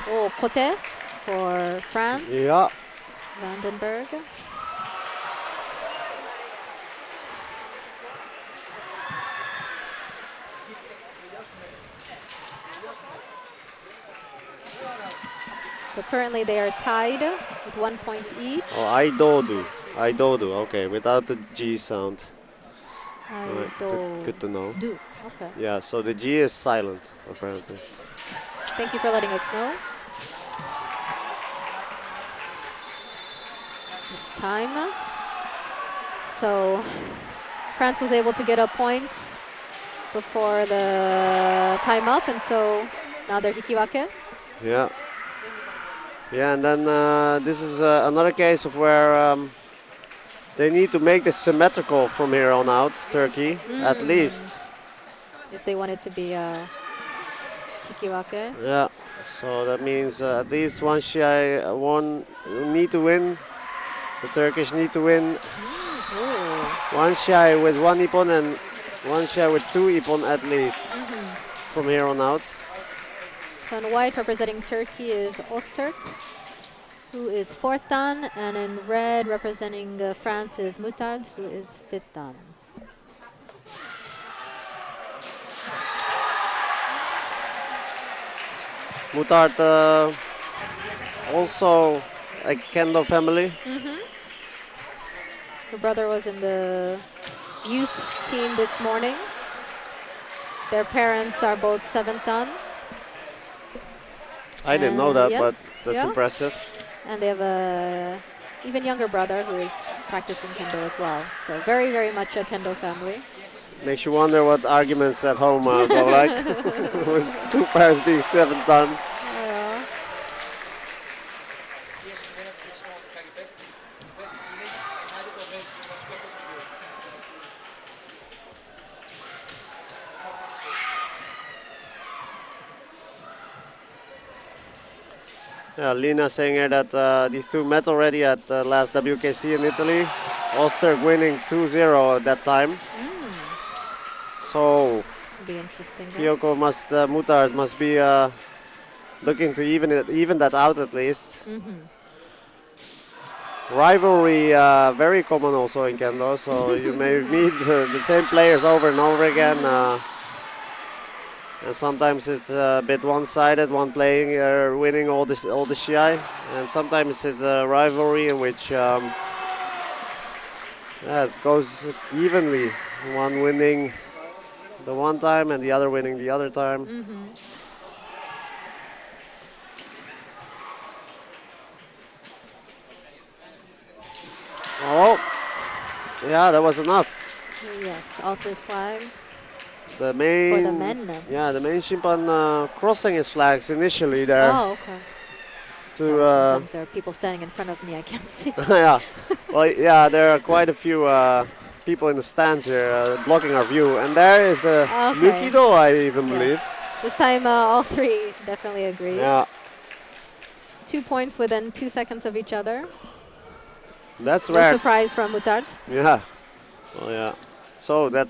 Speaker 3: Oh, Cote for France.
Speaker 8: Yeah.
Speaker 3: Vandenberg. So currently they are tied with 1 point each.
Speaker 8: Oh, Aidodu, okay, without the G sound. Right, good to know.
Speaker 3: Okay.
Speaker 8: Yeah, so the G is silent, apparently.
Speaker 3: Thank you for letting us know. It's time. So France was able to get a point before the time up, and so now they're hikiwake.
Speaker 8: Yeah. Yeah, and then this is another case of where they need to make this symmetrical from here on out, Turkey, at least.
Speaker 3: If they want it to be hikiwake.
Speaker 8: Yeah, so that means at least one need to win. The Turkish need to win. One Shiai with one ippon and one Shiai with two ippon at least from here on out.
Speaker 3: So in white representing Turkey is Öztürk, who is fourth dan, and in red representing France is Mutard, who is fifth dan.
Speaker 8: Mutard also a Kendo family.
Speaker 3: Her brother was in the youth team this morning. Their parents are both seventh dan.
Speaker 8: I didn't know that,
Speaker 3: yes,
Speaker 8: but that's impressive.
Speaker 3: And they have a even younger brother who is practicing Kendo as well. So very, very much a Kendo family.
Speaker 8: Makes you wonder what arguments at home go like, with two parents being seventh dan.
Speaker 3: Yeah.
Speaker 8: Yeah, Lina saying here that these two met already at the last WKC in Italy. Öztürk winning 2-0 at that time. So
Speaker 3: It'll be interesting.
Speaker 8: Kyoko Mutard must be looking to even that out at least. Rivalry very common also in Kendo, so you may meet the same players over and over again. And sometimes it's a bit one-sided, one playing winning all the Shiai, and sometimes it's a rivalry in which it goes evenly, one winning the one time and the other winning the other time. Yeah, that was enough.
Speaker 3: Yes, all 3 flags
Speaker 8: The
Speaker 3: for
Speaker 8: main,
Speaker 3: the men.
Speaker 8: yeah, the main Shimpan crossing his flags initially there
Speaker 3: Oh, okay.
Speaker 8: to,
Speaker 3: Sorry, sometimes there are people standing in front of me. I can't see.
Speaker 8: yeah, well, yeah, there are quite a few people in the stands here blocking our view, and there is the
Speaker 3: Okay.
Speaker 8: Nukido, I even
Speaker 3: Yes.
Speaker 8: believe.
Speaker 3: This time, all 3 definitely agree.
Speaker 8: Yeah,
Speaker 3: 2 points within 2 seconds of each other.
Speaker 8: that's
Speaker 3: No
Speaker 8: rare.
Speaker 3: surprise from Mutard.
Speaker 8: Yeah, well, yeah. So that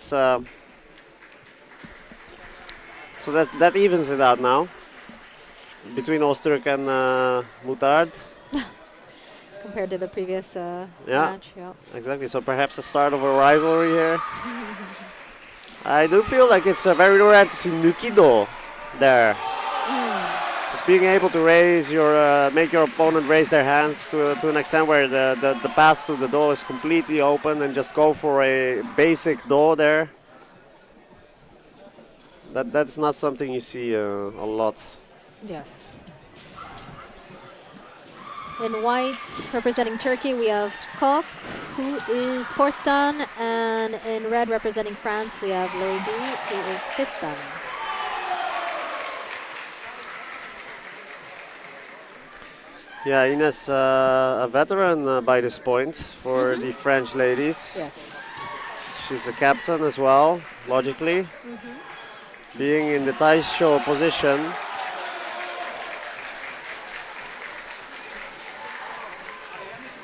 Speaker 8: evens it out now between Osterk and Mutard.
Speaker 3: Compared to the previous
Speaker 8: Yeah.
Speaker 3: match. Yeah.
Speaker 8: Exactly. So perhaps the start of a rivalry here. I do feel like it's very rare to see Nukido there. Just being able to raise your, make your opponent raise their hands to an extent where the path to the door is completely open and just go for a basic door there. That's not something you see a lot.
Speaker 3: Yes. In white, representing Turkey, we have Kok, who is 4th dan, and in red, representing France, we have Leidan, who is 5th dan.
Speaker 8: Yeah, Ines, a veteran by this point for the French ladies.
Speaker 3: Yes.
Speaker 8: She's the captain as well, logically. Being in the Taisho position.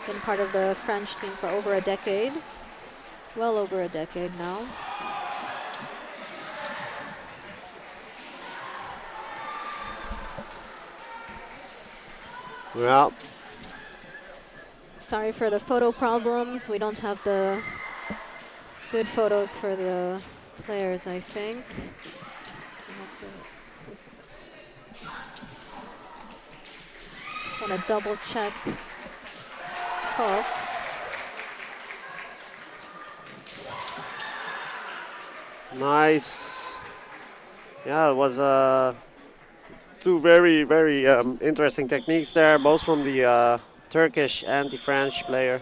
Speaker 3: Been part of the French team for over a decade. Well over a decade now.
Speaker 8: Yeah.
Speaker 3: Sorry for the photo problems. We don't have the good photos for the players, I think. Just want to double check Cox.
Speaker 8: Nice. Yeah, it was two very, very interesting techniques there, both from the Turkish and the French player.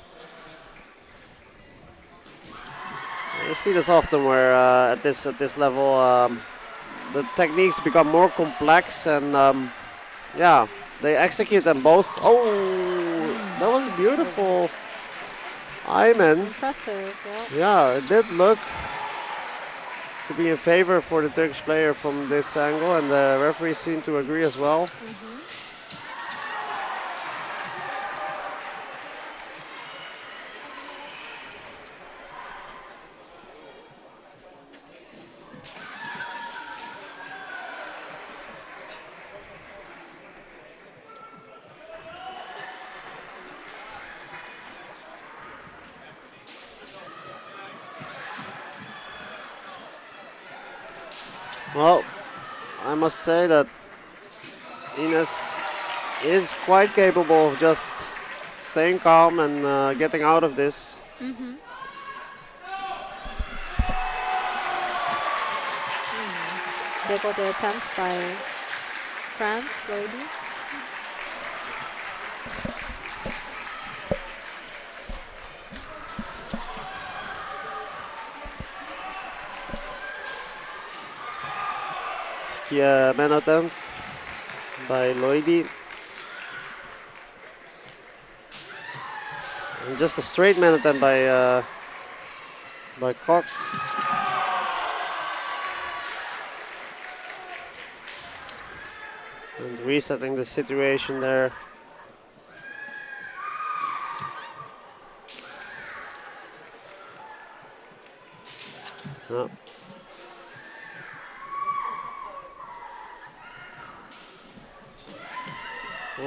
Speaker 8: You see this often where at this level the techniques become more complex and yeah, they execute them both. Oh, that was beautiful. Ayman.
Speaker 3: Impressive, yeah.
Speaker 8: Yeah, it did look to be in favor for the Turkish player from this angle, and the referee seemed to agree as well. Well, I must say that Ines is quite capable of just staying calm and getting out of this.
Speaker 3: Difficult attempt by France, lady.
Speaker 8: Man attempt by Lloydie. And just a straight man attempt by Koch. And resetting the situation there. Yeah.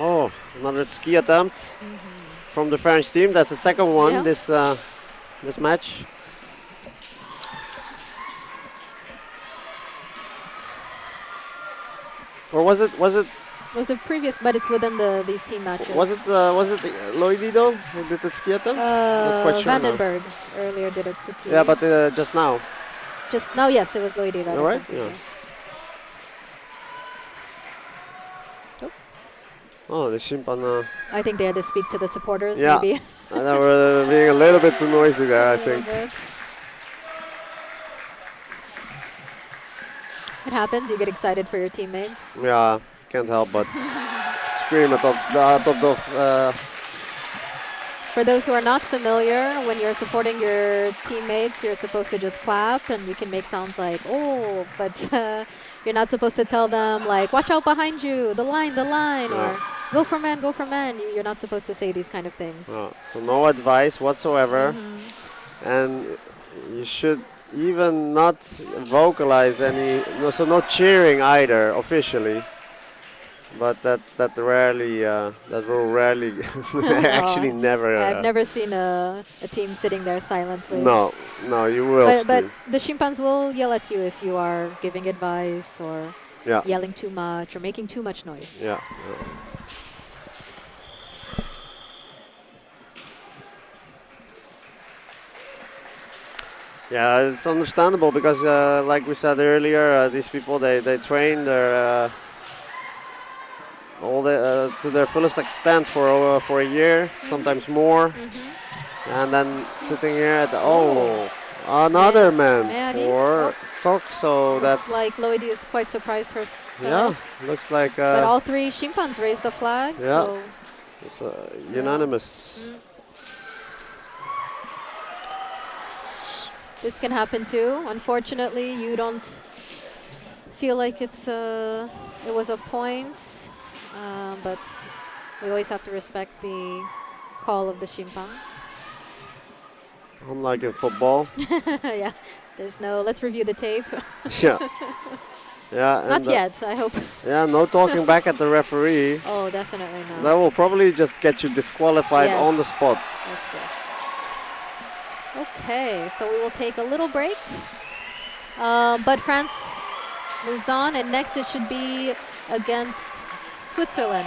Speaker 8: Oh, another ski attempt from the French team. That's the second one this match. Or was it
Speaker 3: Was it previous, but it's within these team matches.
Speaker 8: was it Lloydie though who did the ski attempt? Not quite sure now.
Speaker 3: Vandenberg earlier did it.
Speaker 8: Yeah, but just now.
Speaker 3: Just now, yes, it was Lloydie that
Speaker 8: All right.
Speaker 3: attempted
Speaker 8: Yeah.
Speaker 3: it.
Speaker 8: Oh, the Shimpan.
Speaker 3: I think they had to speak to the supporters,
Speaker 8: Yeah.
Speaker 3: maybe.
Speaker 8: And they were being a little bit too noisy there, I
Speaker 3: A little
Speaker 8: think.
Speaker 3: bit. It happens. You get excited for your teammates.
Speaker 8: Yeah, can't help but scream at top of.
Speaker 3: For those who are not familiar, when you're supporting your teammates, you're supposed to just clap, and you can make sounds like "oh," but you're not supposed to tell them like "watch out behind you," the line, or "go for man, go for man." You're not supposed to say these kind of things.
Speaker 8: So no advice whatsoever, and you should even not vocalize any. So no cheering either officially. But that rarely, that will rarely, actually never.
Speaker 3: I've never seen a team sitting there silently.
Speaker 8: No, you will
Speaker 3: But
Speaker 8: scream.
Speaker 3: the Shimpans will yell at you if you are giving advice or yelling too much or making too much noise.
Speaker 8: Yeah. Yeah, it's understandable because, like we said earlier, these people they train their to their fullest extent for a year, sometimes more, and then sitting here at another man for Tok. So
Speaker 3: looks
Speaker 8: that's
Speaker 3: like Loidi is quite surprised herself.
Speaker 8: Yeah, looks like.
Speaker 3: But all three Shimpans raised the flag.
Speaker 8: Yeah,
Speaker 3: So
Speaker 8: it's unanimous.
Speaker 3: this can happen too. Unfortunately, you don't feel like it was a point, but we always have to respect the call of the Shimpan.
Speaker 8: Unlike in football.
Speaker 3: Yeah, there's no. Let's review the tape.
Speaker 8: Yeah. Yeah.
Speaker 3: Not yet. I hope.
Speaker 8: Yeah, no talking back at the referee.
Speaker 3: Oh, definitely not.
Speaker 8: That will probably just get you disqualified on the spot.
Speaker 3: That's good. Okay, so we will take a little break. But France moves on, and next it should be against Switzerland.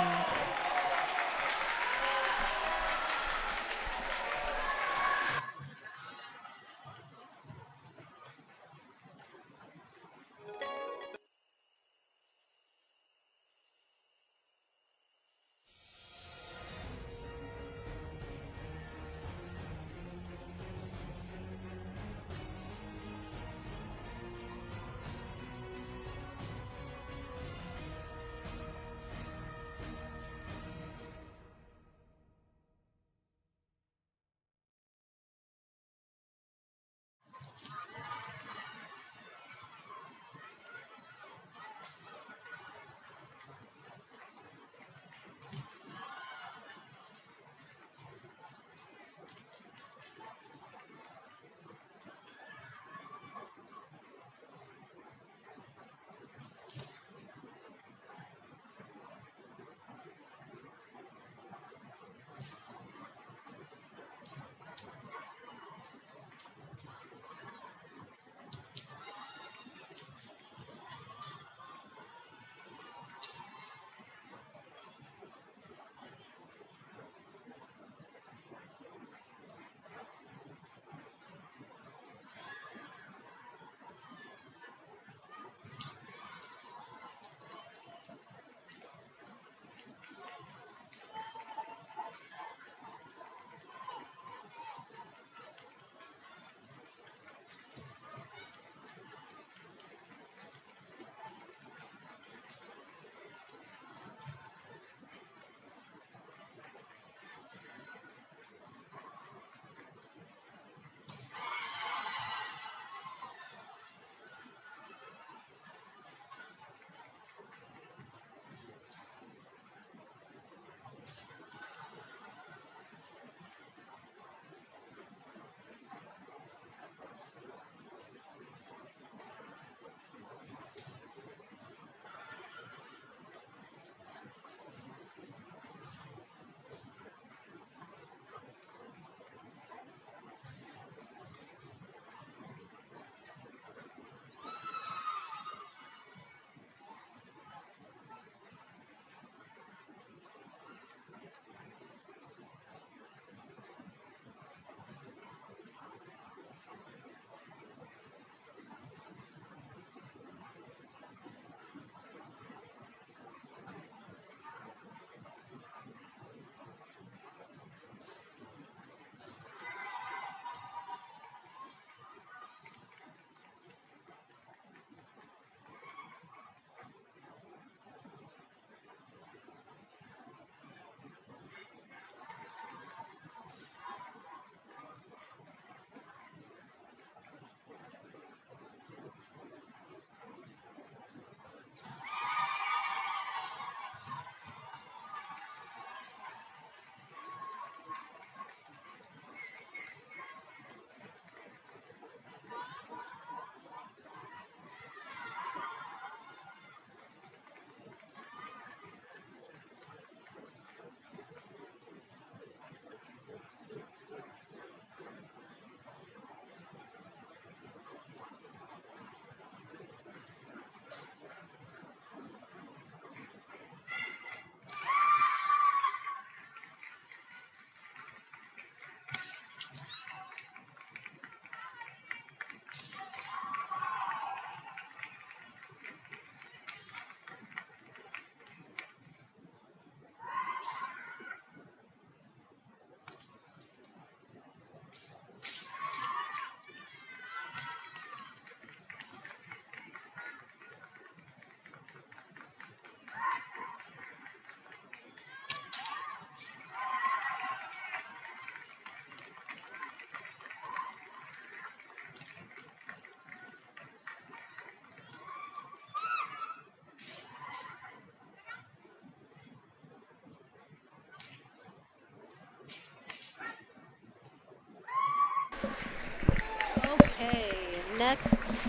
Speaker 3: next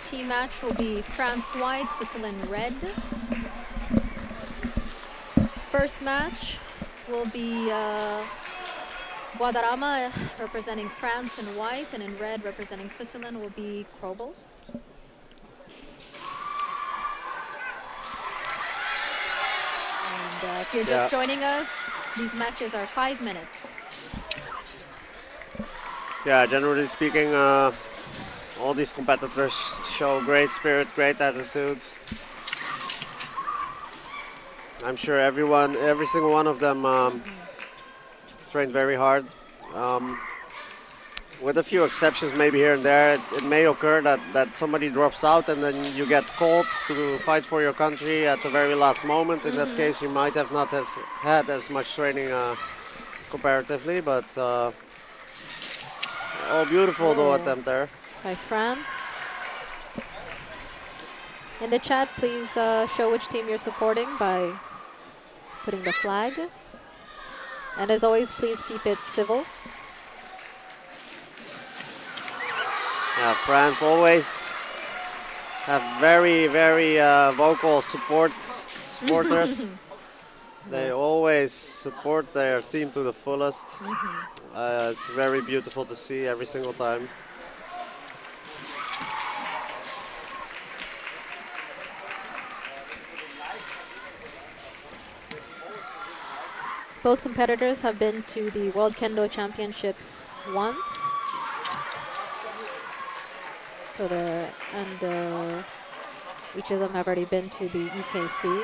Speaker 3: team match will be France white, Switzerland red. First match will be Guadarrama representing France in white, and in red representing Switzerland will be Krobel. And if you're just joining us, these matches are 5 minutes.
Speaker 8: Yeah, generally speaking, all these competitors show great spirit, great attitude. I'm sure every single one of them trained very hard. With a few exceptions maybe here and there, it may occur that somebody drops out and then you get called to fight for your country at the very last moment. In that case, you might have not had as much training comparatively, but beautiful though attempt there.
Speaker 3: By France. In the chat, please show which team you're supporting by putting the flag. And as always, please keep it civil.
Speaker 8: Yeah, France always have very, very vocal supporters. They always support their team to the fullest. It's very beautiful to see every single time.
Speaker 3: Both competitors have been to the World Kendo Championships once. So each of them have already been to the EKC.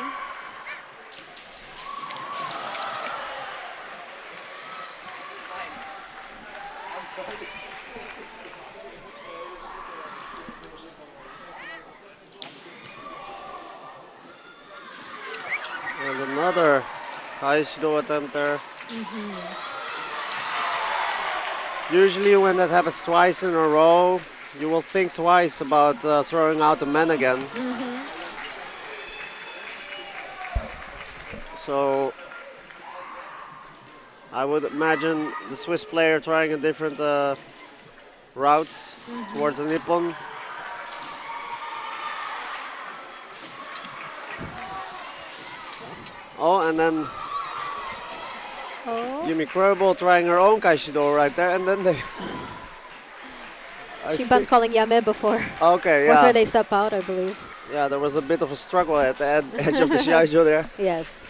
Speaker 8: And another Shiai-jo attempt there. Usually when that happens twice in a row, you will think twice about throwing out the men again. So I would imagine the Swiss player trying a different route towards the Nippon. Oh, and then Yumi Krobel trying her own Kaishido right there, and then they...
Speaker 3: Shimpan's calling Yame before.
Speaker 8: Okay, yeah.
Speaker 3: Before they step out, I believe.
Speaker 8: Yeah, there was a bit of a struggle at the edge of the Shiai-jo there.
Speaker 3: Yes.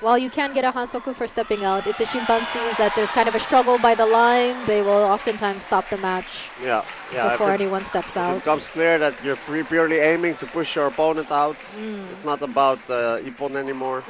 Speaker 3: While you can get a Hansoku for stepping out, if the Shimpan sees that there's kind of a struggle by the line, they will oftentimes stop the match before anyone steps out.
Speaker 8: If it becomes clear that you're purely aiming to push your opponent out, it's not about Ippon anymore.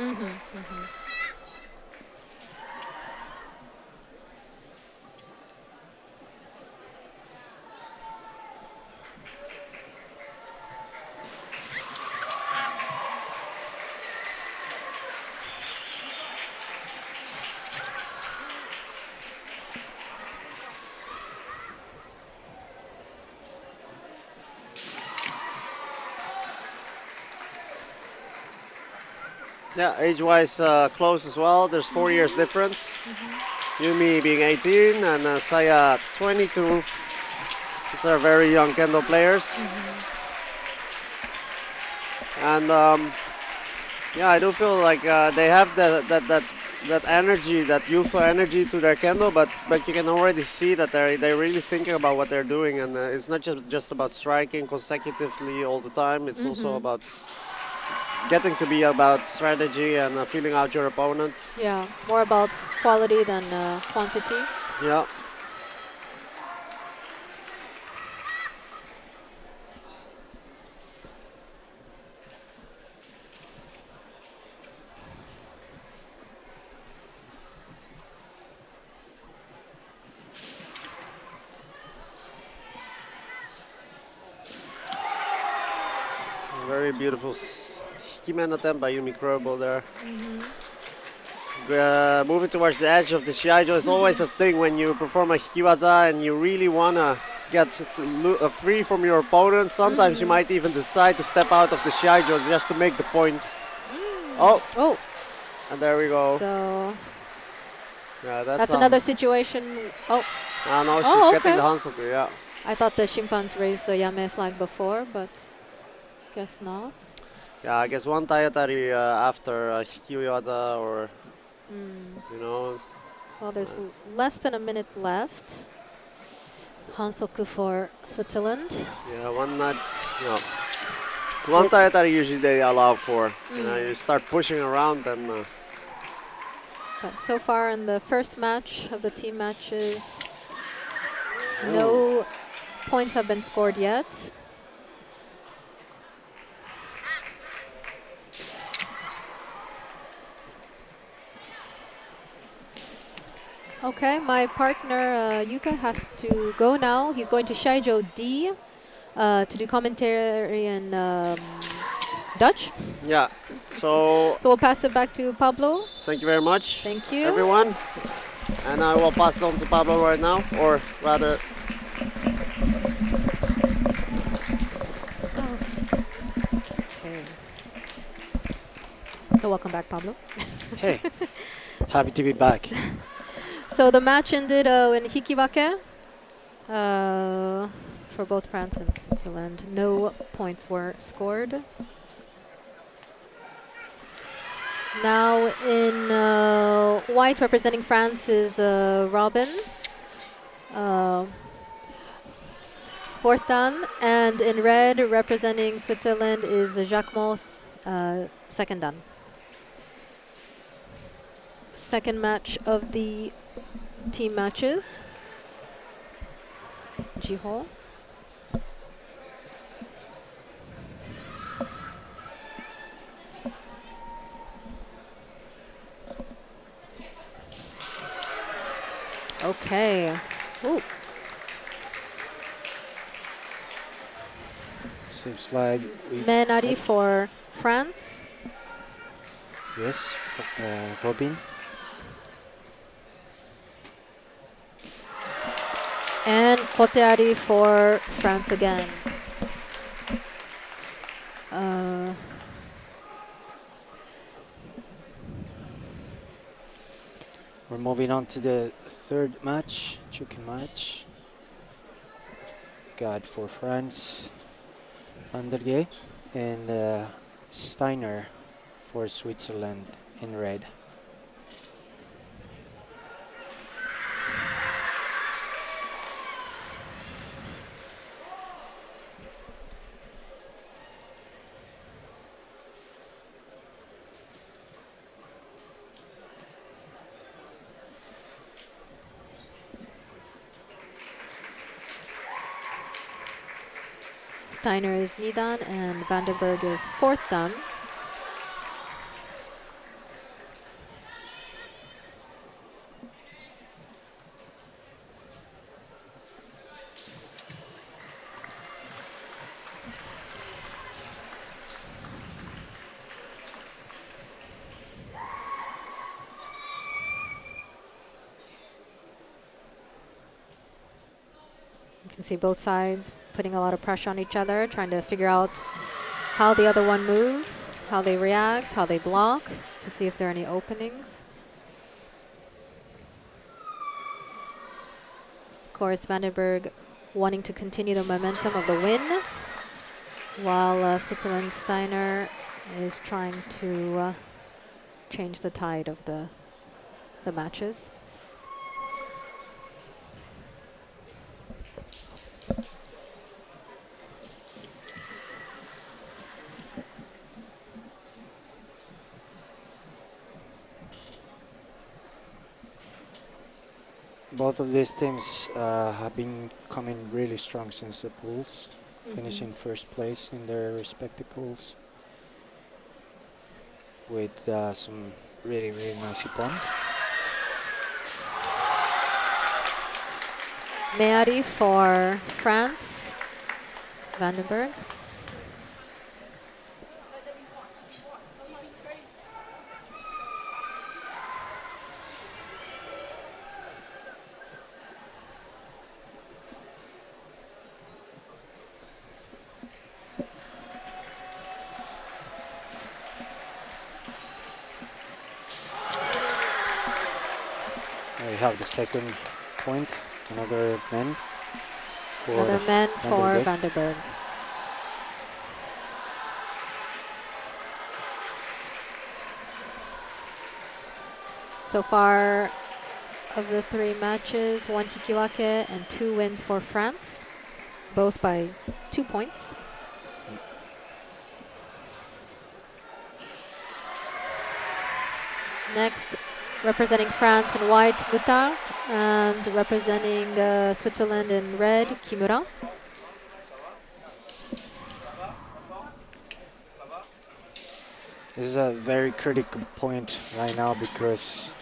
Speaker 8: Yeah, age-wise close as well. There's 4 years difference. Yumi being 18 and Saya 22. These are very young kendo players. And yeah, I do feel like they have that energy, that youthful energy to their kendo, but you can already see that they're really thinking about what they're doing, and it's not just about striking consecutively all the time. It's also about getting to be about strategy and feeling out your opponent.
Speaker 3: Yeah, more about quality than quantity.
Speaker 8: Yeah. Very beautiful Hikimen attempt by Yumi Krobel there. Moving towards the edge of the Shiai-jo is always a thing when you perform a Hikiwaza and you really want to get free from your opponent. Sometimes you might even decide to step out of the Shiai-jo just to make the point. Oh! And there we go.
Speaker 3: So
Speaker 8: Yeah,
Speaker 3: That's another situation. Oh,
Speaker 8: no, she's
Speaker 3: Oh,
Speaker 8: getting
Speaker 3: okay.
Speaker 8: the Hansoku, yeah.
Speaker 3: I thought the Shimpans raised the Yame flag before, but guess not.
Speaker 8: Yeah, I guess one Tayatari after Hikiwata or, you know.
Speaker 3: Well, there's less than a minute left. Hansoku for Switzerland.
Speaker 8: Yeah, one Tayatari usually they allow for. You start pushing around and.
Speaker 3: But so far in the first match of the team matches, no points have been scored yet. Okay, my partner Yuka has to go now. He's going to Shiaijo D to do commentary in Dutch.
Speaker 8: Yeah, so
Speaker 3: we'll pass it back to Pablo.
Speaker 8: Thank you very much.
Speaker 3: Thank you.
Speaker 8: Everyone. And I will pass it on to Pablo right now, or rather.
Speaker 3: Okay. So welcome back, Pablo.
Speaker 9: Hey, happy to be back.
Speaker 3: So the match ended in Hikiwake for both France and Switzerland. No points were scored. Now in white, representing France, is Robin, fourth dan, and in red, representing Switzerland, is Jacques Mos, second dan. Second match of the team matches. Jihol. Okay. Ooh.
Speaker 9: Seems like we.
Speaker 3: Menari for France.
Speaker 9: Yes, Robin.
Speaker 3: And Koteari for France again.
Speaker 9: We're moving on to the third match, Chukin match. Got for France, Vandergay, and Steiner for Switzerland in red.
Speaker 3: Steiner is Leidan and Vandenberg is fourth dan. You can see both sides putting a lot of pressure on each other, trying to figure out how the other one moves, how they react, how they block, to see if there are any openings. Of course, Vandenberg wanting to continue the momentum of the win, while Switzerland's Steiner is trying to change the tide of the matches.
Speaker 9: Both of these teams have been coming really strong since the pools, finishing first place in their respective pools with some really nice opponents.
Speaker 3: Meari for France, Vandenberg.
Speaker 9: we have the second point, another man.
Speaker 3: Another man for
Speaker 9: Van der Berg.
Speaker 3: Vanderberg. So far, of the 3 matches, 1 Hikiwake and 2 wins for France, both by 2 points. Next, representing France in white, Mutar, and representing Switzerland in red, Kimura.
Speaker 9: This is a very critical point right now because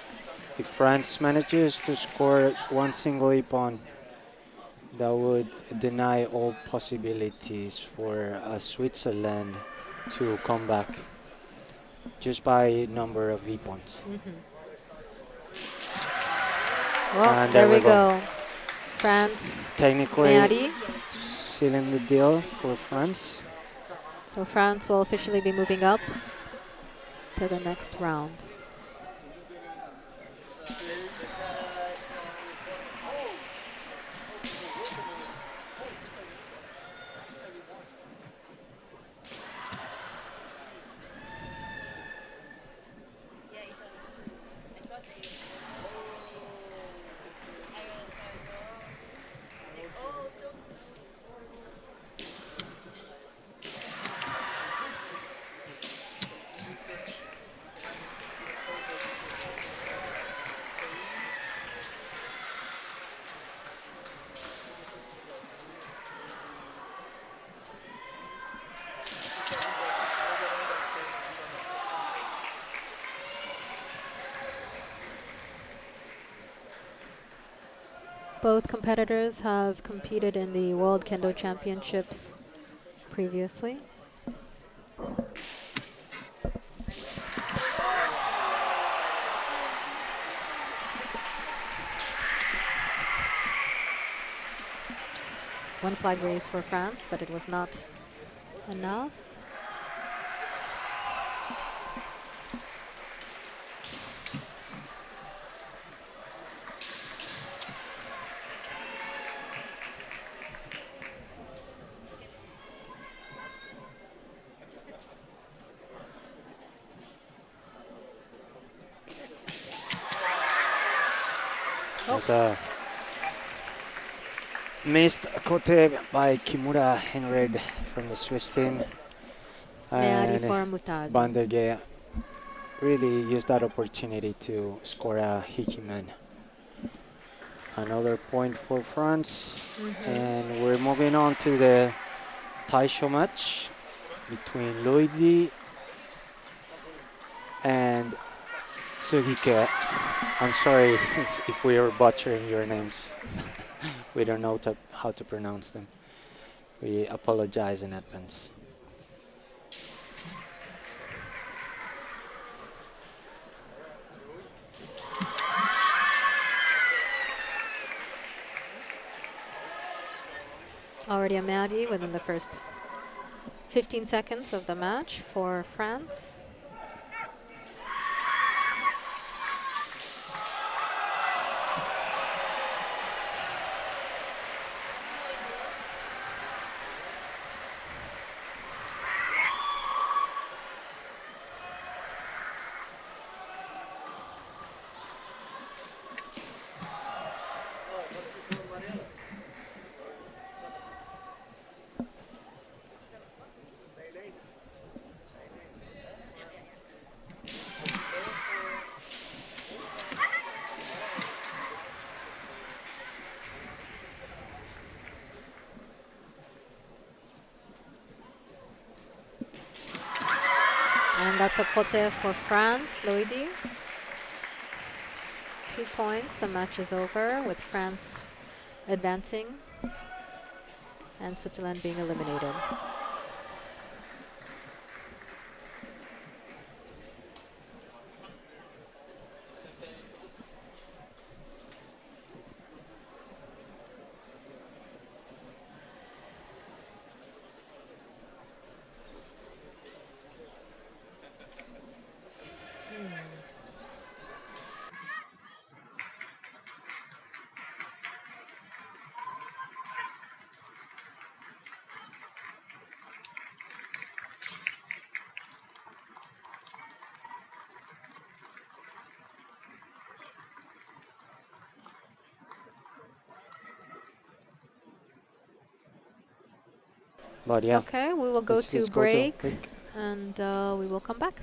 Speaker 9: if France manages to score one single ippon, that would deny all possibilities for Switzerland to come back just by number of ippons.
Speaker 3: Well,
Speaker 9: And
Speaker 3: there we go. France,
Speaker 9: technically
Speaker 3: Meari.
Speaker 9: sealing the deal for France.
Speaker 3: So France will officially be moving up to the next round. Both competitors have competed in the World Kendo Championships previously. One flag raise for France, but it was not enough.
Speaker 9: There's a missed kote by Kimura in red from the Swiss team.
Speaker 3: Meari
Speaker 9: And
Speaker 3: for Moutarde.
Speaker 9: Van der Berg really used that opportunity to score a hikiman. Another point for France. And we're moving on to the Taisho match between Loidi and Sugike. I'm sorry if we are butchering your names. We don't know how to pronounce them. We apologize in advance.
Speaker 3: Already a Meari within the first 15 seconds of the match for France. And that's a pote for France, Loidi. 2 points, the match is over with France advancing and Switzerland being eliminated.
Speaker 9: But yeah,
Speaker 3: Okay, we will go
Speaker 9: let's
Speaker 3: to
Speaker 9: just go to
Speaker 3: break,
Speaker 9: break.
Speaker 3: and we will come back.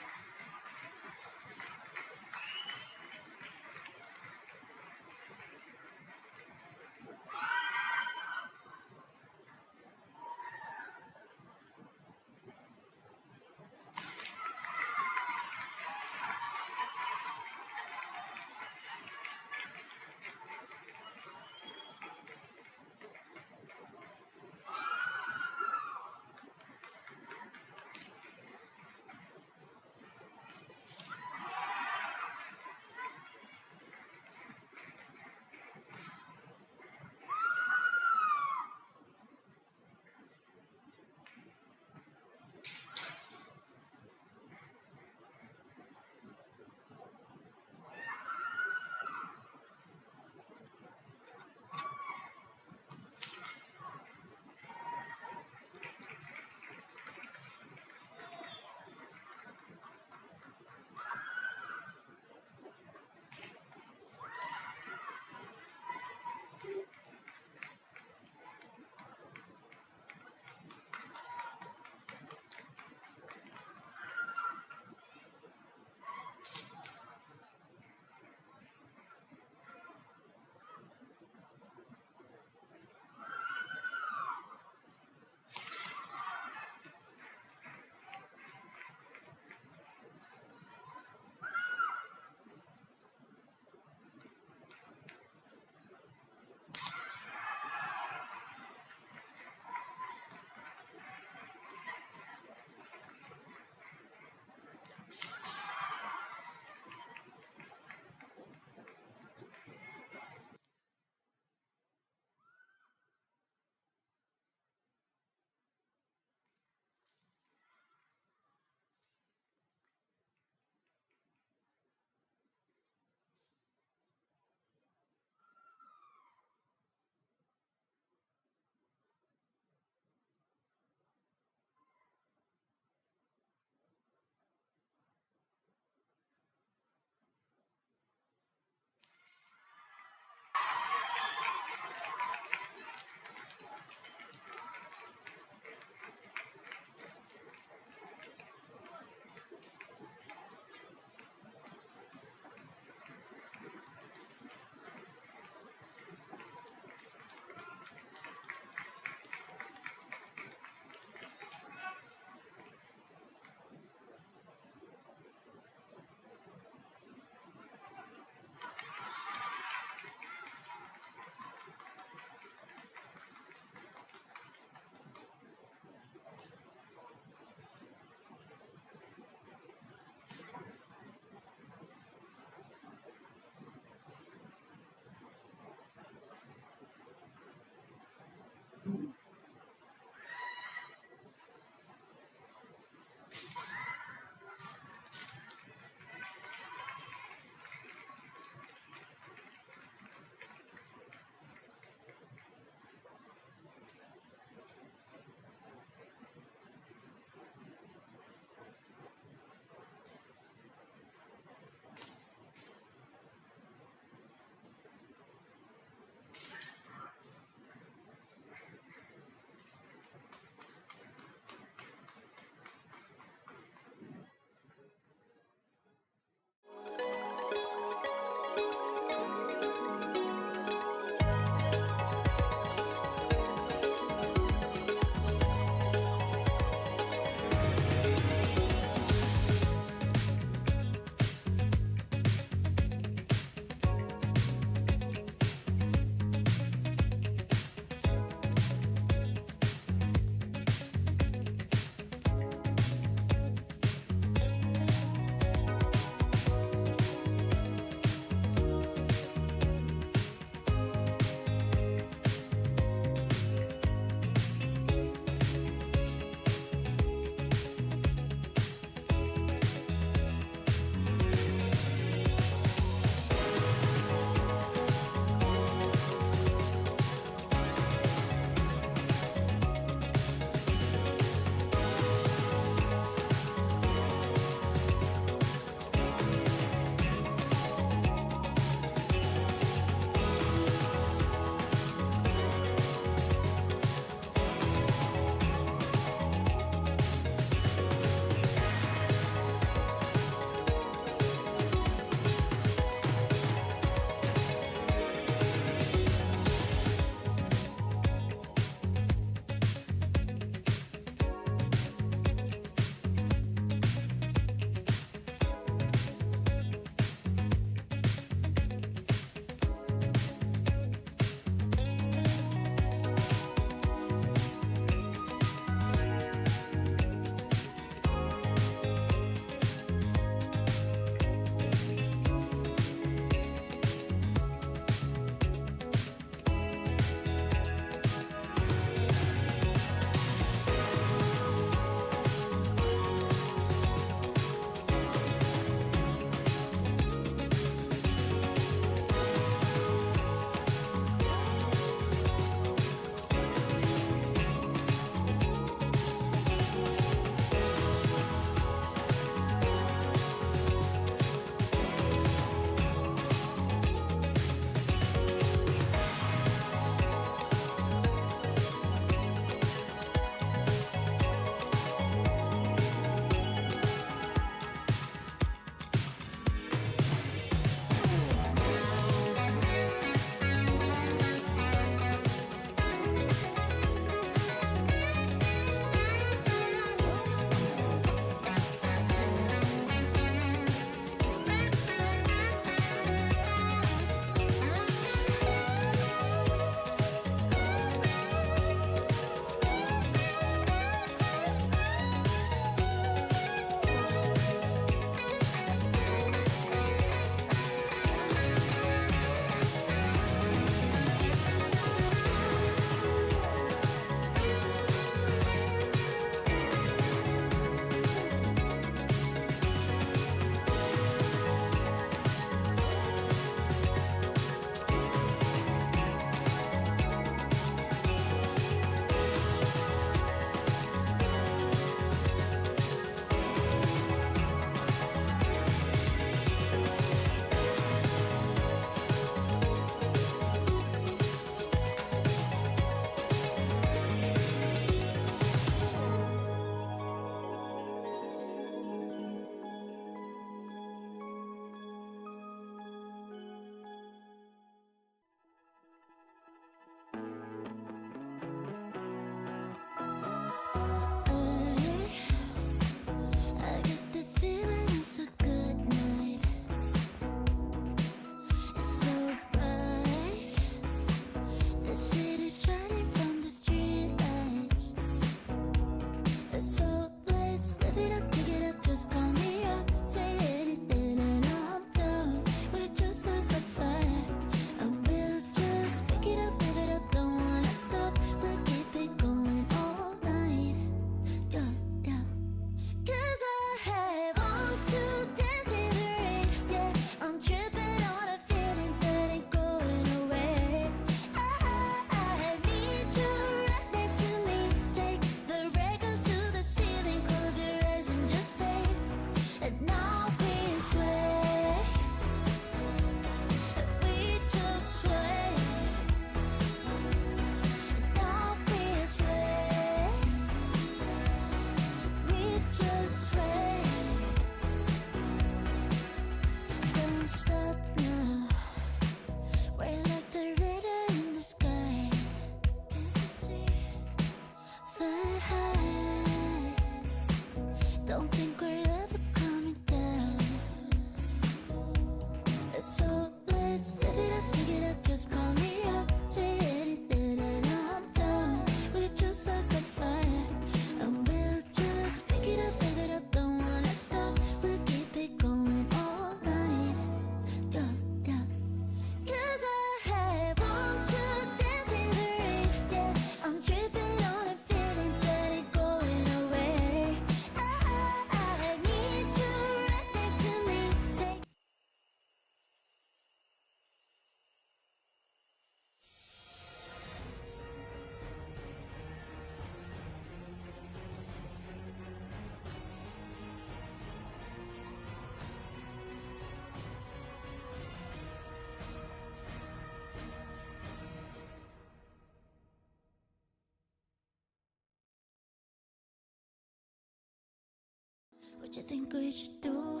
Speaker 10: What you think we should do?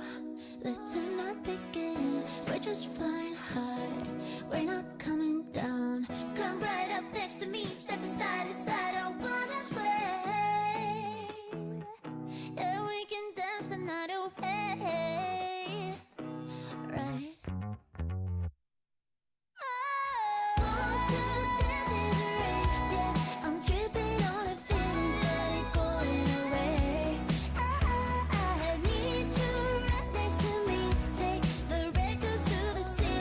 Speaker 10: Let's not begin. We're just flying high. We're not coming down. Come right up next to me. Step aside to side. I wanna sway. Yeah, we can dance the night away. Right. Want to dance in the rain. Yeah, I'm dripping on a feeling that ain't going away. I need you right next to me. Take the records to the ceiling.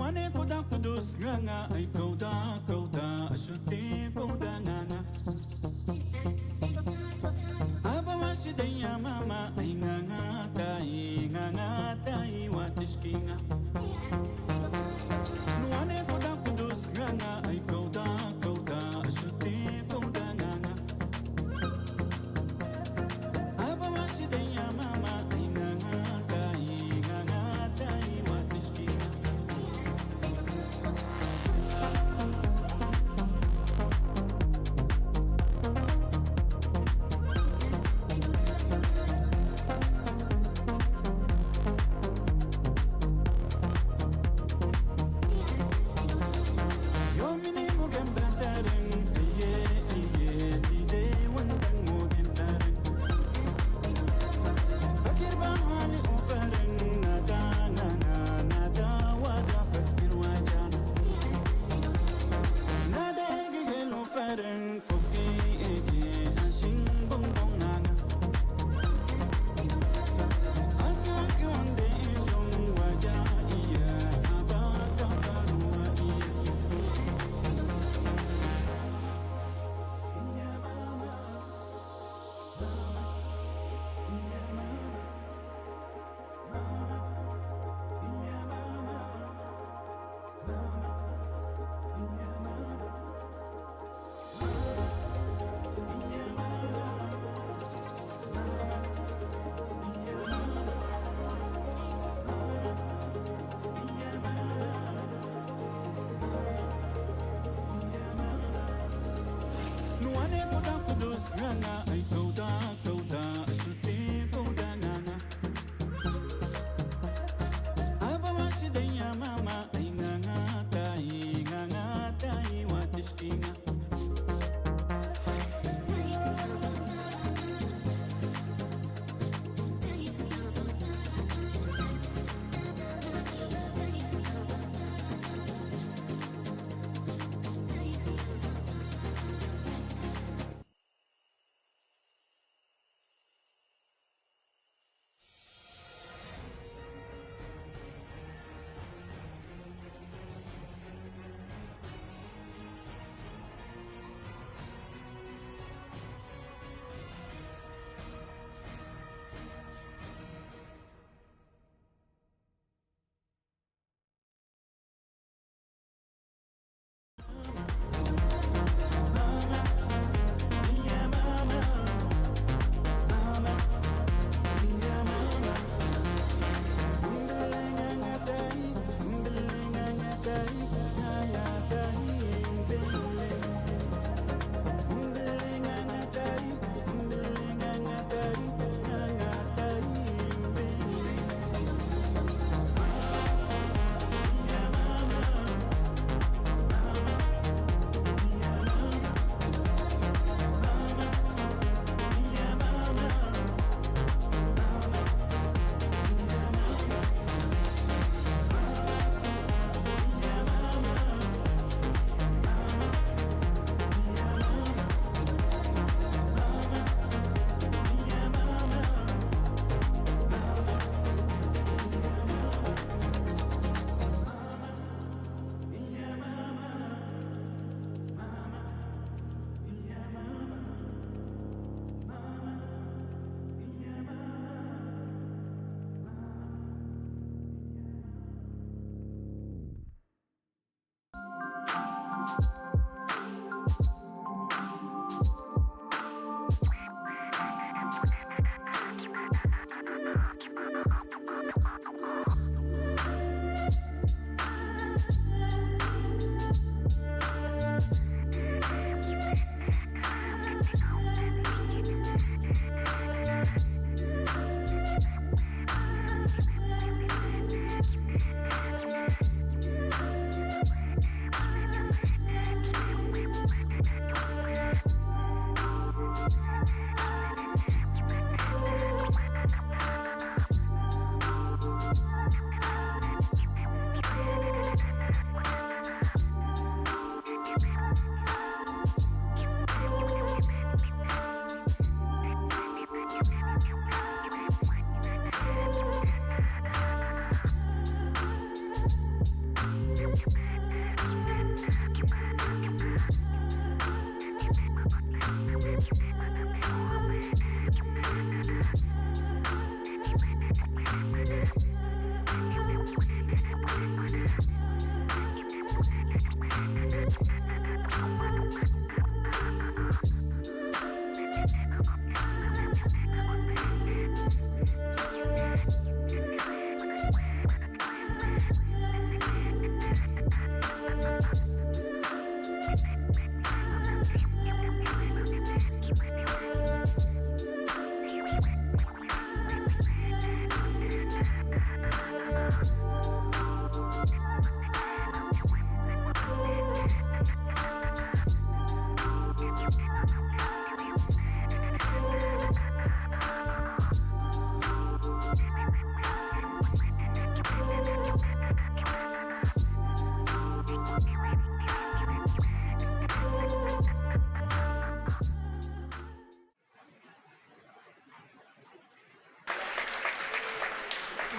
Speaker 11: Nuane foda kudus nganga ay kauda asute kauda nganga. Aba wasidaya mama ay nganga tai watiskinga. Nuane foda kudus nganga ay kauda asute kauda nganga. Aba wasidaya mama ay nganga tai watiskinga.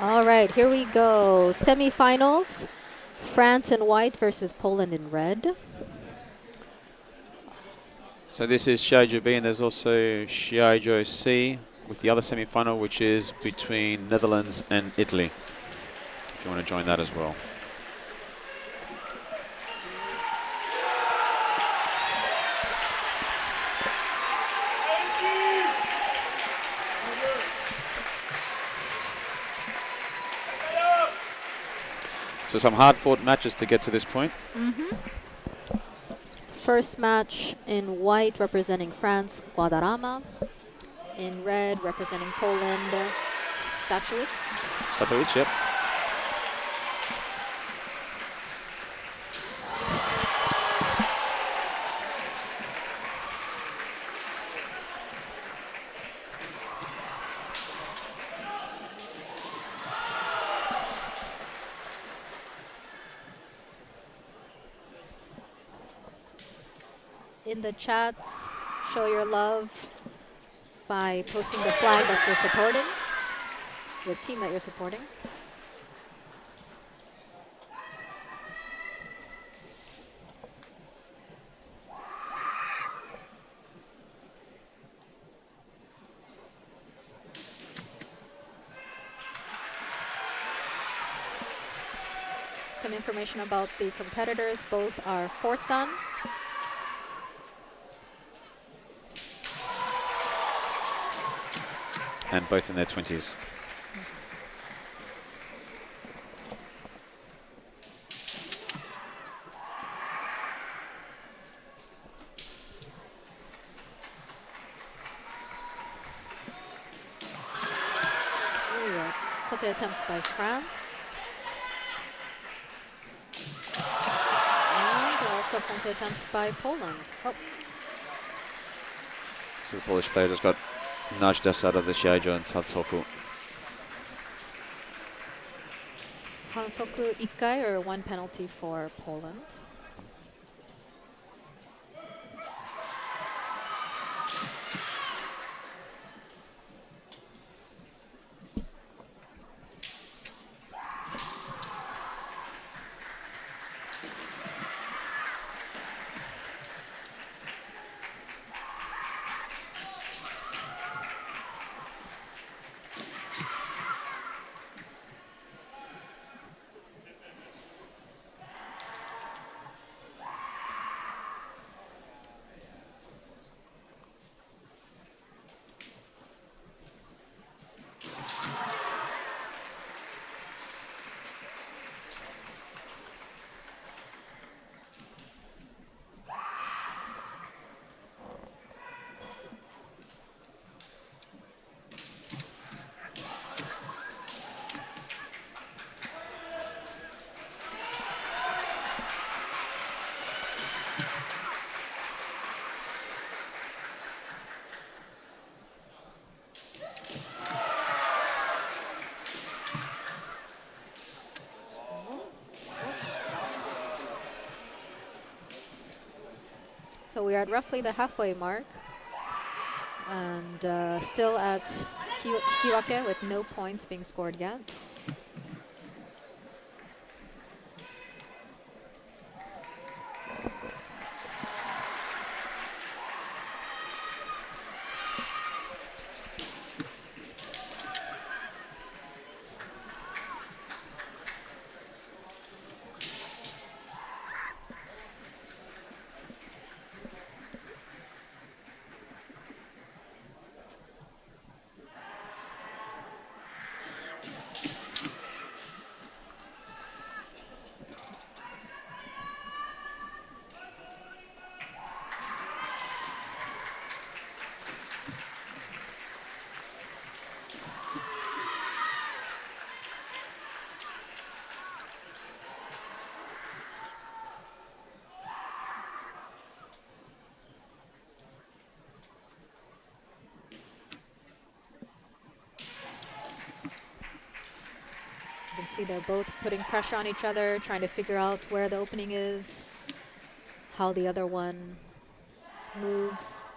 Speaker 3: All right, here we go. Semifinals. France in white versus Poland in red.
Speaker 7: So this is Shiai-jo B, and there's also Shiaijo C with the other semi-final, which is between Netherlands and Italy, if you want to join that as well. So some hard-fought matches to get to this point.
Speaker 3: First match in white representing France, Guadarrama. In red representing Poland, Stachowicz.
Speaker 7: Stachowicz, yep.
Speaker 3: In the chats, show your love by posting the flag that you're supporting, the team that you're supporting. Some information about the competitors, both are fourth dan.
Speaker 7: And both in their 20s.
Speaker 3: Kote attempt by France. And also Kote attempt by Poland. Oh.
Speaker 7: So the Polish player just got nudged us out of the Shiai-jo and Hansoku.
Speaker 3: Hansoku Ikkai, or one penalty for Poland. So we are at roughly the halfway mark, and still at Hiwake with no points being scored yet. See, they're both putting pressure on each other, trying to figure out where the opening is, how the other one moves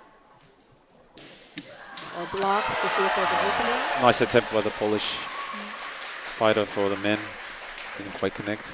Speaker 3: or blocks to see if there's an opening.
Speaker 7: Nice attempt by the Polish fighter for the men. Didn't quite connect.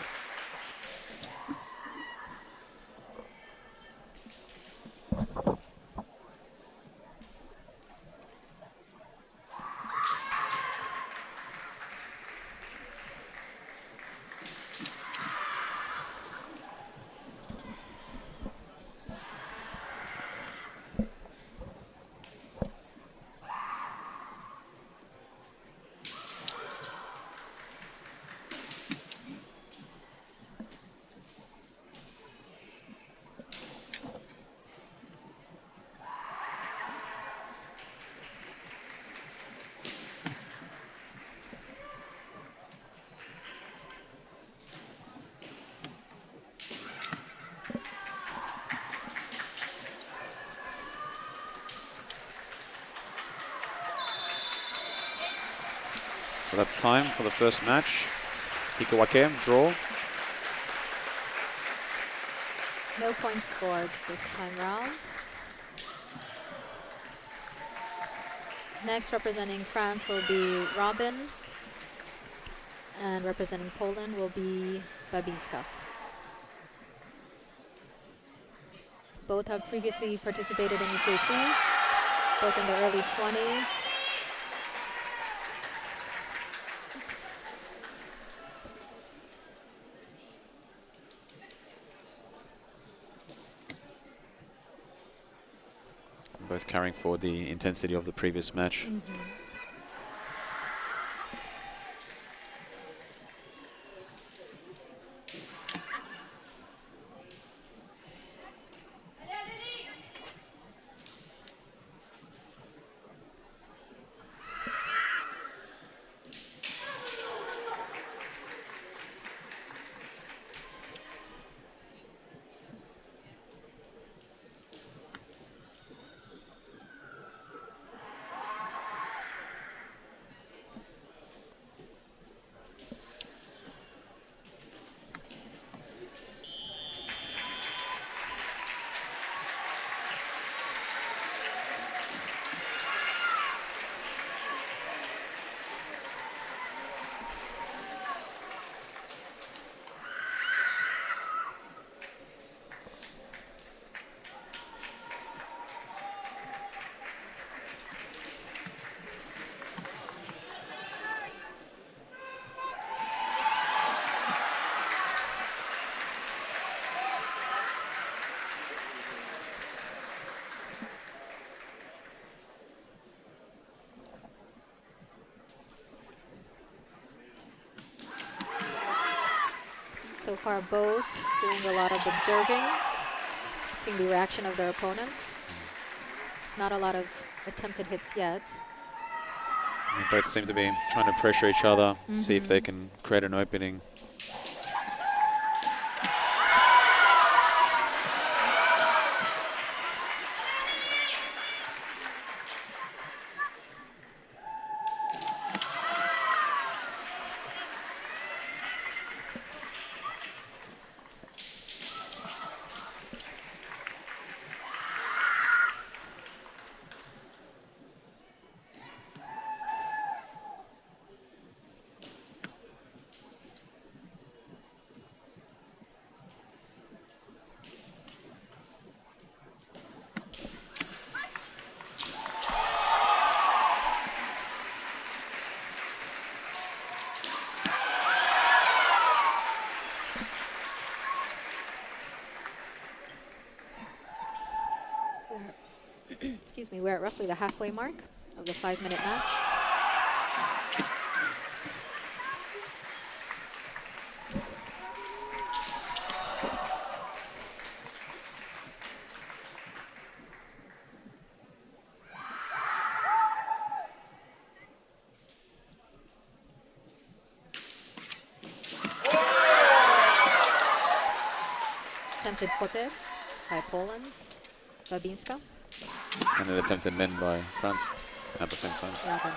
Speaker 7: So that's time for the first match. Hikawake, draw.
Speaker 3: No points scored this time round. Next, representing France will be Robin. And representing Poland will be Babinska. Both have previously participated in EKCs, both in their early 20s.
Speaker 7: Both carrying forward the intensity of the previous match.
Speaker 3: So far, both doing a lot of observing, seeing the reaction of their opponents. Not a lot of attempted hits yet.
Speaker 7: They both seem to be trying to pressure each other, see if they can create an opening.
Speaker 3: Excuse me, we're at roughly the halfway mark of the 5-minute match. Attempted kote by Poland's Babinska.
Speaker 7: And an attempted men by France at the same time.
Speaker 3: Robin.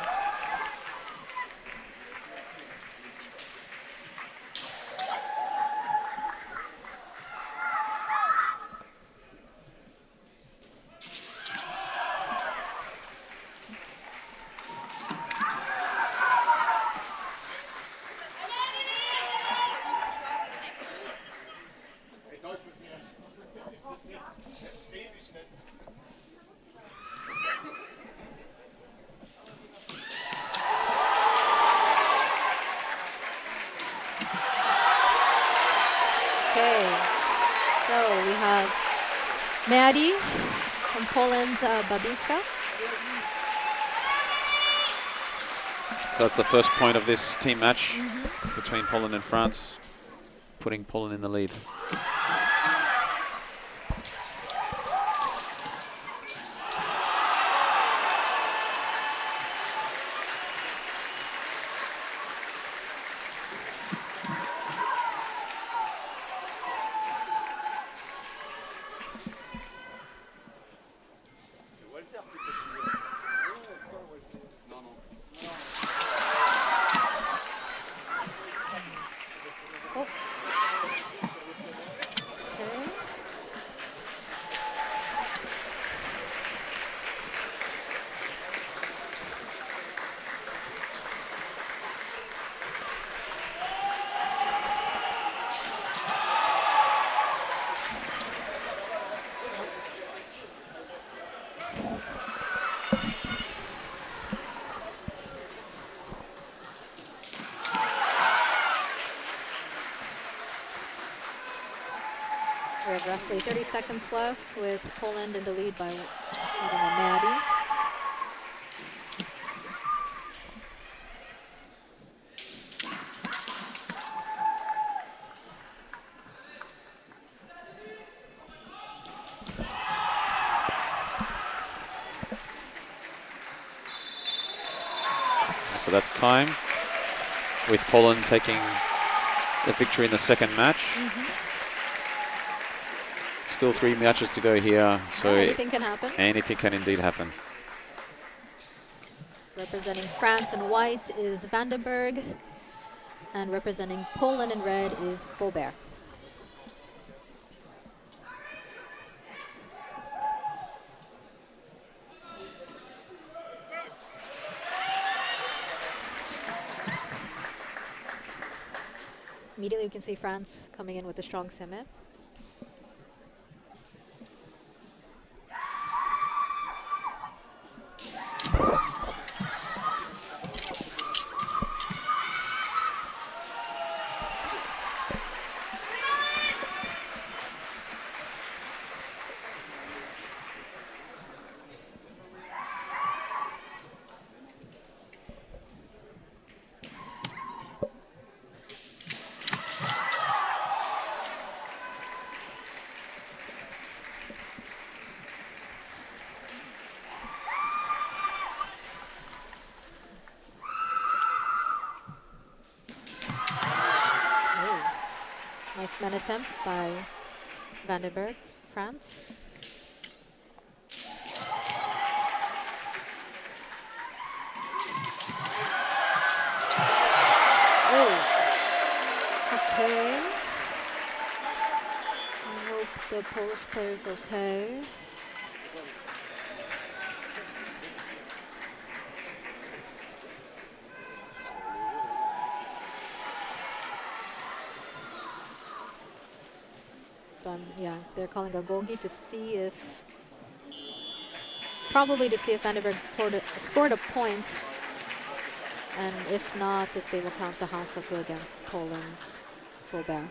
Speaker 3: Maddie from Poland's Babiska.
Speaker 7: So that's the first point of this team match between Poland and France, putting Poland in the lead.
Speaker 3: We have roughly 30 seconds left with Poland in the lead by Maddie.
Speaker 7: So that's time, with Poland taking the victory in the second match. Still 3 matches to go here, so
Speaker 3: anything can happen.
Speaker 7: Anything can indeed happen.
Speaker 3: Representing France in white is Vandenberg, and representing Poland in red is Faubert. Immediately we can see France coming in with a strong semi. Nice man attempt by Vandenberg, France. Okay. I hope the Polish player is okay. So yeah, they're calling a goalkeeper to see if, probably to see if Vandenberg scored a point, and if not, if they will count the Hansoko against Poland's Faubert.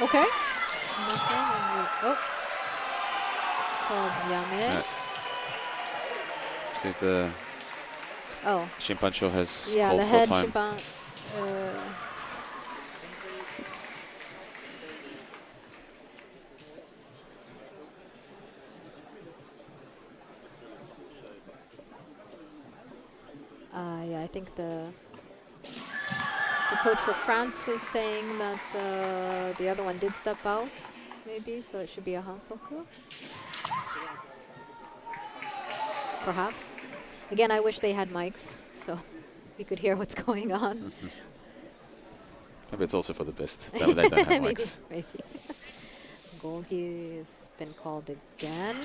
Speaker 3: Okay. Oh. Called Yame.
Speaker 7: This is the Shimpancho has
Speaker 3: yeah,
Speaker 7: called
Speaker 3: the
Speaker 7: for
Speaker 3: head
Speaker 7: time.
Speaker 3: Shimpan. Yeah, I think the coach for France is saying that the other one did step out, maybe, so it should be a Hansoku. Perhaps. Again, I wish they had mics, so we could hear what's going on.
Speaker 7: Maybe it's also for the best that they don't have
Speaker 3: maybe,
Speaker 7: mics.
Speaker 3: maybe. Goal has been called again.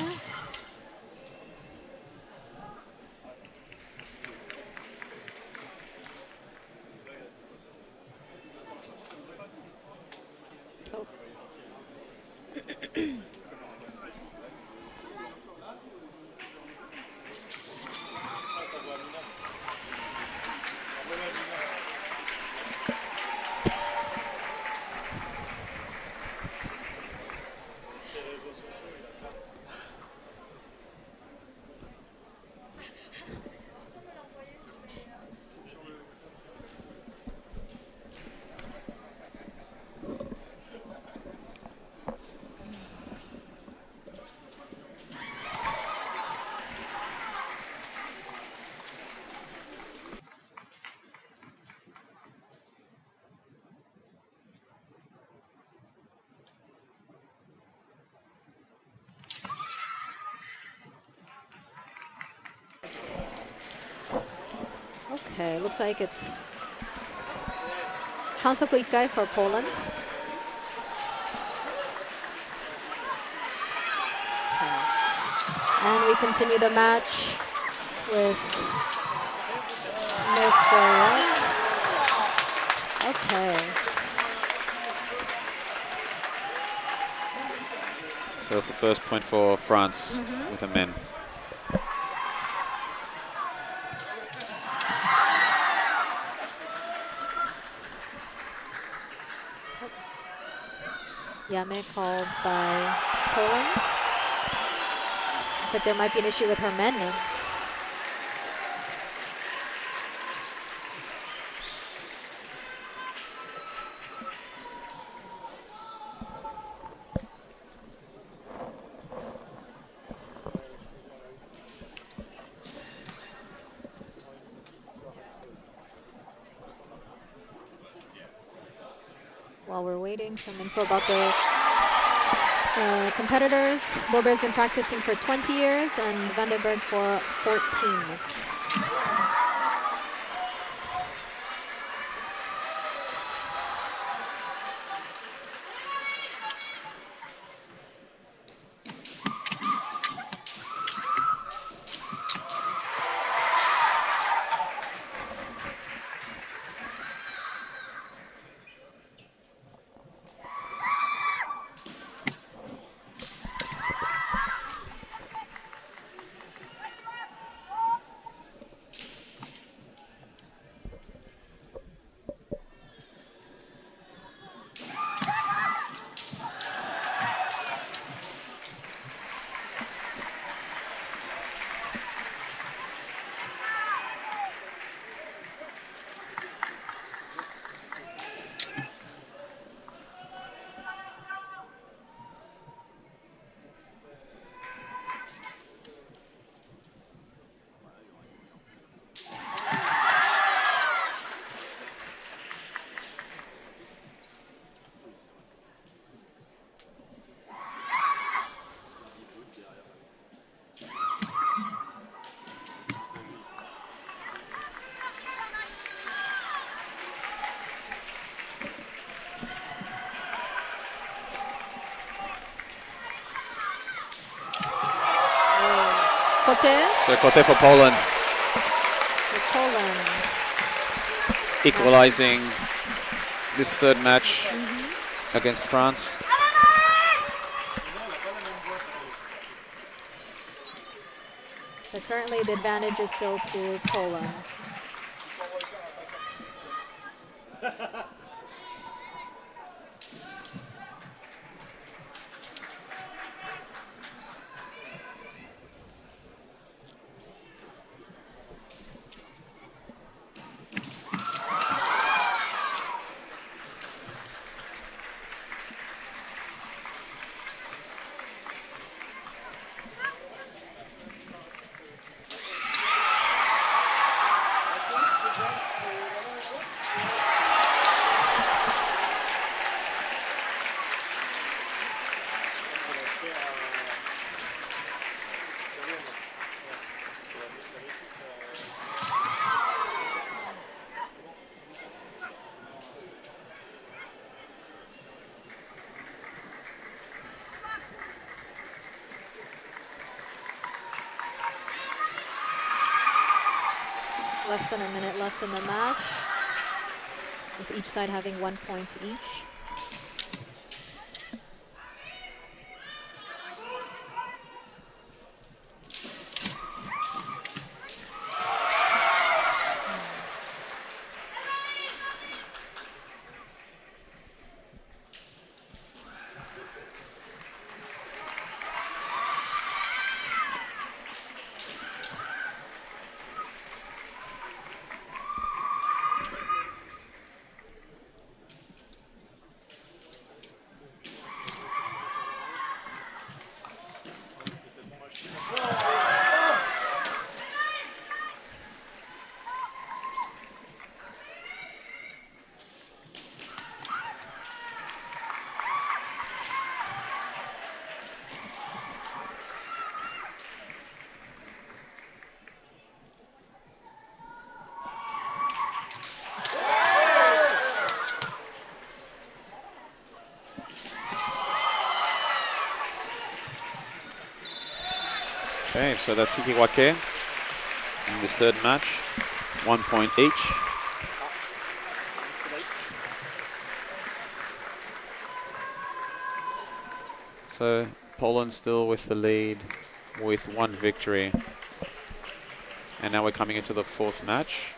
Speaker 3: Okay, looks like it's Hansoku Ikai for Poland. Okay. And we continue the match with no score yet. Okay.
Speaker 7: So that's the first point for France with the men.
Speaker 3: Yame called by Poland. Looks like there might be an issue with her men. While we're waiting, some info about the competitors. Bober's been practicing for 20 years and Vandenberg for 14. Kote.
Speaker 7: So Kote for Poland,
Speaker 3: For Poland.
Speaker 7: equalizing this third match against France.
Speaker 3: So currently the advantage is still to Poland. Less than a minute left in the match, with each side having 1 point each.
Speaker 7: Okay, so that's Hikiwake in this third match. 1 point each. So Poland still with the lead with 1 victory. And now we're coming into the 4th match.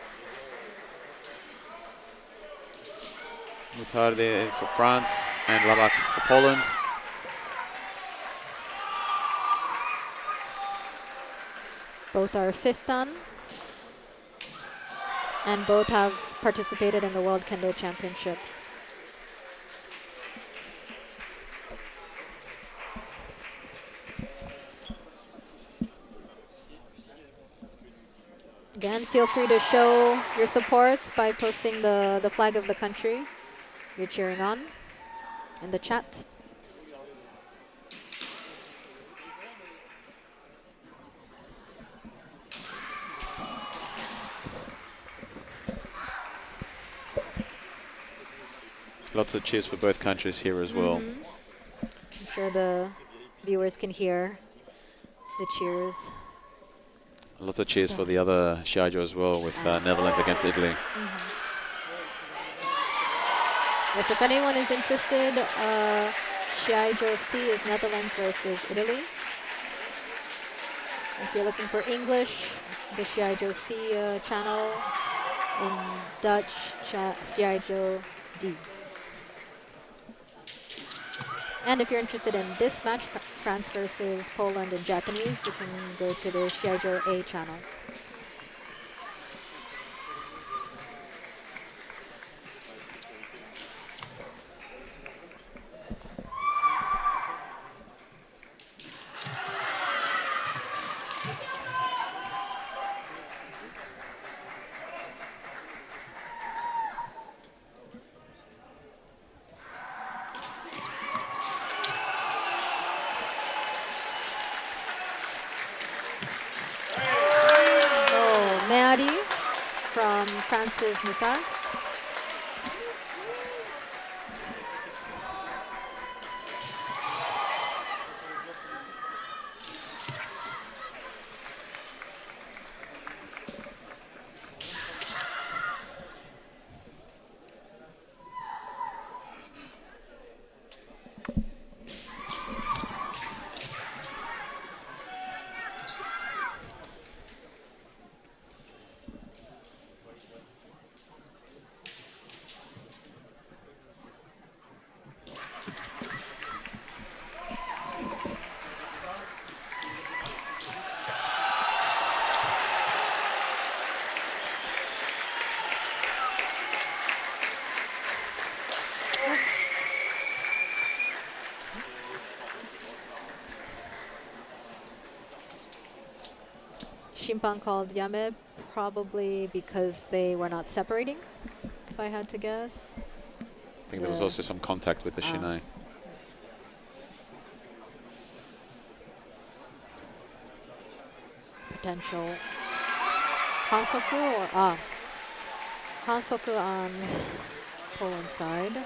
Speaker 7: Mutarde for France and Labak for Poland.
Speaker 3: Both are 5th dan, and both have participated in the World Kendo Championships. Again, feel free to show your support by posting the flag of the country you're cheering on in the chat.
Speaker 7: Lots of cheers for both countries here as well.
Speaker 3: I'm sure the viewers can hear the cheers.
Speaker 7: Lots of cheers for the other Shiai-jo as well, with Netherlands against Italy.
Speaker 3: Yes, if anyone is interested, Shiai-jo C is Netherlands versus Italy. If you're looking for English, the Shiai-jo C channel. In Dutch, Shiai-jo D. And if you're interested in this match, France versus Poland in Japanese, you can go to the Shiai-jo A channel. From France's Mutar. Shimpan called Yame probably because they were not separating, if I had to guess.
Speaker 7: I think there was also some contact with the Shinai.
Speaker 3: Potential Hansoku or Hansoku on Poland's side.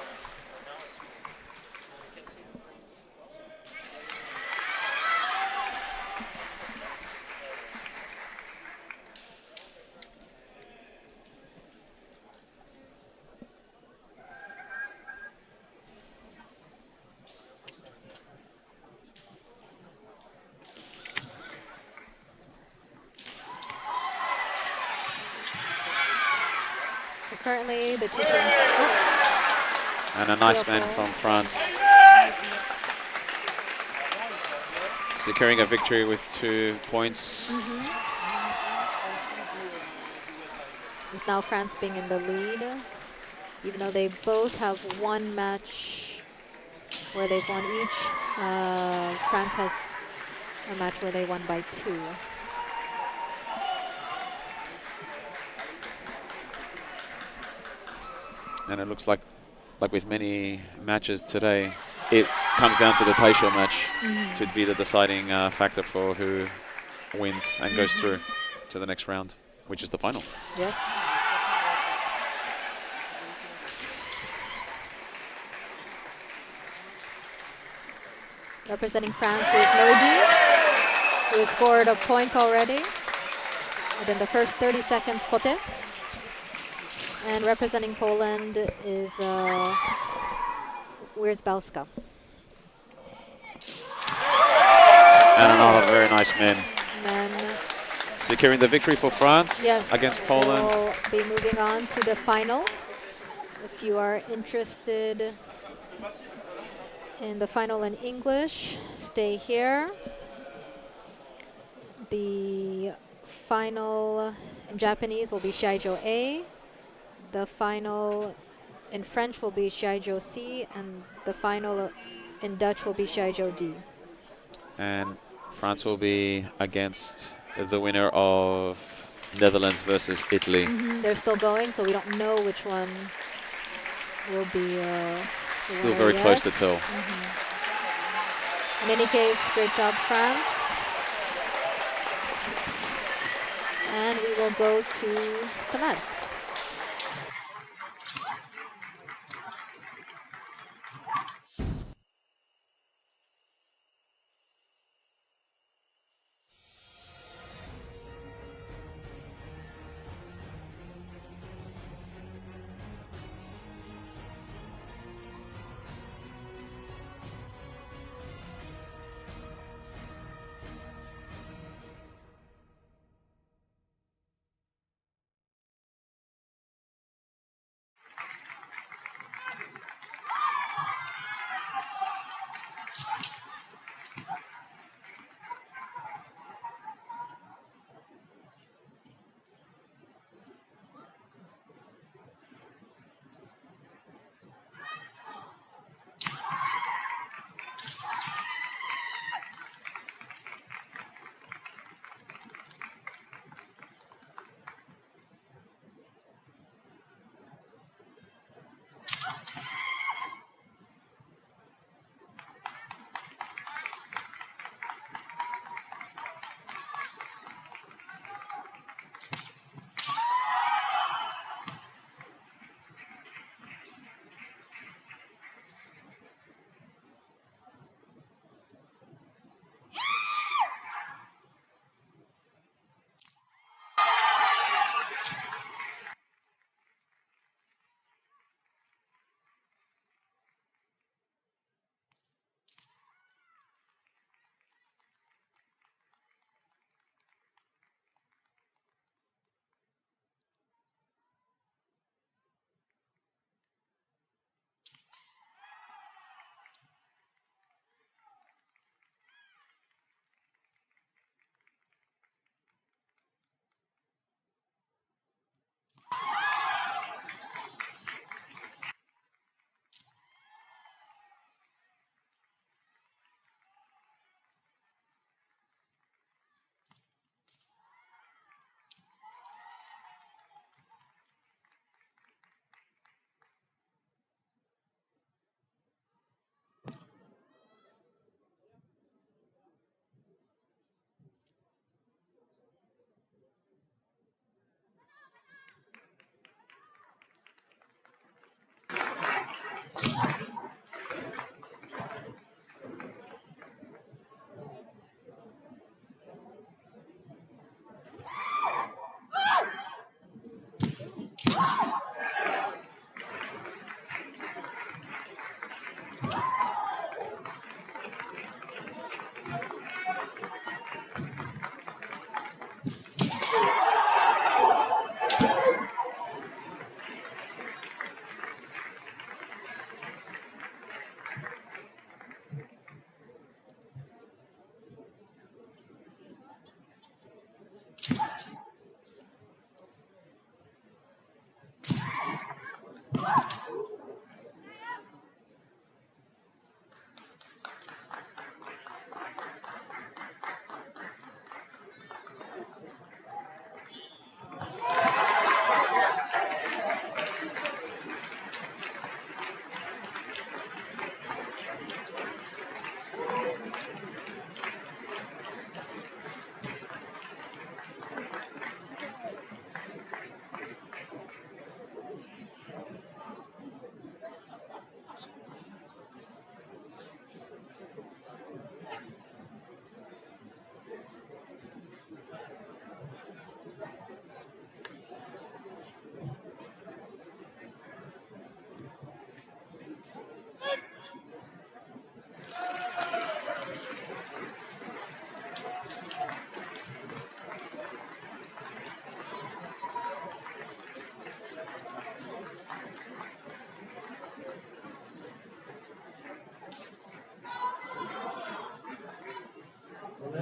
Speaker 3: Currently, the two teams.
Speaker 7: And a nice man from France. Securing a victory with 2 points.
Speaker 3: With now France being in the lead, even though they both have one match where they've won each. France has a match where they won by 2.
Speaker 7: And it looks like with many matches today, it comes down to the Taisho match to be the deciding factor for who wins and goes through to the next round, which is the final.
Speaker 3: Yes. Representing France is Leidan. who has scored a point already within the first 30 seconds, Kote. And representing Poland is Wierzbałska.
Speaker 7: And another very nice men.
Speaker 3: Men.
Speaker 7: Securing the victory for France
Speaker 3: Yes,
Speaker 7: against Poland.
Speaker 3: we'll be moving on to the final. If you are interested in the final in English, stay here. The final in Japanese will be Shiaijo A. The final in French will be Shiaijo C. And the final in Dutch will be Shiaijo D.
Speaker 7: And France will be against the winner of Netherlands versus Italy.
Speaker 3: They're still going, so we don't know which one will be the
Speaker 7: Still
Speaker 3: winner
Speaker 7: very
Speaker 3: yet.
Speaker 7: close to tell.
Speaker 3: In any case, great job, France. And we will go to some ads.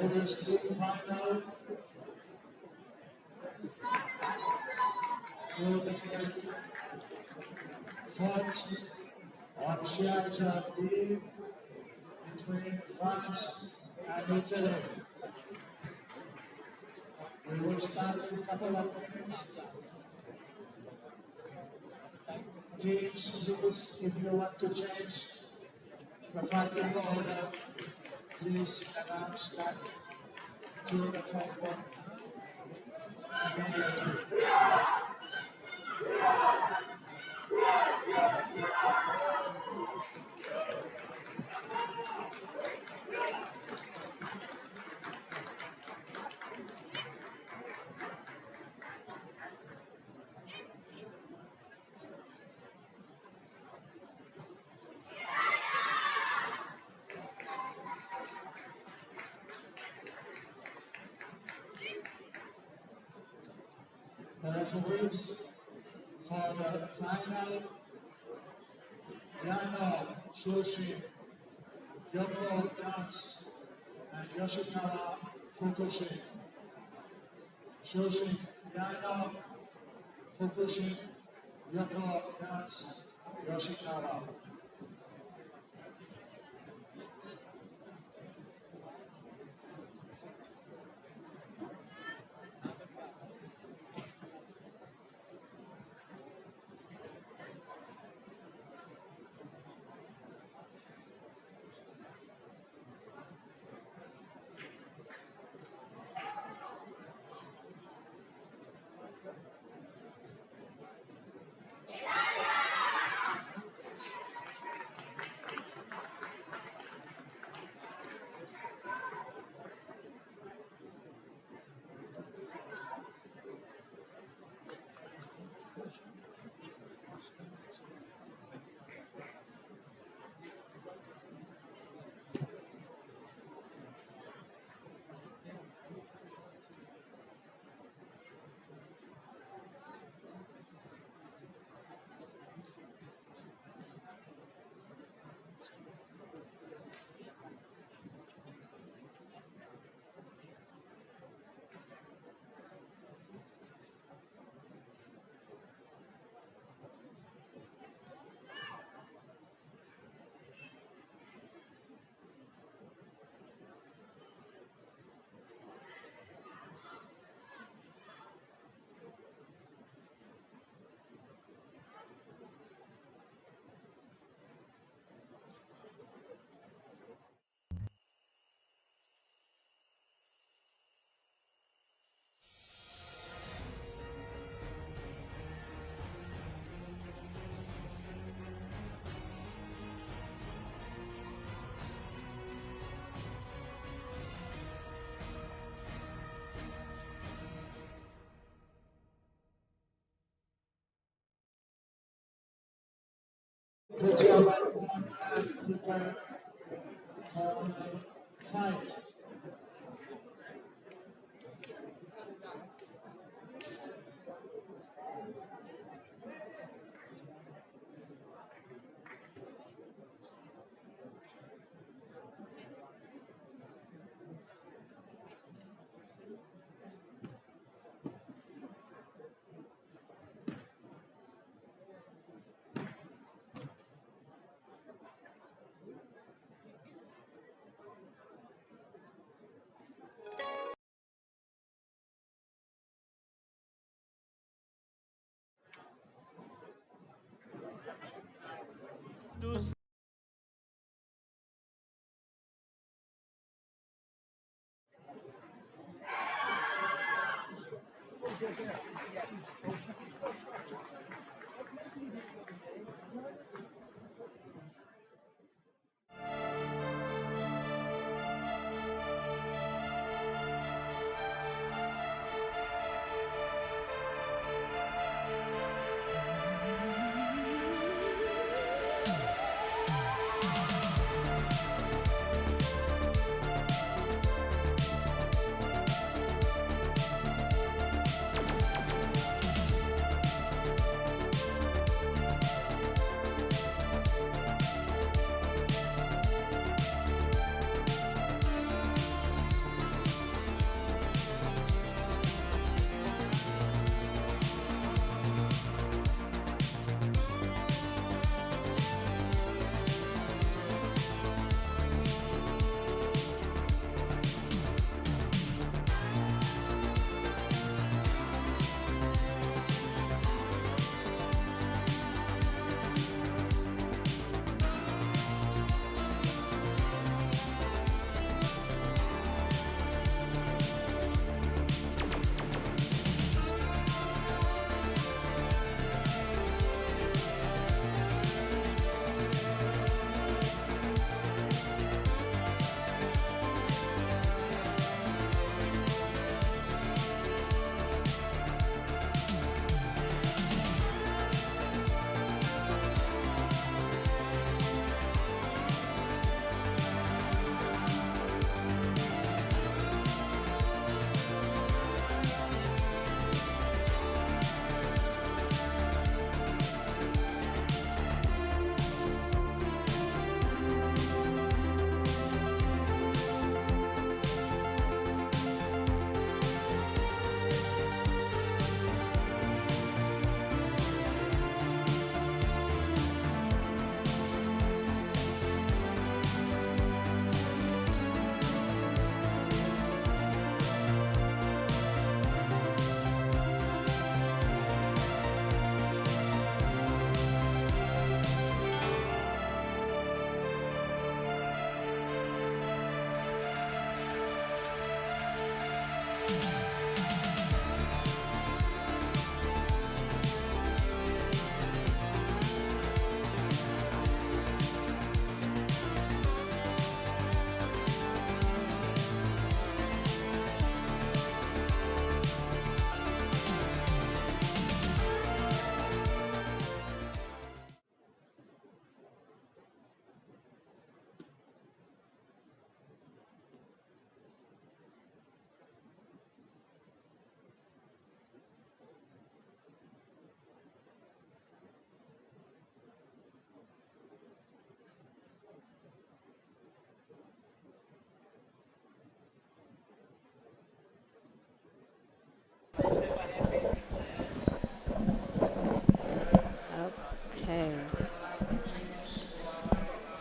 Speaker 1: first team final will be fought on Shiai-jo A between France and Italy. We will start in a couple of minutes. Teams, please, if you want to change the fighting order, please announce that to the top one immediately. The referees for the final, Yano, Shushi, Yoko Dance, and Yoshikawa Fukushi. Shushi, Yano, Fukushi, Yoko Dance, Yoshikawa. Put your right one and prepare for the fight.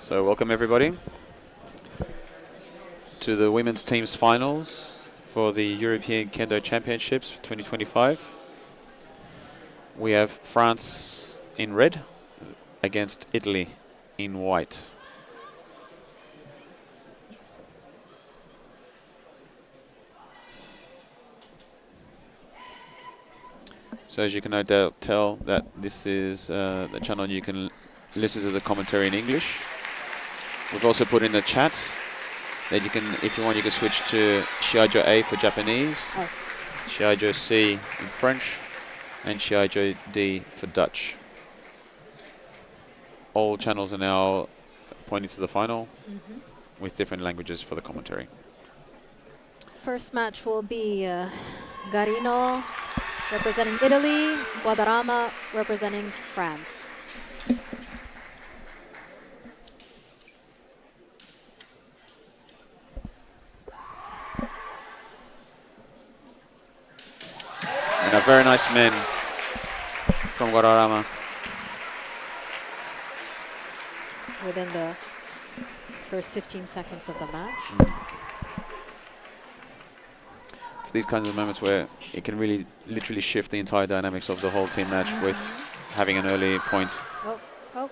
Speaker 7: So welcome everybody to the women's team's finals for the European Kendo Championships 2025. We have France in red against Italy in white. So as you can no doubt tell that this is the channel you can listen to the commentary in English. We've also put in the chat that you can, if you want, you can switch to Shiaijo A for Japanese, Shiaijo C in French, and Shiaijo D for Dutch. All channels are now pointing to the final with different languages for the commentary.
Speaker 3: First match will be Garino representing Italy, Guadarrama representing France.
Speaker 7: And a very nice men from Guadarrama.
Speaker 3: Within the first 15 seconds of the match.
Speaker 7: It's these kinds of moments where it can really literally shift the entire dynamics of the whole team match with having an early point.
Speaker 3: Oh, oh.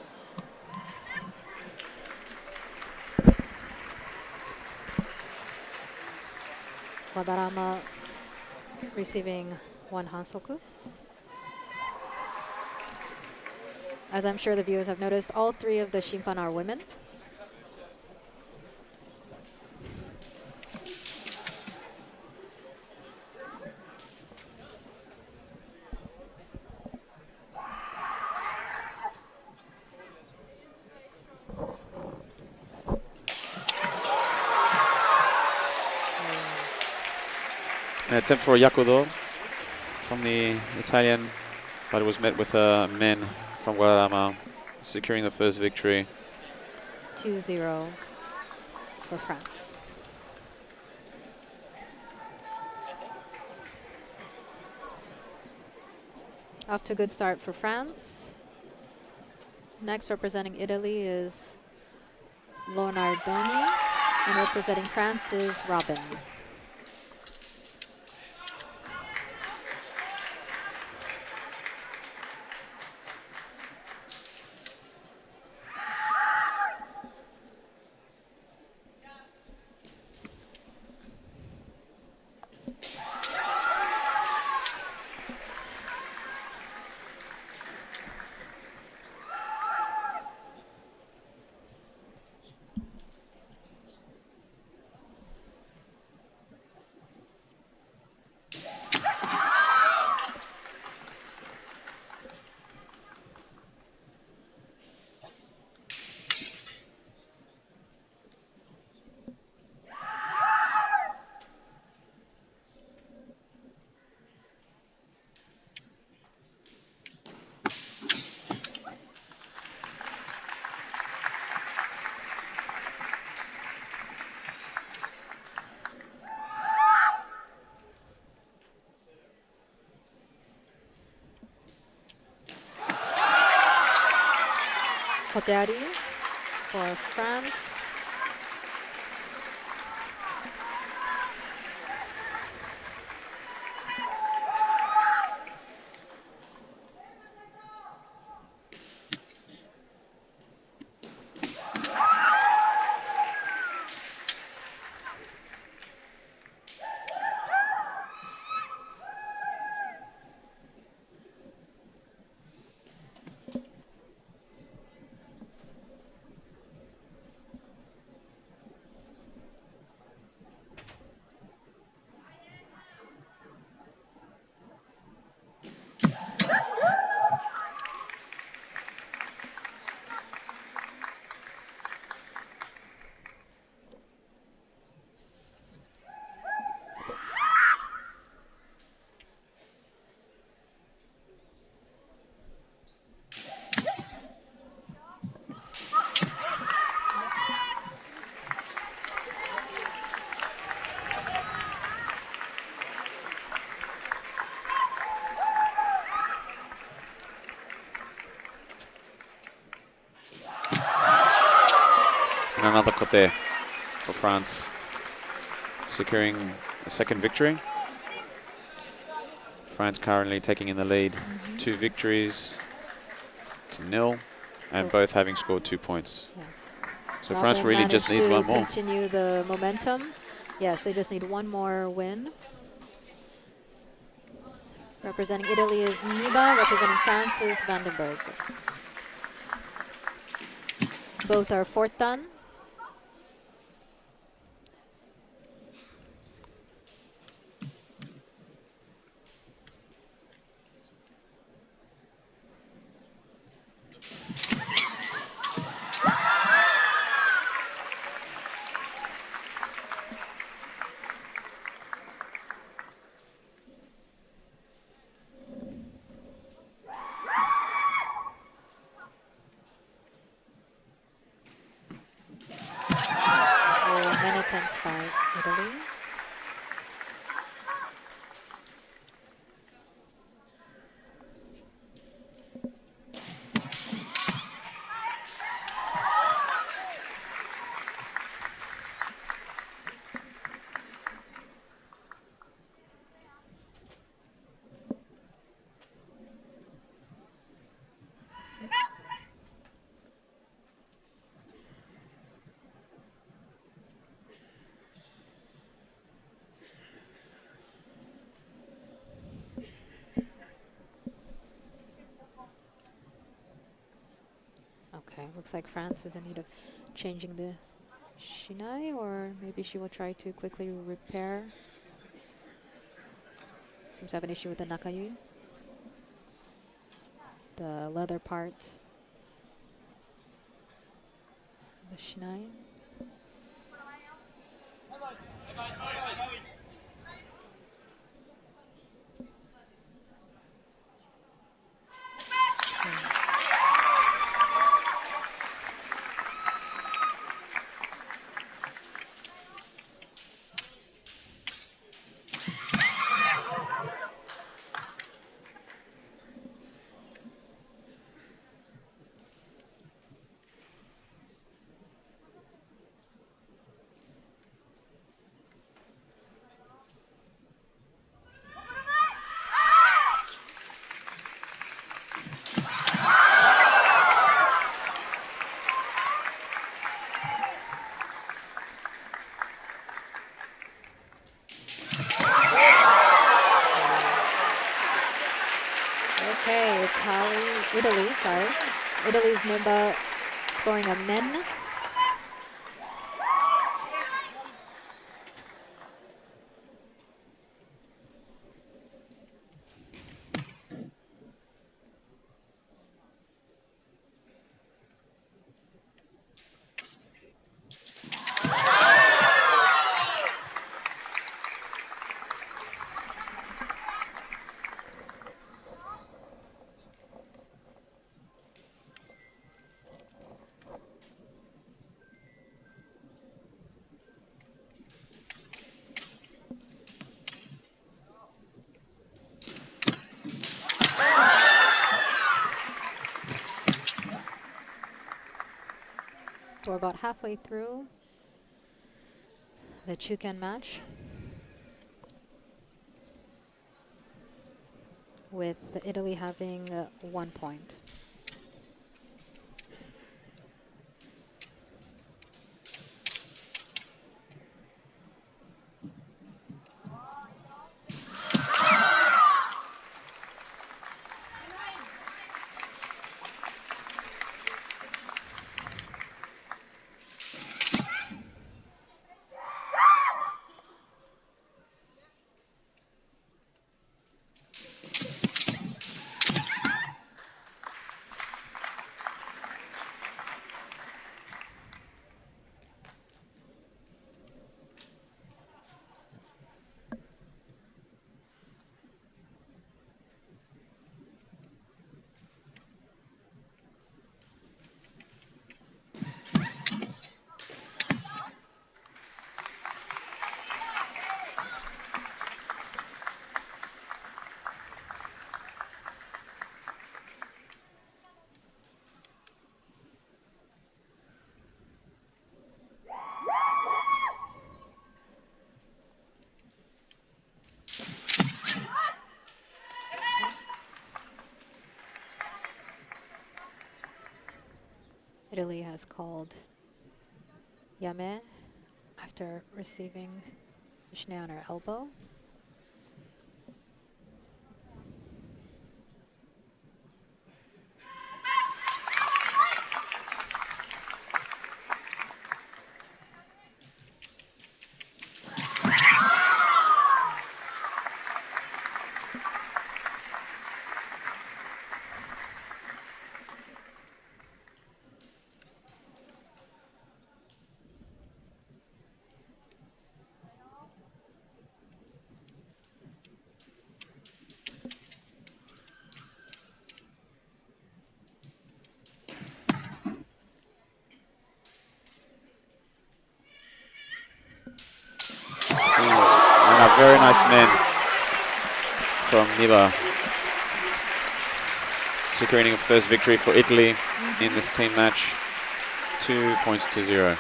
Speaker 3: Guadarrama receiving one Hansoku. As I'm sure the viewers have noticed, all three of the Shimpan are women.
Speaker 7: An attempt for a Yakudo from the Italian, but it was met with men from Guadarrama securing the first victory.
Speaker 3: 2-0 for France. Off to a good start for France. Next, representing Italy is Lonardoni, and representing France is Robin. Koteari for France.
Speaker 7: And another côté for France, securing a second victory. France currently taking in the lead, 2 victories to 0, and both having scored 2 points.
Speaker 3: Yes.
Speaker 7: So
Speaker 3: Well,
Speaker 7: France
Speaker 3: they
Speaker 7: really just needs
Speaker 3: managed to
Speaker 7: one more.
Speaker 3: continue the momentum. Yes, they just need one more win. Representing Italy is Niba, representing France is Vandenberg. Both are fourth dan. Main attempt by Italy. Okay, looks like France is in need of changing the shinai, or maybe she will try to quickly repair. Seems to have an issue with the nakayu, the leather part, the shinai. Okay, Italy, sorry. Italy's Nimba scoring a men. So we're about halfway through the Chukan match, with Italy having 1 point. Italy has called Yame after receiving the shinai on her elbow.
Speaker 7: And a very nice man from Niva, securing a first victory for Italy in this team match, 2-0.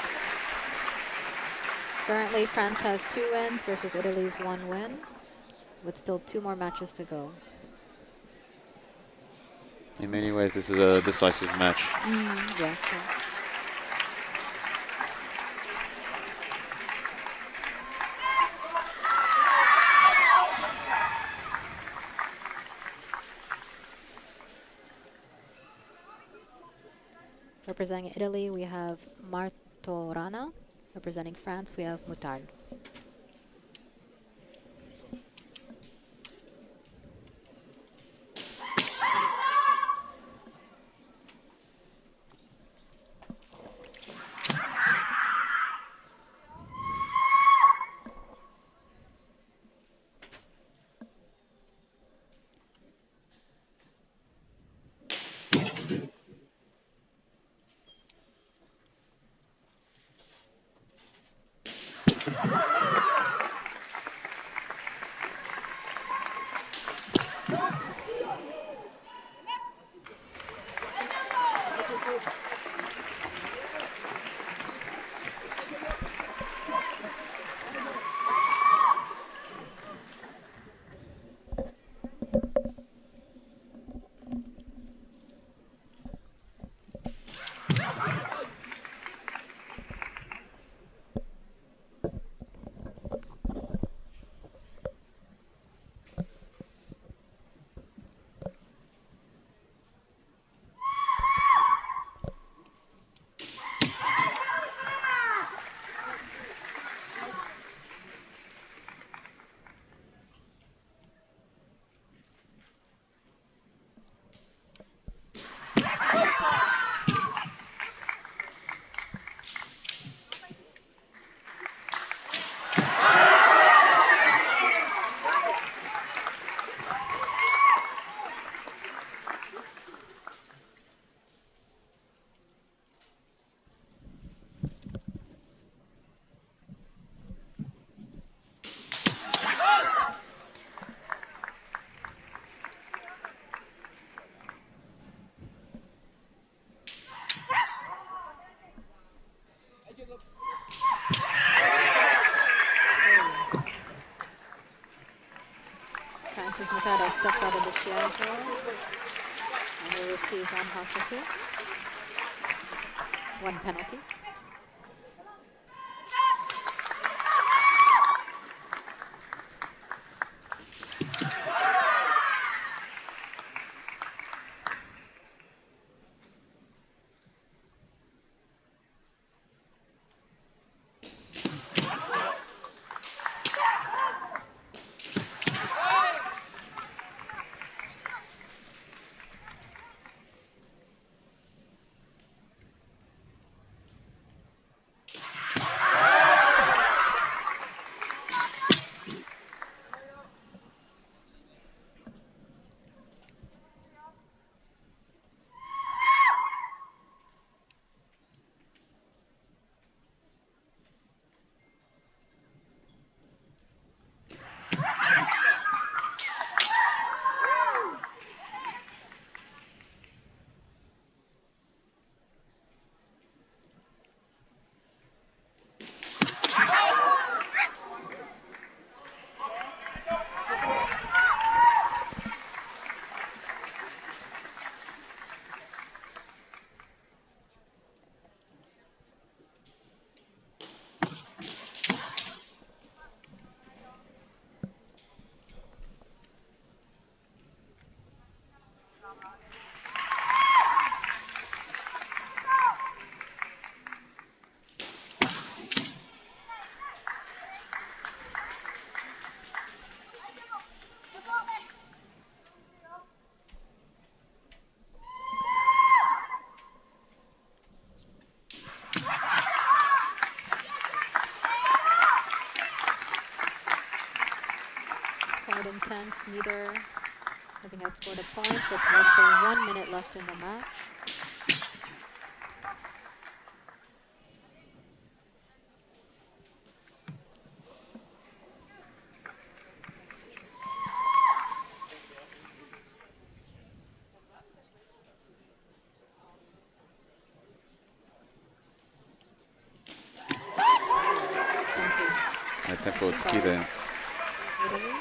Speaker 3: Currently, France has 2 wins versus Italy's 1 win, with still 2 more matches to go.
Speaker 7: In many ways, this is a decisive match.
Speaker 3: Yeah. Representing Italy, we have Martorana. Representing France, we have Moutard. Francis Moutard steps out of the Shiai-jo and will receive 1 hostage, 1 penalty. neither having had scored a point with roughly 1 minute left in the match.
Speaker 7: Tempo tsuki there.
Speaker 3: Italy.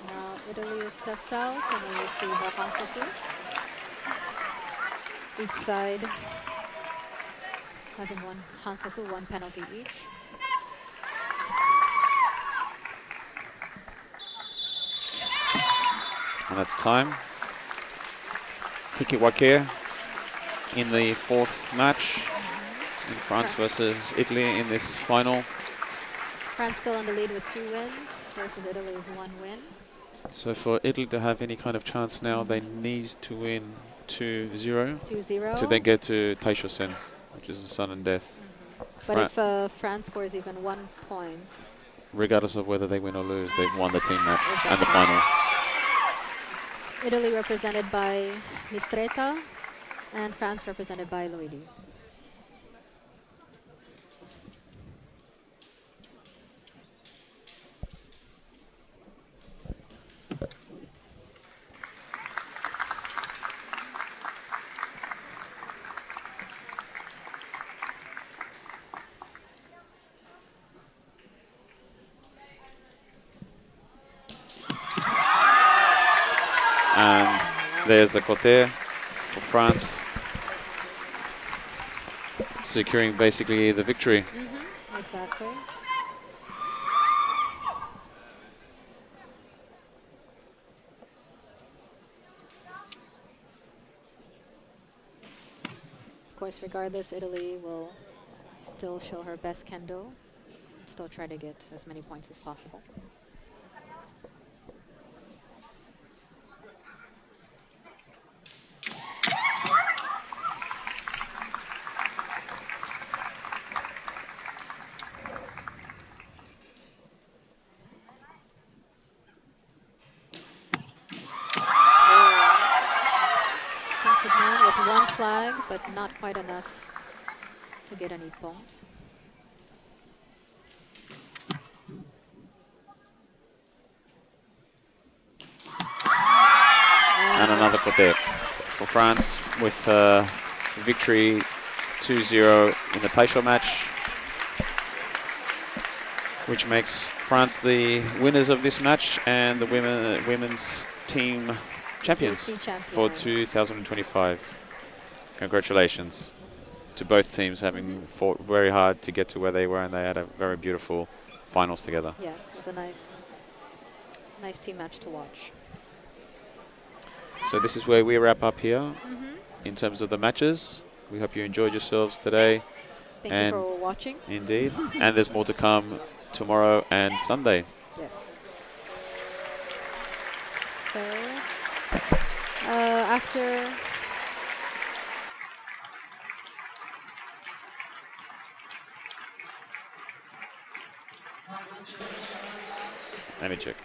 Speaker 3: Now Italy is stepped out and we receive a Hansaku. Each side having one Hansaku, one penalty each.
Speaker 7: And that's time. Hikiwake in the fourth match in France versus Italy in this final.
Speaker 3: France still on the lead with 2 wins versus Italy's 1 win.
Speaker 7: So for Italy to have any kind of chance now, they need to win 2-0
Speaker 3: 2-0.
Speaker 7: to then get to Taishosen, which is the sun and death.
Speaker 3: But if France scores even 1 point,
Speaker 7: regardless of whether they win or lose, they've won the team match
Speaker 3: exactly.
Speaker 7: and the final.
Speaker 3: Italy represented by Mistreta and France represented by Luidi.
Speaker 7: And there's the côté for France, securing basically the victory.
Speaker 3: Exactly. Of course, regardless, Italy will still show her best kendo, still try to get as many points as possible. With 1 flag, but not quite enough to get an ippon.
Speaker 7: And another côté for France with victory 2-0 in the Taisho match, which makes France the winners of this match and the women's team champions for 2025. Congratulations to both teams, having fought very hard to get to where they were, and they had a very beautiful finals together.
Speaker 3: Yes, it was a nice team match to watch.
Speaker 7: So this is where we wrap up here in terms of the matches. We hope you enjoyed yourselves today.
Speaker 3: Thank you for watching.
Speaker 7: Indeed. And there's more to come tomorrow and Sunday.
Speaker 3: Yes. So, after...
Speaker 7: Let me check.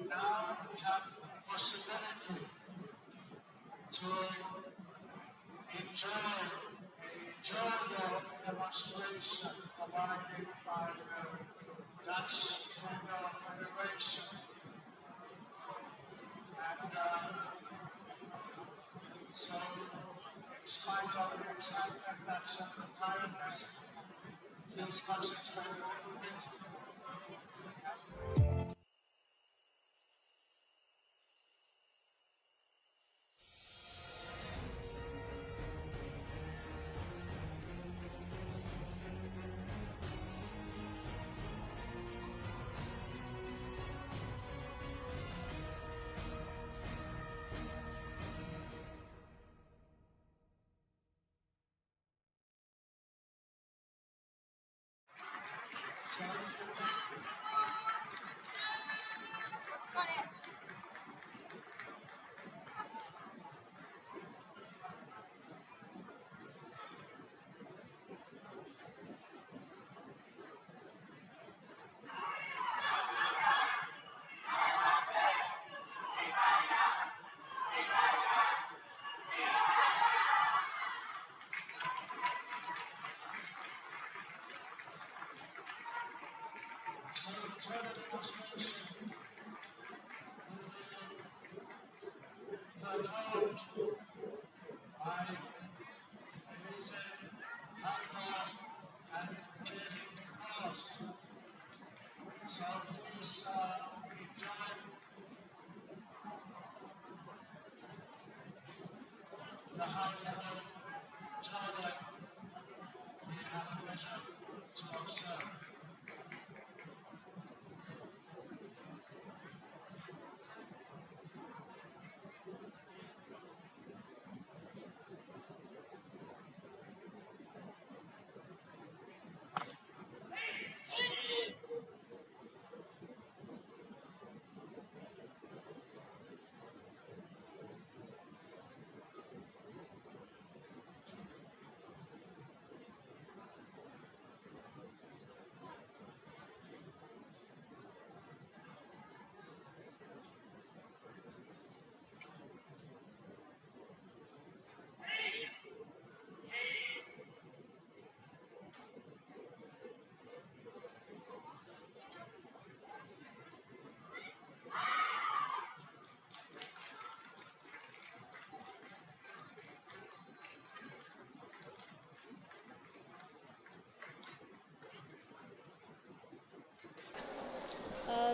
Speaker 1: Now we have the possibility to enjoy a journal demonstration provided by the Dutch Kendo Federation. And so, in spite of the excitement that's at the tiredness, please concentrate a little bit.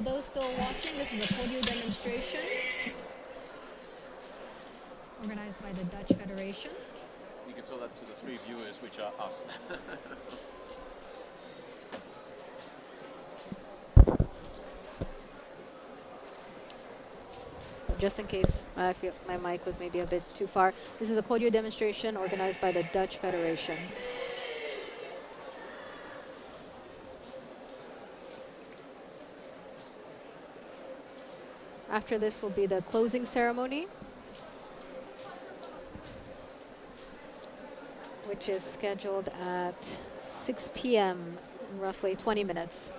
Speaker 3: Those still watching, this is a podium demonstration organized by the Dutch Federation.
Speaker 12: You can tell that to the 3 viewers, which are us.
Speaker 3: Just in case I feel my mic was maybe a bit too far, this is a podium demonstration organized by the Dutch Federation. After this will be the closing ceremony, which is scheduled at 6 p.m. in roughly 20 minutes.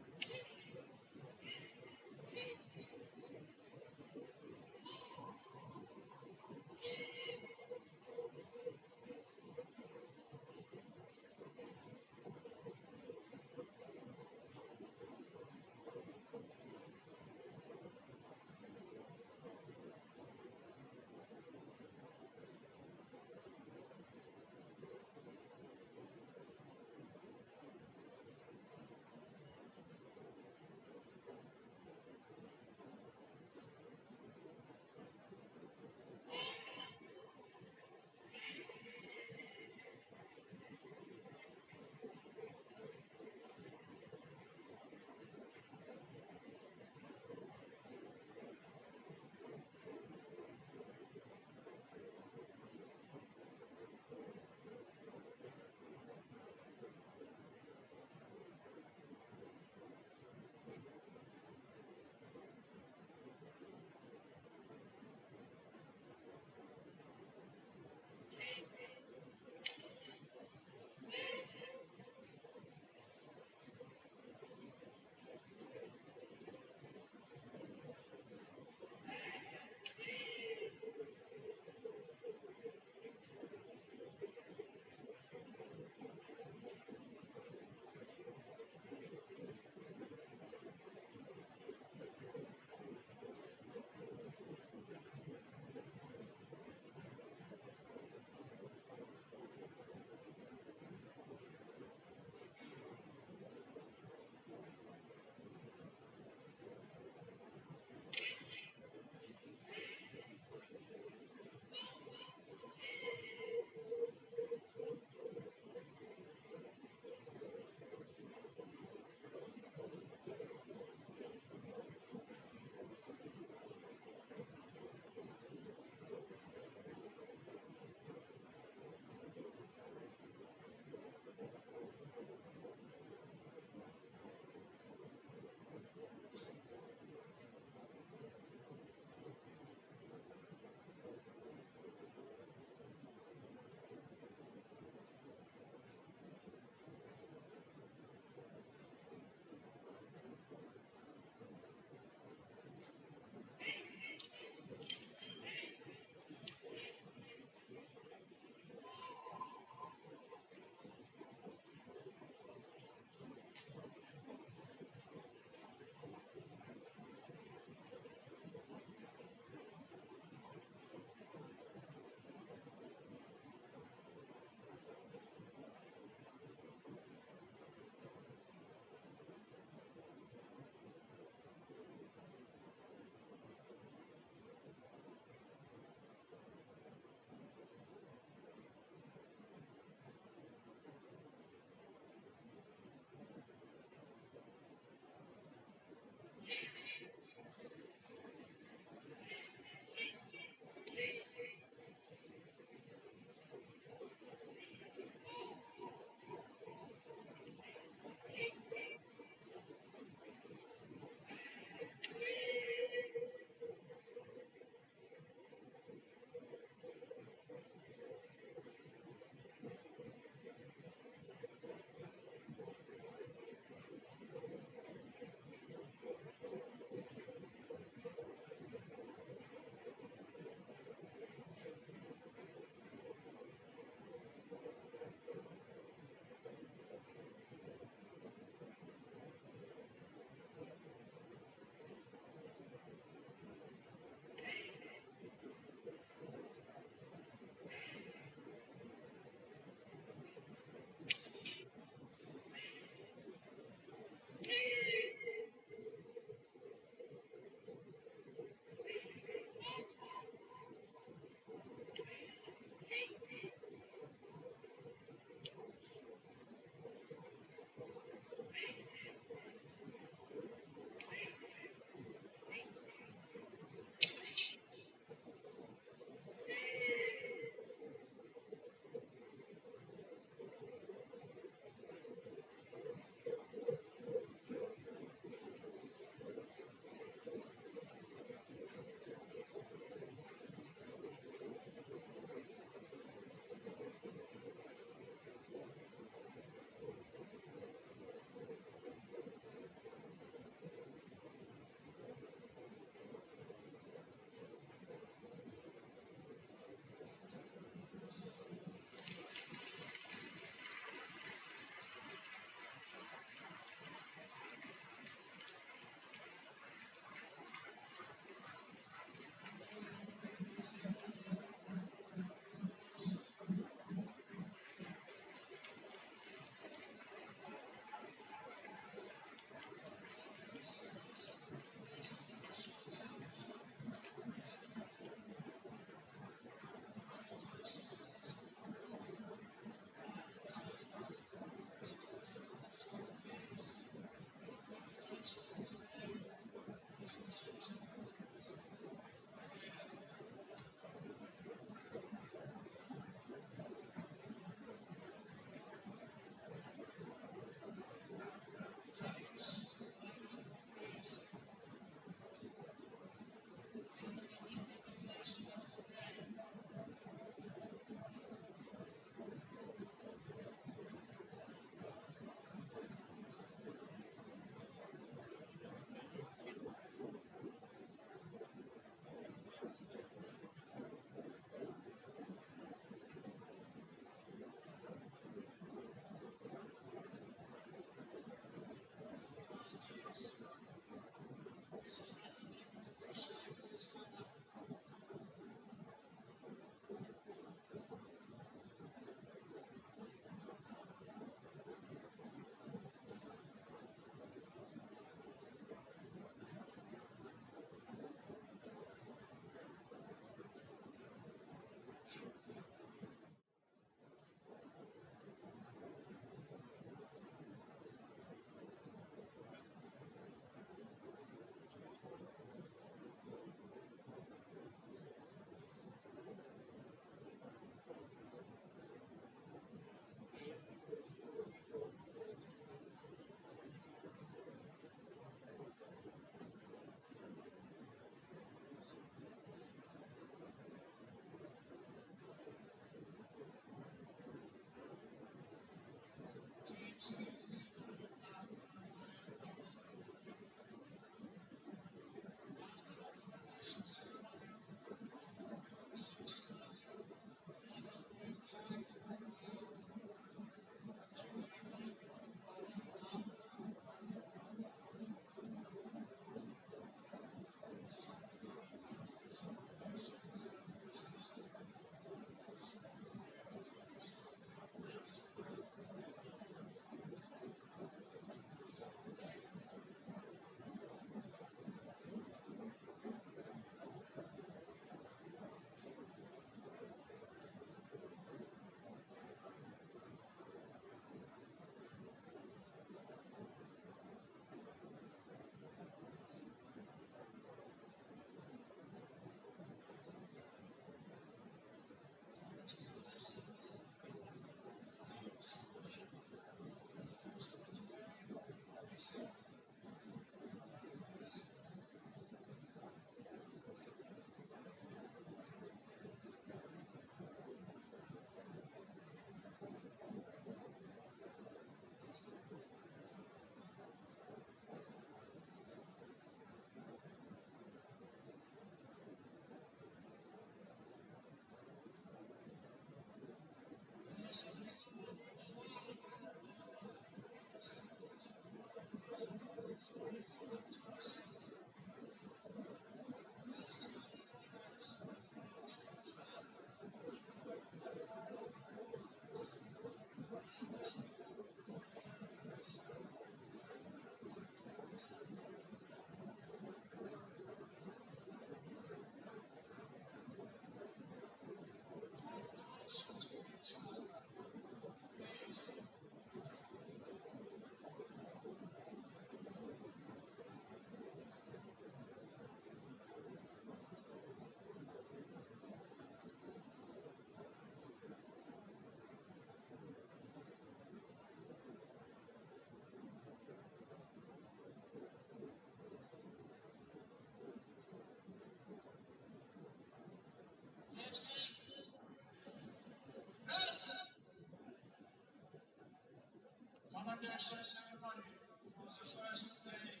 Speaker 1: graduation ceremony for the first day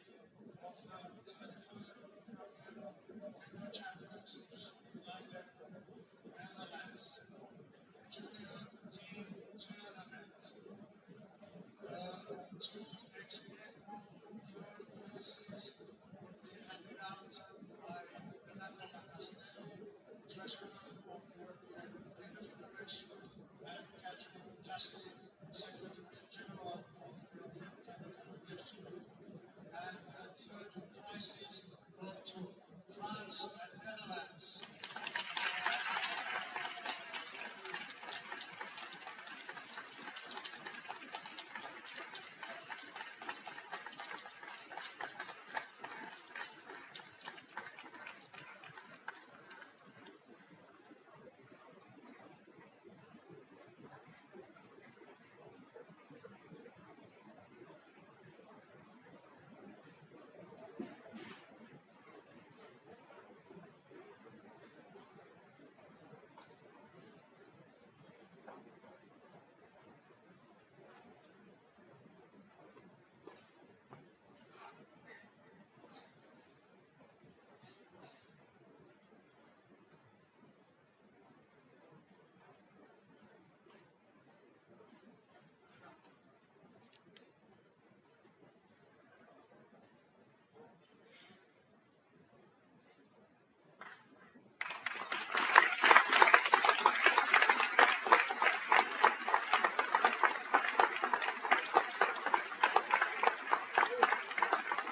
Speaker 1: of the 33rd European Kendo Championships in Leidan, Netherlands, junior team tournament. Two excellent third places will be handed out by Renata Castelli, treasurer of the European Kendo Federation, and Catherine Cassidy, secretary general of the European Kendo Federation. And the third prizes go to France and Netherlands.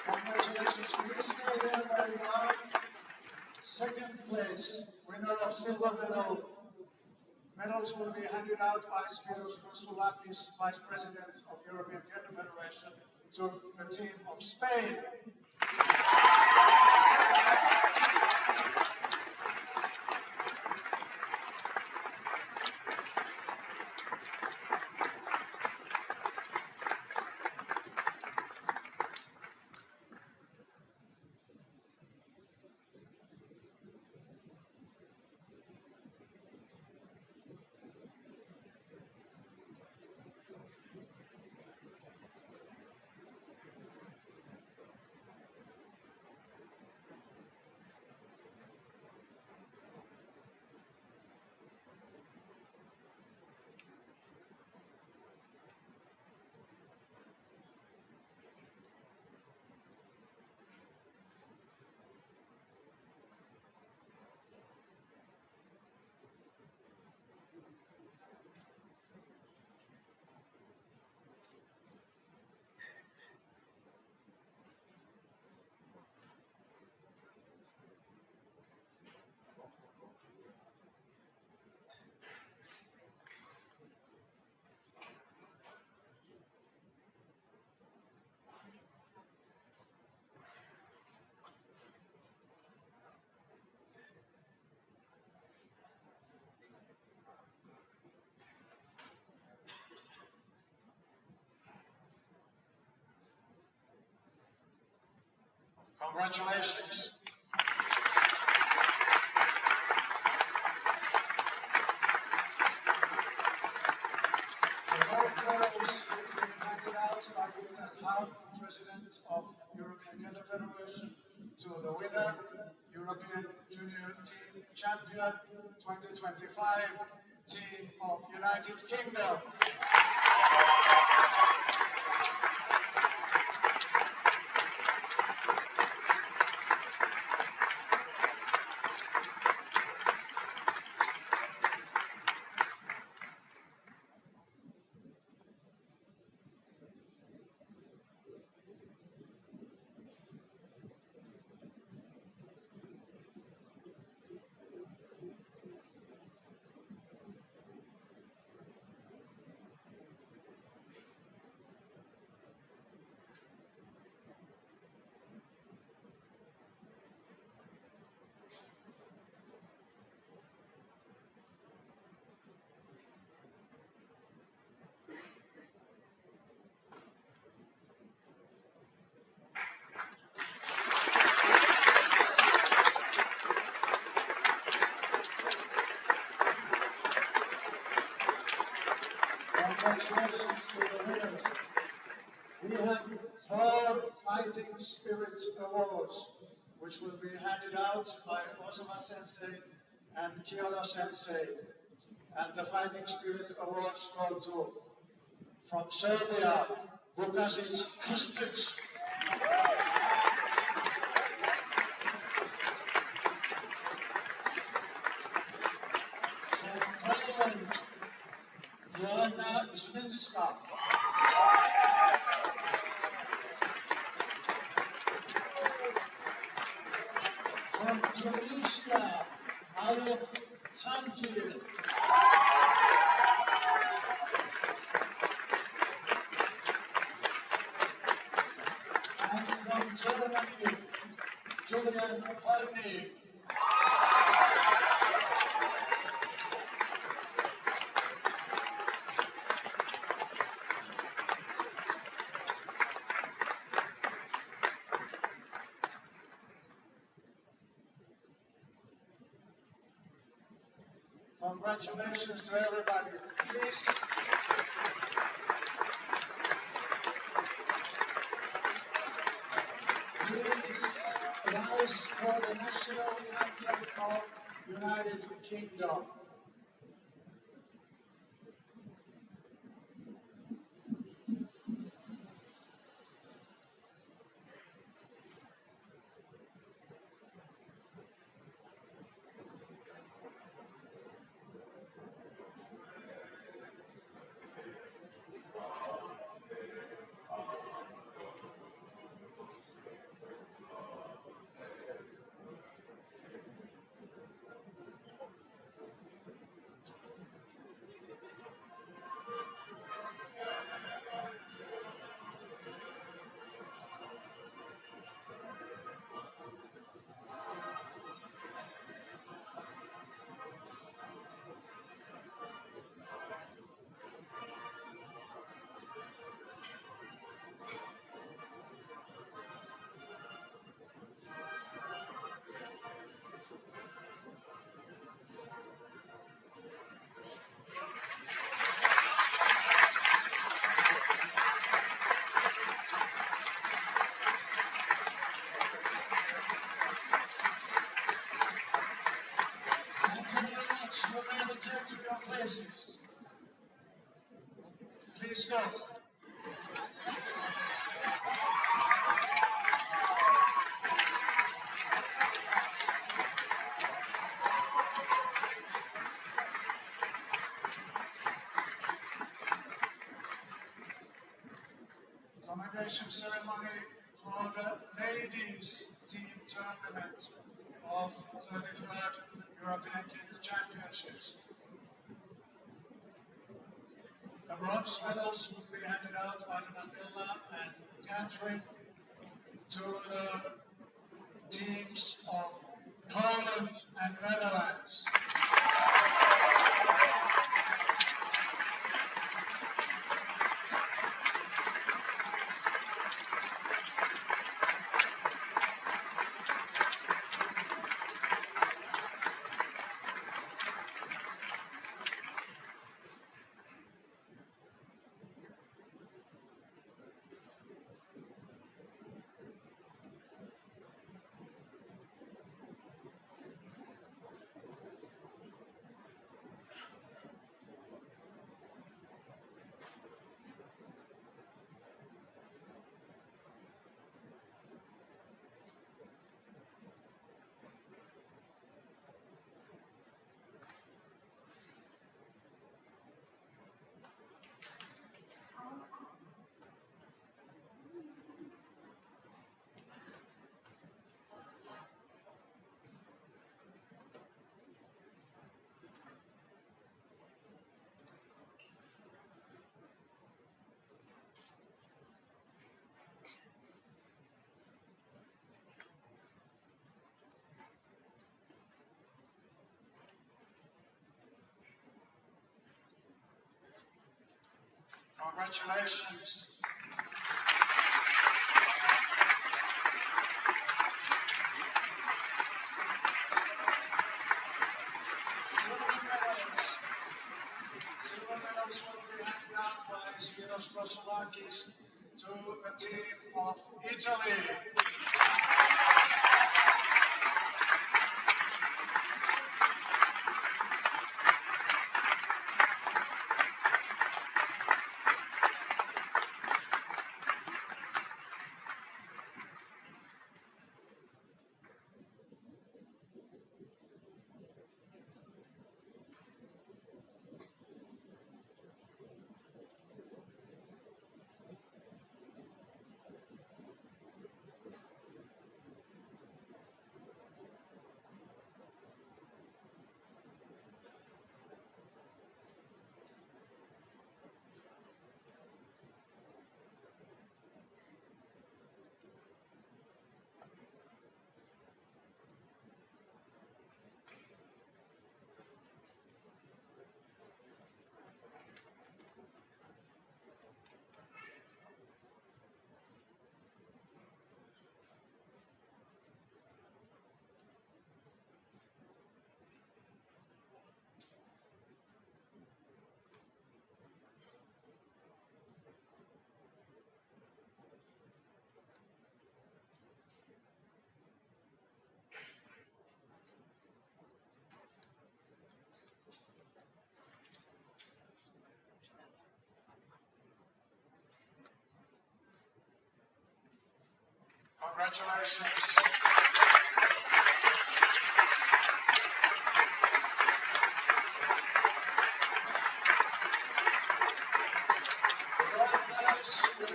Speaker 1: Congratulations to you. Stay there where you are. Second place, winner of silver medal. Medals will be handed out by Spiros Masoulakis, Vice President of European Kendo Federation, to the team of Spain. Congratulations. The gold medals will be handed out by Leidan, President of European Kendo Federation, to the winner, European Junior Team Champion 2025, Team of United Kingdom. Congratulations to the winners. We have 4 Fighting Spirit Awards, which will be handed out by Osama Sensei and Kyoto Sensei. And the Fighting Spirit Awards go to, from Serbia, Vukasic Kustic. From Poland, Joanna Zminska. From Tunisia, Ayat Hanfield. And from Germany, Julian Horny. Congratulations to everybody. Please. Please rise for the national anthem of United Kingdom. Remember to take to your places. Please go. Commendation ceremony for the ladies team tournament of 33rd European Kendo Championships. The bronze medals will be handed out by Donatella and Catherine to the teams of Poland and Netherlands. Congratulations. Silver medals will be handed out by Spiros Prosolakis to the team of Italy. Congratulations. The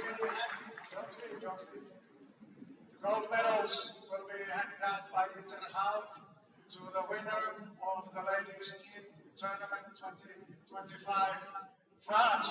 Speaker 1: gold medals will be handed out by Interhout to the winner of the ladies team tournament 2025, France.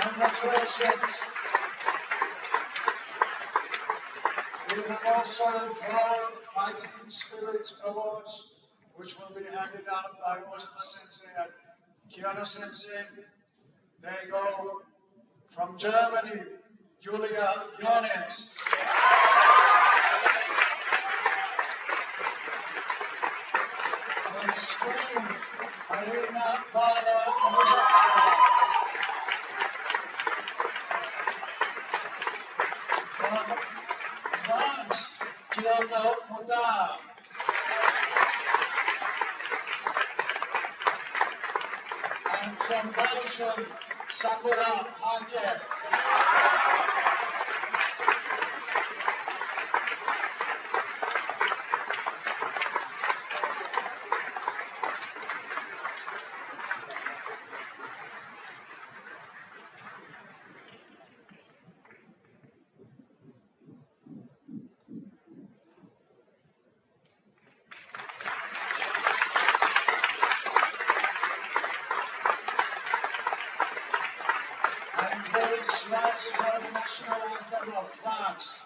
Speaker 1: Congratulations. We have also World Fighting Spirit Awards, which will be handed out by Osama Sensei and Kiano Sensei. They go from Germany, Julia Jones. From Spain, Marina Vara. From France, Kyoto Moda. And from Belgium, Sakura Hake. And those rights for the national anthem of France.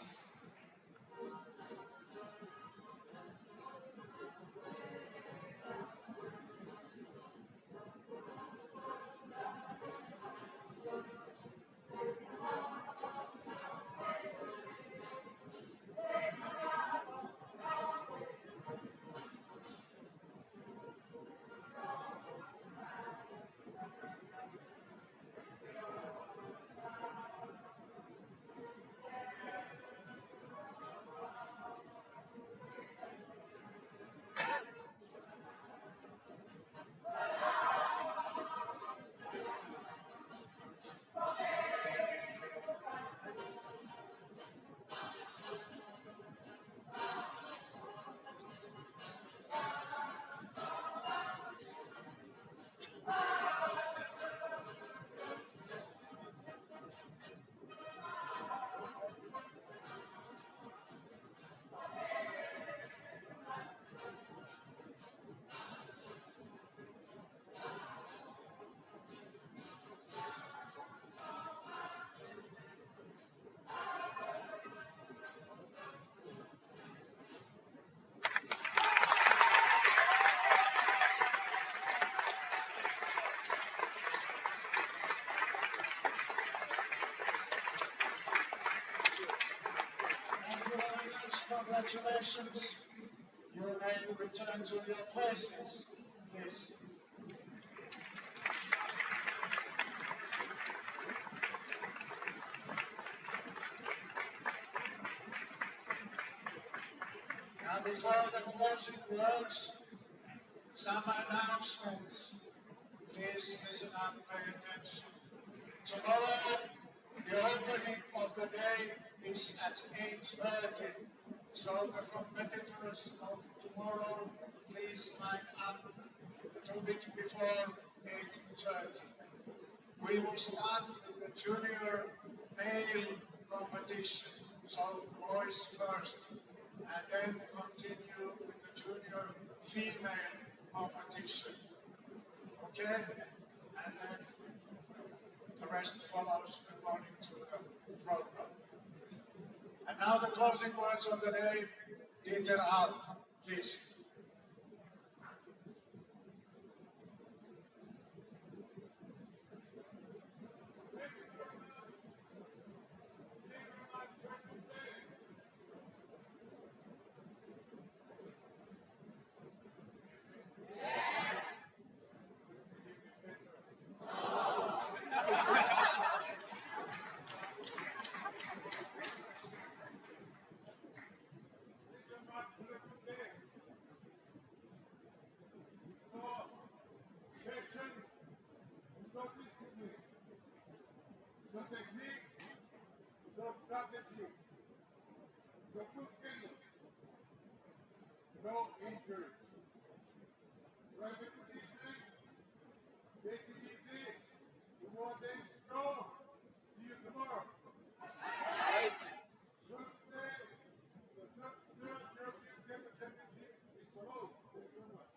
Speaker 1: Congratulations. You may return to your places, please. Now, before the closing words, some announcements. Please listen up, pay attention. Tomorrow, the opening of the day is at 8:30. So the competitors of tomorrow, please line up a little bit before 8:30. We will start with the junior male competition, so boys first, and then continue with the junior female competition. Okay? And then the rest follows according to the program. And now the closing words of the day, Dieter Al, please.
Speaker 2: No injuries. Private position, take it easy. 2 more days to go. See you tomorrow. Thursday, the third European Kendo Championship is closed. Thank you very much.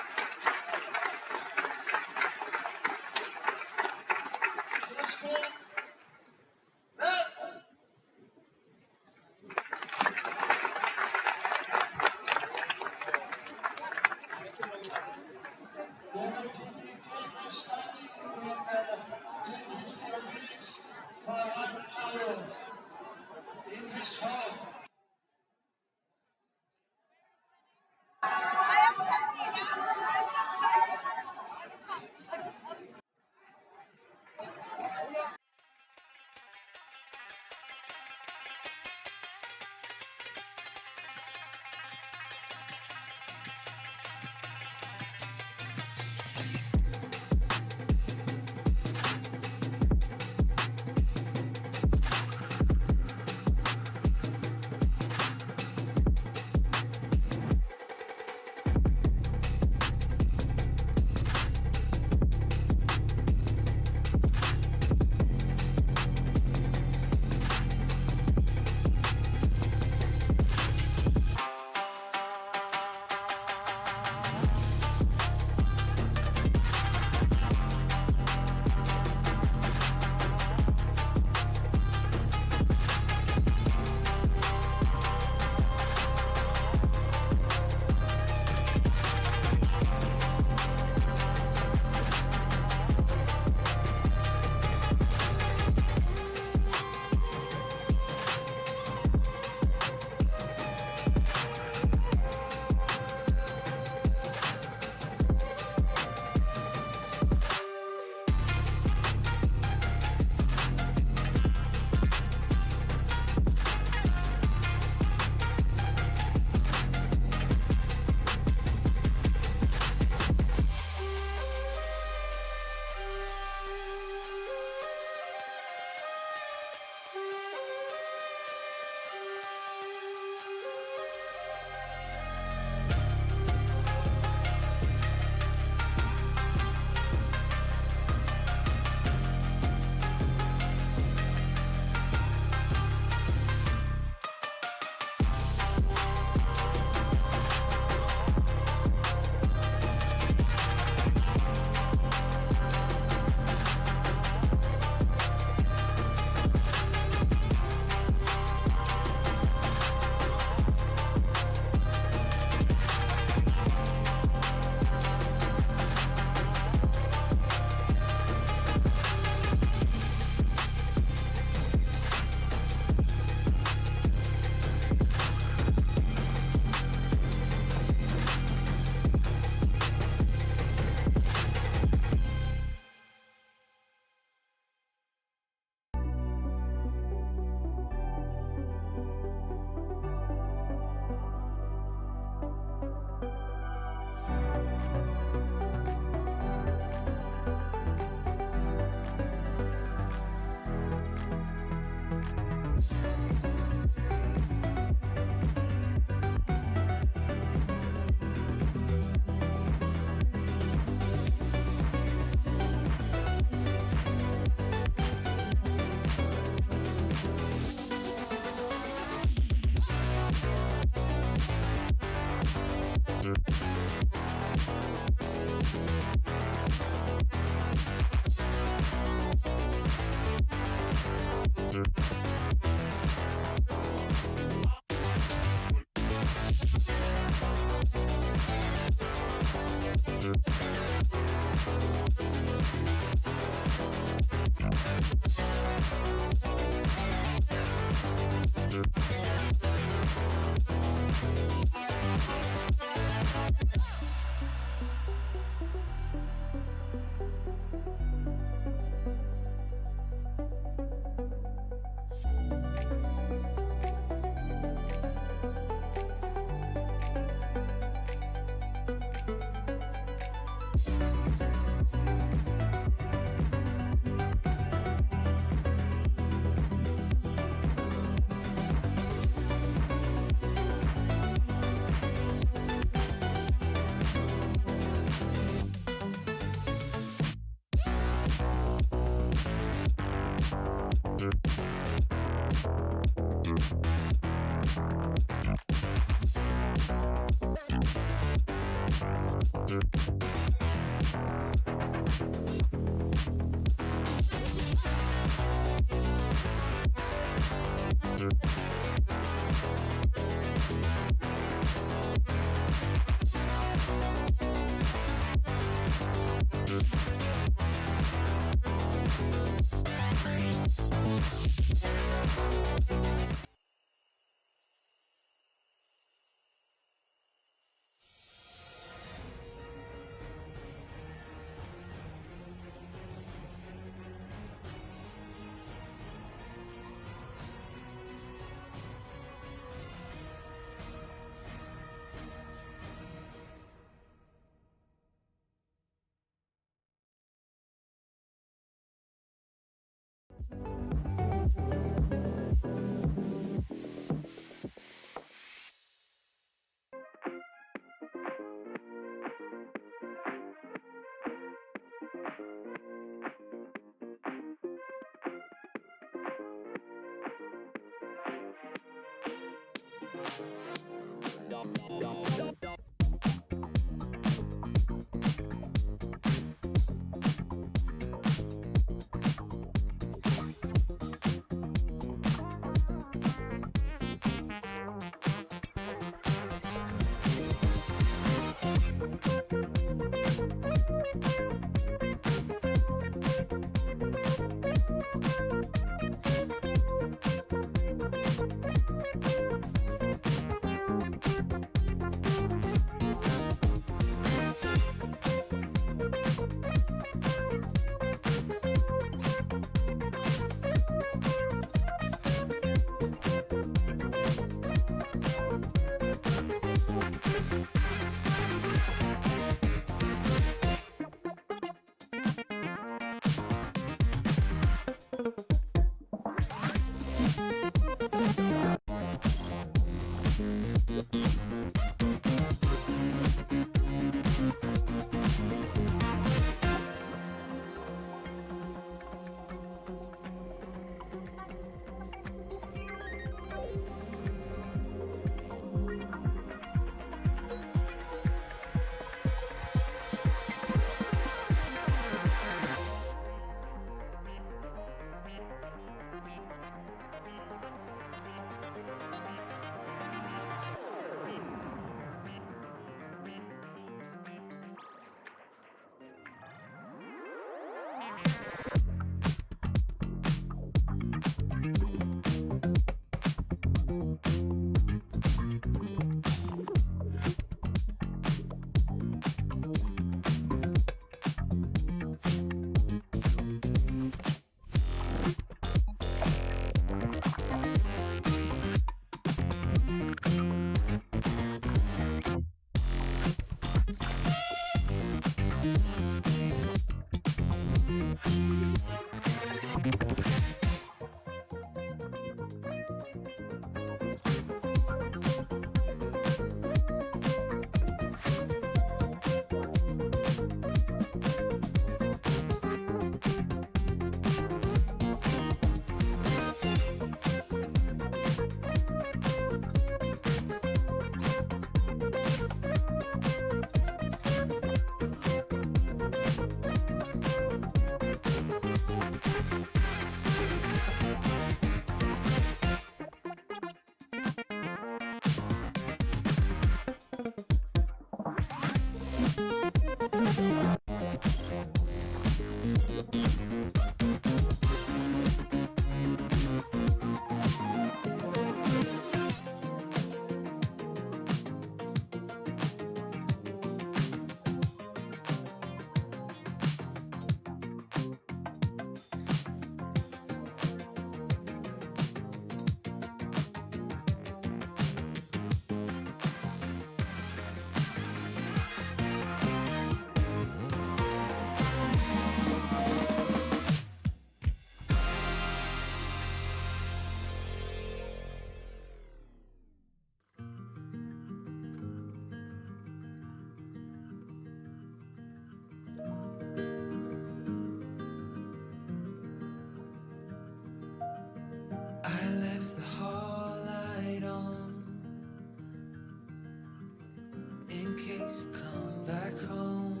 Speaker 11: in case you come back home.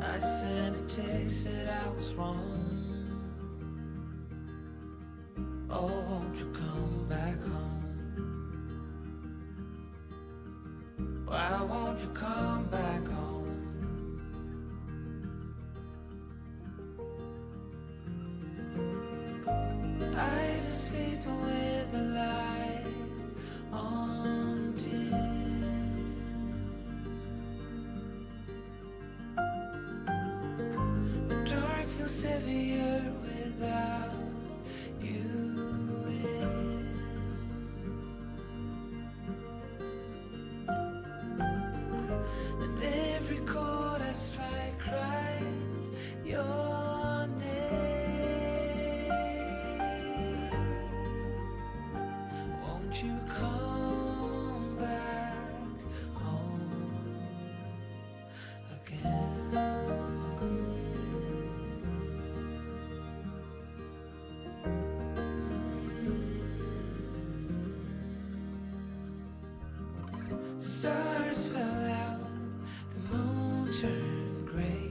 Speaker 11: I sent a text that I was wrong. Oh, won't you come back home? Why won't you come back home? I've been sleeping with the light on dim. The dark feels heavier without you in. And every chord I strike cries your name. Won't you come back home again? Stars fell out, the moon turned gray.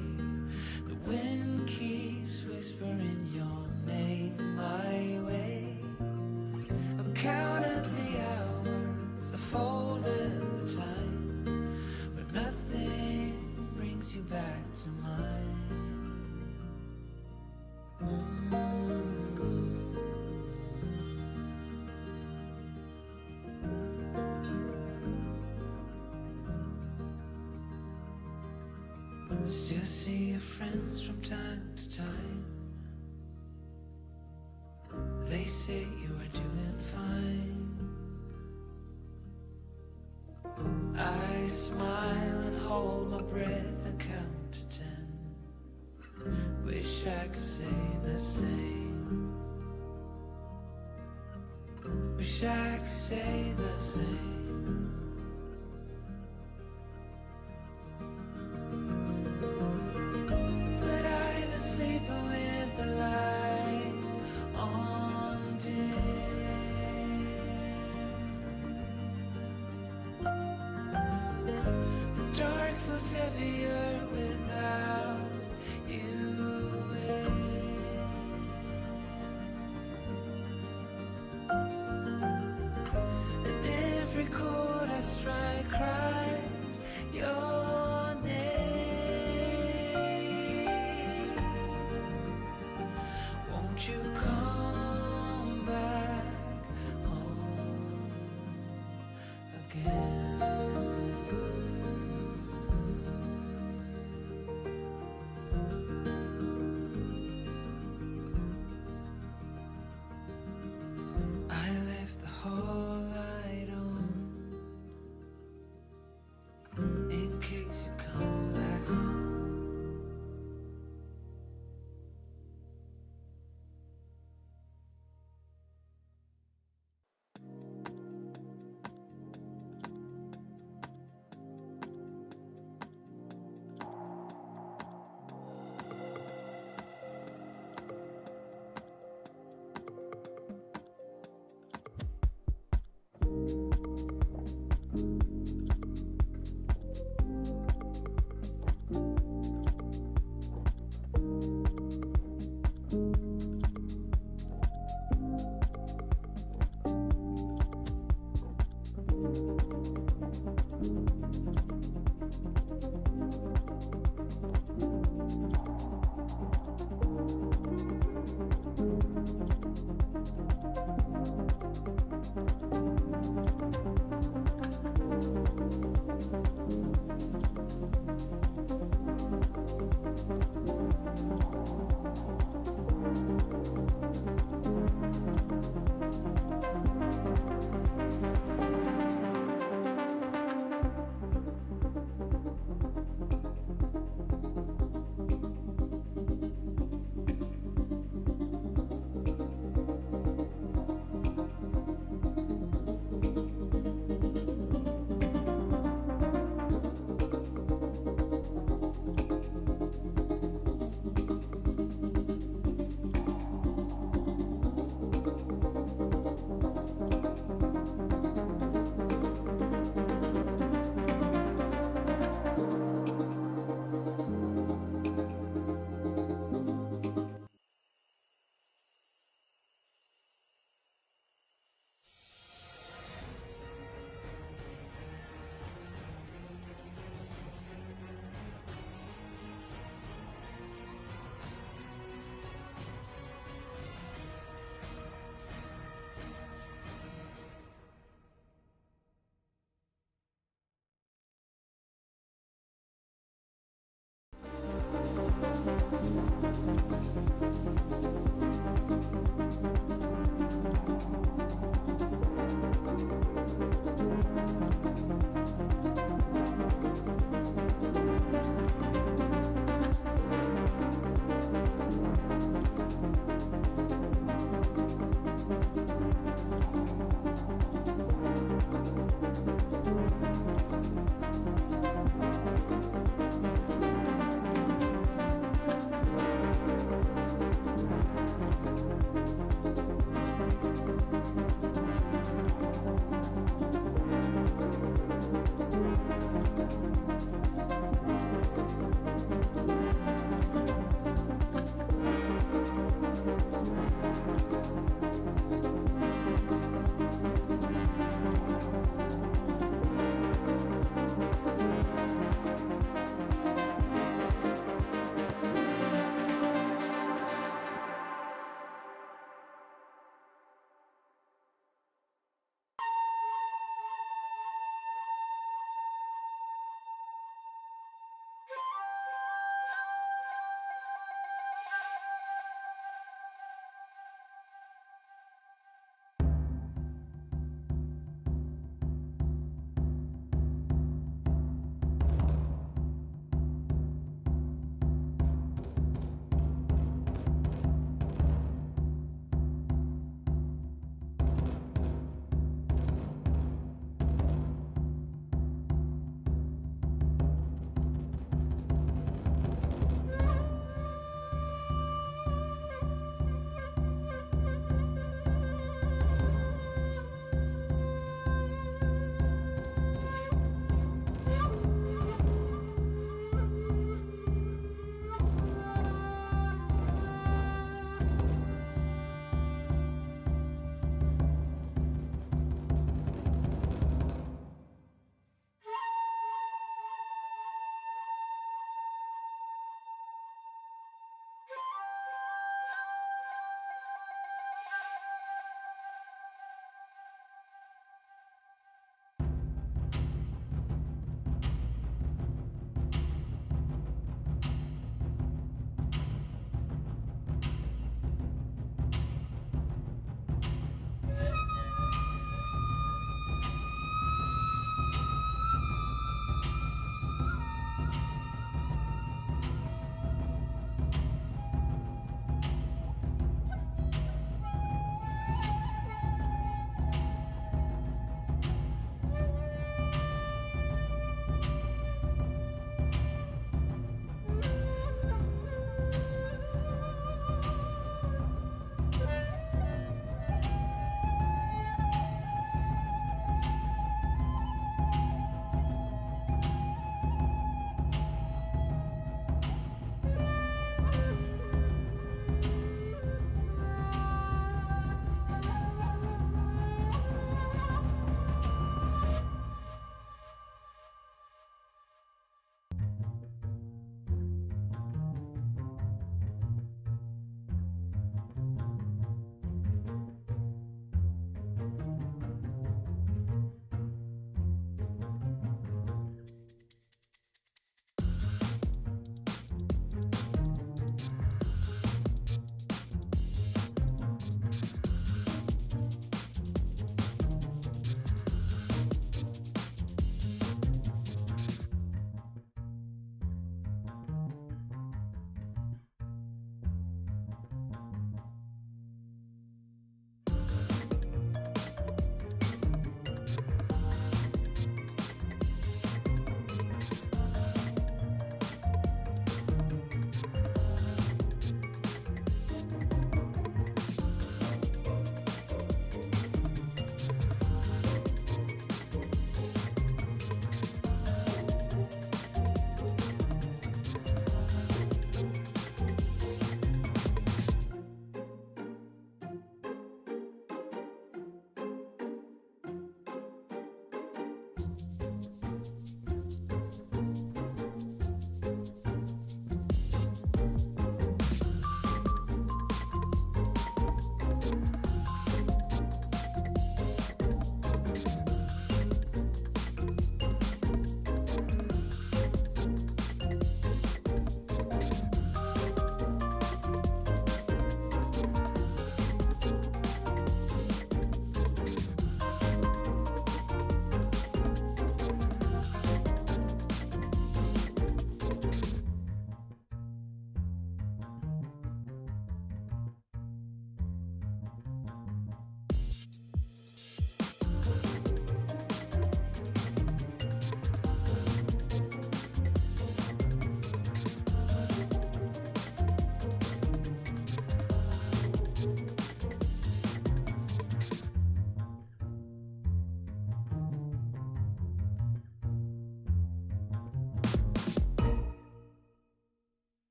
Speaker 11: The wind keeps whispering your name my way. I've counted the hours, I folded the time, but nothing brings you back to mine. Still see your friends from time to time. They say you are doing fine. I smile and hold my breath and count to 10. Wish I could say the same. Wish I could say the same. But I've been sleeping with the light on dim. The dark feels heavier without you in. And every chord I strike cries your name. Won't you come back home again? I left the hall light on in case you come back home.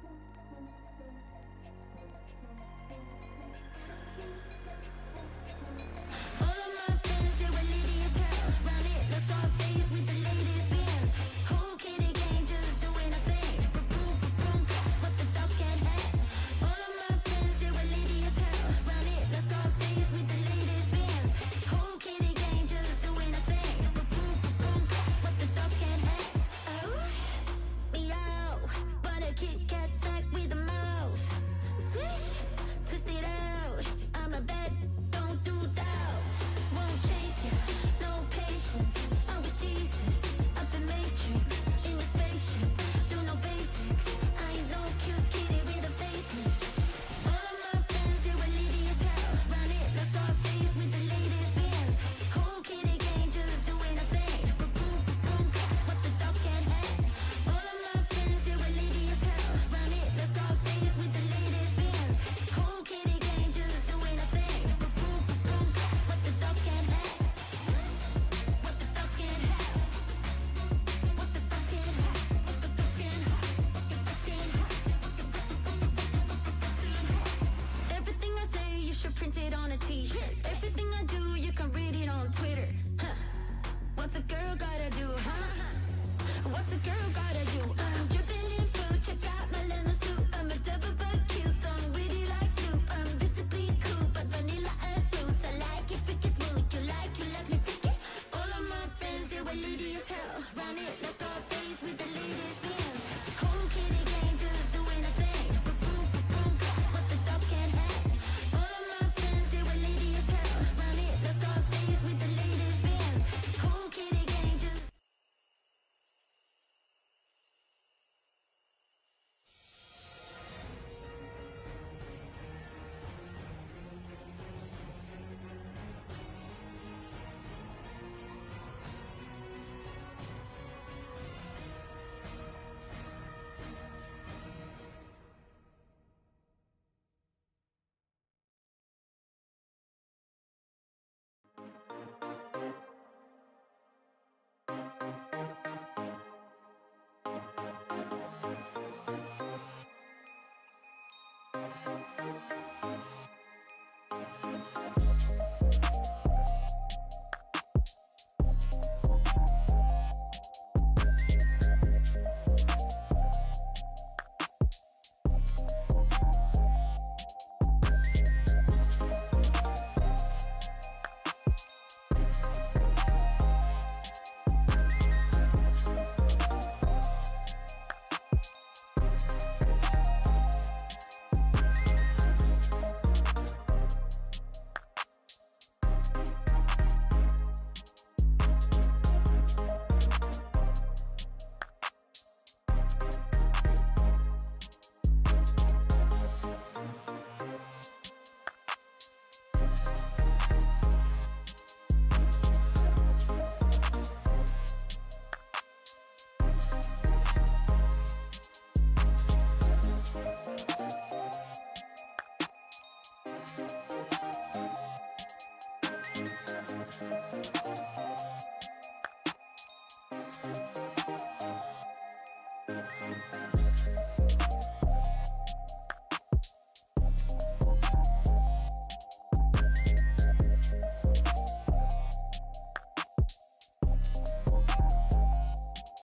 Speaker 10: you.